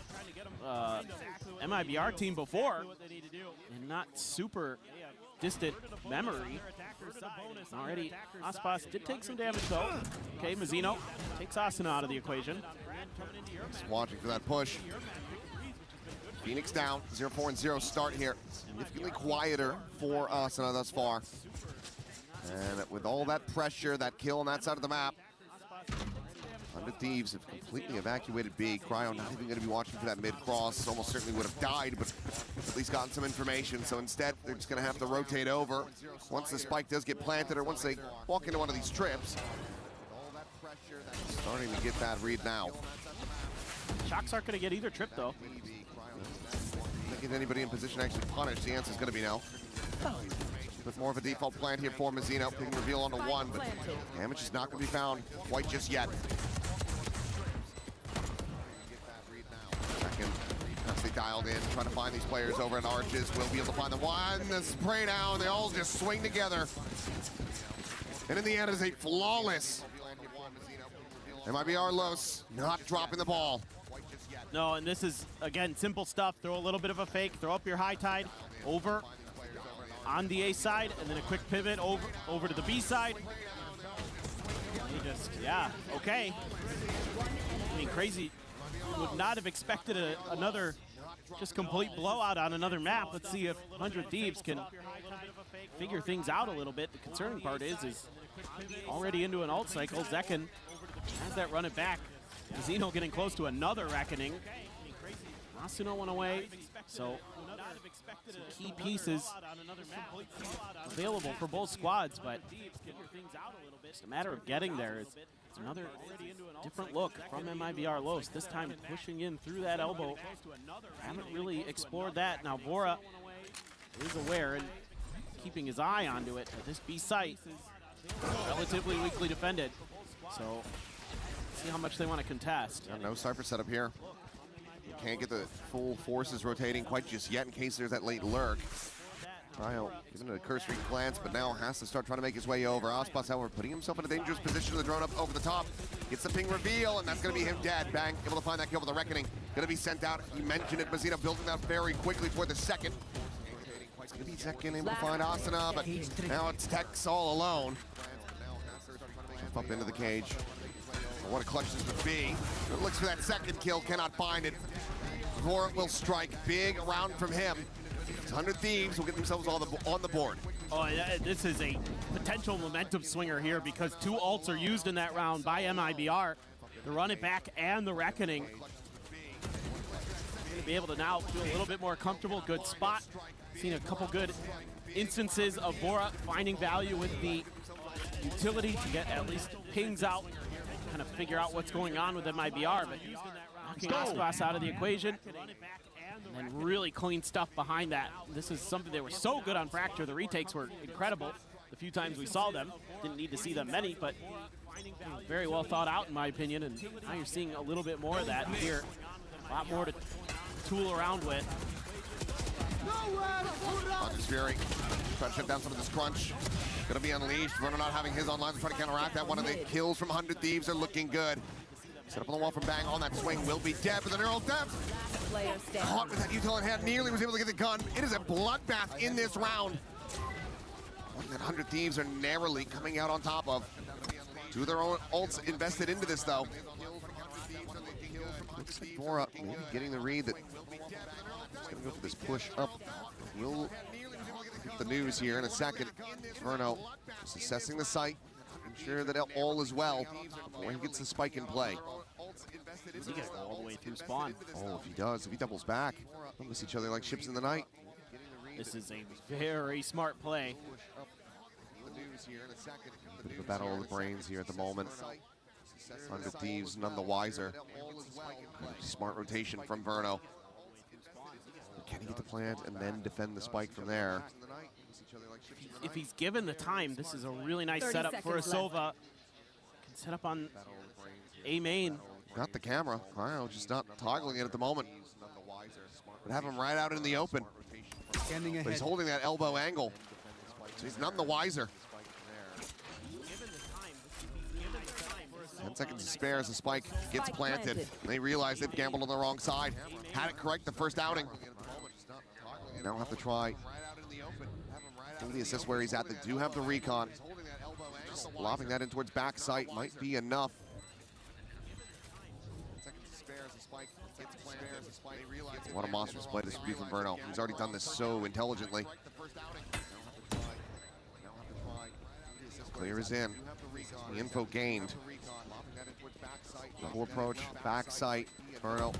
S5: MIBR team before, and not super distant memory. Already, Aspas did take some damage though. Okay, Mazzino takes Asuna out of the equation.
S2: Just watching for that push. Phoenix down, 0-4-0 start here. Significantly quieter for Asuna thus far. And with all that pressure, that kill on that side of the map, 100 Thieves have completely evacuated B. Cryo not even going to be watching for that mid-cross. Almost certainly would have died, but at least gotten some information. So instead, they're just going to have to rotate over once the spike does get planted or once they walk into one of these trips. Starting to get that read now.
S5: Shocks aren't going to get either trip, though.
S2: Not get anybody in position to actually punish. The answer is going to be no. But more of a default plan here for Mazzino. Ping reveal onto one, but damage is not going to be found quite just yet. Second, as they dialed in, trying to find these players over at Arches. We'll be able to find them. One, the spray down. They all just swing together. And in the end, it is a flawless MIBR Los not dropping the ball.
S5: No, and this is, again, simple stuff. Throw a little bit of a fake, throw up your high tide, over on the A side, and then a quick pivot over to the B side. You just, yeah, okay. I mean, crazy. Would not have expected another just complete blowout on another map. Let's see if 100 Thieves can figure things out a little bit. The concerning part is already into an ult cycle. Zekken has that run it back. Zeno getting close to another reckoning. Masuno went away, so some key pieces available for both squads, but just a matter of getting there. It's another different look from MIBR Los, this time pushing in through that elbow. Haven't really explored that. Now Bora is aware and keeping his eye onto it, but this B site relatively weakly defended. So see how much they want to contest.
S2: Yeah, no Cypher setup here. You can't get the full forces rotating quite just yet in case there's that late lurk. Cryo giving it a cursory glance, but now has to start trying to make his way over. Aspas, however, putting himself in a dangerous position with the drone up over the top. Gets the ping reveal, and that's going to be him dead. Bang, able to find that kill with the Reckoning. Going to be sent out. You mentioned it, Mazzino building that very quickly for the second. It's going to be Zekken able to find Asuna, but now it's Tex all alone. Jump up into the cage. What a clutch this would be. It looks for that second kill, cannot find it. Vorot will strike. Big round from him. 100 Thieves will get themselves on the board.
S5: Oh, yeah, this is a potential momentum swinger here because two ults are used in that round by MIBR. The run it back and the Reckoning. Going to be able to now feel a little bit more comfortable. Good spot. Seen a couple good instances of Bora finding value with the utility to get at least pings out, kind of figure out what's going on with MIBR, but knocking Aspas out of the equation. And really clean stuff behind that. This is something they were so good on Fracture. The retakes were incredible. The few times we saw them, didn't need to see them many, but very well thought out in my opinion. And now you're seeing a little bit more of that here. A lot more to tool around with.
S2: Hunter's Fury trying to shut down some of this crunch. Gonna be unleashed. Verno not having his online to try to counteract that. One of the kills from 100 Thieves are looking good. Set up on the wall from Bang on that swing. Will be dead with an neural depth. Caught with that util in hand. Nearly was able to get the gun. It is a bloodbath in this round. One that 100 Thieves are narrowly coming out on top of. Two of their own ults invested into this though. Looks like Bora maybe getting the read that he's gonna go for this push up. We'll get the news here in a second. Verno just assessing the site. Ensure that all is well when he gets the spike in play.
S5: He gets all the way through spawn.
S2: Oh, if he does, if he doubles back, they'll miss each other like ships in the night.
S5: This is a very smart play.
S2: Bit of a battle of the brains here at the moment. 100 Thieves none the wiser. Smart rotation from Verno. Can he get the plant and then defend the spike from there?
S5: If he's given the time, this is a really nice setup for Asova. Can set up on A main.
S2: Got the camera. Cryo just not toggling it at the moment. Would have him right out in the open. But he's holding that elbow angle. So he's none the wiser. 10 seconds to spare as the spike gets planted. They realize they've gambled on the wrong side. Had it correct the first outing. Now have to try the assist where he's at. They do have the recon. Just lobbing that in towards backside might be enough. What a monstrous play this would be from Verno. He's already done this so intelligently. Clear is in. The info gained. Double approach, backside. Verno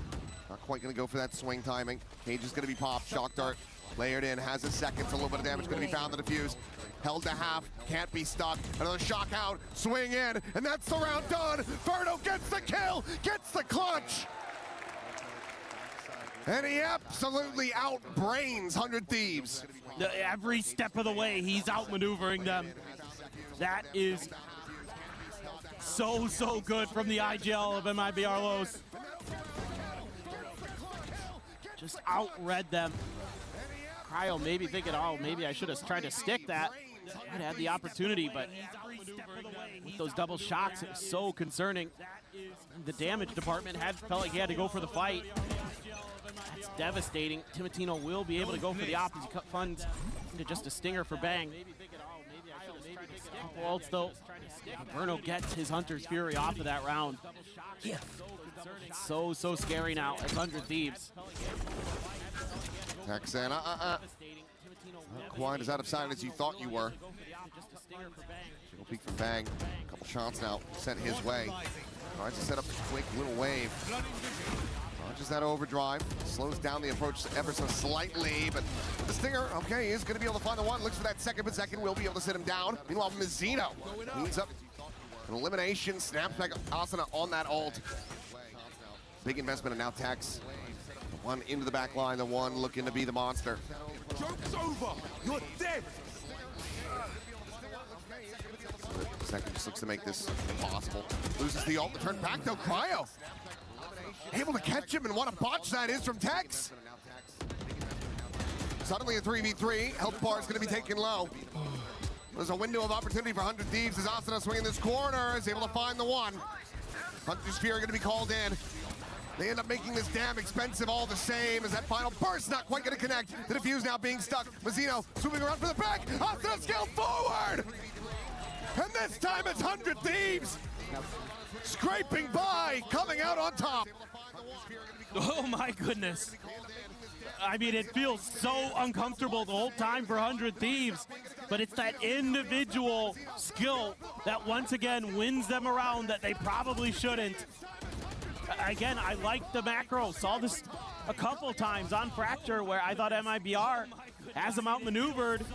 S2: not quite going to go for that swing timing. Cage is going to be popped. Shock dart layered in, has a second. A little bit of damage going to be found in the defuse. Held to half, can't be stuck. Another shock out, swing in, and that's the round done. Verno gets the kill, gets the clutch. And he absolutely outbrains 100 Thieves.
S5: Every step of the way, he's outmaneuvering them. That is so good from the IGL of MIBR Los. Just outread them. Cryo maybe thinking, oh, maybe I should have tried to stick that. I'd had the opportunity, but with those double shots, it was so concerning. The damage department felt like he had to go for the fight. That's devastating. Timotino will be able to go for the op as he cut funds into just a stinger for Bang. Couple ults though. Verno gets his Hunter's Fury off of that round. Yeah. It's so scary now. It's 100 Thieves.
S2: Texan, not quite as out of sight as you thought you were. Single peek from Bang. A couple shots now sent his way. Tries to set up a quick little wave. Launches that overdrive. Slows down the approach ever so slightly, but the stinger, okay, is going to be able to find the one. Looks for that second, but second will be able to sit him down. Meanwhile, Mizzino cleans up an elimination. Snaps back Asuna on that ult. Big investment, and now Tex. The one into the back line, the one looking to be the monster.
S8: Joke's over. You're dead.
S2: Second just looks to make this impossible. Loses the ult, turn back though, Cryo. Able to catch him, and what a botch that is from Tex. Suddenly a 3v3, health bar is going to be taken low. There's a window of opportunity for 100 Thieves as Asuna swinging this corner, is able to find the one. Hunter's Fury going to be called in. They end up making this damn expensive all the same as that final burst not quite going to connect. The defuse now being stuck. Mazzino swooping around for the back. Asuna scaled forward! And this time it's 100 Thieves! Scraping by, coming out on top.
S5: Oh my goodness. I mean, it feels so uncomfortable the whole time for 100 Thieves, but it's that individual skill that once again wins them around that they probably shouldn't. Again, I like the macro. Saw this a couple times on Fracture where I thought MIBR has them outmaneuvered.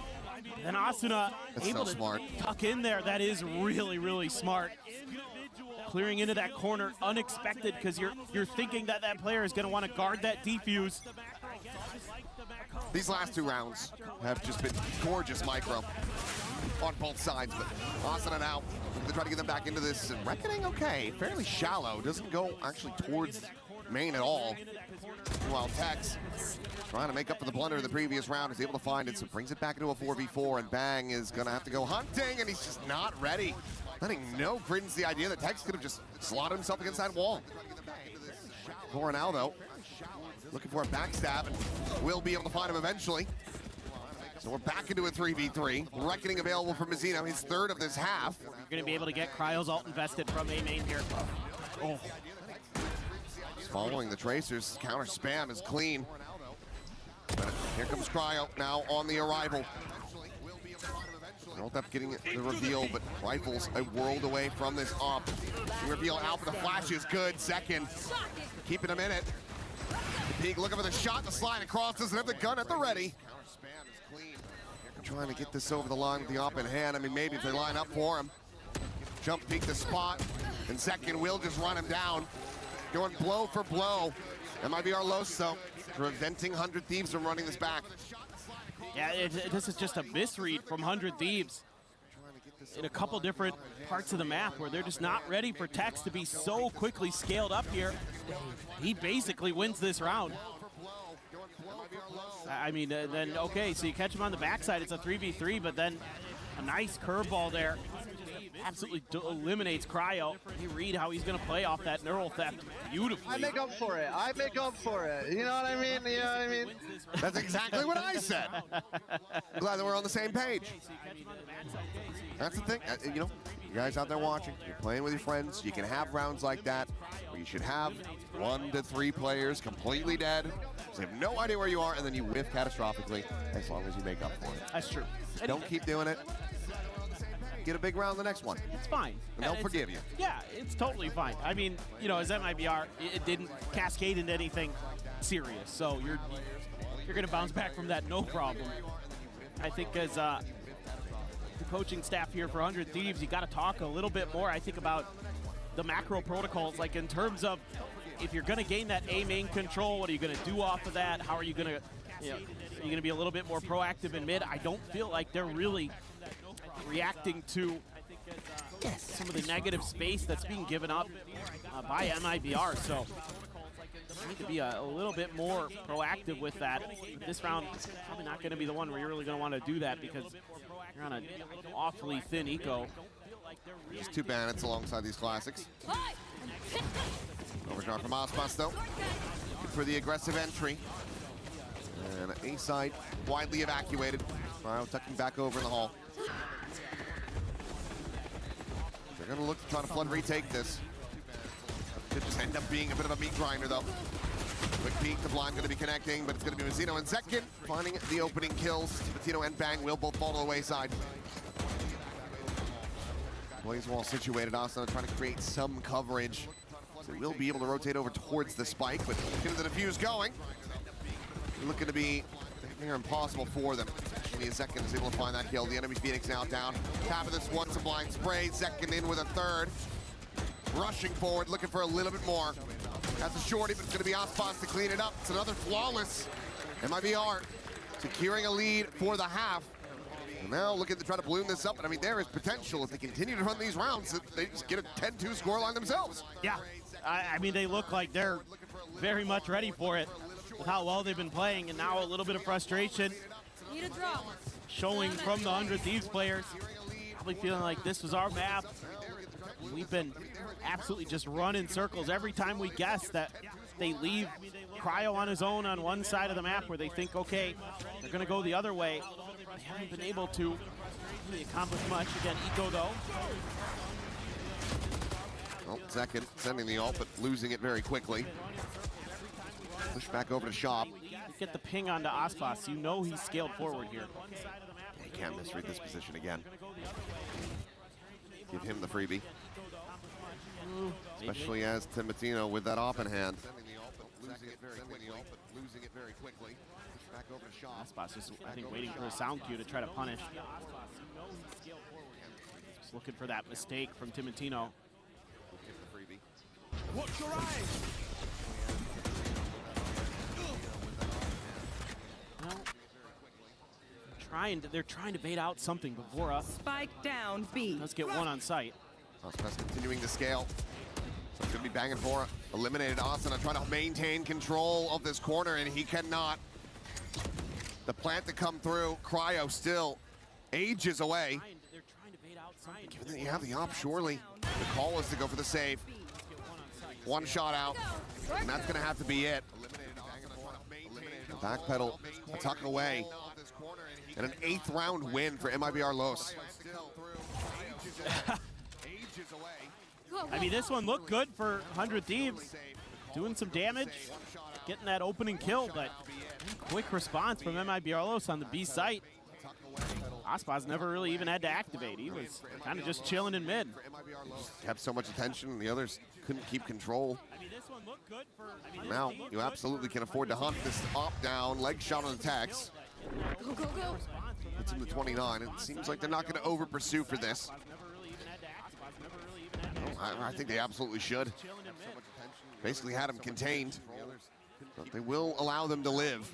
S5: Then Asuna able to tuck in there. That is really smart. Clearing into that corner unexpected because you're thinking that player is going to want to guard that defuse.
S2: These last two rounds have just been gorgeous micro on both sides, but Asuna now to try to get them back into this. And Reckoning, okay, fairly shallow. Doesn't go actually towards main at all. Meanwhile, Tex trying to make up for the blunder of the previous round is able to find it, so brings it back into a 4v4, and Bang is going to have to go hunting, and he's just not ready. Letting no credence to the idea that Tex could have just slotted himself against that wall. Coronel, though, looking for a backstab, and will be able to find him eventually. So we're back into a 3v3. Reckoning available for Mazzino, his third of this half.
S5: You're going to be able to get Cryo's ult invested from A main here. Oh.
S2: Following the Tracers, counter spam is clean. But here comes Cryo now on the arrival. Ult up getting the reveal, but Rifles a world away from this op. The reveal out, but the flash is good. Second, keeping him in it. The peek looking for the shot, the slide across, doesn't have the gun at the ready. Trying to get this over the line with the op in hand. I mean, maybe if they line up for him. Jump peek the spot, and second will just run him down. Going blow for blow. MIBR Loso preventing 100 Thieves from running this back.
S5: Yeah, this is just a misread from 100 Thieves in a couple different parts of the map where they're just not ready for Tex to be so quickly scaled up here. He basically wins this round. I mean, then, okay, so you catch him on the backside, it's a 3v3, but then A nice curveball there. Absolutely eliminates Cryo. You read how he's going to play off that neural theft beautifully.
S19: I make up for it. I make up for it. You know what I mean? You know what I mean?
S2: That's exactly what I said. I'm glad that we're on the same page. That's the thing. You know, you guys out there watching, you're playing with your friends. You can have rounds like that where you should have 1 to 3 players completely dead. You have no idea where you are, and then you whiff catastrophically as long as you make up for it.
S5: That's true.
S2: Don't keep doing it. Get a big round the next one.
S5: It's fine.
S2: And they'll forgive you.
S5: Yeah, it's totally fine. I mean, you know, as MIBR, it didn't cascade into anything serious. So you're going to bounce back from that, no problem. I think as the coaching staff here for 100 Thieves, you got to talk a little bit more, I think, about the macro protocols, like in terms of if you're going to gain that A main control, what are you going to do off of that? How are you going to, you know, are you going to be a little bit more proactive in mid? I don't feel like they're really reacting to some of the negative space that's being given up by MIBR. So you need to be a little bit more proactive with that. This round, probably not going to be the one where you're really going to want to do that because you're on an awfully thin eco.
S2: Just 2 bandits alongside these classics. Overdraw from Ospas, though. Looking for the aggressive entry. And A side widely evacuated. Cryo tucking back over in the hall. They're going to look to try to flood retake this. Could just end up being a bit of a meat grinder, though. Quick peek, the blind going to be connecting, but it's going to be Mazzino and Zetkin finding the opening kills. Mazzino and Bang will both fall to the wayside. Blaze wall situated. Asana trying to create some coverage. So we'll be able to rotate over towards the spike, but get the defuse going. Looking to be near impossible for them. Actually, Zetkin is able to find that kill. The enemy Phoenix now down. Top of this one, some blind spray. Zetkin in with a third. Rushing forward, looking for a little bit more. That's a shorty, but it's going to be Ospas to clean it up. It's another flawless MIBR securing a lead for the half. And now looking to try to balloon this up. And I mean, there is potential if they continue to run these rounds, they just get a 10-2 scoreline themselves.
S5: Yeah, I mean, they look like they're very much ready for it with how well they've been playing, and now a little bit of frustration
S13: Need a drop.
S5: showing from the 100 Thieves players. Probably feeling like this was our map. We've been absolutely just running circles every time we guess that they leave Cryo on his own on one side of the map where they think, okay, they're going to go the other way. They haven't been able to really accomplish much. Again, Eco, though.
S2: Well, Zetkin sending the ult, but losing it very quickly. Push back over to Shop.
S5: Get the ping onto Ospas. You know he's scaled forward here.
S2: He can't misread this position again. Give him the freebie. Especially as Timotino with that off in hand. Losing it very quickly. Back over to Shop.
S5: Ospas just, I think, waiting for a sound cue to try to punish. Just looking for that mistake from Timotino.
S8: Watch your eyes!
S5: Well, they're trying to bait out something before us.
S9: Spike down B.
S5: Let's get one on site.
S2: Ospas continuing to scale. So it's going to be banging for eliminated Asana trying to maintain control of this corner, and he cannot. The plant to come through, Cryo still ages away. Given that you have the op, surely the call is to go for the save. One shot out, and that's going to have to be it. Backpedal, a tuck away, and an 8th round win for MIBR Los.
S5: I mean, this one looked good for 100 Thieves. Doing some damage, getting that opening kill, but quick response from MIBR Los on the B site. Ospas never really even had to activate. He was kind of just chilling in mid.
S2: Just kept so much attention, and the others couldn't keep control. Now, you absolutely can afford to hunt this op down, leg shot on attacks.
S9: Go, go, go.
S2: It's in the 29. It seems like they're not going to over pursue for this. I think they absolutely should. Basically had him contained. But they will allow them to live.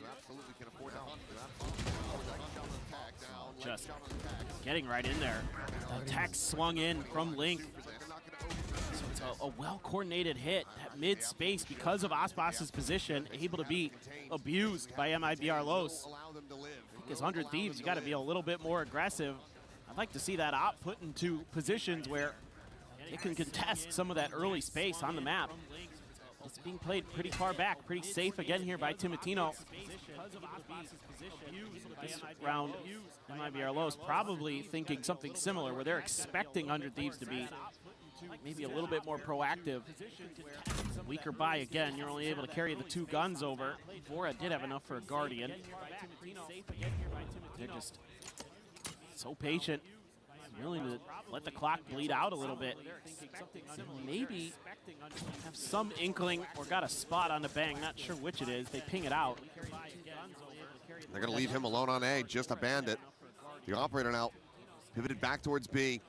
S5: Just getting right in there. The tech swung in from Link. So it's a well-coordinated hit at mid-space because of Ospas's position, able to be abused by MIBR Los. As 100 Thieves, you got to be a little bit more aggressive. like to see that op put into positions where it can contest some of that early space on the map. It's being played pretty far back, pretty safe again here by Timotino. This round, MIBR Lowe's probably thinking something similar, where they're expecting 100 Thieves to be maybe a little bit more proactive. Weaker buy again, you're only able to carry the 2 guns over. Vora did have enough for a Guardian. They're just so patient, willing to let the clock bleed out a little bit. Maybe have some inkling or got a spot on the bang, not sure which it is. They ping it out.
S2: They're going to leave him alone on A, just a bandit. The operator now pivoted back towards B.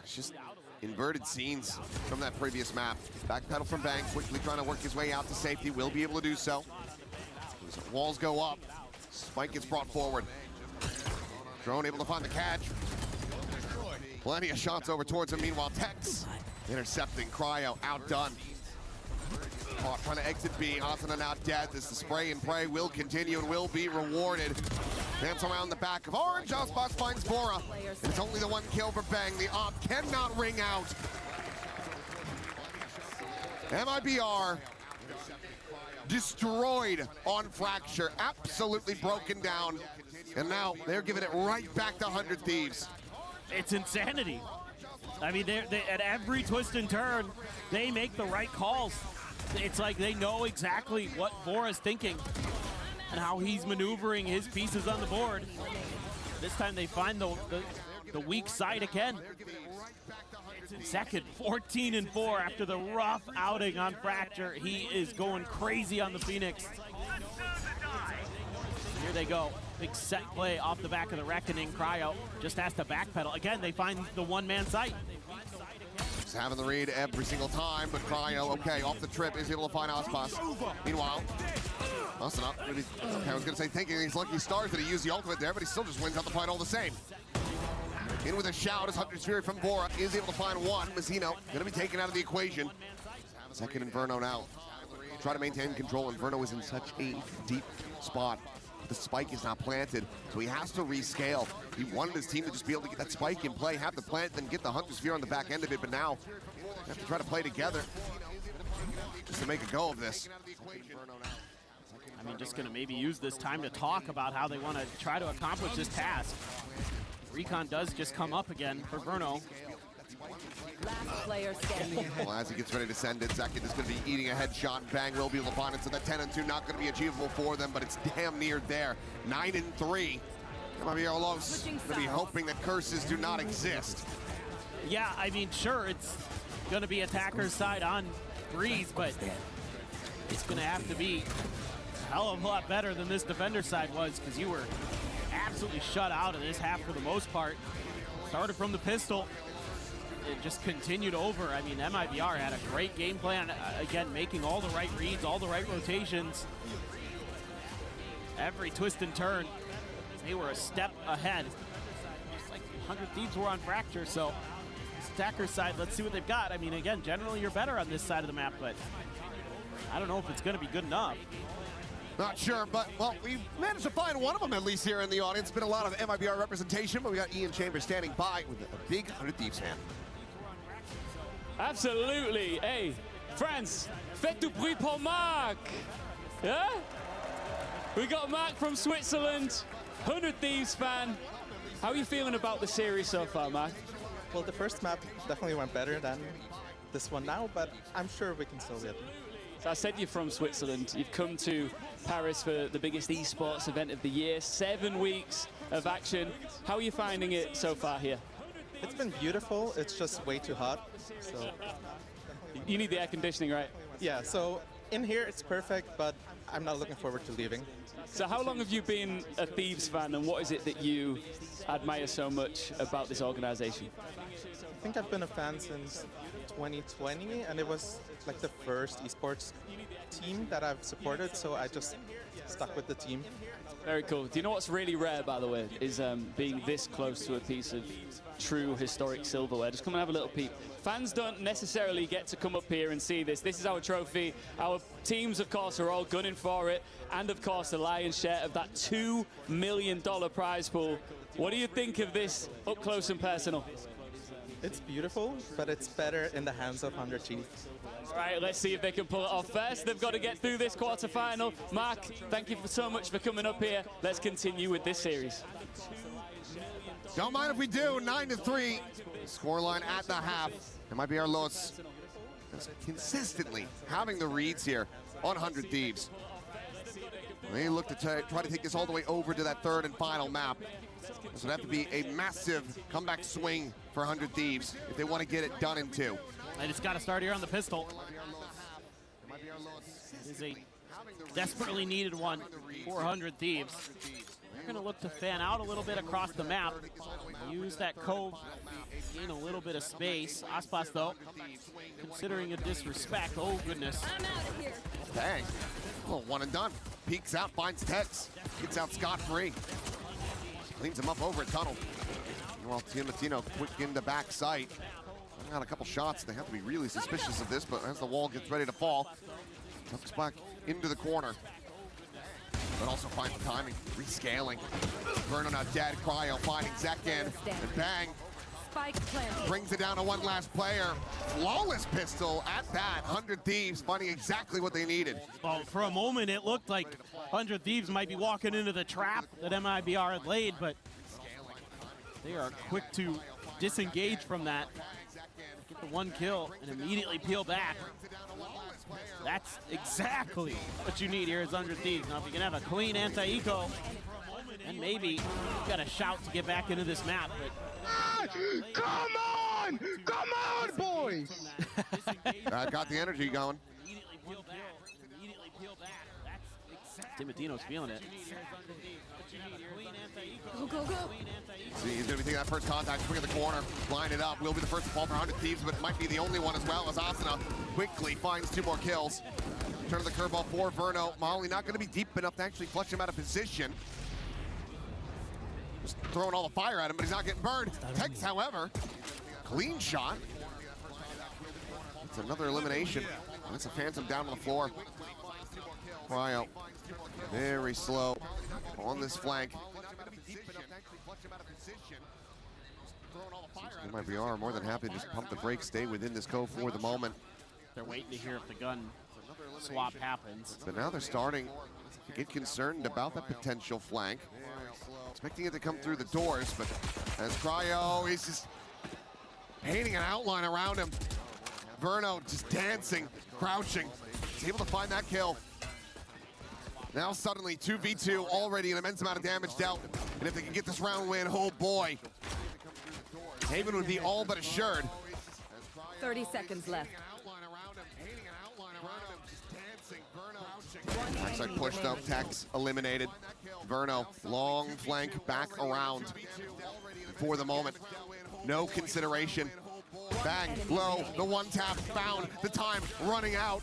S2: It's just inverted scenes from that previous map. Backpedal from Bang, quickly trying to work his way out to safety. Will be able to do so. As walls go up, Spike gets brought forward. Drone able to find the catch. Plenty of shots over towards him. Meanwhile, Tex intercepting. Cryo outdone. Porte trying to exit B. Asuna now dead. This the spray and pray will continue and will be rewarded. Dance around the back of Orange. Osbox finds Vora. And it's only the 1 kill for Bang. The op cannot ring out. MIBR destroyed on Fracture. Absolutely broken down. And now they're giving it right back to 100 Thieves.
S5: It's insanity. I mean, they at every twist and turn, they make the right calls. It's like they know exactly what Vora's thinking and how he's maneuvering his pieces on the board. This time they find the weak side again. Second, 14-4 after the rough outing on Fracture. He is going crazy on the Phoenix. Here they go. Big set play off the back of the Reckoning. Cryo just has to backpedal. Again, they find the one-man site.
S2: Just having the read every single time, but Cryo, okay, off the trip, is able to find Ospas. Meanwhile, Asuna, okay, I was going to say thinking these lucky stars that he used the ultimate there, but he still just wins out the fight all the same. In with a shout as Hunter's Fury from Vora is able to find 1. Mazzino going to be taken out of the equation. Second Inferno now. Try to maintain control. Inferno is in such a deep spot. The spike is not planted, so he has to rescale. He wanted his team to just be able to get that spike in play, have the plant, then get the Hunter's Fury on the back end of it, but now they have to try to play together just to make a go of this.
S5: I mean, just going to maybe use this time to talk about how they want to try to accomplish this task. Recon does just come up again for Verno.
S9: Last player standing.
S2: Well, as he gets ready to send it, Zekid is going to be eating a headshot, and Bang will be able to find it. So that 10-2 not going to be achievable for them, but it's damn near there. 9-3. MIBR Lowe's going to be hoping that curses do not exist.
S5: Yeah, I mean, sure, it's going to be attacker's side on Breeze, but it's going to have to be a hell of a lot better than this defender side was, because you were absolutely shut out in this half for the most part. Started from the pistol. It just continued over. I mean, MIBR had a great game plan. Again, making all the right reads, all the right rotations. Every twist and turn, they were a step ahead. Just like 100 Thieves were on Fracture, so attacker side, let's see what they've got. I mean, again, generally you're better on this side of the map, but I don't know if it's going to be good enough.
S2: Not sure, but, well, we've managed to find one of them, at least here in the audience. Been a lot of MIBR representation, but we got Ian Chambers standing by with a big 100 Thieves fan.
S10: Absolutely. Hey, friends, faites du bruit pour Mark. Yeah? We got Mark from Switzerland, 100 Thieves fan. How are you feeling about the series so far, Mark?
S21: Well, the first map definitely went better than this one now, but I'm sure we can still get it.
S10: So I said you're from Switzerland. You've come to Paris for the biggest esports event of the year. 7 weeks of action. How are you finding it so far here?
S21: It's been beautiful. It's just way too hot. So
S10: you need the air conditioning, right?
S21: Yeah, so in here it's perfect, but I'm not looking forward to leaving.
S10: So how long have you been a Thieves fan, and what is it that you admire so much about this organization?
S21: I think I've been a fan since 2020, and it was like the first esports team that I've supported, so I just stuck with the team.
S10: Very cool. Do you know what's really rare, by the way, is being this close to a piece of true historic silverware? Just come and have a little peep. Fans don't necessarily get to come up here and see this. This is our trophy. Our teams, of course, are all gunning for it. And, of course, the lion's share of that $2 million prize pool. What do you think of this up close and personal?
S21: It's beautiful, but it's better in the hands of 100 Thieves.
S10: All right, let's see if they can pull it off first. They've got to get through this quarterfinal. Mark, thank you so much for coming up here. Let's continue with this series.
S2: Don't mind if we do. 9-3. Scoreline at the half. It might be our Los consistently having the reads here on 100 Thieves. They look to try to take this all the way over to that third and final map. This would have to be a massive comeback swing for 100 Thieves if they want to get it done in 2.
S5: And it's got to start here on the pistol. It is a desperately needed one for 100 Thieves. They're going to look to fan out a little bit across the map. Use that cove, gain a little bit of space. Aspas, though, considering a disrespect. Oh, goodness.
S2: I'm out of here. Dang. Oh, one and done. Peeks out, finds Tex. Gets out scot-free. Cleans him up over a tunnel. Meanwhile, Tiamatino quick into back sight. Got a couple shots. They have to be really suspicious of this, but as the wall gets ready to fall, tucks back into the corner. But also finds the timing, rescaling. Verno now dead, Cryo finding Zekin, and bang. Brings it down to one last player. Flawless pistol at that. 100 Thieves finding exactly what they needed.
S5: Well, for a moment, it looked like 100 Thieves might be walking into the trap that MIBR had laid, but they are quick to disengage from that. Get the one kill and immediately peel back. That's exactly what you need here as 100 Thieves. Now, if you can have a clean anti-eco, and maybe you've got a shout to get back into this map. But
S8: come on! Come on, boys!
S2: Got the energy going.
S5: Timatino's feeling it.
S1: Go, go, go.
S2: See, he's going to be taking that first contact, swing in the corner, line it up. Will be the first to fall for 100 Thieves, but might be the only one as well, as Asuna quickly finds 2 more kills. Turn of the curveball for Verno. Molly not going to be deep enough to actually flush him out of position. Just throwing all the fire at him, but he's not getting burned. Tex, however, clean shot. It's another elimination. That's a Phantom down on the floor. Cryo, very slow on this flank. MIBR more than happy to just pump the brakes, stay within this cove for the moment.
S5: They're waiting to hear if the gun swap happens.
S2: But now they're starting to get concerned about that potential flank. Expecting it to come through the doors, but as Cryo is just painting an outline around him. Verno just dancing, crouching. He's able to find that kill. Now suddenly 2v2, already an immense amount of damage dealt. And if they can get this round win, oh boy. Haven would be all but assured.
S9: 30 seconds left.
S2: Backside pushed up, Tex eliminated. Verno, long flank back around for the moment. No consideration. Bang, low, the one tap found, the time running out.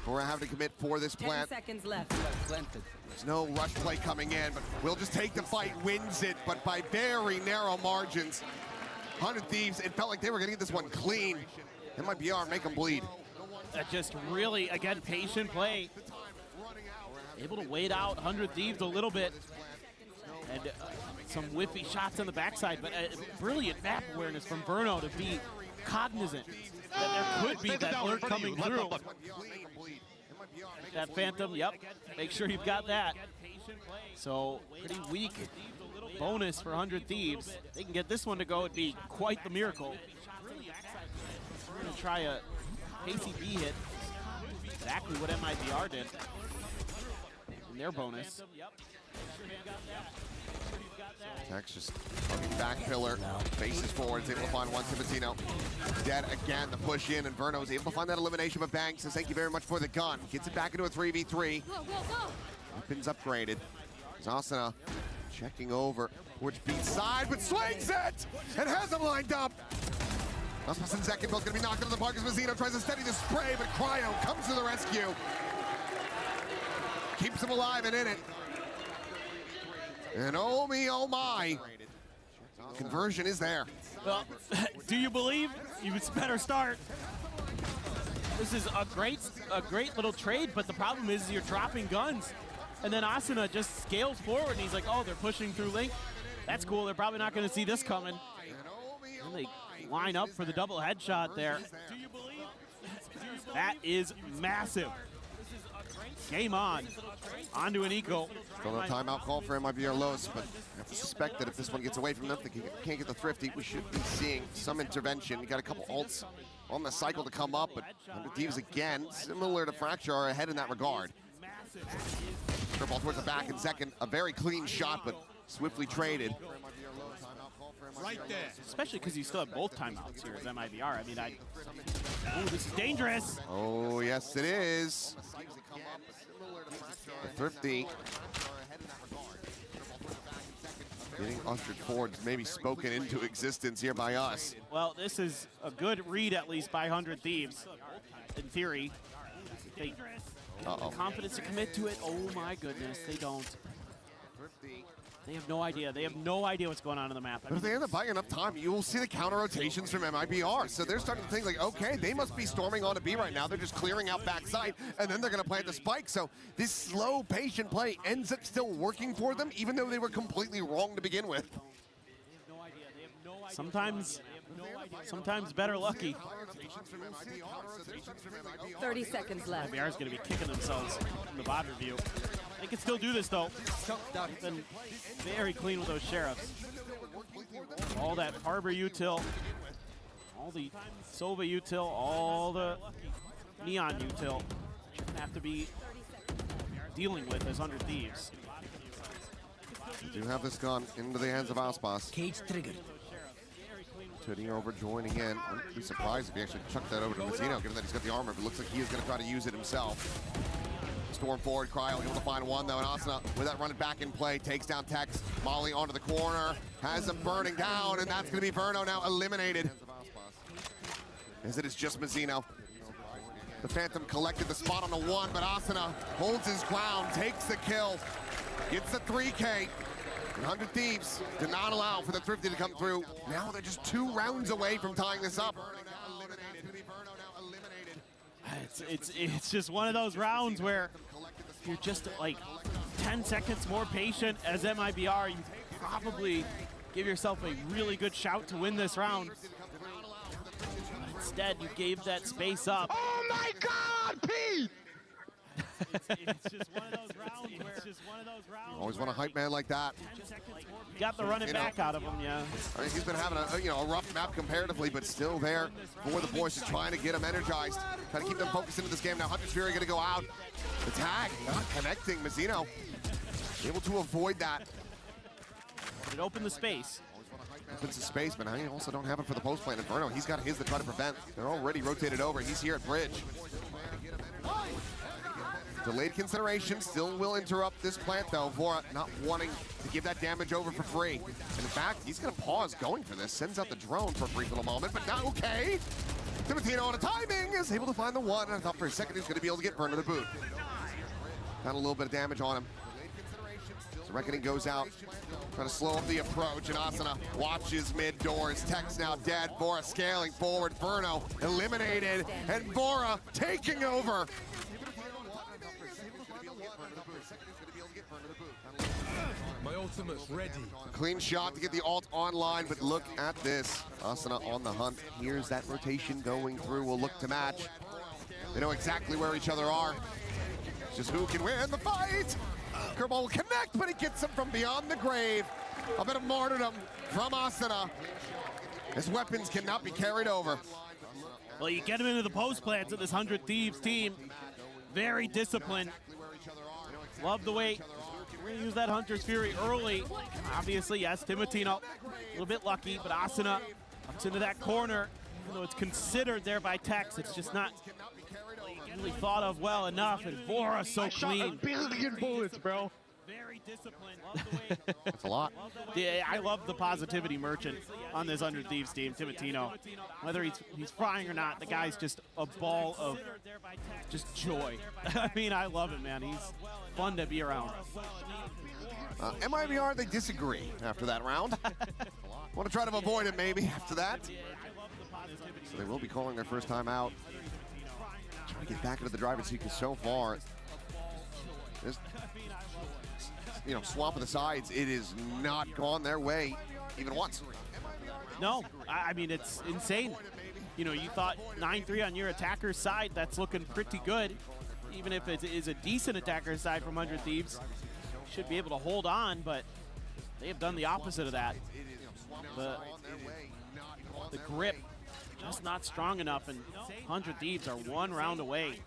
S2: We're having to commit for this plant.
S9: 10 seconds left.
S2: There's no rush play coming in, but we'll just take the fight, wins it, but by very narrow margins. 100 Thieves, it felt like they were gonna get this one clean. MIBR, make them bleed.
S5: Just really, again, patient play. Able to wait out 100 Thieves a little bit. And some whiffy shots on the backside, but brilliant map awareness from Verno to be cognizant that there could be that alert coming through. That Phantom, yep, make sure you've got that. So, pretty weak bonus for 100 Thieves. If they can get this one to go, it'd be quite the miracle. We're gonna try a KCB hit, exactly what MIBR did in their bonus.
S2: Tex just back pillar, faces forward, is able to find one Timatino. Dead again, the push in, and Verno is able to find that elimination, but Bang says thank you very much for the gun. Gets it back into a 3v3.
S1: Go, go, go.
S2: Weapons upgraded. Zasana checking over towards B side, but swings it! And has him lined up! Ospas in second, both gonna be knocked into the park as Mazzino tries to steady the spray, but Cryo comes to the rescue. Keeps him alive and in it. And oh me, oh my. Conversion is there.
S5: Well, do you believe? You better start. This is a great little trade, but the problem is you're dropping guns. And then Asuna just scales forward, and he's like, oh, they're pushing through Link. That's cool. They're probably not going to see this coming. And they line up for the double headshot there. That is massive. Game on. Onto an eco.
S2: Still a timeout call for MIBR Los, but I have to suspect that if this one gets away from them, they can't get the Thrifty. We should be seeing some intervention. You got a couple ults on the cycle to come up, but 100 Thieves again, similar to Fracture, are ahead in that regard. Curveball towards the back in second. A very clean shot, but swiftly traded.
S5: Right there. Especially because you still have both timeouts here as MIBR. I mean, ooh, this is dangerous.
S2: Oh, yes, it is. The Thrifty getting ushered forward, maybe spoken into existence here by us.
S5: Well, this is a good read, at least, by 100 Thieves, in theory. They have the confidence to commit to it. Oh, my goodness, they don't. They have no idea. They have no idea what's going on in the map.
S2: But if they end up buying enough time, you will see the counter rotations from MIBR. So they're starting to think like, okay, they must be storming onto B right now. They're just clearing out backside, and then they're going to plant the spike. So this slow, patient play ends up still working for them, even though they were completely wrong to begin with.
S5: Sometimes better lucky.
S9: 30 seconds left.
S5: MIBR's going to be kicking themselves in the VOD review. They can still do this, though. They've been very clean with those Sheriffs. All that Harbor util, all the Sova util, all the Neon util. You're going to have to be dealing with as 100 Thieves.
S2: We do have this gun into the hands of Aspas.
S11: Cage triggered.
S2: Turning over, joining in. Wouldn't be surprised if he actually chucked that over to Mazzino, given that he's got the armor, but it looks like he is going to try to use it himself. Storm forward, Cryo able to find one though, and Asuna with that running back in play, takes down Tex. Molly onto the corner, has him burning down, and that's going to be Verno now eliminated. As it is just Mazzino. The Phantom collected the spot on the one, but Asuna holds his ground, takes the kill, gets the 3K. 100 Thieves did not allow for the Thrifty to come through. Now they're just 2 rounds away from tying this up.
S5: It's just one of those rounds where you're just like 10 seconds more patient as MIBR. You probably give yourself a really good shout to win this round. But instead, you gave that space up.
S8: Oh my God, Pete!
S5: It's just one of those rounds where
S2: Always want a hype man like that.
S5: You got the running back out of him, yeah.
S2: I mean, he's been having a rough map comparatively, but still there for the boys, just trying to get him energized, trying to keep them focused into this game. Now Hunter's Fury going to go out. The tag not connecting. Mazzino able to avoid that.
S5: It opened the space.
S2: Opens the space, but now you also don't have it for the post plant. Inferno, he's got his to try to prevent. They're already rotated over. He's here at bridge. Delayed consideration still will interrupt this plant though. Vora not wanting to give that damage over for free. And in fact, he's gonna pause going for this. Sends out the drone for a brief little moment, but now okay. Timotino on a timing is able to find the one. And I thought for a second he was gonna be able to get Verno to the boot. Got a little bit of damage on him. So Reckoning goes out, trying to slow up the approach, and Asuna watches mid doors. Tex now dead. Vora scaling forward. Verno eliminated, and Vora taking over.
S16: My ultimate's ready.
S2: Clean shot to get the ult online, but look at this. Asuna on the hunt. Here's that rotation going through. We'll look to match. They know exactly where each other are. Just who can win the fight. Curveball will connect, but he gets him from beyond the grave. A bit of martyrdom from Asuna. His weapons cannot be carried over.
S5: Well, you get him into the post plants of this 100 Thieves team. Very disciplined. Love the way we're gonna use that Hunter's Fury early. Obviously, yes, Timotino, a little bit lucky, but Asuna comes into that corner. Even though it's considered there by Tex, it's just not really thought of well enough, and Vora so clean.
S8: Shot a billion bullets, bro.
S5: Very
S2: That's a lot.
S5: Yeah, I love the positivity merchant on this 100 Thieves team, Timatino. Whether he's frying or not, the guy's just a ball of just joy. I mean, I love him, man. He's fun to be around.
S2: MIBR, they disagree after that round. Want to try to avoid it maybe after that. So they will be calling their first time out. Trying to get back into the driver's seat because so far, this, swamp of the sides, it is not gone their way even once.
S5: No, I mean, it's insane. You thought 9-3 on your attacker's side, that's looking pretty good. Even if it is a decent attacker's side from 100 Thieves, should be able to hold on, but they have done the opposite of that. The grip just not strong enough, and 100 Thieves are one round away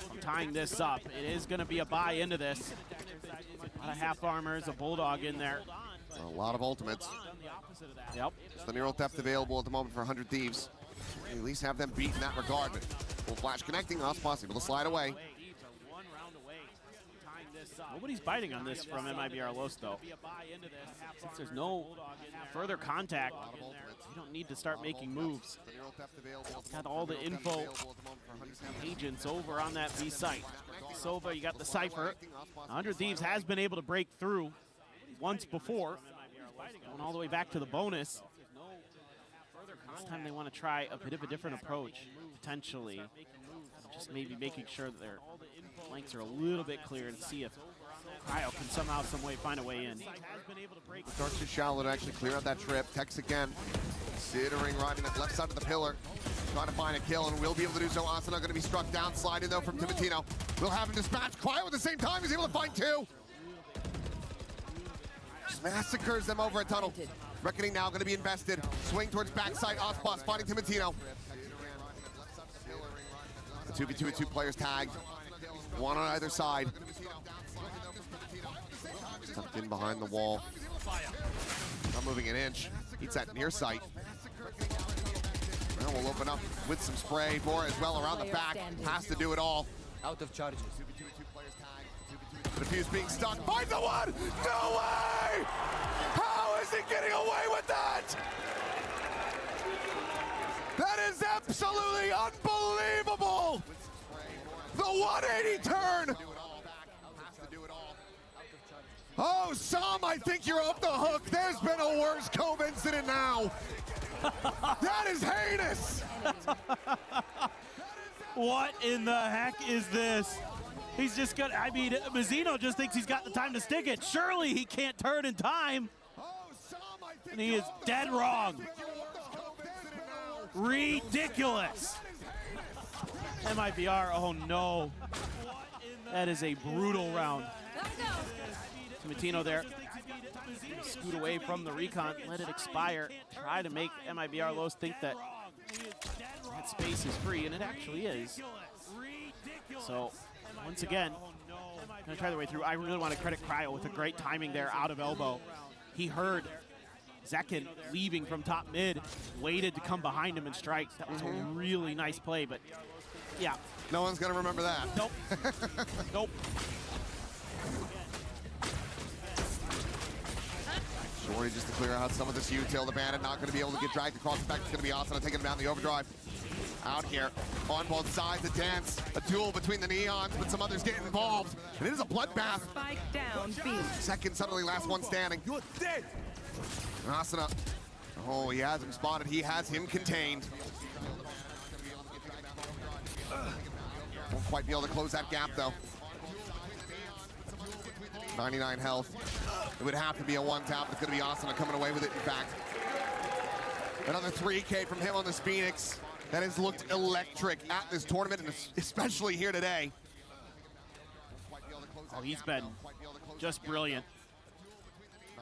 S5: from tying this up. It is going to be a buy into this. A lot of half armors, a bulldog in there.
S2: A lot of ultimates.
S5: Yep.
S2: It's the neural theft available at the moment for 100 Thieves. At least have them beat in that regard, but full flash connecting, us possible to slide away.
S5: Nobody's biting on this from MIBR Los, though. Since there's no further contact, you don't need to start making moves. Got all the info agents over on that B site. Sova, you got the Cypher. 100 Thieves has been able to break through once before, going all the way back to the bonus. This time they want to try a bit of a different approach, potentially. Just maybe making sure that their flanks are a little bit clear and see if Kyle can somehow, some way find a way in.
S2: Starts too shallow to actually clear out that trip. Tex again, considering riding that left side of the pillar, trying to find a kill, and will be able to do so. Asuna going to be struck down, sliding though from Timatino. We'll have him dispatched. Cryo at the same time, he's able to find two. Just massacres them over a tunnel. Reckoning now going to be invested. Swing towards backside, Ospas finding Timatino. The 2v2 with 2 players tagged. One on either side. Tucked in behind the wall. Not moving an inch. Eats that near sight. Now we'll open up with some spray. Bora as well around the back. Has to do it all.
S11: Out of charges.
S2: The fuse being stuck. Finds the one! No way! How is he getting away with that? That is absolutely unbelievable! The 180 turn! Oh, Sam, I think you're off the hook. There's been a worse Cove incident now. That is heinous!
S5: What in the heck is this? He's just got, I mean, Mazzino just thinks he's got the time to stick it. Surely he can't turn in time. And he is dead wrong. Ridiculous. MIBR, oh no. That is a brutal round. Timatino there. Scoot away from the recon, let it expire. Try to make MIBR Los think that that space is free, and it actually is. So, once again, gonna try the way through. I really want to credit Cryo with a great timing there out of elbow. He heard Zekin leaving from top mid, waited to come behind him and strike. That was a really nice play, but yeah.
S2: No one's gonna remember that.
S5: Nope. Nope.
S2: Shorty just to clear out some of this util. The Bandit not gonna be able to get dragged across the back. It's gonna be Asuna taking him down the overdrive. Out here on both sides, a dance, a duel between the Neons, but some others get involved. And it is a bloodbath.
S9: Spike down, B.
S2: Second, suddenly last one standing. You're dead. Asuna, oh, he has him spotted. He has him contained. Won't quite be able to close that gap, though. 99 health. It would have to be a one-tap. It's going to be Asuna coming away with it, in fact. Another 3K from him on this Phoenix. That has looked electric at this tournament, and especially here today.
S5: Oh, he's been just brilliant.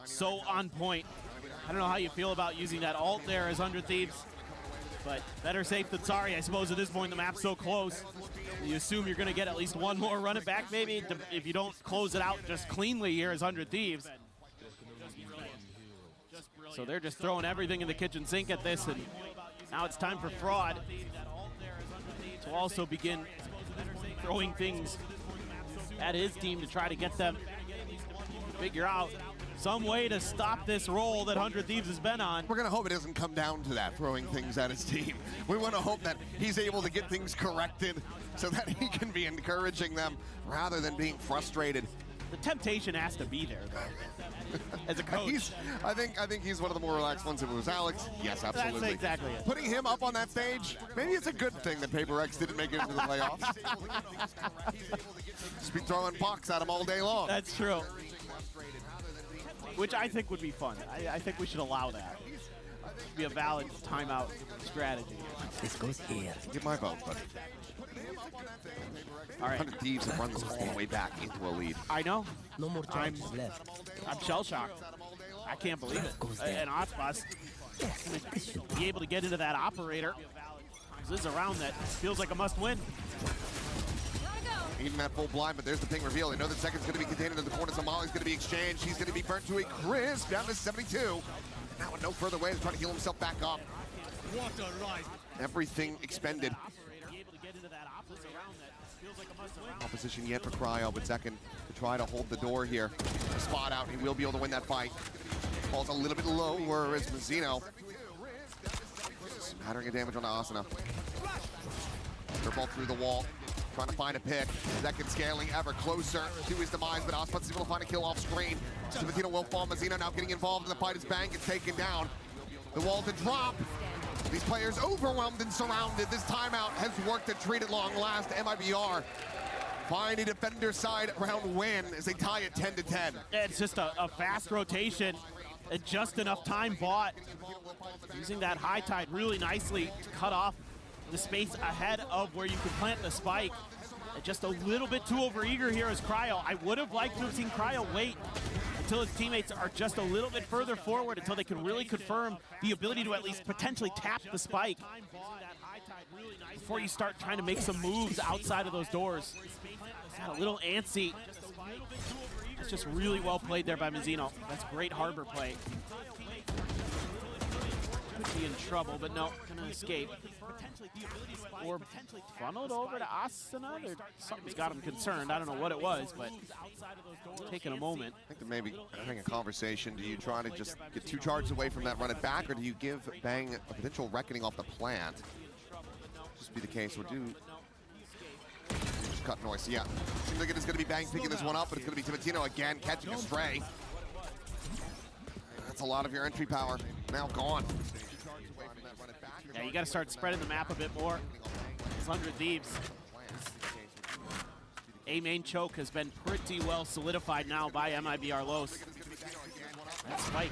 S5: So on point. I don't know how you feel about using that ult there as 100 Thieves, but better safe than sorry, I suppose, at this point. The map's so close. You assume you're going to get at least one more run it back, maybe, if you don't close it out just cleanly here as 100 Thieves. So they're just throwing everything in the kitchen sink at this, and now it's time for Fraud to also begin throwing things at his team to try to get them figure out some way to stop this roll that 100 Thieves has been on.
S2: We're going to hope it doesn't come down to that, throwing things at his team. We want to hope that he's able to get things corrected so that he can be encouraging them rather than being frustrated.
S5: The temptation has to be there, though, as a coach.
S2: I think he's one of the more relaxed ones. If it was Alex, yes, absolutely.
S5: That's exactly it.
S2: Putting him up on that stage, maybe it's a good thing that Paper X didn't make it into the playoffs. Just be throwing pucks at him all day long.
S5: That's true. Which I think would be fun. I think we should allow that. Be a valid timeout strategy.
S2: This goes here. Give my vote, buddy.
S5: All right.
S2: 100 Thieves have run this all the way back into a lead.
S5: I know.
S17: No more chances left.
S5: I'm shell-shocked. I can't believe it. And Otzbas gonna be able to get into that operator. This is a round that feels like a must-win.
S2: Even that full blind, but there's the ping reveal. They know that second's going to be contained into the corner, so Molly's going to be exchanged. He's going to be burnt to a crisp, down to 72. Now with no further way to try to heal himself back up.
S16: What a ride.
S2: Everything expended. Opposition yet for Cryo, but second to try to hold the door here. A spot out, he will be able to win that fight. Falls a little bit lower as Mazzino. Smattering of damage on Asuna. Ball through the wall. Trying to find a pick. Second scaling ever closer to his demise, but Osputz is able to find a kill off screen. Sabatino will fall. Mazzino now getting involved in the fight as Bang gets taken down. The wall to drop. These players overwhelmed and surrounded. This timeout has worked a treat at long last. MIBR find a defender side round win as they tie it 10-10.
S5: It's just a fast rotation and just enough time bought. Using that high tide really nicely to cut off the space ahead of where you could plant the spike. Just a little bit too overeager here as Cryo. I would have liked to have seen Cryo wait until his teammates are just a little bit further forward until they can really confirm the ability to at least potentially tap the spike before you start trying to make some moves outside of those doors. Got a little antsy. It's just really well played there by Mazzino. That's great harbor play. Could be in trouble, but no, gonna escape. Or funneled over to Asuna. Something's got him concerned. I don't know what it was, but taking a moment.
S2: I think that maybe having a conversation. Do you try to just get 2 charges away from that, run it back, or do you give Bang a potential reckoning off the plant? Just be the case, or do just cut noise. So yeah, seems like it is going to be Bang picking this one up, but it's going to be Timatino again catching a stray. That's a lot of your entry power now gone.
S5: Yeah, you got to start spreading the map a bit more. 100 Thieves. A main choke has been pretty well solidified now by MIBR Los. That spike.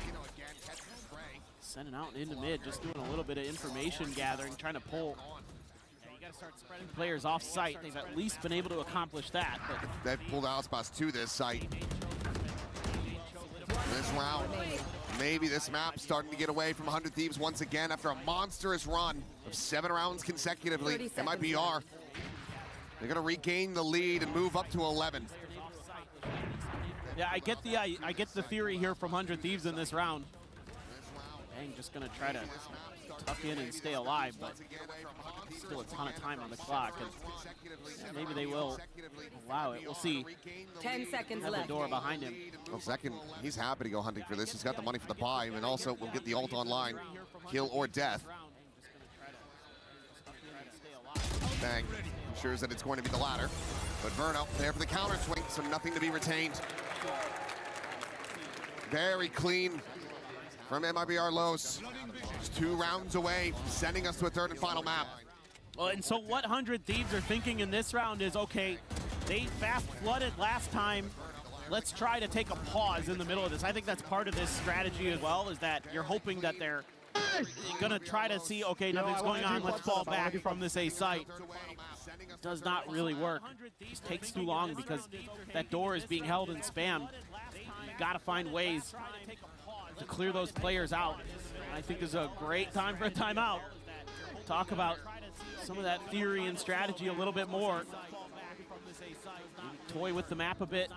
S5: Sending out into mid, just doing a little bit of information gathering, trying to pull. Yeah, you got to start spreading players off site. They've at least been able to accomplish that. But
S2: they've pulled Alspas to this site. This round, maybe this map starting to get away from 100 Thieves once again after a monstrous run of 7 rounds consecutively. MIBR, they're going to regain the lead and move up to 11.
S5: Yeah, I get the theory here from 100 Thieves in this round. Bang just going to try to tuck in and stay alive, but still a ton of time on the clock. And yeah, maybe they will allow it. We'll see.
S9: 10 seconds
S5: have
S9: left.
S5: The door behind him.
S2: Well, second, he's happy to go hunting for this. He's got the money for the buy, and also will get the ult online, kill or death. Bang ensures that it's going to be the latter, but Verno there for the counter swing, so nothing to be retained. Very clean from MIBR Los. Just 2 rounds away from sending us to a 3rd and final map.
S5: Well, and so what 100 Thieves are thinking in this round is, okay, they fast flooded last time. Let's try to take a pause in the middle of this. I think that's part of this strategy as well, is that you're hoping that they're gonna try to see, okay, nothing's going on, let's fall back from this A site. Does not really work. Just takes too long because that door is being held and spammed. You've got to find ways to clear those players out. I think this is a great time for a timeout. Talk about some of that theory and strategy a little bit more. Maybe toy with the map a bit.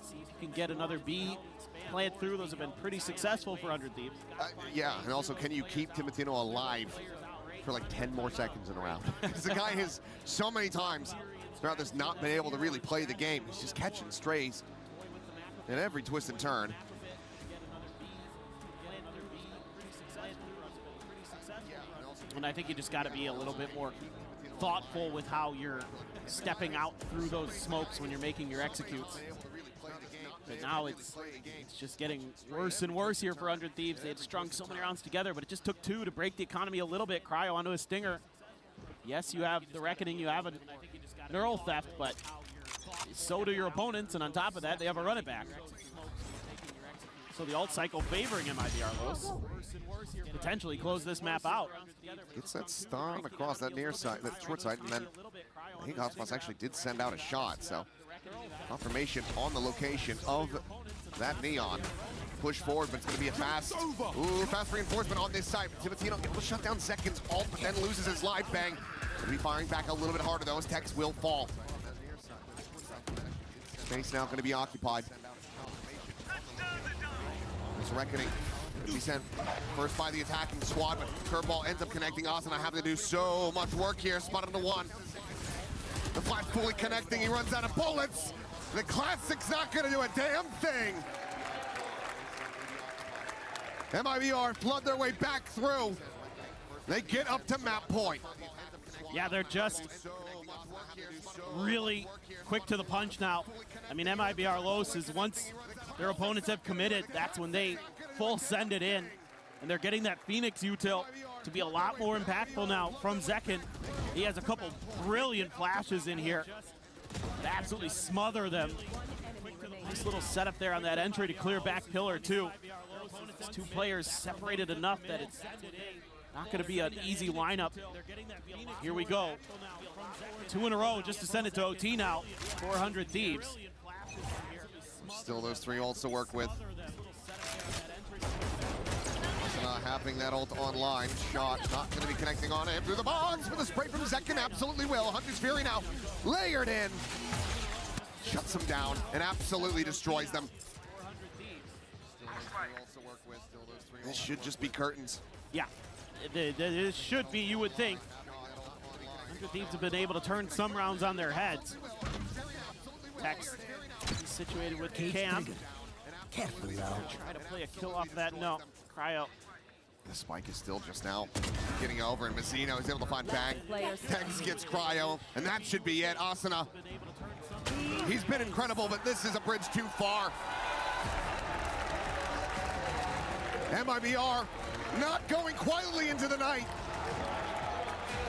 S5: See if you can get another B played through. Those have been pretty successful for 100 Thieves.
S2: Yeah, and also, can you keep Timatino alive for like 10 more seconds in a round? Because the guy has so many times throughout this not been able to really play the game. He's just catching strays. in every twist and turn.
S5: And I think you just got to be a little bit more thoughtful with how you're stepping out through those smokes when you're making your executes. But now it's just getting worse and worse here for 100 Thieves. They had strung so many rounds together, but it just took 2 to break the economy a little bit. Cryo onto a stinger. Yes, you have the Reckoning, you have a neural theft, but so do your opponents, and on top of that, they have a run it back. So the ult cycle favoring MIBR Los. Potentially close this map out.
S2: Gets that stun across that near side, that short side, and then I think Hotspots actually did send out a shot, so confirmation on the location of that Neon. Push forward, but it's going to be a fast reinforcement on this side. Tivatino able to shut down Zekin's ult, but then loses his live bang. He'll be firing back a little bit harder, though, as Tex will fall. Space now going to be occupied. This Reckoning will be sent first by the attacking squad, but curveball ends up connecting Asuna. Having to do so much work here. Spotted on the 1. The flash fully connecting. He runs out of bullets. The Classic's not going to do a damn thing. MIBR flood their way back through. They get up to map point.
S5: Yeah, they're just really quick to the punch now. I mean, MIBR Los is once their opponents have committed, that's when they full send it in. And they're getting that Phoenix util to be a lot more impactful now from Zekin. He has a couple brilliant flashes in here to absolutely smother them. Nice little setup there on that entry to clear back pillar too. These 2 players separated enough that it's not going to be an easy lineup. Here we go. 2 in a row just to send it to OT now. 400 Thieves.
S2: Still those 3 ults to work with. Having that ult online. Shot not going to be connecting on him through the box, but the spray from Zekin absolutely will. Hunter's Fury now layered in. Shuts them down and absolutely destroys them. This should just be curtains.
S5: Yeah, this should be, you would think. 100 Thieves have been able to turn some rounds on their heads. Tex situated with the cam.
S17: Careful now.
S5: Try to play a kill off of that. No, Cryo.
S2: The spike is still just now getting over, and Mazzino is able to find Bang. Tex gets Cryo, and that should be it. Asuna, he's been incredible, but this is a bridge too far. MIBR not going quietly into the night.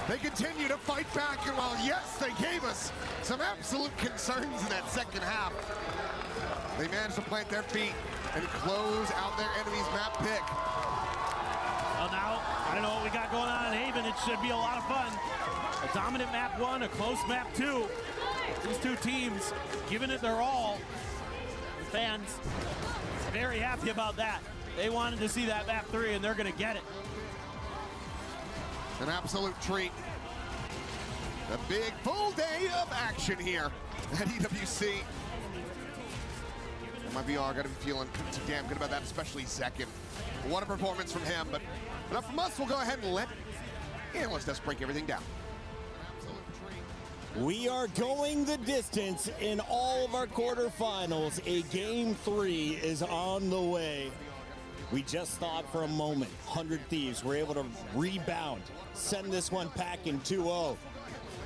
S2: They continue to fight back, and while yes, they gave us some absolute concerns in that second half, they managed to plant their feet and close out their enemy's map pick.
S5: Well, now, I don't know what we got going on in Haven. It should be a lot of fun. A dominant map 1, a close map 2. These 2 teams giving it their all. The fans very happy about that. They wanted to see that map 3, and they're going to get it.
S2: An absolute treat. A big full day of action here at EWC. MIBR got to be feeling pretty damn good about that, especially Zekin. What a performance from him, but enough from us. We'll go ahead and let analyst us break everything down.
S3: We are going the distance in all of our quarterfinals. A game 3 is on the way. We just thought for a moment 100 Thieves were able to rebound, send this one packing 2-0.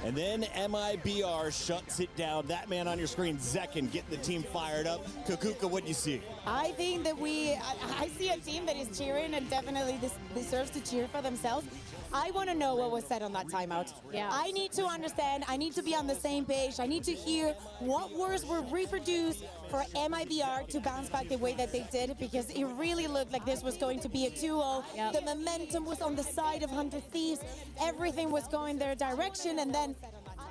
S3: And then MIBR shuts it down. That man on your screen, Zekin, getting the team fired up. Kukuka, what do you see?
S1: I think that I see a team that is cheering and definitely deserves to cheer for themselves. I want to know what was said on that timeout.
S7: Yeah.
S1: I need to understand. I need to be on the same page. I need to hear what words were reproduced for MIBR to bounce back the way that they did, because it really looked like this was going to be a 2-0.
S7: Yep.
S1: The momentum was on the side of 100 Thieves. Everything was going their direction, and then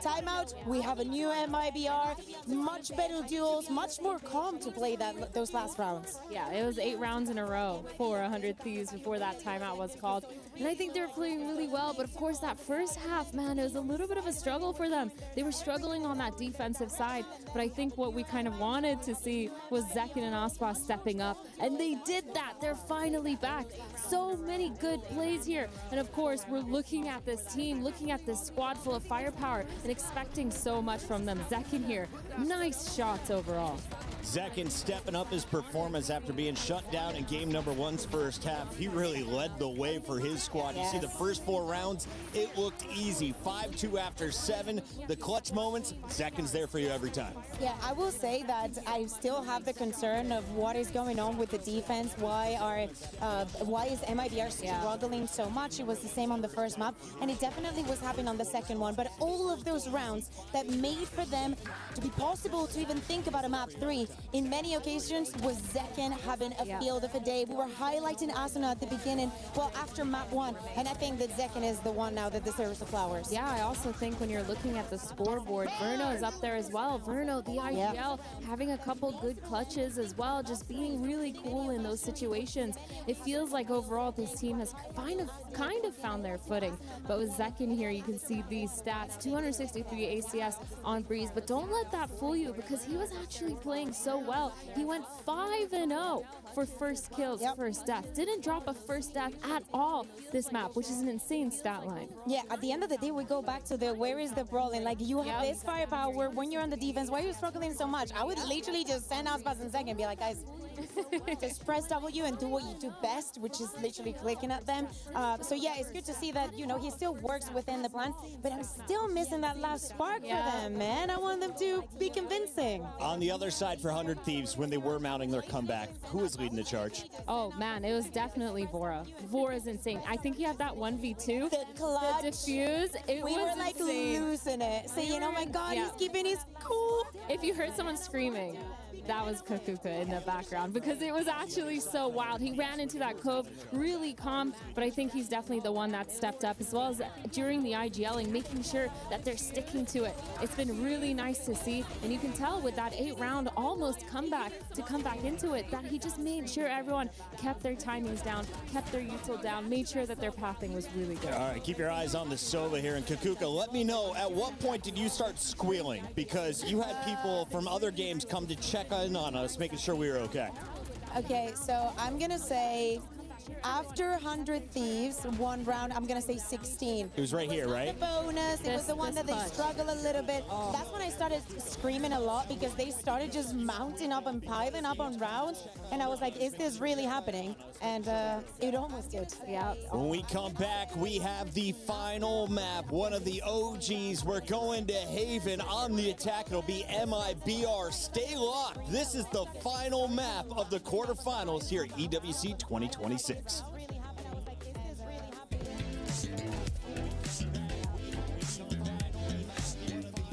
S1: timeout, we have a new MIBR, much better duels, much more calm to play those last rounds.
S7: Yeah, it was 8 rounds in a row for 100 Thieves before that timeout was called. And I think they're playing really well, but of course that first half, man, it was a little bit of a struggle for them. They were struggling on that defensive side, but I think what we kind of wanted to see was Zekin and Aspa stepping up, and they did that. They're finally back. So many good plays here. And of course, we're looking at this team, looking at this squad full of firepower, and expecting so much from them. Zekin here, nice shots overall.
S3: Zekin stepping up his performance after being shut down in game number 1's first half. He really led the way for his squad. You see the first 4 rounds, it looked easy. 5-2 after 7. The clutch moments, Zekin's there for you every time.
S1: Yeah, I will say that I still have the concern of what is going on with the defense. Why is MIBR struggling so much? It was the same on the first map, and it definitely was happening on the second one. But all of those rounds that made for them to be possible to even think about a map 3, in many occasions was Zekin having a field of a day. We were highlighting Asuna at the beginning, well, after map 1, and I think that Zekin is the one now that deserves the flowers.
S7: Yeah, I also think when you're looking at the scoreboard, Verno is up there as well. Verno, the IGL, having a couple good clutches as well, just being really cool in those situations. It feels like overall this team has kind of found their footing. But with Zekin here, you can see these stats, 263 ACS on Breeze, but don't let that fool you because he was actually playing so well. He went 5-0 for first kills, first death. Didn't drop a first death at all this map, which is an insane stat line.
S1: Yeah, at the end of the day, we go back to the where is the brawling? Like, you have this firepower when you're on the defense. Why are you struggling so much? I would literally just send out Spaz in second and be like, guys, just press W and do what you do best, which is literally clicking at them. So yeah, it's good to see that, you know, he still works within the plan, but I'm still missing that last spark for them, man. I want them to be convincing.
S3: On the other side for 100 Thieves, when they were mounting their comeback, who was leading the charge?
S7: Oh man, it was definitely Vora. Vora's insane. I think he had that 1v2.
S1: The clutch.
S7: The diffuse.
S1: We were like losing it. Saying, oh my God, he's keeping his cool.
S7: If you heard someone screaming, that was Kakuka in the background because it was actually so wild. He ran into that cove really calm, but I think he's definitely the one that stepped up as well as during the IGLing, making sure that they're sticking to it. It's been really nice to see, and you can tell with that 8-round almost comeback to come back into it that he just made sure everyone kept their timings down, kept their util down, made sure that their pathing was really good.
S3: All right, keep your eyes on the Sova here. And Kakuka, let me know, at what point did you start squealing? Because you had people from other games come to check in on us, making sure we were okay.
S1: Okay, so I'm gonna say after 100 Thieves, 1 round, I'm gonna say 16.
S3: It was right here, right?
S1: The bonus, it was the one that they struggle a little bit. That's when I started screaming a lot because they started just mounting up and piling up on rounds. And I was like, is this really happening? And it almost did. Yeah.
S3: When we come back, we have the final map. One of the OGs. We're going to Haven on the attack. It'll be MIBR. Stay locked. This is the final map of the quarterfinals here at EWC 2026.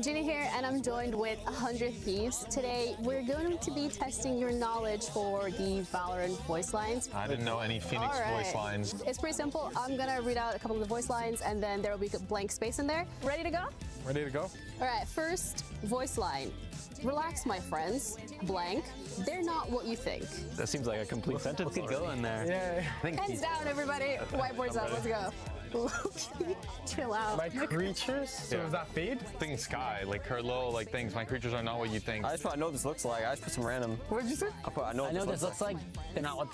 S4: Ginny here, and I'm joined with 100 Thieves. Today, we're going to be testing your knowledge for the Valorant voice lines.
S18: I didn't know any Phoenix voice lines.
S4: It's pretty simple. I'm gonna read out a couple of the voice lines, and then there will be a blank space in there. Ready to go?
S18: Ready to go?
S4: All right, first voice line. Relax, my friends. Blank. They're not what you think.
S18: That seems like a complete sentence. We could go in there. Yeah.
S4: Hands down, everybody. Whiteboards up. Let's go. Chill out.
S18: My creatures? So is that fade? Thinking Sky, like her little like things. My creatures are not what you think.
S22: I just put, I know what this looks like. I just put some random.
S18: What did you say?
S22: I know what this looks like. They're not what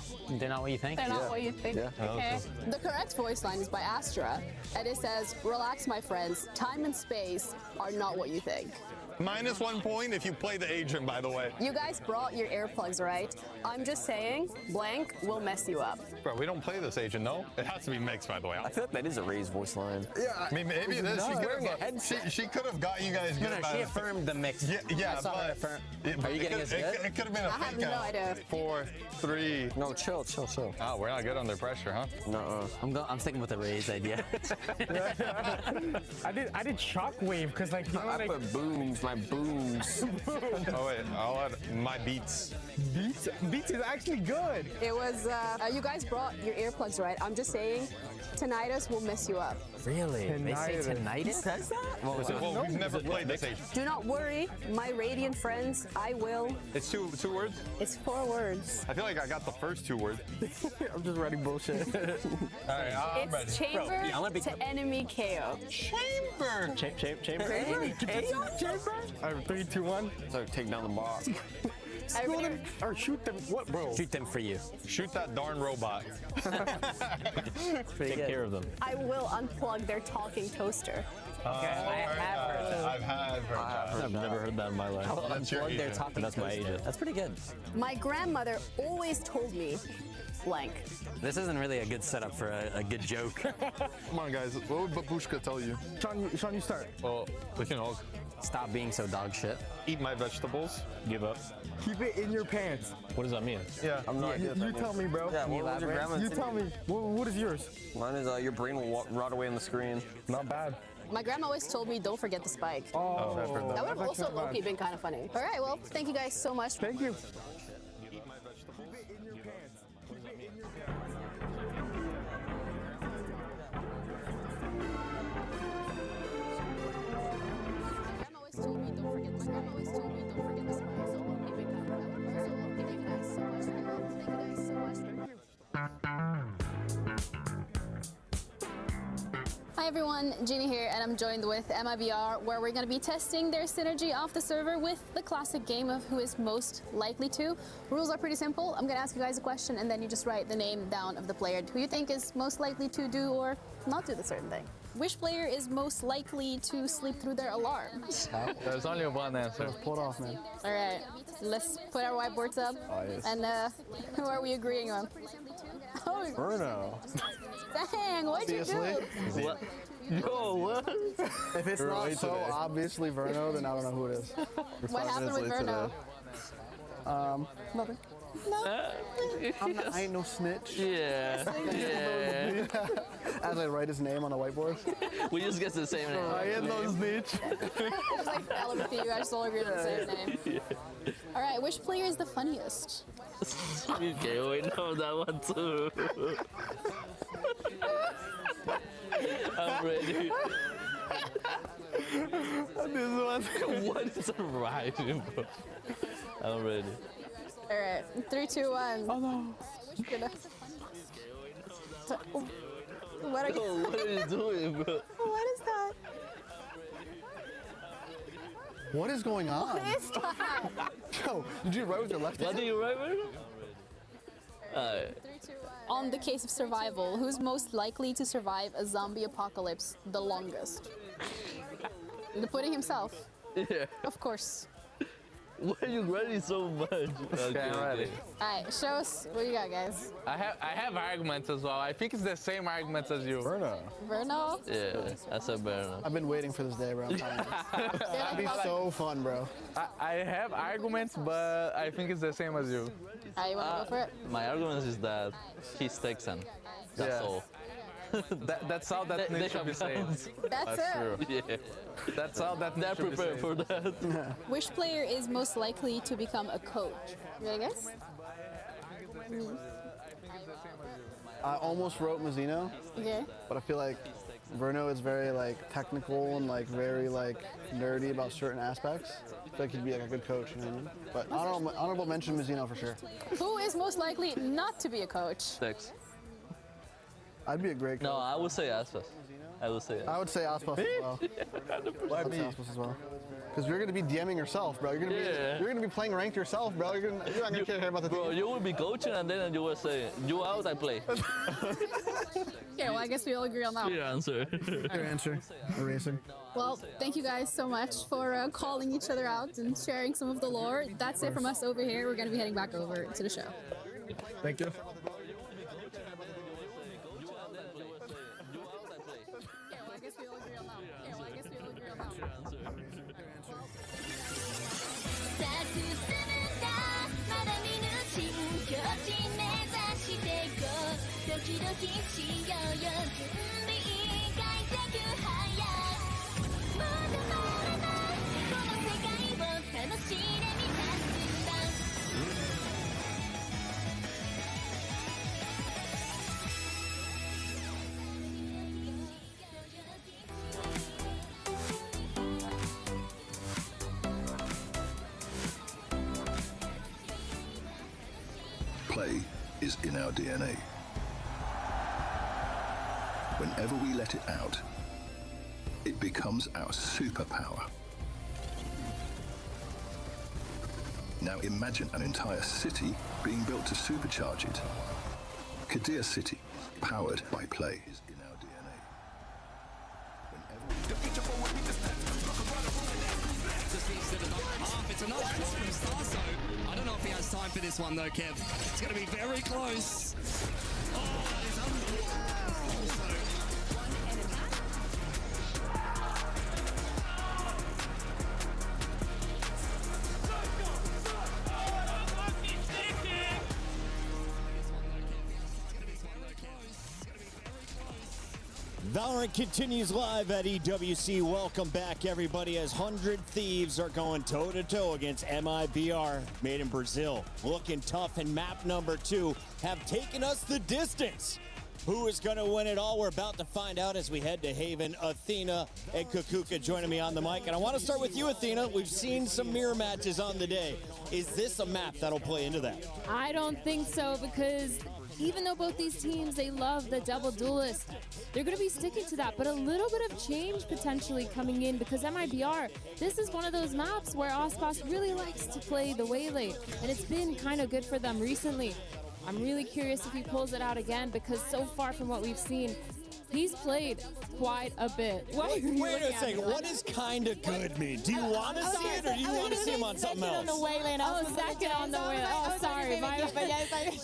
S22: you think.
S4: They're not what you think.
S22: Yeah.
S4: Okay. The correct voice line is by Astra, and it says, "Relax, my friends. Time and space are not what you think."
S18: -1 point if you play the agent, by the way.
S4: You guys brought your earplugs, right? I'm just saying, blank will mess you up.
S18: Bro, we don't play this agent, no? It has to be mixed, by the way.
S22: I feel like that is a raised voice line.
S18: Yeah, I mean, maybe it is. She could have got you guys good.
S22: No, she affirmed the mix.
S18: Yeah, but
S22: are you getting us good?
S18: It could have been a
S4: I have no idea.
S18: 4, 3.
S22: No, chill.
S18: Oh, we're not good under pressure, huh?
S22: No, I'm sticking with the raised idea.
S23: I did shockwave because like
S22: I put booms, my booms.
S18: Oh wait, I'll add my beats.
S23: Beats is actually good.
S4: It was, you guys brought your earplugs, right? I'm just saying, tinnitus will mess you up.
S22: Really? They say tinnitus? Who says that?
S18: Well, we've never played this agent.
S4: Do not worry, my radiant friends, I will.
S18: It's two words?
S4: It's 4 words.
S18: I feel like I got the first 2 words.
S23: I'm just writing bullshit.
S18: All right, I'm ready.
S4: It's chamber to enemy KO.
S18: Chamber!
S23: Chamber? Enemy KO? Chamber? All right, 3, 2, 1.
S22: So take down the box.
S23: School them or shoot them. What, bro?
S22: Shoot them for you.
S18: Shoot that darn robot.
S22: Take care of them.
S4: I will unplug their talking toaster.
S22: Okay, I have heard that.
S18: I've heard that.
S22: I've never heard that in my life.
S18: I'll unplug
S22: their talking. That's my agent. That's pretty good.
S4: My grandmother always told me blank.
S22: This isn't really a good setup for a good joke.
S18: Come on, guys. What would Babushka tell you?
S23: Sean, you start.
S18: Well,
S22: Stop being so dog shit.
S18: Eat my vegetables.
S22: Give up.
S23: Keep it in your pants.
S22: What does that mean?
S18: Yeah.
S23: I'm not. You tell me, bro.
S22: Yeah, what was your grandma?
S23: You tell me. What is yours?
S22: Mine is your brain will rot away on the screen.
S23: Not bad.
S4: My grandma always told me, don't forget the spike.
S23: Oh,
S18: I've heard
S4: That would have also low-key been kind of funny. All right, well, thank you guys so much.
S23: Thank you.
S4: Hi everyone, Jeannie here, and I'm joined with MIBR, where we're going to be testing their synergy off the server with the classic game of who is most likely to. Rules are pretty simple. I'm going to ask you guys a question, and then you just write the name down of the player who you think is most likely to do or not do the certain thing. Which player is most likely to sleep through their alarm?
S18: There's only one answer.
S23: Pull it off, man.
S4: All right, let's put our whiteboards up.
S23: Oh, yes.
S4: And who are we agreeing on? Oh,
S23: Bruno.
S4: dang, what'd you do?
S23: What? Yo, what? If it's not so obviously Verno, then I don't know who it is.
S4: What happened with Verno?
S23: Nothing.
S4: No.
S23: I ain't no snitch.
S6: Yeah.
S23: As I write his name on a whiteboard.
S6: We just get the same name.
S23: I ain't no snitch.
S4: It's like Bella with you guys just all agree with the same name.
S6: Yeah.
S4: All right, which player is the funniest?
S6: Okay, we know that one too. I'm ready.
S23: This one.
S6: What is arriving, bro? I'm ready.
S4: All right, 3, 2, 1.
S23: Oh no.
S4: What are you?
S6: Yo, what are you doing, bro?
S4: What is that?
S23: What is going on?
S4: What is that?
S23: Yo, did you write with your left hand?
S6: What do you write with?
S4: On the case of survival, who's most likely to survive a zombie apocalypse the longest? The pudding himself.
S6: Yeah.
S4: Of course.
S6: Why are you ready so much? Okay,
S11: I'm ready.
S4: All right, show us what you got, guys.
S11: I have arguments as well. I think it's the same arguments as you.
S23: Verno.
S4: Verno?
S6: Yeah, I said Verno.
S23: I've been waiting for this day, bro. That'd be so fun, bro.
S11: I have arguments, but I think it's the same as you.
S4: All right, you want to go for it?
S6: My argument is that he's Texan. That's
S11: Yeah.
S6: all.
S11: That's all that needs to be said.
S4: That's it.
S11: true.
S6: Yeah.
S11: That's all that needs
S6: They're
S11: to be
S6: prepared
S11: said.
S6: for that.
S4: Which player is most likely to become a coach? You ready, guys?
S23: I almost wrote Mazzino,
S4: Okay.
S23: but I feel like Verno is very like technical and like very like nerdy about certain aspects. I feel like he'd be like a good coach, you know what I mean? But honorable mention Mazzino for sure.
S4: Who is most likely not to be a coach?
S6: Tex.
S23: I'd be a great coach.
S6: No, I would say Aspas. I would say Aspas.
S23: I would say Aspas as well.
S6: Why
S23: I'd say Aspas as well. Because you're gonna be DMing yourself, bro. You're gonna be playing ranked yourself, bro. You're not gonna care about the
S6: Bro,
S23: team.
S6: you will be coaching and then you will say, you out, I play.
S4: Okay, well, I guess we all agree on that.
S6: Your answer.
S23: Good answer. Erasing.
S4: Well, thank you guys so much for calling each other out and sharing some of the lore. That's it from us over here. We're going to be heading back over to the show.
S23: Thank you.
S12: Play is in our DNA. Whenever we let it out, it becomes our superpower. Now imagine an entire city being built to supercharge it. Kadir City, powered by play.
S11: It's a nice drop from Starso. I don't know if he has time for this one though, Kev. It's going to be very close. Oh, that is unbelievable.
S3: Valorant continues live at EWC. Welcome back, everybody, as 100 Thieves are going toe-to-toe against MIBR, made in Brazil. Looking tough, and map number 2 have taken us the distance. Who is going to win it all? We're about to find out as we head to Haven. Athena and Kukuka joining me on the mic. And I want to start with you, Athena. We've seen some mirror matches on the day. Is this a map that'll play into that?
S7: I don't think so, because even though both these teams, they love the double duelist, they're going to be sticking to that. But a little bit of change potentially coming in, because MIBR, this is one of those maps where Ospas really likes to play the waylay, and it's been kind of good for them recently. I'm really curious if he pulls it out again, because so far from what we've seen, he's played quite a bit.
S3: Wait a second. What does kind of good mean? Do you want to see it, or do you want to see him on something else?
S7: Second on the Wayland. Oh, sorry.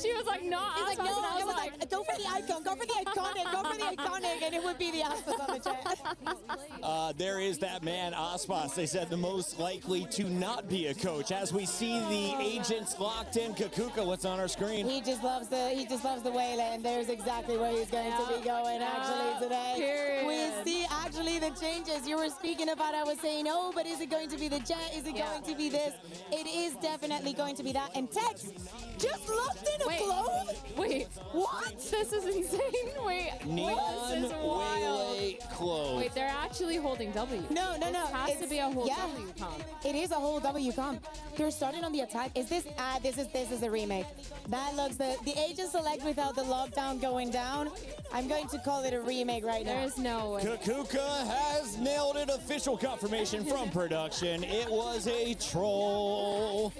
S7: She was like, no.
S1: He's like, no. I was like, go for the icon. Go for the iconic. Go for the iconic. And it would be the Aspas on the chat.
S3: There is that man, Aspas. They said the most likely to not be a coach. As we see the agents locked in, Kukuka, what's on our screen?
S1: He just loves the Wayland. There's exactly where he's going to be going actually today. We see actually the changes. You were speaking about, I was saying, oh, but is it going to be the jet? Is it going to be this? It is definitely going to be that. And Tex just locked in a Clove?
S7: Wait.
S1: What?
S7: This is insane. Wait.
S3: Neon
S7: this is wild.
S3: Waylay Clove.
S7: Wait, they're actually holding W.
S1: No.
S7: It has to be a whole W comp.
S1: It is a whole W comp. They're starting on the attack. Is this? This is a remake. That looks the agent select without the lockdown going down. I'm going to call it a remake right now.
S7: There's no way.
S3: Kukuka has nailed it. Official confirmation from production. It was a troll.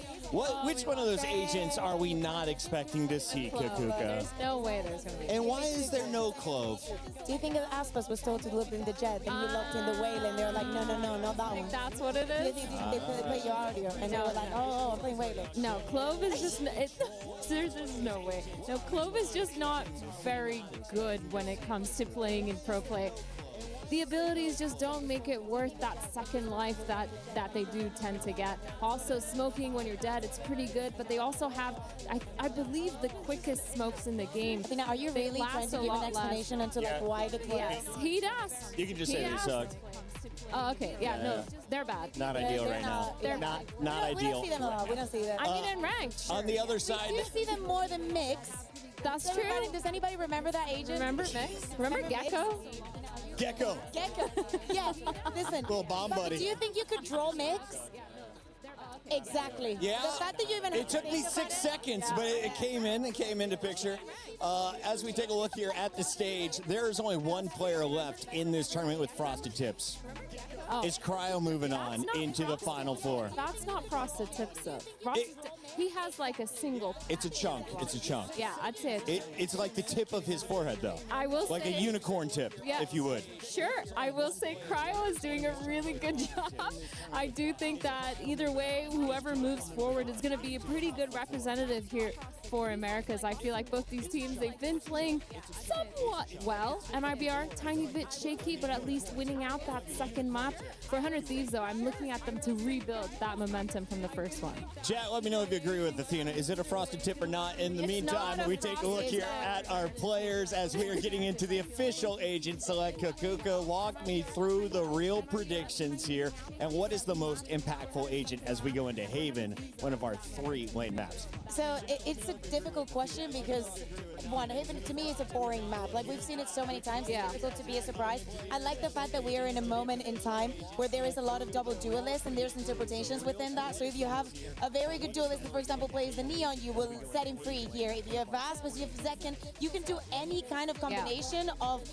S3: Which one of those agents are we not expecting to see, Kukuka?
S7: There's no way there's going to be.
S3: And why is there no Clove?
S1: Do you think Aspas was told to look in the jet and he looked in the Wayland? They were like, no, not that one.
S7: That's what it is?
S1: They play your audio and they were like, oh, I'm playing Wayland.
S7: No, Clove is just, there's no way. No, Clove is just not very good when it comes to playing in pro play. The abilities just don't make it worth that second life that they do tend to get. Also, smoking when you're dead, it's pretty good, but they also have, I believe, the quickest smokes in the game.
S1: Athena, are you really trying to give an explanation into like why the Clove?
S7: Yes, he does.
S3: You can just say they suck.
S7: Oh, okay. Yeah, no, they're bad.
S3: Not ideal right now.
S7: They're
S3: not
S1: We
S3: ideal.
S1: don't see them a lot. We don't see them.
S7: I mean, in ranked.
S3: On the other side,
S1: We do see them more than Mix.
S7: That's true.
S1: Does anybody remember that agent?
S7: Remember Mix? Remember Gecko?
S3: Gecko.
S1: Yes. Listen.
S3: Little bomb buddy.
S1: Do you think you could draw Mix? Exactly.
S3: Yeah.
S1: The fact that you even
S3: it took me 6 seconds, but it came into picture. As we take a look here at the stage, there is only one player left in this tournament with Frosted Tips. Is Cryo moving on into the Final Four?
S7: That's not Frosted Tips, though. He has like a single.
S3: It's a chunk. It's a chunk.
S7: Yeah, I'd say
S3: it's like the tip of his forehead, though.
S7: I will
S3: like
S7: say,
S3: a unicorn tip, if you would.
S7: Sure. I will say Cryo is doing a really good job. I do think that either way, whoever moves forward is going to be a pretty good representative here for Americas. I feel like both these teams, they've been playing somewhat well. MIBR, tiny bit shaky, but at least winning out that second map. For 100 Thieves, though, I'm looking at them to rebuild that momentum from the first one.
S3: Chat, let me know if you agree with Athena. Is it a Frosted Tip or not? In the meantime, we take a look here at our players as we are getting into the official agent select. Kukuka, walk me through the real predictions here. And what is the most impactful agent as we go into Haven, one of our 3 lane maps?
S1: So it's a difficult question because, one, Haven to me is a boring map. Like we've seen it so many times, it's difficult to be a surprise. I like the fact that we are in a moment in time time where there is a lot of double duelists and there's interpretations within that. So if you have a very good duelist that, for example, plays the Neon, you will set him free here. If you have Aspas, you have Zekken, you can do any kind of combination of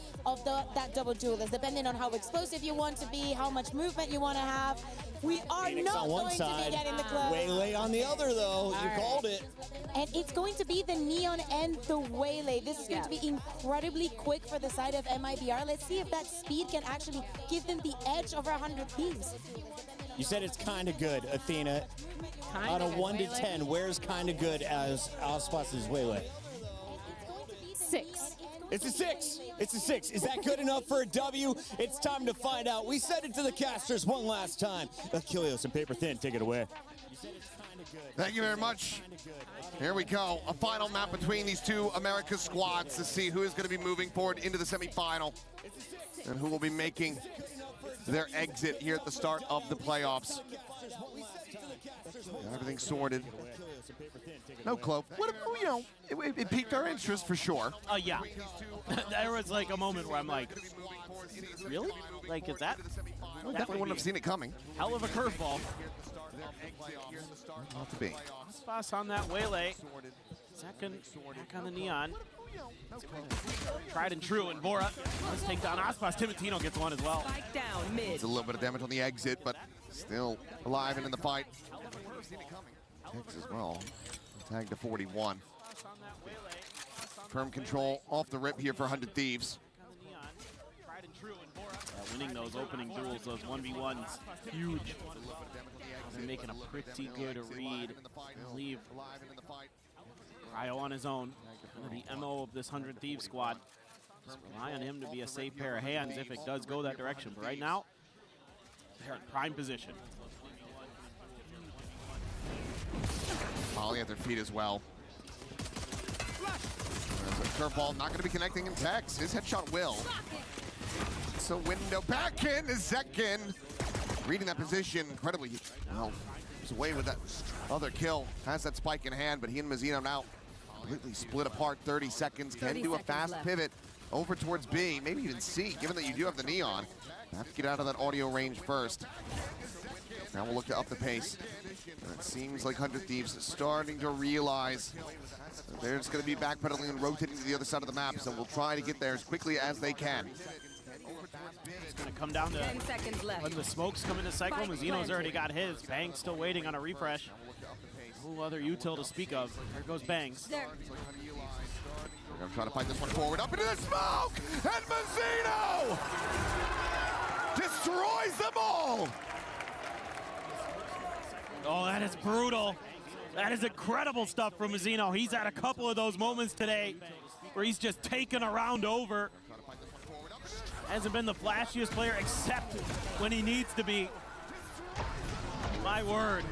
S1: that double duelist, depending on how explosive you want to be, how much movement you want to have. We are
S3: Phoenix
S1: not
S3: on one
S1: going
S3: side,
S1: to be getting the club.
S3: Waylay on the other, though. You called it.
S1: And it's going to be the Neon and the Waylay. This is going to be incredibly quick for the side of MIBR. Let's see if that speed can actually give them the edge over 100 Thieves.
S3: You said it's kind of good, Athena. Out of 1 to 10, where's kind of good as Aspas' Waylay?
S7: 6.
S3: It's a 6. It's a 6. Is that good enough for a W? It's time to find out. We send it to the casters one last time. Achilles and Paper Thin, take it away.
S2: Thank you very much. Here we go. A final map between these two America squads to see who is going to be moving forward into the semifinal and who will be making their exit here at the start of the playoffs. Got everything sorted. No Clove. What, you know, it piqued our interest for sure.
S5: Yeah. There was like a moment where I'm like, really? Like, is that?
S2: I definitely wouldn't have seen it coming.
S5: Hell of a curveball.
S2: Not to be.
S5: Aspas on that Waylay. Second, back on the Neon. Tried and true, and Vora let's take down Aspas. Timotino gets one as well.
S9: Down mid.
S2: It's a little bit of damage on the exit, but still alive and in the fight. Takes as well. Tag to 41. Firm control off the rip here for 100 Thieves.
S5: Winning those opening duels, those 1v1s, huge. They're making a pretty good read. Leave Cryo on his own. The MO of this 100 Thieves squad. Just rely on him to be a safe pair of hands if it does go that direction. But right now, they're in prime position.
S2: Molly at their feet as well. There's a curveball, not going to be connecting in Tex. His headshot will. So window back in is Zekken. Reading that position incredibly well. He's away with that other kill. Has that spike in hand, but he and Mazzino now completely split apart. 30 seconds. Can do a fast pivot over towards B. Maybe even C, given that you do have the Neon. Have to get out of that audio range first. Now we'll look to up the pace. And it seems like 100 Thieves is starting to realize that they're just going to be backpedaling and rotating to the other side of the map, so we'll try to get there as quickly as they can.
S5: It's going to come down to
S9: 10 seconds left.
S5: when the smokes come into cycle. Mazzino's already got his. Bangs still waiting on a refresh. No other util to speak of. There goes Bangs.
S2: They're going to try to fight this one forward. Up into the smoke! And Mazzino destroys them all!
S5: Oh, that is brutal. That is incredible stuff from Mazzino. He's had a couple of those moments today where he's just taken a round over. Hasn't been the flashiest player except when he needs to be. My word.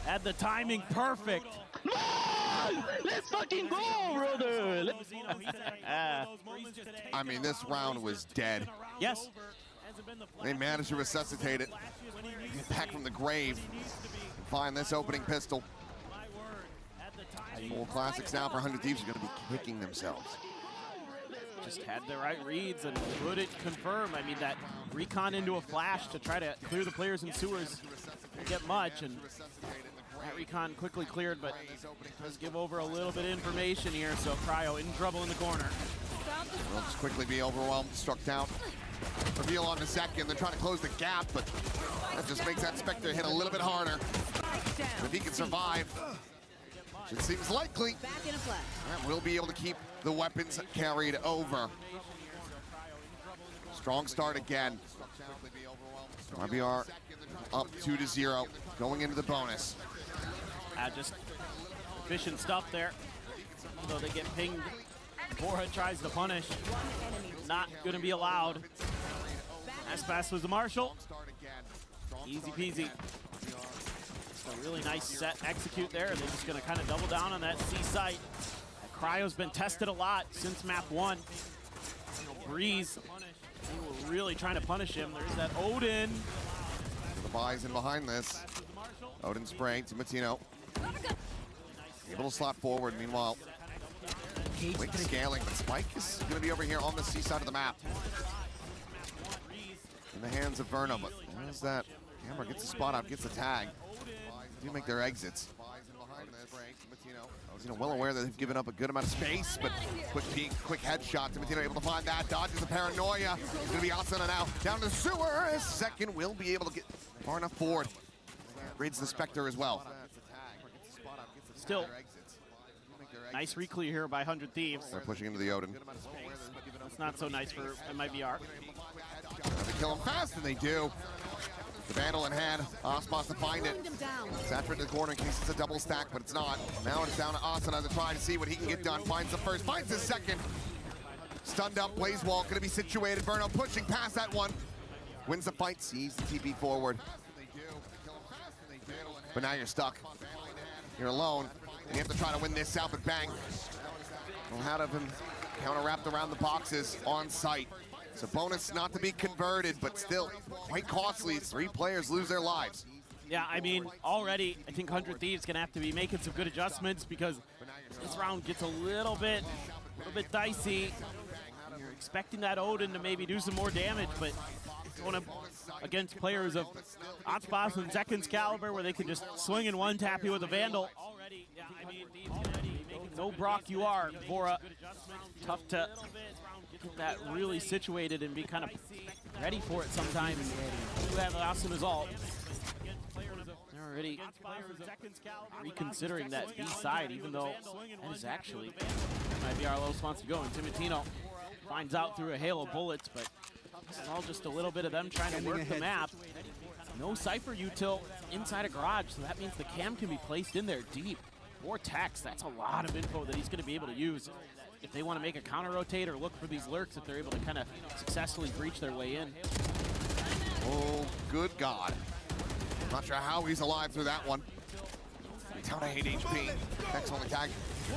S5: Had the timing perfect.
S8: Let's fucking go, brother!
S2: I mean, this round was dead.
S5: Yes.
S2: They managed to resuscitate it. Get back from the grave. Find this opening pistol. Full classics now for 100 Thieves are going to be kicking themselves.
S5: Just had the right reads and couldn't confirm. I mean, that recon into a flash to try to clear the players in sewers didn't get much, and that recon quickly cleared, but does give over a little bit of information here, so Cryo in trouble in the corner.
S2: Will just quickly be overwhelmed, struck down. Reveal on the second, they're trying to close the gap, but that just makes that Spectre hit a little bit harder. If he can survive, it seems likely, that we'll be able to keep the weapons carried over. Strong start again. RBR up 2-0, going into the bonus.
S5: Just efficient stuff there. Although they get pinged, Porte tries to punish. Not going to be allowed. Aspas was the marshal. Easy peasy. A really nice set execute there. They're just going to kind of double down on that C site. Cryo's been tested a lot since map 1. Breeze, they were really trying to punish him. There's that Odin.
S2: The buys in behind this. Odin spraying to Matino. Able to slot forward, meanwhile. Quick scaling, but Spike is going to be over here on the C side of the map. in the hands of Verno, but there's that. Camera gets the spot out, gets the tag. Do make their exits. Well aware that they've given up a good amount of space, but quick peek, quick headshot. Timatino able to find that, dodges the paranoia. It's gonna be Asuna now, down to the sewer. His second will be able to get far enough forward. Grades the Spectre as well.
S5: Still, nice reclear here by 100 Thieves.
S2: They're pushing into the Odin.
S5: It's not so nice for MIBR.
S2: They kill him fast, and they do. The Vandal in hand, Osmos to find it. Saturate to the corner in case it's a double stack, but it's not. Now it's down to Asuna to try to see what he can get done. Finds the first, finds the second. Stunned up, Blaze Wall gonna be situated. Verno pushing past that one. Wins the fight, sees the TP forward. But now you're stuck. You're alone, and you have to try to win this out, but bang. Well, out of him, counter wrapped around the boxes on site. It's a bonus not to be converted, but still quite costly. 3 players lose their lives.
S5: Yeah, I mean, already I think 100 Thieves gonna have to be making some good adjustments because this round gets a little bit dicey. You're expecting that Odin to maybe do some more damage, but going up against players of Hotspot and Zekin's caliber where they can just swing and one-tap you with a Vandal. Already, yeah, I mean, no Brock you are, Bora. Tough to get that really situated and be kind of ready for it sometimes. You have Asuna's ult. They're already reconsidering that B side, even though that is actually might be our lowest wants to go. And Timatino finds out through a hail of bullets, but this is all just a little bit of them trying to work the map. No Cypher util inside a garage, so that means the cam can be placed in there deep. Vortex, that's a lot of info that he's going to be able to use if they want to make a counter rotate or look for these lurks if they're able to kind of successfully breach their way in.
S2: Oh, good God. Not sure how he's alive through that one. Down to 8 HP. Next on the tag,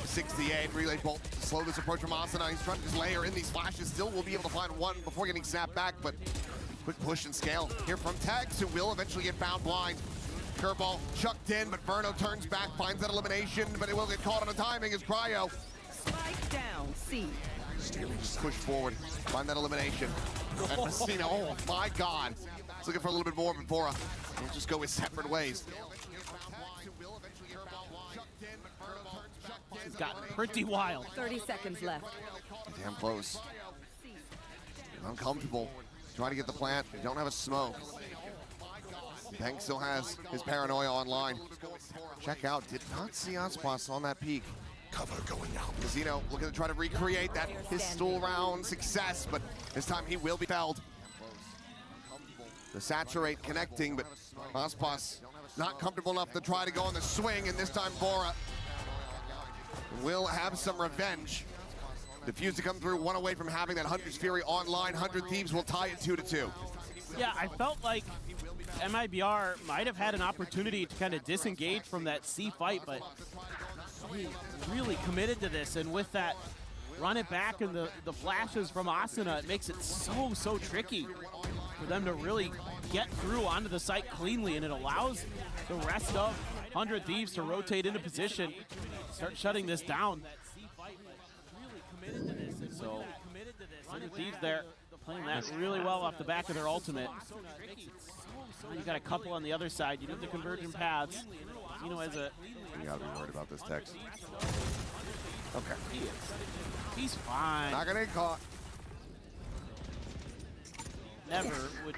S2: 68. Relay bolt. Slow this approach from Asuna. He's trying to just layer in these flashes. Still will be able to find one before getting snapped back, but quick push and scale here from Tex, who will eventually get found blind. Curveball chucked in, but Verno turns back, finds that elimination, but it will get caught on the timing as Cryo.
S9: Spike down, C.
S2: Push forward, find that elimination. And Messina, oh my God. He's looking for a little bit more before we'll just go his separate ways.
S5: It's gotten pretty wild.
S9: 30 seconds left.
S2: Damn close. Uncomfortable. Trying to get the plant. They don't have a smoke. Peng still has his paranoia online. Check out. Did not see Aspas on that peak. Cover going out. Casino looking to try to recreate that pistol round success, but this time he will be felled. The saturate connecting, but Aspas not comfortable enough to try to go on the swing, and this time Bora will have some revenge. Diffuse to come through, one away from having that Hunter's Fury online. 100 Thieves will tie it 2-2.
S5: Yeah, I felt like MIBR might have had an opportunity to kind of disengage from that C fight, but he really committed to this, and with that run it back and the flashes from Asuna, it makes it so tricky for them to really get through onto the site cleanly, and it allows the rest of 100 Thieves to rotate into position, start shutting this down. So 100 Thieves there playing that really well off the back of their ultimate. You got a couple on the other side. You need the convergent paths. Zeno has a...
S2: You gotta be worried about this Tex. Okay.
S5: He's fine.
S2: Not gonna get caught.
S5: Never would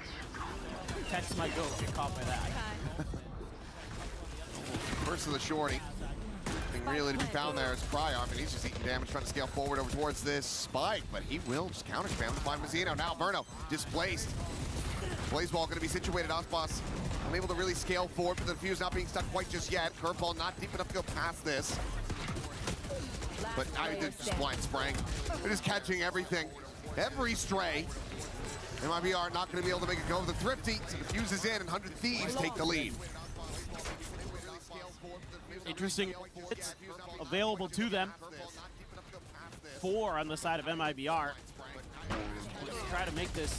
S5: Tex my goat get caught by that.
S2: First of the shorty. Nothing really to be found there is Cryo. I mean, he's just eating damage, trying to scale forward over towards this spike, but he will just counter spam to find Mazzino. Now Verno displaced. Blazeball going to be situated. Osboss unable to really scale forward, but the fuse not being stuck quite just yet. Curveball not deep enough to go past this. But I did just blind spraying. They're just catching everything. Every stray. MIBR not going to be able to make it go. The Thrifty, so the fuse is in, and 100 Thieves take the lead.
S5: Interesting hits available to them. 4 on the side of MIBR. Let's try to make this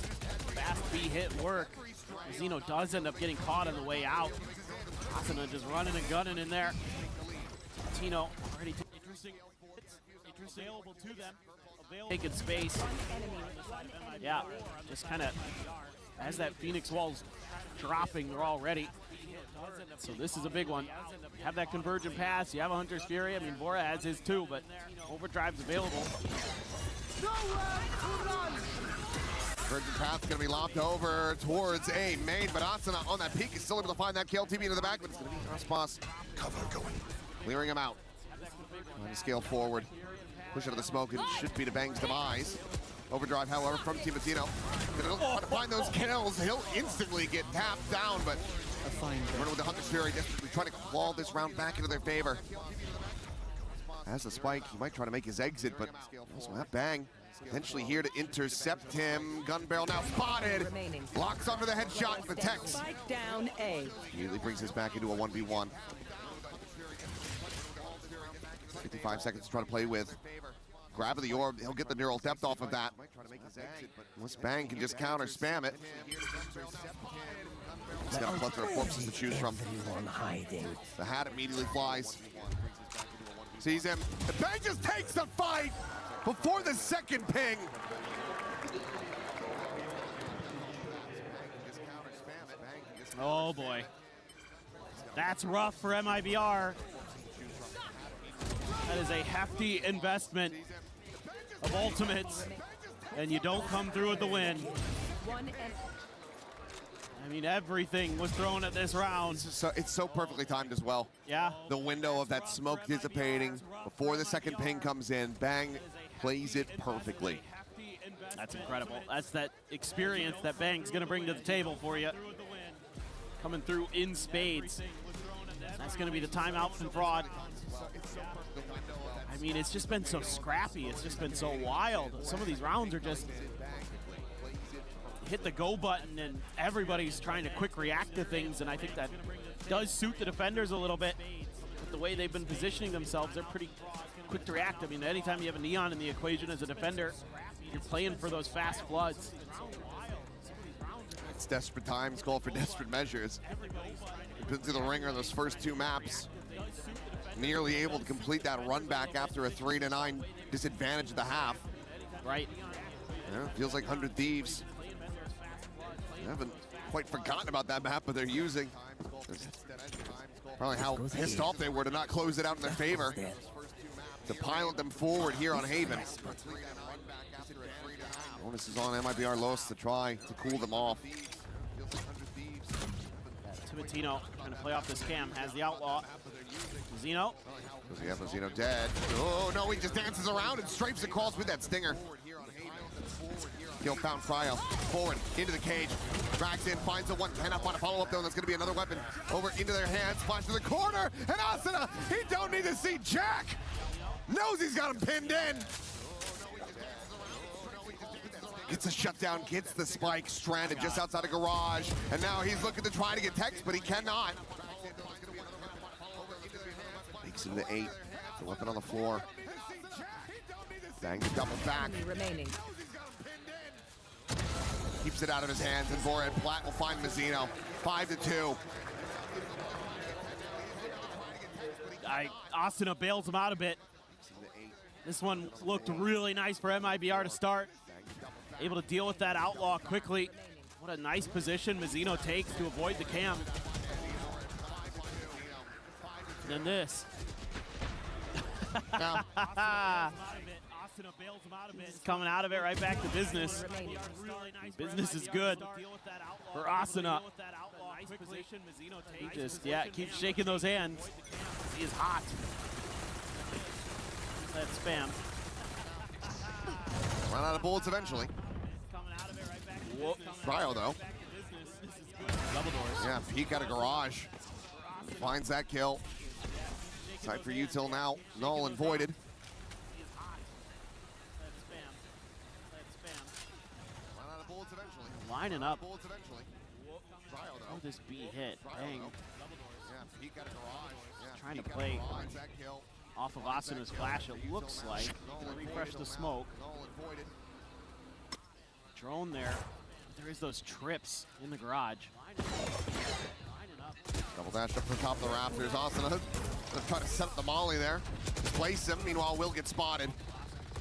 S5: fast B hit work. Zeno does end up getting caught on the way out. Asuna just running and gunning in there. Tino already interesting hits available to them. taking space. Yeah, just kind of as that Phoenix wall's dropping already. So this is a big one. You have that convergent pass. You have a Hunter's Fury. I mean, Vora has his too, but Overdrive's available.
S2: Convergent pass going to be lopped over towards A main, but Asuna on that peak is still able to find that kill. TB into the back, but it's going to be Raspas cover going, clearing him out. Trying to scale forward, push out of the smoke, and should be to Bang's demise. Overdrive, however, from Team Latino. Gonna find those kills. He'll instantly get tapped down, but running with the Hunter's Fury, desperately trying to claw this round back into their favor. Has the spike, he might try to make his exit, but also that Bang potentially here to intercept him. Gun barrel now spotted. Locks onto the headshot, protects.
S9: Spike down A.
S2: Immediately brings this back into a 1v1. 55 seconds to try to play with. Grab of the orb, he'll get the neural depth off of that. Unless Bang can just counter spam it. He's got a plethora of corpses to choose from. The hat immediately flies. Sees him. The Bang just takes the fight before the second ping.
S5: Oh boy. That's rough for MIBR. That is a hefty investment of ultimates, and you don't come through with the win. I mean, everything was thrown at this round.
S2: So it's so perfectly timed as well.
S5: Yeah.
S2: The window of that smoke dissipating before the second ping comes in. Bang plays it perfectly.
S5: That's incredible. That's that experience that Bang's going to bring to the table for you. Coming through in spades. That's going to be the timeout from Fraud. I mean, it's just been so scrappy. It's just been so wild. Some of these rounds are just hit the go button and everybody's trying to quick react to things, and I think that does suit the defenders a little bit. With the way they've been positioning themselves, they're pretty quick to react. I mean, anytime you have a Neon in the equation as a defender, you're playing for those fast floods.
S2: It's desperate times call for desperate measures. Been through the ringer those first two maps. Nearly able to complete that run back after a 3-9 disadvantage at the half.
S5: Right.
S2: Yeah, feels like 100 Thieves. I haven't quite forgotten about that map, but they're using probably how pissed off they were to not close it out in their favor. To pilot them forward here on Haven. Bonus is on MIBR Los to try to cool them off.
S5: Timatino trying to play off this cam, has the outlaw. Zeno.
S2: Does he have Zeno dead? Oh no, he just dances around and stripes and crawls with that stinger. Kill found Cryo. Forward into the cage. Drags in, finds a 110 up on a follow-up though. That's going to be another weapon over into their hands. Flash to the corner, and Asuna, he don't need to see Jack. Knows he's got him pinned in. Gets a shutdown, gets the spike, stranded just outside of garage. And now he's looking to try to get Tex, but he cannot. Makes him the 8. The weapon on the floor. Bang the double back. Keeps it out of his hands, and Vorad Platt will find Mazzino. 5-2.
S5: Asuna bails him out a bit. This one looked really nice for MIBR to start. Able to deal with that outlaw quickly. What a nice position Mazzino takes to avoid the cam. And then this. He's coming out of it right back to business. Business is good for Asuna. He just, keeps shaking those hands. He is hot. That spam.
S2: Run out of bullets eventually. Cryo though.
S5: Double doors.
S2: Yeah, peek out of garage. Finds that kill. Time for util now. Null and voided.
S5: Lining up. Oh, this B hit. Dang. Trying to play off of Asuna's flash, it looks like. Refresh the smoke. Drone there. There is those trips in the garage.
S2: Double dash up to the top of the rafters. Asuna try to set up the molly there. Place him. Meanwhile, Will get spotted.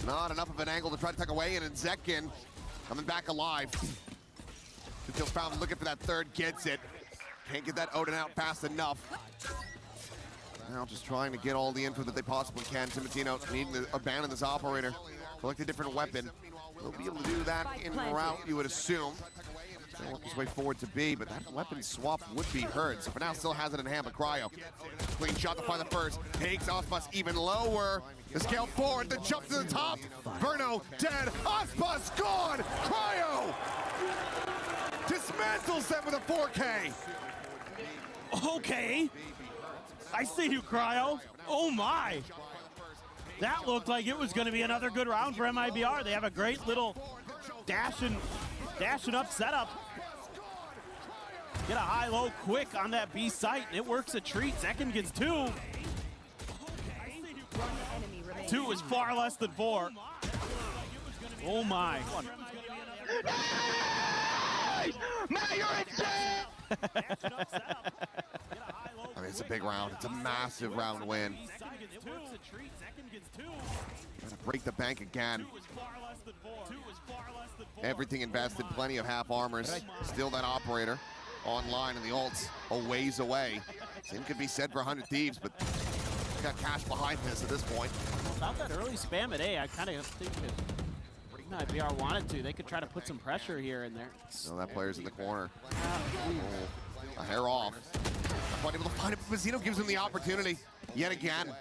S2: Not enough of an angle to try to tuck away, and Zekin coming back alive. Until found looking for that third, gets it. Can't get that Odin out fast enough. Now just trying to get all the info that they possibly can. Timotino needing to abandon this operator. Select a different weapon. He'll be able to do that in route, you would assume. He'll work his way forward to B, but that weapon swap would be hurt. So for now, still has it in hand, but Cryo. Clean shot to find the first. Takes Ospas even lower. The scale forward, the jump to the top. Verno dead. Ospas gone. Cryo dismantles them with a 4K.
S5: Okay. I see you, Cryo. Oh my. That looked like it was going to be another good round for MIBR. They have a great little dashing up setup. Get a high-low quick on that B site, and it works a treat. Zekin gets 2. 2 is far less than 4. Oh my.
S8: Man, you're insane!
S2: I mean, it's a big round. It's a massive round win. Trying to break the bank again. Everything invested, plenty of half armors. Still that operator online, and the ults a ways away. Same could be said for 100 Thieves, but got cash behind this at this point.
S5: About that early spam at A, I kind of think if BR wanted to, they could try to put some pressure here and there.
S2: So that player's in the corner. A hair off. Not able to find it, but Mazzino gives him the opportunity yet again.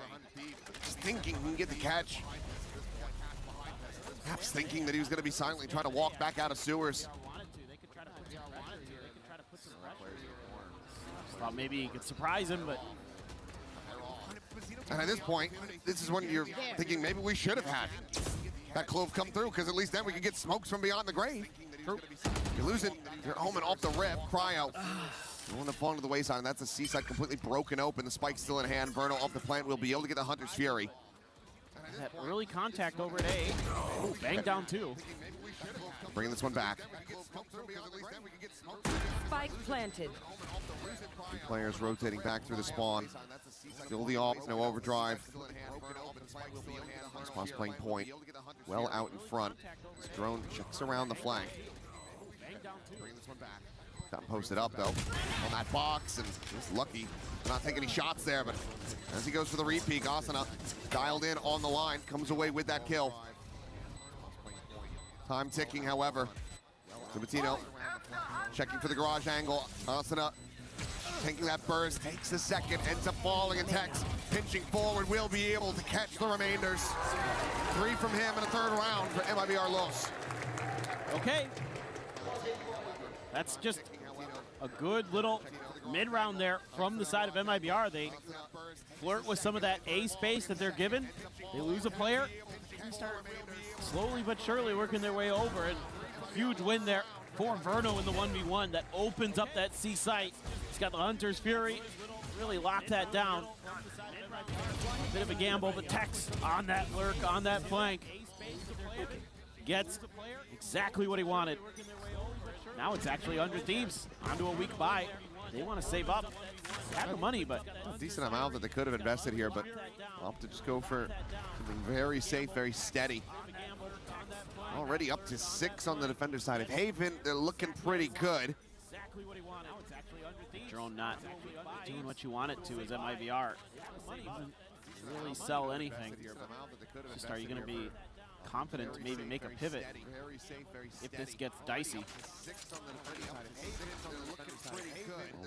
S2: Just thinking he can get the catch. Perhaps thinking that he was going to be silently trying to walk back out of sewers.
S5: Thought maybe he could surprise him, but...
S2: And at this point, this is when you're thinking maybe we should have had that clove come through, because at least then we could get smokes from beyond the grave. You're losing your omen off the rip. Cryo. One to fall to the wayside, and that's a C-side completely broken open. The spike's still in hand. Verno off the plant will be able to get the Hunter's Fury.
S5: That early contact over at A. Oh, bang down 2.
S2: Bringing this one back.
S9: Spike planted.
S2: 2 players rotating back through the spawn. Still the AWP, no overdrive. Spawn's playing point. Well out in front. This drone checks around the flank. Got him posted up though on that box, and just lucky to not take any shots there, but as he goes for the repeat, Asana dialed in on the line, comes away with that kill. Time ticking, however. Sabatino checking for the garage angle. Asana taking that burst, takes a second, ends up falling, and Tex pinching forward will be able to catch the remainders. 3 from him in a 3rd round for MIBR Los.
S5: Okay. That's just a good little mid-round there from the side of MIBR. They flirt with some of that A space that they're given. They lose a player and start slowly but surely working their way over. And huge win there for Verno in the 1v1 that opens up that C site. He's got the Hunter's Fury, really locked that down. Bit of a gamble, but Tex on that lurk, on that flank. Gets exactly what he wanted. Now it's actually 100 Thieves onto a weak buy. They want to save up. Have the money, but
S2: a decent amount that they could have invested here, but opt to just go for something very safe, very steady. Already up to 6 on the defender side of Haven. They're looking pretty good.
S5: Drone not doing what you want it to as MIBR. Doesn't really sell anything. Just, are you going to be confident to maybe make a pivot if this gets dicey?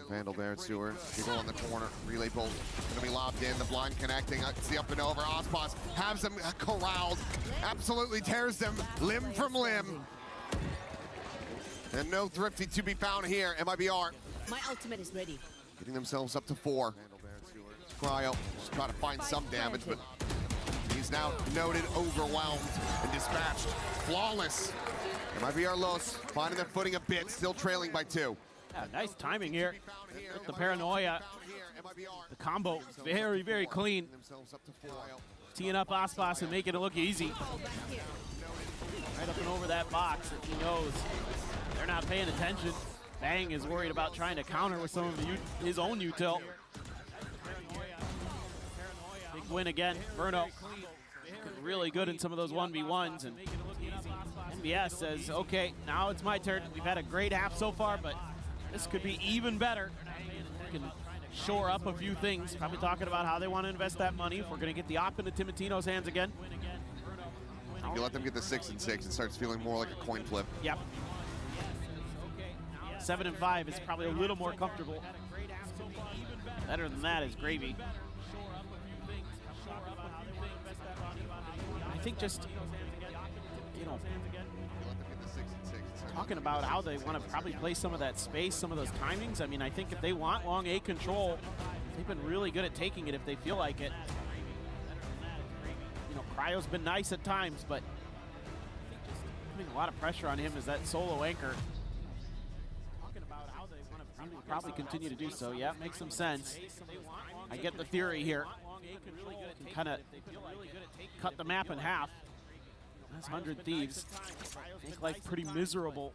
S2: Vandal there at Sewer. People on the corner. Relay bolt going to be lobbed in. The blind connecting. It's the up and over. Ospas has them corralled. Absolutely tears them limb from limb. And no Thrifty to be found here. MIBR.
S9: My ultimate is ready.
S2: Getting themselves up to 4. Cryo just trying to find some damage, but he's now noted, overwhelmed, and dispatched. Flawless. MIBR Los finding their footing a bit, still trailing by 2.
S5: Yeah, nice timing here. The paranoia. The combo, very, very clean. Teeing up Ospas and making it look easy. Right up and over that box. He knows they're not paying attention. Bang is worried about trying to counter with some of his own util. Big win again, Verno. looking really good in some of those 1v1s, and MBS says, okay, now it's my turn. We've had a great half so far, but this could be even better. We can shore up a few things, probably talking about how they want to invest that money if we're going to get the op into Timotino's hands again.
S2: If you let them get the 6 and 6, it starts feeling more like a coin flip.
S5: Yep. 7 and 5 is probably a little more comfortable. Better than that is gravy. I think just, you know, talking about how they want to probably play some of that space, some of those timings. I mean, I think if they want long A control, they've been really good at taking it if they feel like it. You know, Cryo's been nice at times, but putting a lot of pressure on him as that solo anchor. Talking about how they want to probably continue to do so. Yeah, it makes some sense. I get the theory here. Can kind of cut the map in half. That's 100 Thieves. Make life pretty miserable.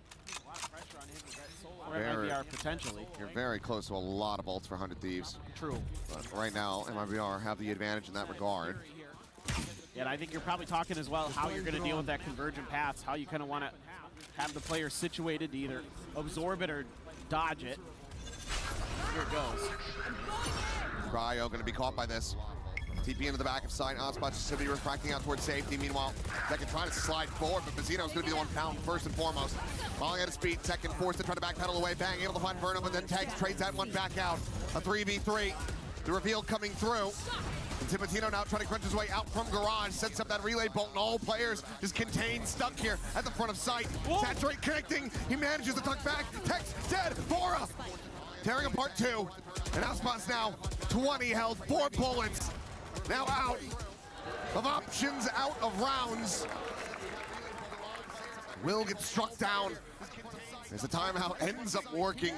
S5: Or MIBR potentially.
S2: You're very close to a lot of ults for 100 Thieves.
S5: True.
S2: But right now, MIBR have the advantage in that regard.
S5: Yeah, and I think you're probably talking as well how you're going to deal with that convergent paths, how you kind of want to have the player situated to either absorb it or dodge it. Here it goes.
S2: Cryo going to be caught by this. TP into the back of side. Onspot just simply refracting out towards safety. Meanwhile, Tekken trying to slide forward, but Bazzino's going to be the one pound first and foremost. Falling at his feet. Tekken forced to try to backpedal away. Bang, able to find Verno, but then Tags trades that one back out. A 3v3. The reveal coming through. And Timotino now trying to crunch his way out from Garage. Sets up that relay bolt, and all players just contained, stuck here at the front of sight. Saturate connecting. He manages to tuck back. Tex dead. Bora tearing apart 2. And Onspot's now 20 health. 4 bullets. Now out of options, out of rounds. Will get struck down as the timeout ends up working,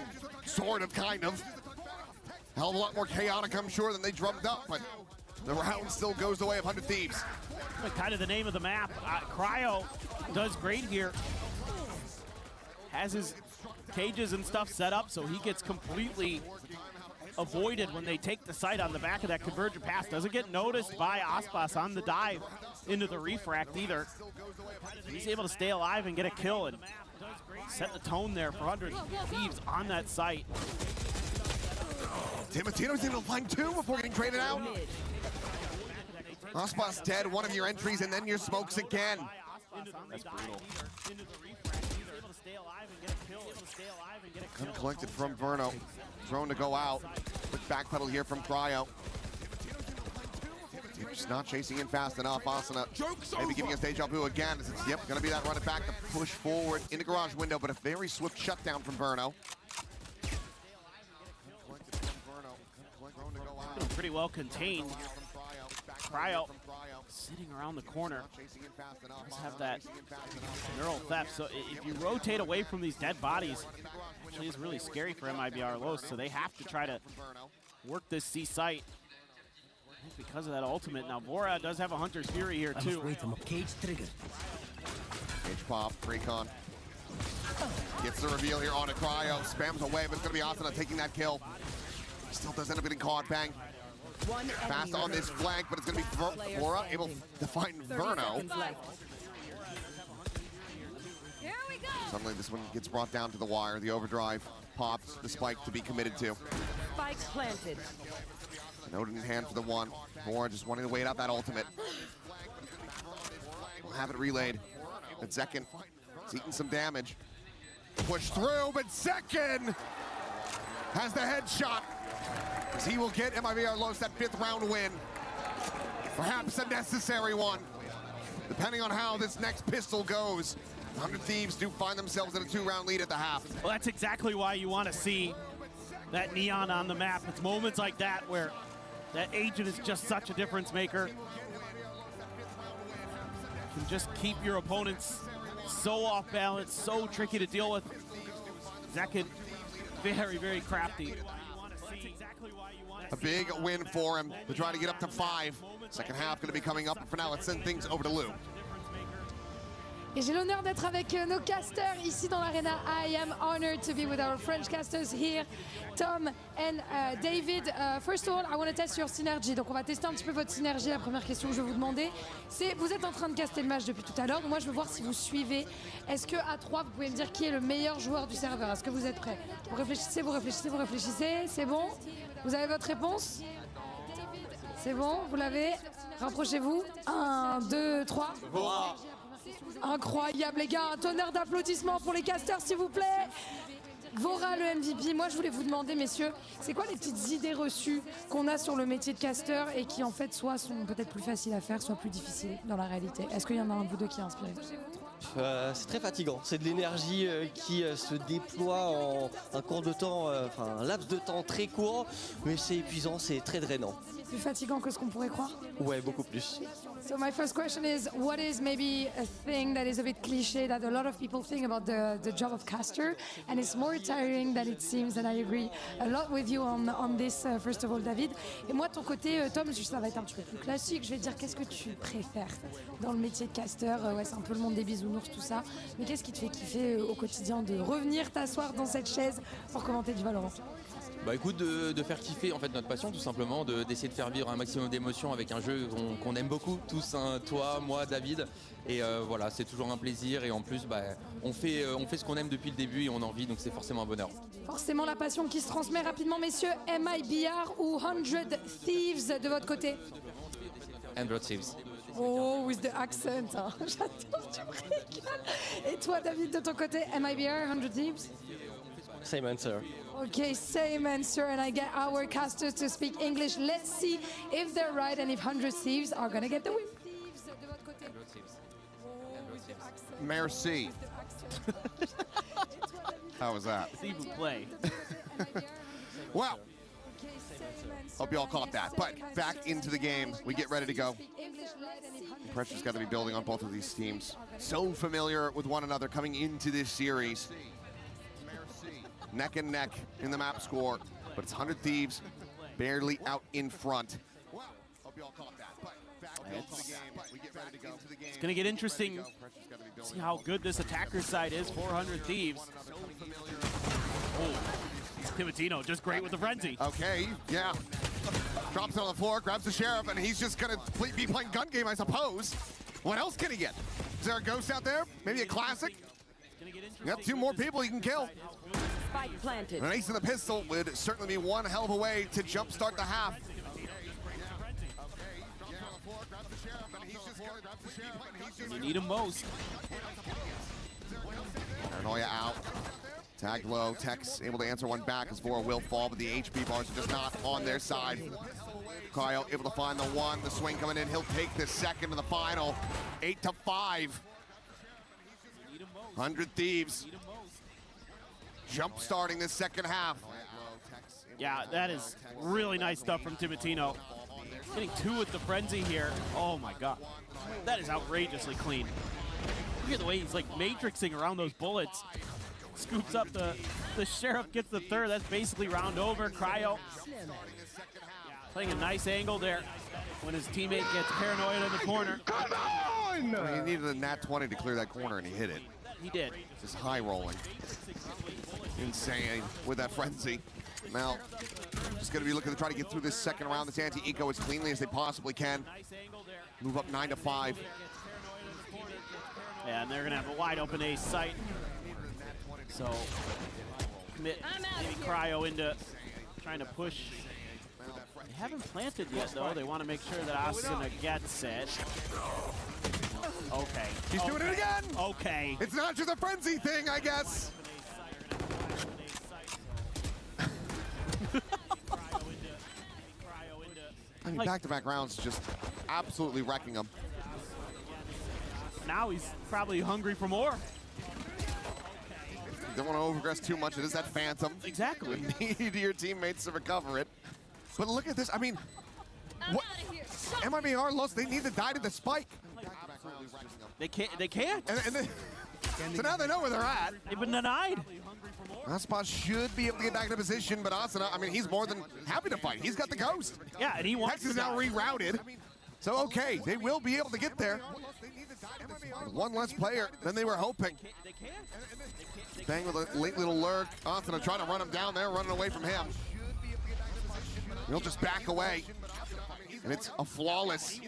S2: sort of, kind of. Hell of a lot more chaotic, I'm sure, than they drummed up, but the round still goes the way of 100 Thieves.
S5: But kind of the name of the map. Cryo does great here. Has his cages and stuff set up, so he gets completely avoided when they take the site on the back of that convergent pass. Doesn't get noticed by Aspas on the dive into the refract either. He's able to stay alive and get a kill and set the tone there for 100 Thieves on that site.
S2: Timotino's able to find 2 before getting traded out. Aspas dead, one of your entries, and then your smokes again.
S5: That's brutal.
S2: Uncollected from Verno. Thrown to go out. Quick backpedal here from Cryo. Just not chasing in fast enough. Asuna maybe giving us deja vu again. Yep, gonna be that run it back to push forward in the garage window, but a very swift shutdown from Verno.
S5: Pretty well contained. Cryo sitting around the corner. Does have that neural theft. So if you rotate away from these dead bodies, actually is really scary for MIBR Los. So they have to try to work this C site because of that ultimate. Now Bora does have a Hunter's Fury here too.
S17: Cage trigger.
S2: Cage pop, Recon. Gets the reveal here on a Cryo. Spams away, but it's gonna be Asuna taking that kill. Still does end up getting caught. Bang. Fast on this flank, but it's going to be Bora able to find Verno. Suddenly this one gets brought down to the wire. The overdrive pops, the spike to be committed to.
S9: Spike planted.
S2: Note in hand for the one. Bora just wanting to wait out that ultimate. We'll have it relayed. But Zekin is eating some damage. Push through, but Zekin has the headshot. As he will get MIBR Los that 5th round win. Perhaps a necessary one, depending on how this next pistol goes. 100 Thieves do find themselves in a 2-round lead at the half.
S5: Well, that's exactly why you want to see that neon on the map. It's moments like that where that agent is just such a difference maker. You can just keep your opponents so off balance, so tricky to deal with. Zekin, very, very crafty.
S2: A big win for him to try to get up to 5. Second half going to be coming up. For now, let's send things over to Lou.
S14: Et j'ai l'honneur d'être avec nos casters ici dans l'arena. I am honored to be with our French casters here, Tom and David. First of all, I want to test your synergy. Donc on va tester un petit peu votre synergie. La première question que je vais vous demander, c'est vous êtes en train de caster le match depuis tout à l'heure. Moi, je veux voir si vous suivez. Est-ce que à 3, vous pouvez me dire qui est le meilleur joueur du serveur? Est-ce que vous êtes prêts? Vous réfléchissez, vous réfléchissez, vous réfléchissez. C'est bon? Vous avez votre réponse? C'est bon? Vous l'avez? Rapprochez-vous. 1, 2, 3. Incroyable les gars, un tonnerre d'applaudissements pour les casters s'il vous plaît. Vora le MVP. Moi je voulais vous demander messieurs, c'est quoi les petites idées reçues qu'on a sur le métier de caster et qui en fait soit sont peut-être plus faciles à faire, soit plus difficiles dans la réalité? Est-ce qu'il y en a un de vous deux qui est inspiré?
S15: C'est très fatigant, c'est de l'énergie qui se déploie en un cours de temps, un laps de temps très court, mais c'est épuisant, c'est très drainant.
S14: Plus fatigant que ce qu'on pourrait croire?
S15: Ouais, beaucoup plus.
S14: So my first question is, what is maybe a thing that is a bit cliché that a lot of people think about the job of caster, and it's more tiring than it seems, and I agree a lot with you on this, first of all, David. Et moi, de ton côté, Tom, ça va être un petit peu plus classique. Je vais te dire, qu'est-ce que tu préfères dans le métier de caster? Ouais, c'est un peu le monde des bisounours, tout ça. Mais qu'est-ce qui te fait kiffer au quotidien de revenir t'asseoir dans cette chaise pour commenter du Valorant?
S20: Bah écoute, de faire kiffer en fait notre passion tout simplement, d'essayer de faire vivre un maximum d'émotions avec un jeu qu'on aime beaucoup, tous, hein, toi, moi, David. Et voilà, c'est toujours un plaisir et en plus bah, on fait ce qu'on aime depuis le début et on en vit, donc c'est forcément un bonheur.
S14: Forcément la passion qui se transmet rapidement, messieurs. MIBR ou 100 Thieves de votre côté?
S20: 100 Thieves.
S14: Oh, with the accent, hein. J'adore, tu me régales. Et toi David, de ton côté, MIBR, 100 Thieves?
S15: Same answer.
S14: Okay, same answer, and I get our casters to speak English. Let's see if they're right and if 100 Thieves are gonna get the win.
S2: Merci. How was that?
S5: S'il vous plaît.
S2: Well, hope you all caught that. But back into the game, we get ready to go. The pressure's got to be building on both of these teams. So familiar with one another coming into this series. Neck and neck in the map score, but it's 100 Thieves barely out in front.
S5: It's going to get interesting. See how good this attacker side is. 400 Thieves. Oh, Timatino just great with the frenzy.
S2: Okay, yeah. Drops it on the floor, grabs the sheriff, and he's just going to be playing gun game, I suppose. What else can he get? Is there a ghost out there? Maybe a classic? Got 2 more people he can kill.
S9: Spike planted.
S2: An ace in the pistol would certainly be one hell of a way to jumpstart the half.
S5: You need him most.
S2: Paranoia out. Tag low. Tex able to answer one back as Vora will fall, but the HP bars are just not on their side. Cryo able to find the one. The swing coming in. He'll take the second to the final. 8-5. 100 Thieves. Jump starting this second half.
S5: Yeah, that is really nice stuff from Timatino. Getting 2 with the frenzy here. Oh my god. That is outrageously clean. Look at the way he's like matrixing around those bullets. Scoops up the sheriff, gets the third. That's basically round over. Cryo playing a nice angle there when his teammate gets paranoid in the corner.
S2: Come on! Well, he needed a nat 20 to clear that corner, and he hit it.
S5: He did.
S2: Just high rolling. Insane with that frenzy. Now, just going to be looking to try to get through this second round. This anti-eco as cleanly as they possibly can. Move up 9-5.
S5: Yeah, and they're going to have a wide open ace sight. So, commit maybe Cryo into trying to push. They haven't planted yet, though. They want to make sure that Asuna gets it. Okay.
S2: He's doing it again!
S5: Okay.
S2: It's not just a frenzy thing, I guess. I mean, back-to-back rounds just absolutely wrecking him.
S5: Now he's probably hungry for more.
S2: Don't want to overaggress too much. It is that Phantom.
S5: Exactly.
S2: You need your teammates to recover it. But look at this. I mean, what? MIBR lost. They need to die to the spike.
S5: They can't. They can't.
S2: So now they know where they're at.
S5: They've been denied.
S2: Aspas should be able to get back into position, but Asuna, I mean, he's more than happy to fight. He's got the ghost.
S5: Yeah, and he wants
S2: Hex is now rerouted. So, okay, they will be able to get there. One less player than they were hoping. Bang with a late little lurk. Asuna trying to run him down there, running away from him. He'll just back away. And it's a flawless.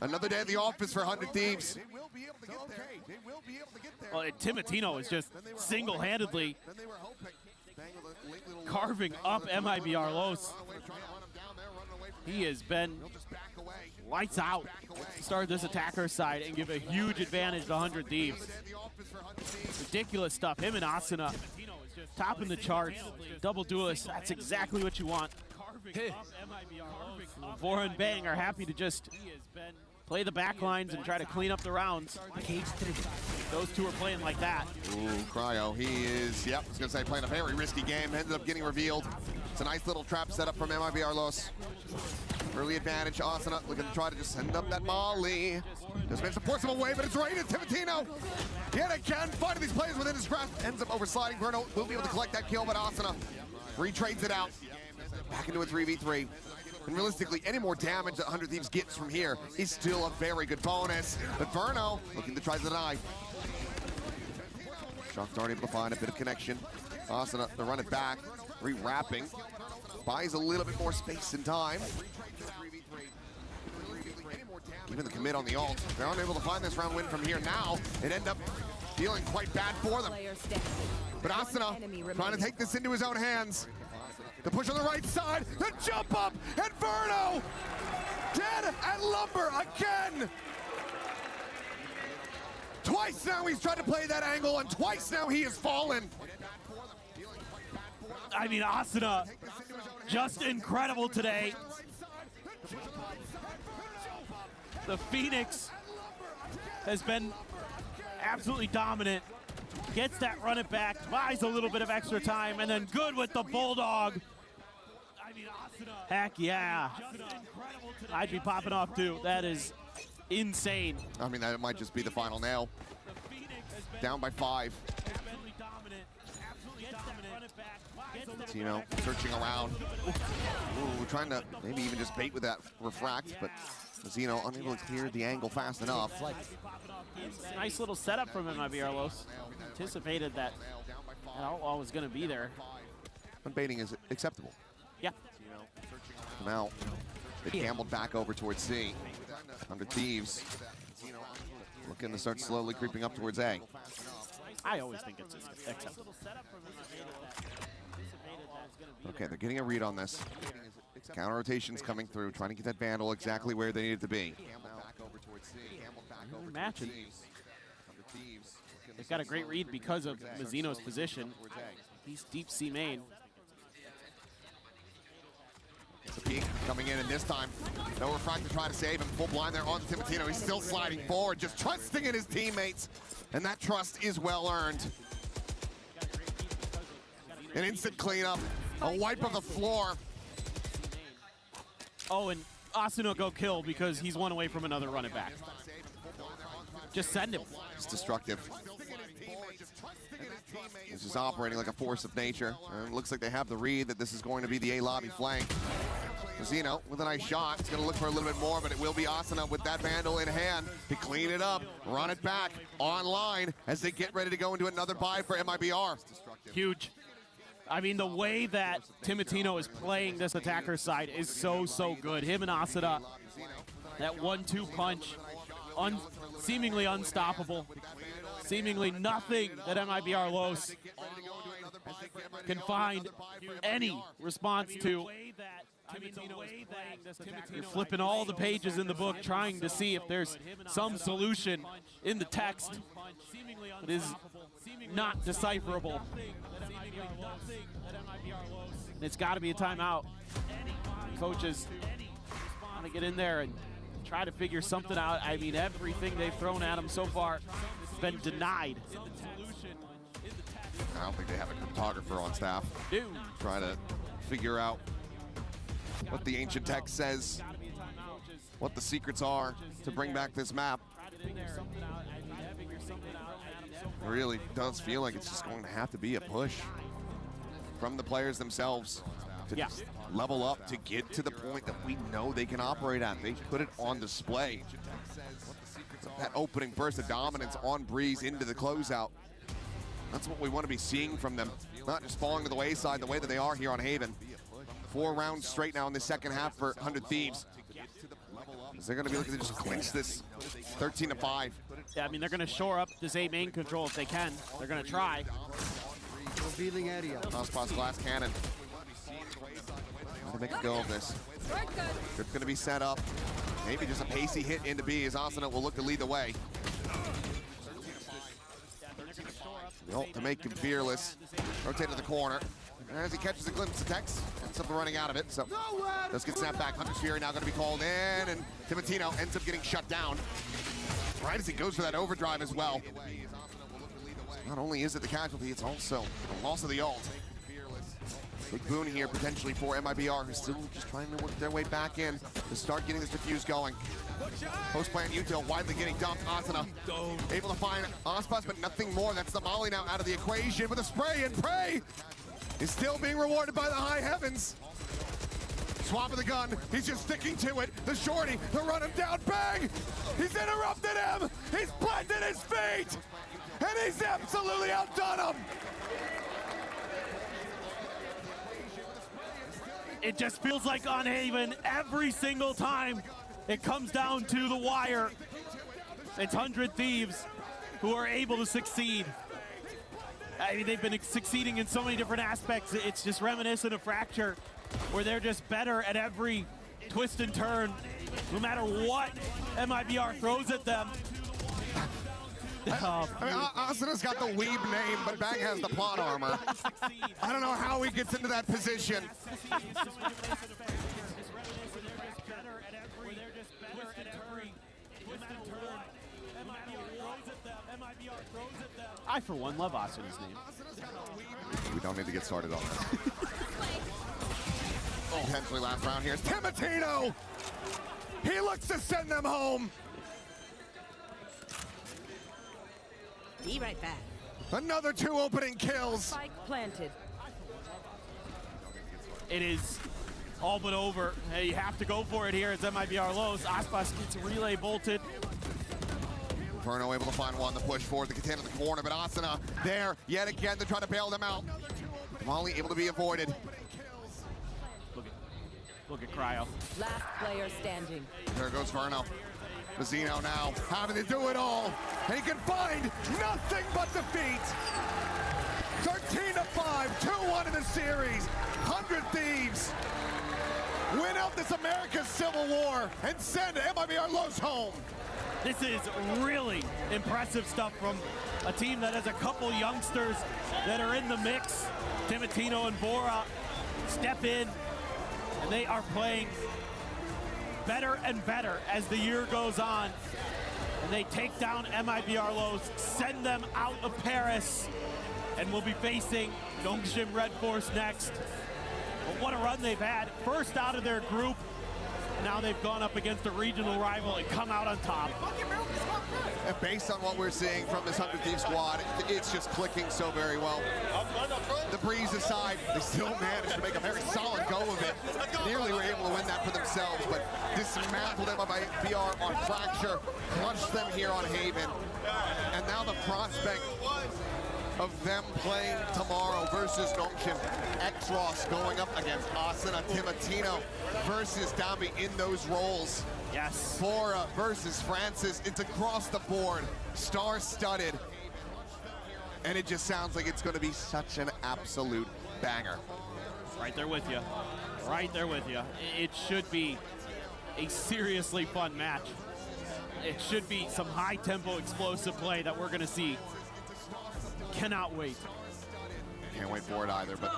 S2: Another day at the office for 100 Thieves.
S5: Well, Timatino is just single-handedly carving up MIBR Los. He has been lights out to start this attacker side and give a huge advantage to 100 Thieves. Ridiculous stuff. Him and Asuna topping the charts. Double duelists. That's exactly what you want. Vora and Bang are happy to just play the back lines and try to clean up the rounds. Those two are playing like that.
S2: Ooh, Cryo, he is, yep, I was gonna say playing a very risky game, ended up getting revealed. It's a nice little trap setup from MIBR Los. Early advantage, Asuna looking to try to just send up that molly. Just managed to force him away, but it's right into Timatino. Yet again, finding these players within his grasp, ends up oversliding. Bruno will be able to collect that kill, but Asuna retrades it out. Back into a 3v3. And realistically, any more damage that 100 Thieves gets from here is still a very good bonus. But Verno looking to try to deny. Shock's already able to find a bit of connection. Asuna to run it back, re-wrapping. Buys a little bit more space and time. Even the commit on the ult. They're unable to find this round win from here now. It ended up feeling quite bad for them. But Asuna trying to take this into his own hands. The push on the right side, the jump up, and Verno dead at lumber again. Twice now he's tried to play that angle, and twice now he has fallen.
S5: I mean, Asuna, just incredible today. The Phoenix has been absolutely dominant. Gets that run it back, buys a little bit of extra time, and then good with the Bulldog. Heck yeah. I'd be popping off too. That is insane.
S2: I mean, that might just be the final nail. Down by 5. Tino searching around. Ooh, trying to maybe even just bait with that refract, but Zeno unable to clear the angle fast enough.
S5: Nice little setup from MIBR Los. Anticipated that Outlaw was going to be there.
S2: But baiting is acceptable.
S5: Yeah.
S2: Now, they gambled back over towards C. 100 Thieves looking to start slowly creeping up towards A.
S5: I always think it's acceptable.
S2: Okay, they're getting a read on this. Counter rotations coming through, trying to get that Vandal exactly where they need it to be.
S5: Matching. They've got a great read because of Mazzino's position. He's deep C main.
S2: It's a peek coming in, and this time, no refract to try to save him. Full blind there on Timatino. He's still sliding forward, just trusting in his teammates. And that trust is well earned. An instant cleanup, a wipe of the floor.
S5: Oh, and Asuna go kill because he's one away from another run it back. Just send him.
S2: It's destructive. This is operating like a force of nature. And it looks like they have the read that this is going to be the A lobby flank. Zeno with a nice shot. It's going to look for a little bit more, but it will be Asuna with that Vandal in hand to clean it up, run it back online as they get ready to go into another buy for MIBR.
S5: Huge. I mean, the way that Timatino is playing this attacker side is so, so good. Him and Asuna, that 1-2 punch, seemingly unstoppable. Seemingly nothing that MIBR Los can find any response to. You're flipping all the pages in the book trying to see if there's some solution in the text that is not decipherable. It's got to be a timeout. Coaches want to get in there and try to figure something out. I mean, everything they've thrown at him so far has been denied.
S2: I don't think they have a cryptographer on staff.
S5: Dude.
S2: Try to figure out what the ancient text says, what the secrets are to bring back this map. It really does feel like it's just going to have to be a push from the players themselves. to just level up to get to the point that we know they can operate at. They put it on display. That opening burst of dominance on Breeze into the closeout. That's what we want to be seeing from them. Not just falling to the wayside the way that they are here on Haven. 4 rounds straight now in the second half for 100 Thieves. They're going to be looking to just clinch this 13-5.
S5: Yeah, I mean, they're going to shore up this A main control if they can. They're going to try.
S23: Revealing area.
S2: Ospas glass cannon. To make a go of this. It's going to be set up. Maybe just a pacey hit into B as Asuna will look to lead the way. The ult to make him fearless. Rotate to the corner. As he catches a glimpse of Tex, ends up running out of it. So let's get snapped back. Hunter's Fury now going to be called in, and Timotino ends up getting shut down. Right as he goes for that overdrive as well. Not only is it the casualty, it's also the loss of the ult. Big boon here potentially for MIBR, who's still just trying to work their way back in to start getting this defuse going. Post-plant Util widely getting dumped. Asuna able to find Ospas, but nothing more. That's the Molly now out of the equation with a spray, and Prey is still being rewarded by the high heavens. Swap of the gun, he's just sticking to it. The shorty, to run him down, bang! He's interrupted him! He's planted his feet! And he's absolutely outdone him!
S5: It just feels like on Haven, every single time it comes down to the wire. It's 100 Thieves who are able to succeed. I mean, they've been succeeding in so many different aspects. It's just reminiscent of Fracture, where they're just better at every twist and turn, no matter what MIBR throws at them.
S2: I mean, Asuna's got the weeb name, but Bang has the plot armor. I don't know how he gets into that position.
S5: I, for one, love Asuna's name.
S2: We don't need to get started on this. Potentially last round here is Timotino! He looks to send them home!
S9: Be right back.
S2: Another 2 opening kills.
S9: Spike planted.
S5: It is all but over. Hey, you have to go for it here as MIBR lows. Aspas gets relay bolted.
S2: Inferno able to find one, the push forward, the contain in the corner, but Asuna there yet again to try to bail them out. Molly able to be avoided.
S5: Look at Cryo.
S9: Last player standing.
S2: There goes Verno. Mazzino now having to do it all, and he can find nothing but defeat. 13-5, 2-1 in the series. 100 Thieves win out this America's Civil War and send MIBR Los home.
S5: This is really impressive stuff from a team that has a couple youngsters that are in the mix. Timotino and Bora step in, and they are playing better and better as the year goes on. And they take down MIBR Los, send them out of Paris, and we'll be facing Nongshim Red Force next. But what a run they've had. First out of their group. Now they've gone up against a regional rival and come out on top.
S2: And based on what we're seeing from this 100 Thieves squad, it's just clicking so very well. The Breeze aside, they still managed to make a very solid go of it. Nearly were able to win that for themselves, but dismantled them by BR on Fracture, clutched them here on Haven. And now the prospect of them playing tomorrow versus Nongshim. X-Ross going up against Asuna. Timotino versus Dambi in those roles.
S5: Yes.
S2: Bora versus Francis. It's across the board. Star-studded. And it just sounds like it's going to be such an absolute banger.
S5: Right there with you. Right there with you. It should be a seriously fun match. It should be some high-tempo, explosive play that we're going to see. Cannot wait.
S2: Can't wait for it either, but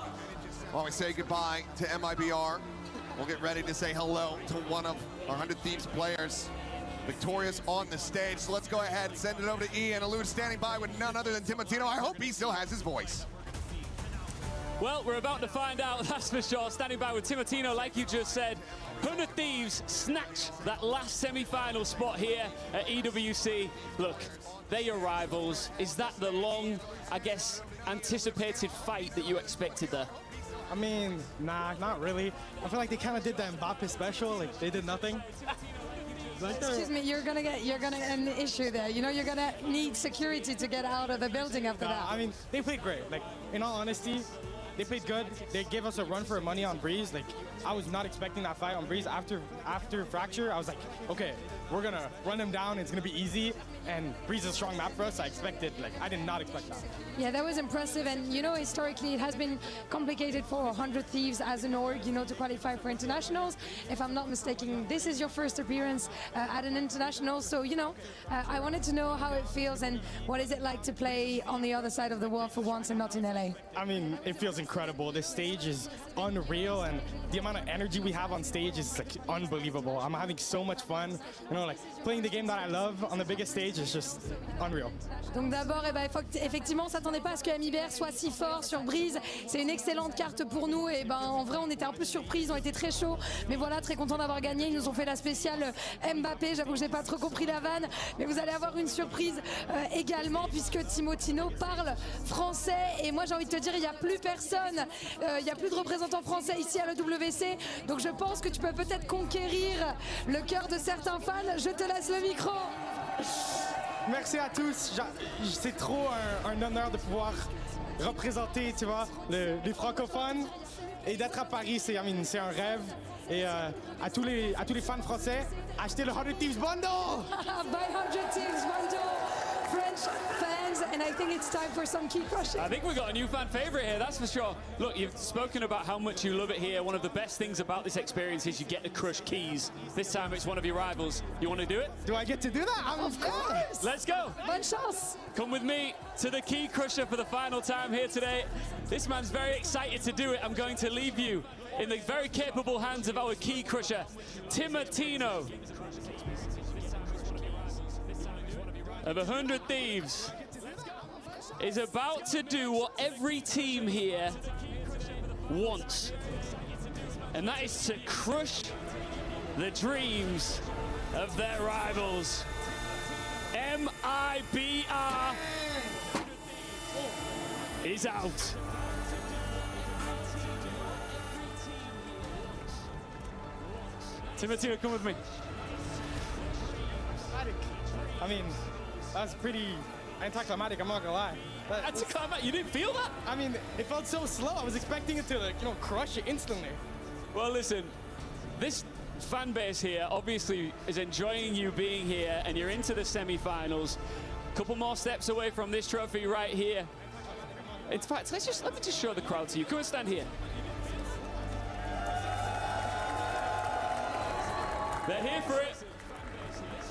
S2: while we say goodbye to MIBR, we'll get ready to say hello to one of our 100 Thieves players, victorious on the stage. So let's go ahead and send it over to Ian. Alou standing by with none other than Timotino. I hope he still has his voice.
S10: Well, we're about to find out, that's for sure. Standing by with Timotino, like you just said. 100 Thieves snatch that last semi-final spot here at EWC. Look, they're your rivals. Is that the long, I guess, anticipated fight that you expected there?
S13: I mean, nah, not really. I feel like they kind of did the Mbappe special. Like they did nothing. Like
S14: Excuse me, you're gonna get an issue there. You know, you're gonna need security to get out of the building after that.
S13: I mean, they played great. Like, in all honesty, they played good. They gave us a run for money on Breeze. Like, I was not expecting that fight on Breeze. After Fracture, I was like, okay, we're gonna run them down. It's gonna be easy. And Breeze is a strong map for us. I did not expect that.
S14: Yeah, that was impressive. And you know, historically, it has been complicated for 100 Thieves as an org, you know, to qualify for internationals. If I'm not mistaken, this is your first appearance at an international. So, you know, I wanted to know how it feels and what is it like to play on the other side of the world for once and not in LA.
S13: I mean, it feels incredible. This stage is unreal, and the amount of energy we have on stage is like unbelievable. I'm having so much fun. You know, like playing the game that I love on the biggest stage is just unreal.
S14: Donc d'abord, effectivement, on s'attendait pas à ce que MIBR soit si fort sur Breeze. C'est une excellente carte pour nous. Et ben, en vrai, on était un peu surpris. Ils ont été très chauds. Mais voilà, très contents d'avoir gagné. Ils nous ont fait la spéciale Mbappé. J'avoue que j'ai pas trop compris la vanne. Mais vous allez avoir une surprise également, puisque Timotino parle français. Et moi, j'ai envie de te dire, il n'y a plus personne. Il n'y a plus de représentants français ici à l'EWC. Donc je pense que tu peux peut-être conquérir le cœur de certains fans. Je te laisse le micro.
S13: Merci à tous. C'est trop un honneur de pouvoir représenter, tu vois, les francophones et d'être à Paris. C'est un rêve. Et à tous les fans français, achetez le 100 Thieves Bundle.
S14: Buy 100 Thieves Bundle. French fans, and I think it's time for some key crushing.
S10: I think we've got a new fan favorite here, that's for sure. Look, you've spoken about how much you love it here. One of the best things about this experience is you get to crush keys. This time it's one of your rivals. You want to do it?
S13: Do I get to do that?
S14: Of course.
S10: Let's go.
S14: Bonne chance.
S10: Come with me to the key crusher for the final time here today. This man's very excited to do it. I'm going to leave you in the very capable hands of our key crusher, Timotino of 100 Thieves is about to do what every team here wants, and that is to crush the dreams of their rivals. MIBR is out. Timotino, come with me.
S13: I mean, that's pretty anticlimactic, I'm not gonna lie.
S10: Anticlimactic? You didn't feel that?
S13: I mean, it felt so slow. I was expecting it to, like, you know, crush it instantly.
S10: Well, listen, this fan base here obviously is enjoying you being here, and you're into the semi-finals. Couple more steps away from this trophy right here. In fact, let me just show the crowd to you. Come and stand here. They're here for it,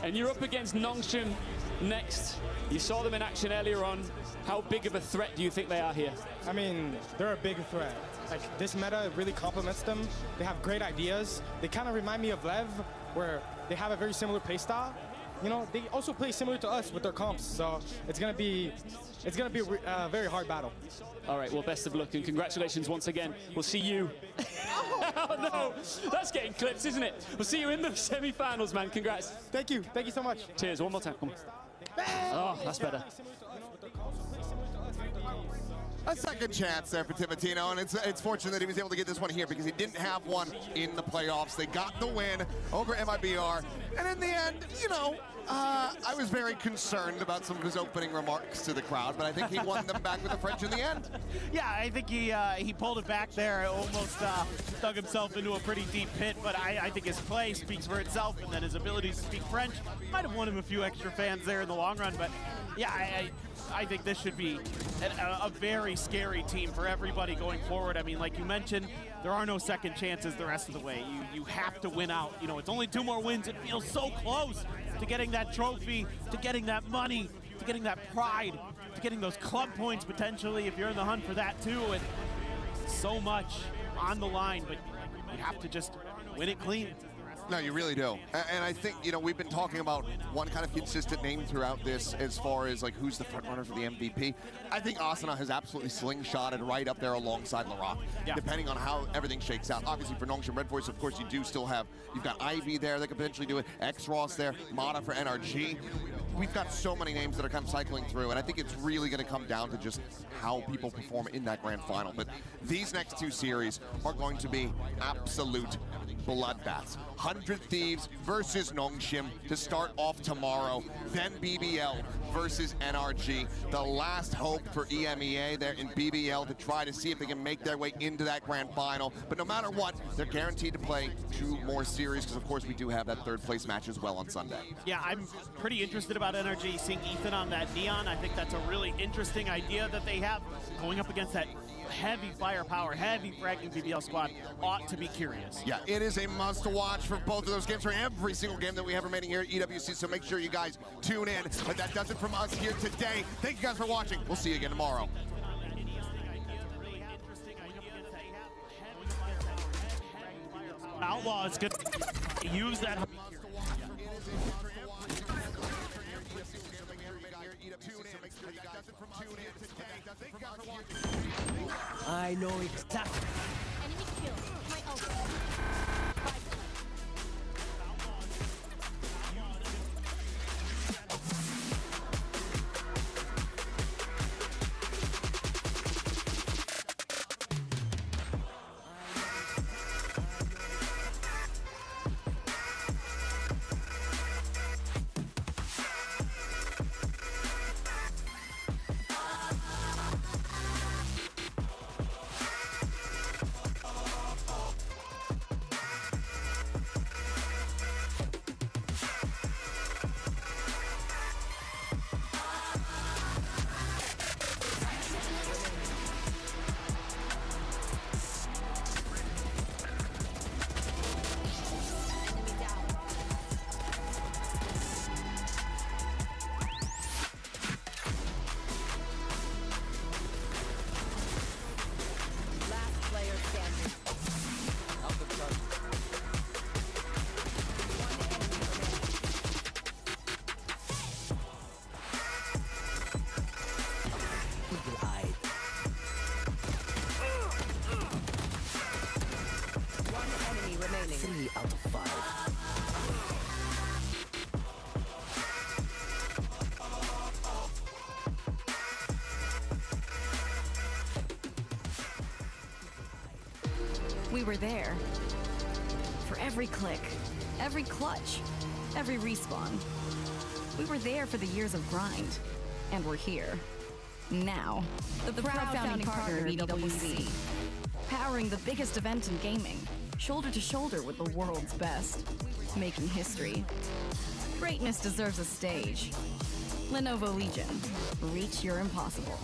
S10: and you're up against Nongshim next. You saw them in action earlier on. How big of a threat do you think they are here?
S13: I mean, they're a big threat. Like, this meta really complements them. They have great ideas. They kind of remind me of Lev, where they have a very similar play style. You know, they also play similar to us with their comps, so it's gonna be a very hard battle.
S10: All right, well, best of luck and congratulations once again. We'll see you. Oh no, that's getting clips, isn't it? We'll see you in the semi-finals, man. Congrats.
S13: Thank you so much.
S10: Cheers, one more time, come on. Oh, that's better.
S2: A second chance there for Timotino, and it's fortunate that he was able to get this one here because he didn't have one in the playoffs. They got the win over MIBR, and in the end, you know, I was very concerned about some of his opening remarks to the crowd, but I think he won them back with the French in the end.
S5: Yeah, I think he pulled it back there, almost dug himself into a pretty deep pit, but I think his play speaks for itself, and then his ability to speak French might have won him a few extra fans there in the long run, but yeah, I think this should be a very scary team for everybody going forward. I mean, like you mentioned, there are no second chances the rest of the way. You have to win out. You know, it's only 2 more wins. It feels so close to getting that trophy, to getting that money, to getting that pride, to getting those club points potentially if you're in the hunt for that too. And so much on the line, but you have to just win it clean.
S2: No, you really do. And I think, you know, we've been talking about one kind of consistent name throughout this as far as, like, who's the front runner for the MVP. I think Asuna has absolutely slingshotted right up there alongside LaRock, depending on how everything shakes out. Obviously, for Nongshim Red Voice, of course, you do still have, you've got Ivy there that could potentially do it, X-Ross there, Mata for NRG. we've got so many names that are kind of cycling through, and I think it's really going to come down to just how people perform in that grand final. But these next two series are going to be absolute bloodbaths. 100 Thieves versus Nongshim to start off tomorrow, then BBL versus NRG. The last hope for EMEA there in BBL to try to see if they can make their way into that grand final. But no matter what, they're guaranteed to play 2 more series, because of course we do have that 3rd place match as well on Sunday.
S5: Yeah, I'm pretty interested about NRG, seeing Ethan on that Neon. I think that's a really interesting idea that they have going up against that heavy firepower, heavy fragging BBL squad. Ought to be curious.
S2: Yeah, it is a must to watch for both of those games, for every single game that we have remaining here at EWC, so make sure you guys tune in. But that does it from us here today. Thank you guys for watching. We'll see you again tomorrow.
S5: Outlaw is good. Use that.
S9: I know exactly.
S16: Enemy kill. My ult.
S19: We were there. For every click, every clutch, every respawn. We were there for the years of grind. And we're here. Now. The proud founding partner of EWC. Powering the biggest event in gaming. Shoulder to shoulder with the world's best. Making history. Greatness deserves a stage. Lenovo Legion. Reach your impossible.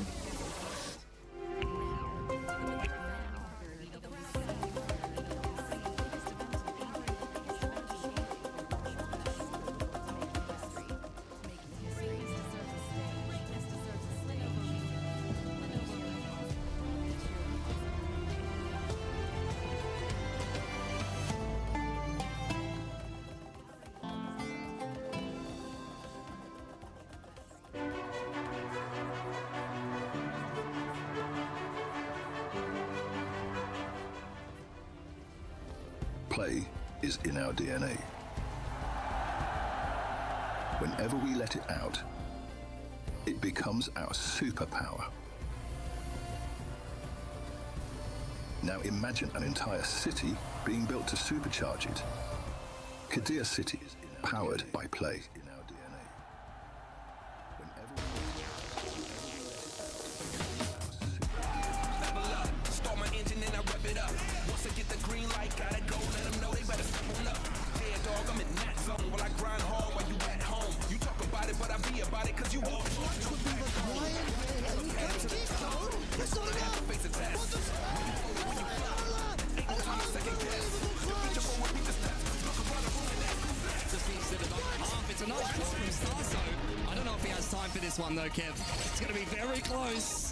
S12: Play is in our DNA. Whenever we let it out, it becomes our superpower. Now imagine an entire city being built to supercharge it. Kadir City is powered by play.
S11: Tonight, from Starso. I don't know if he has time for this one though, Kev. It's going to be very close.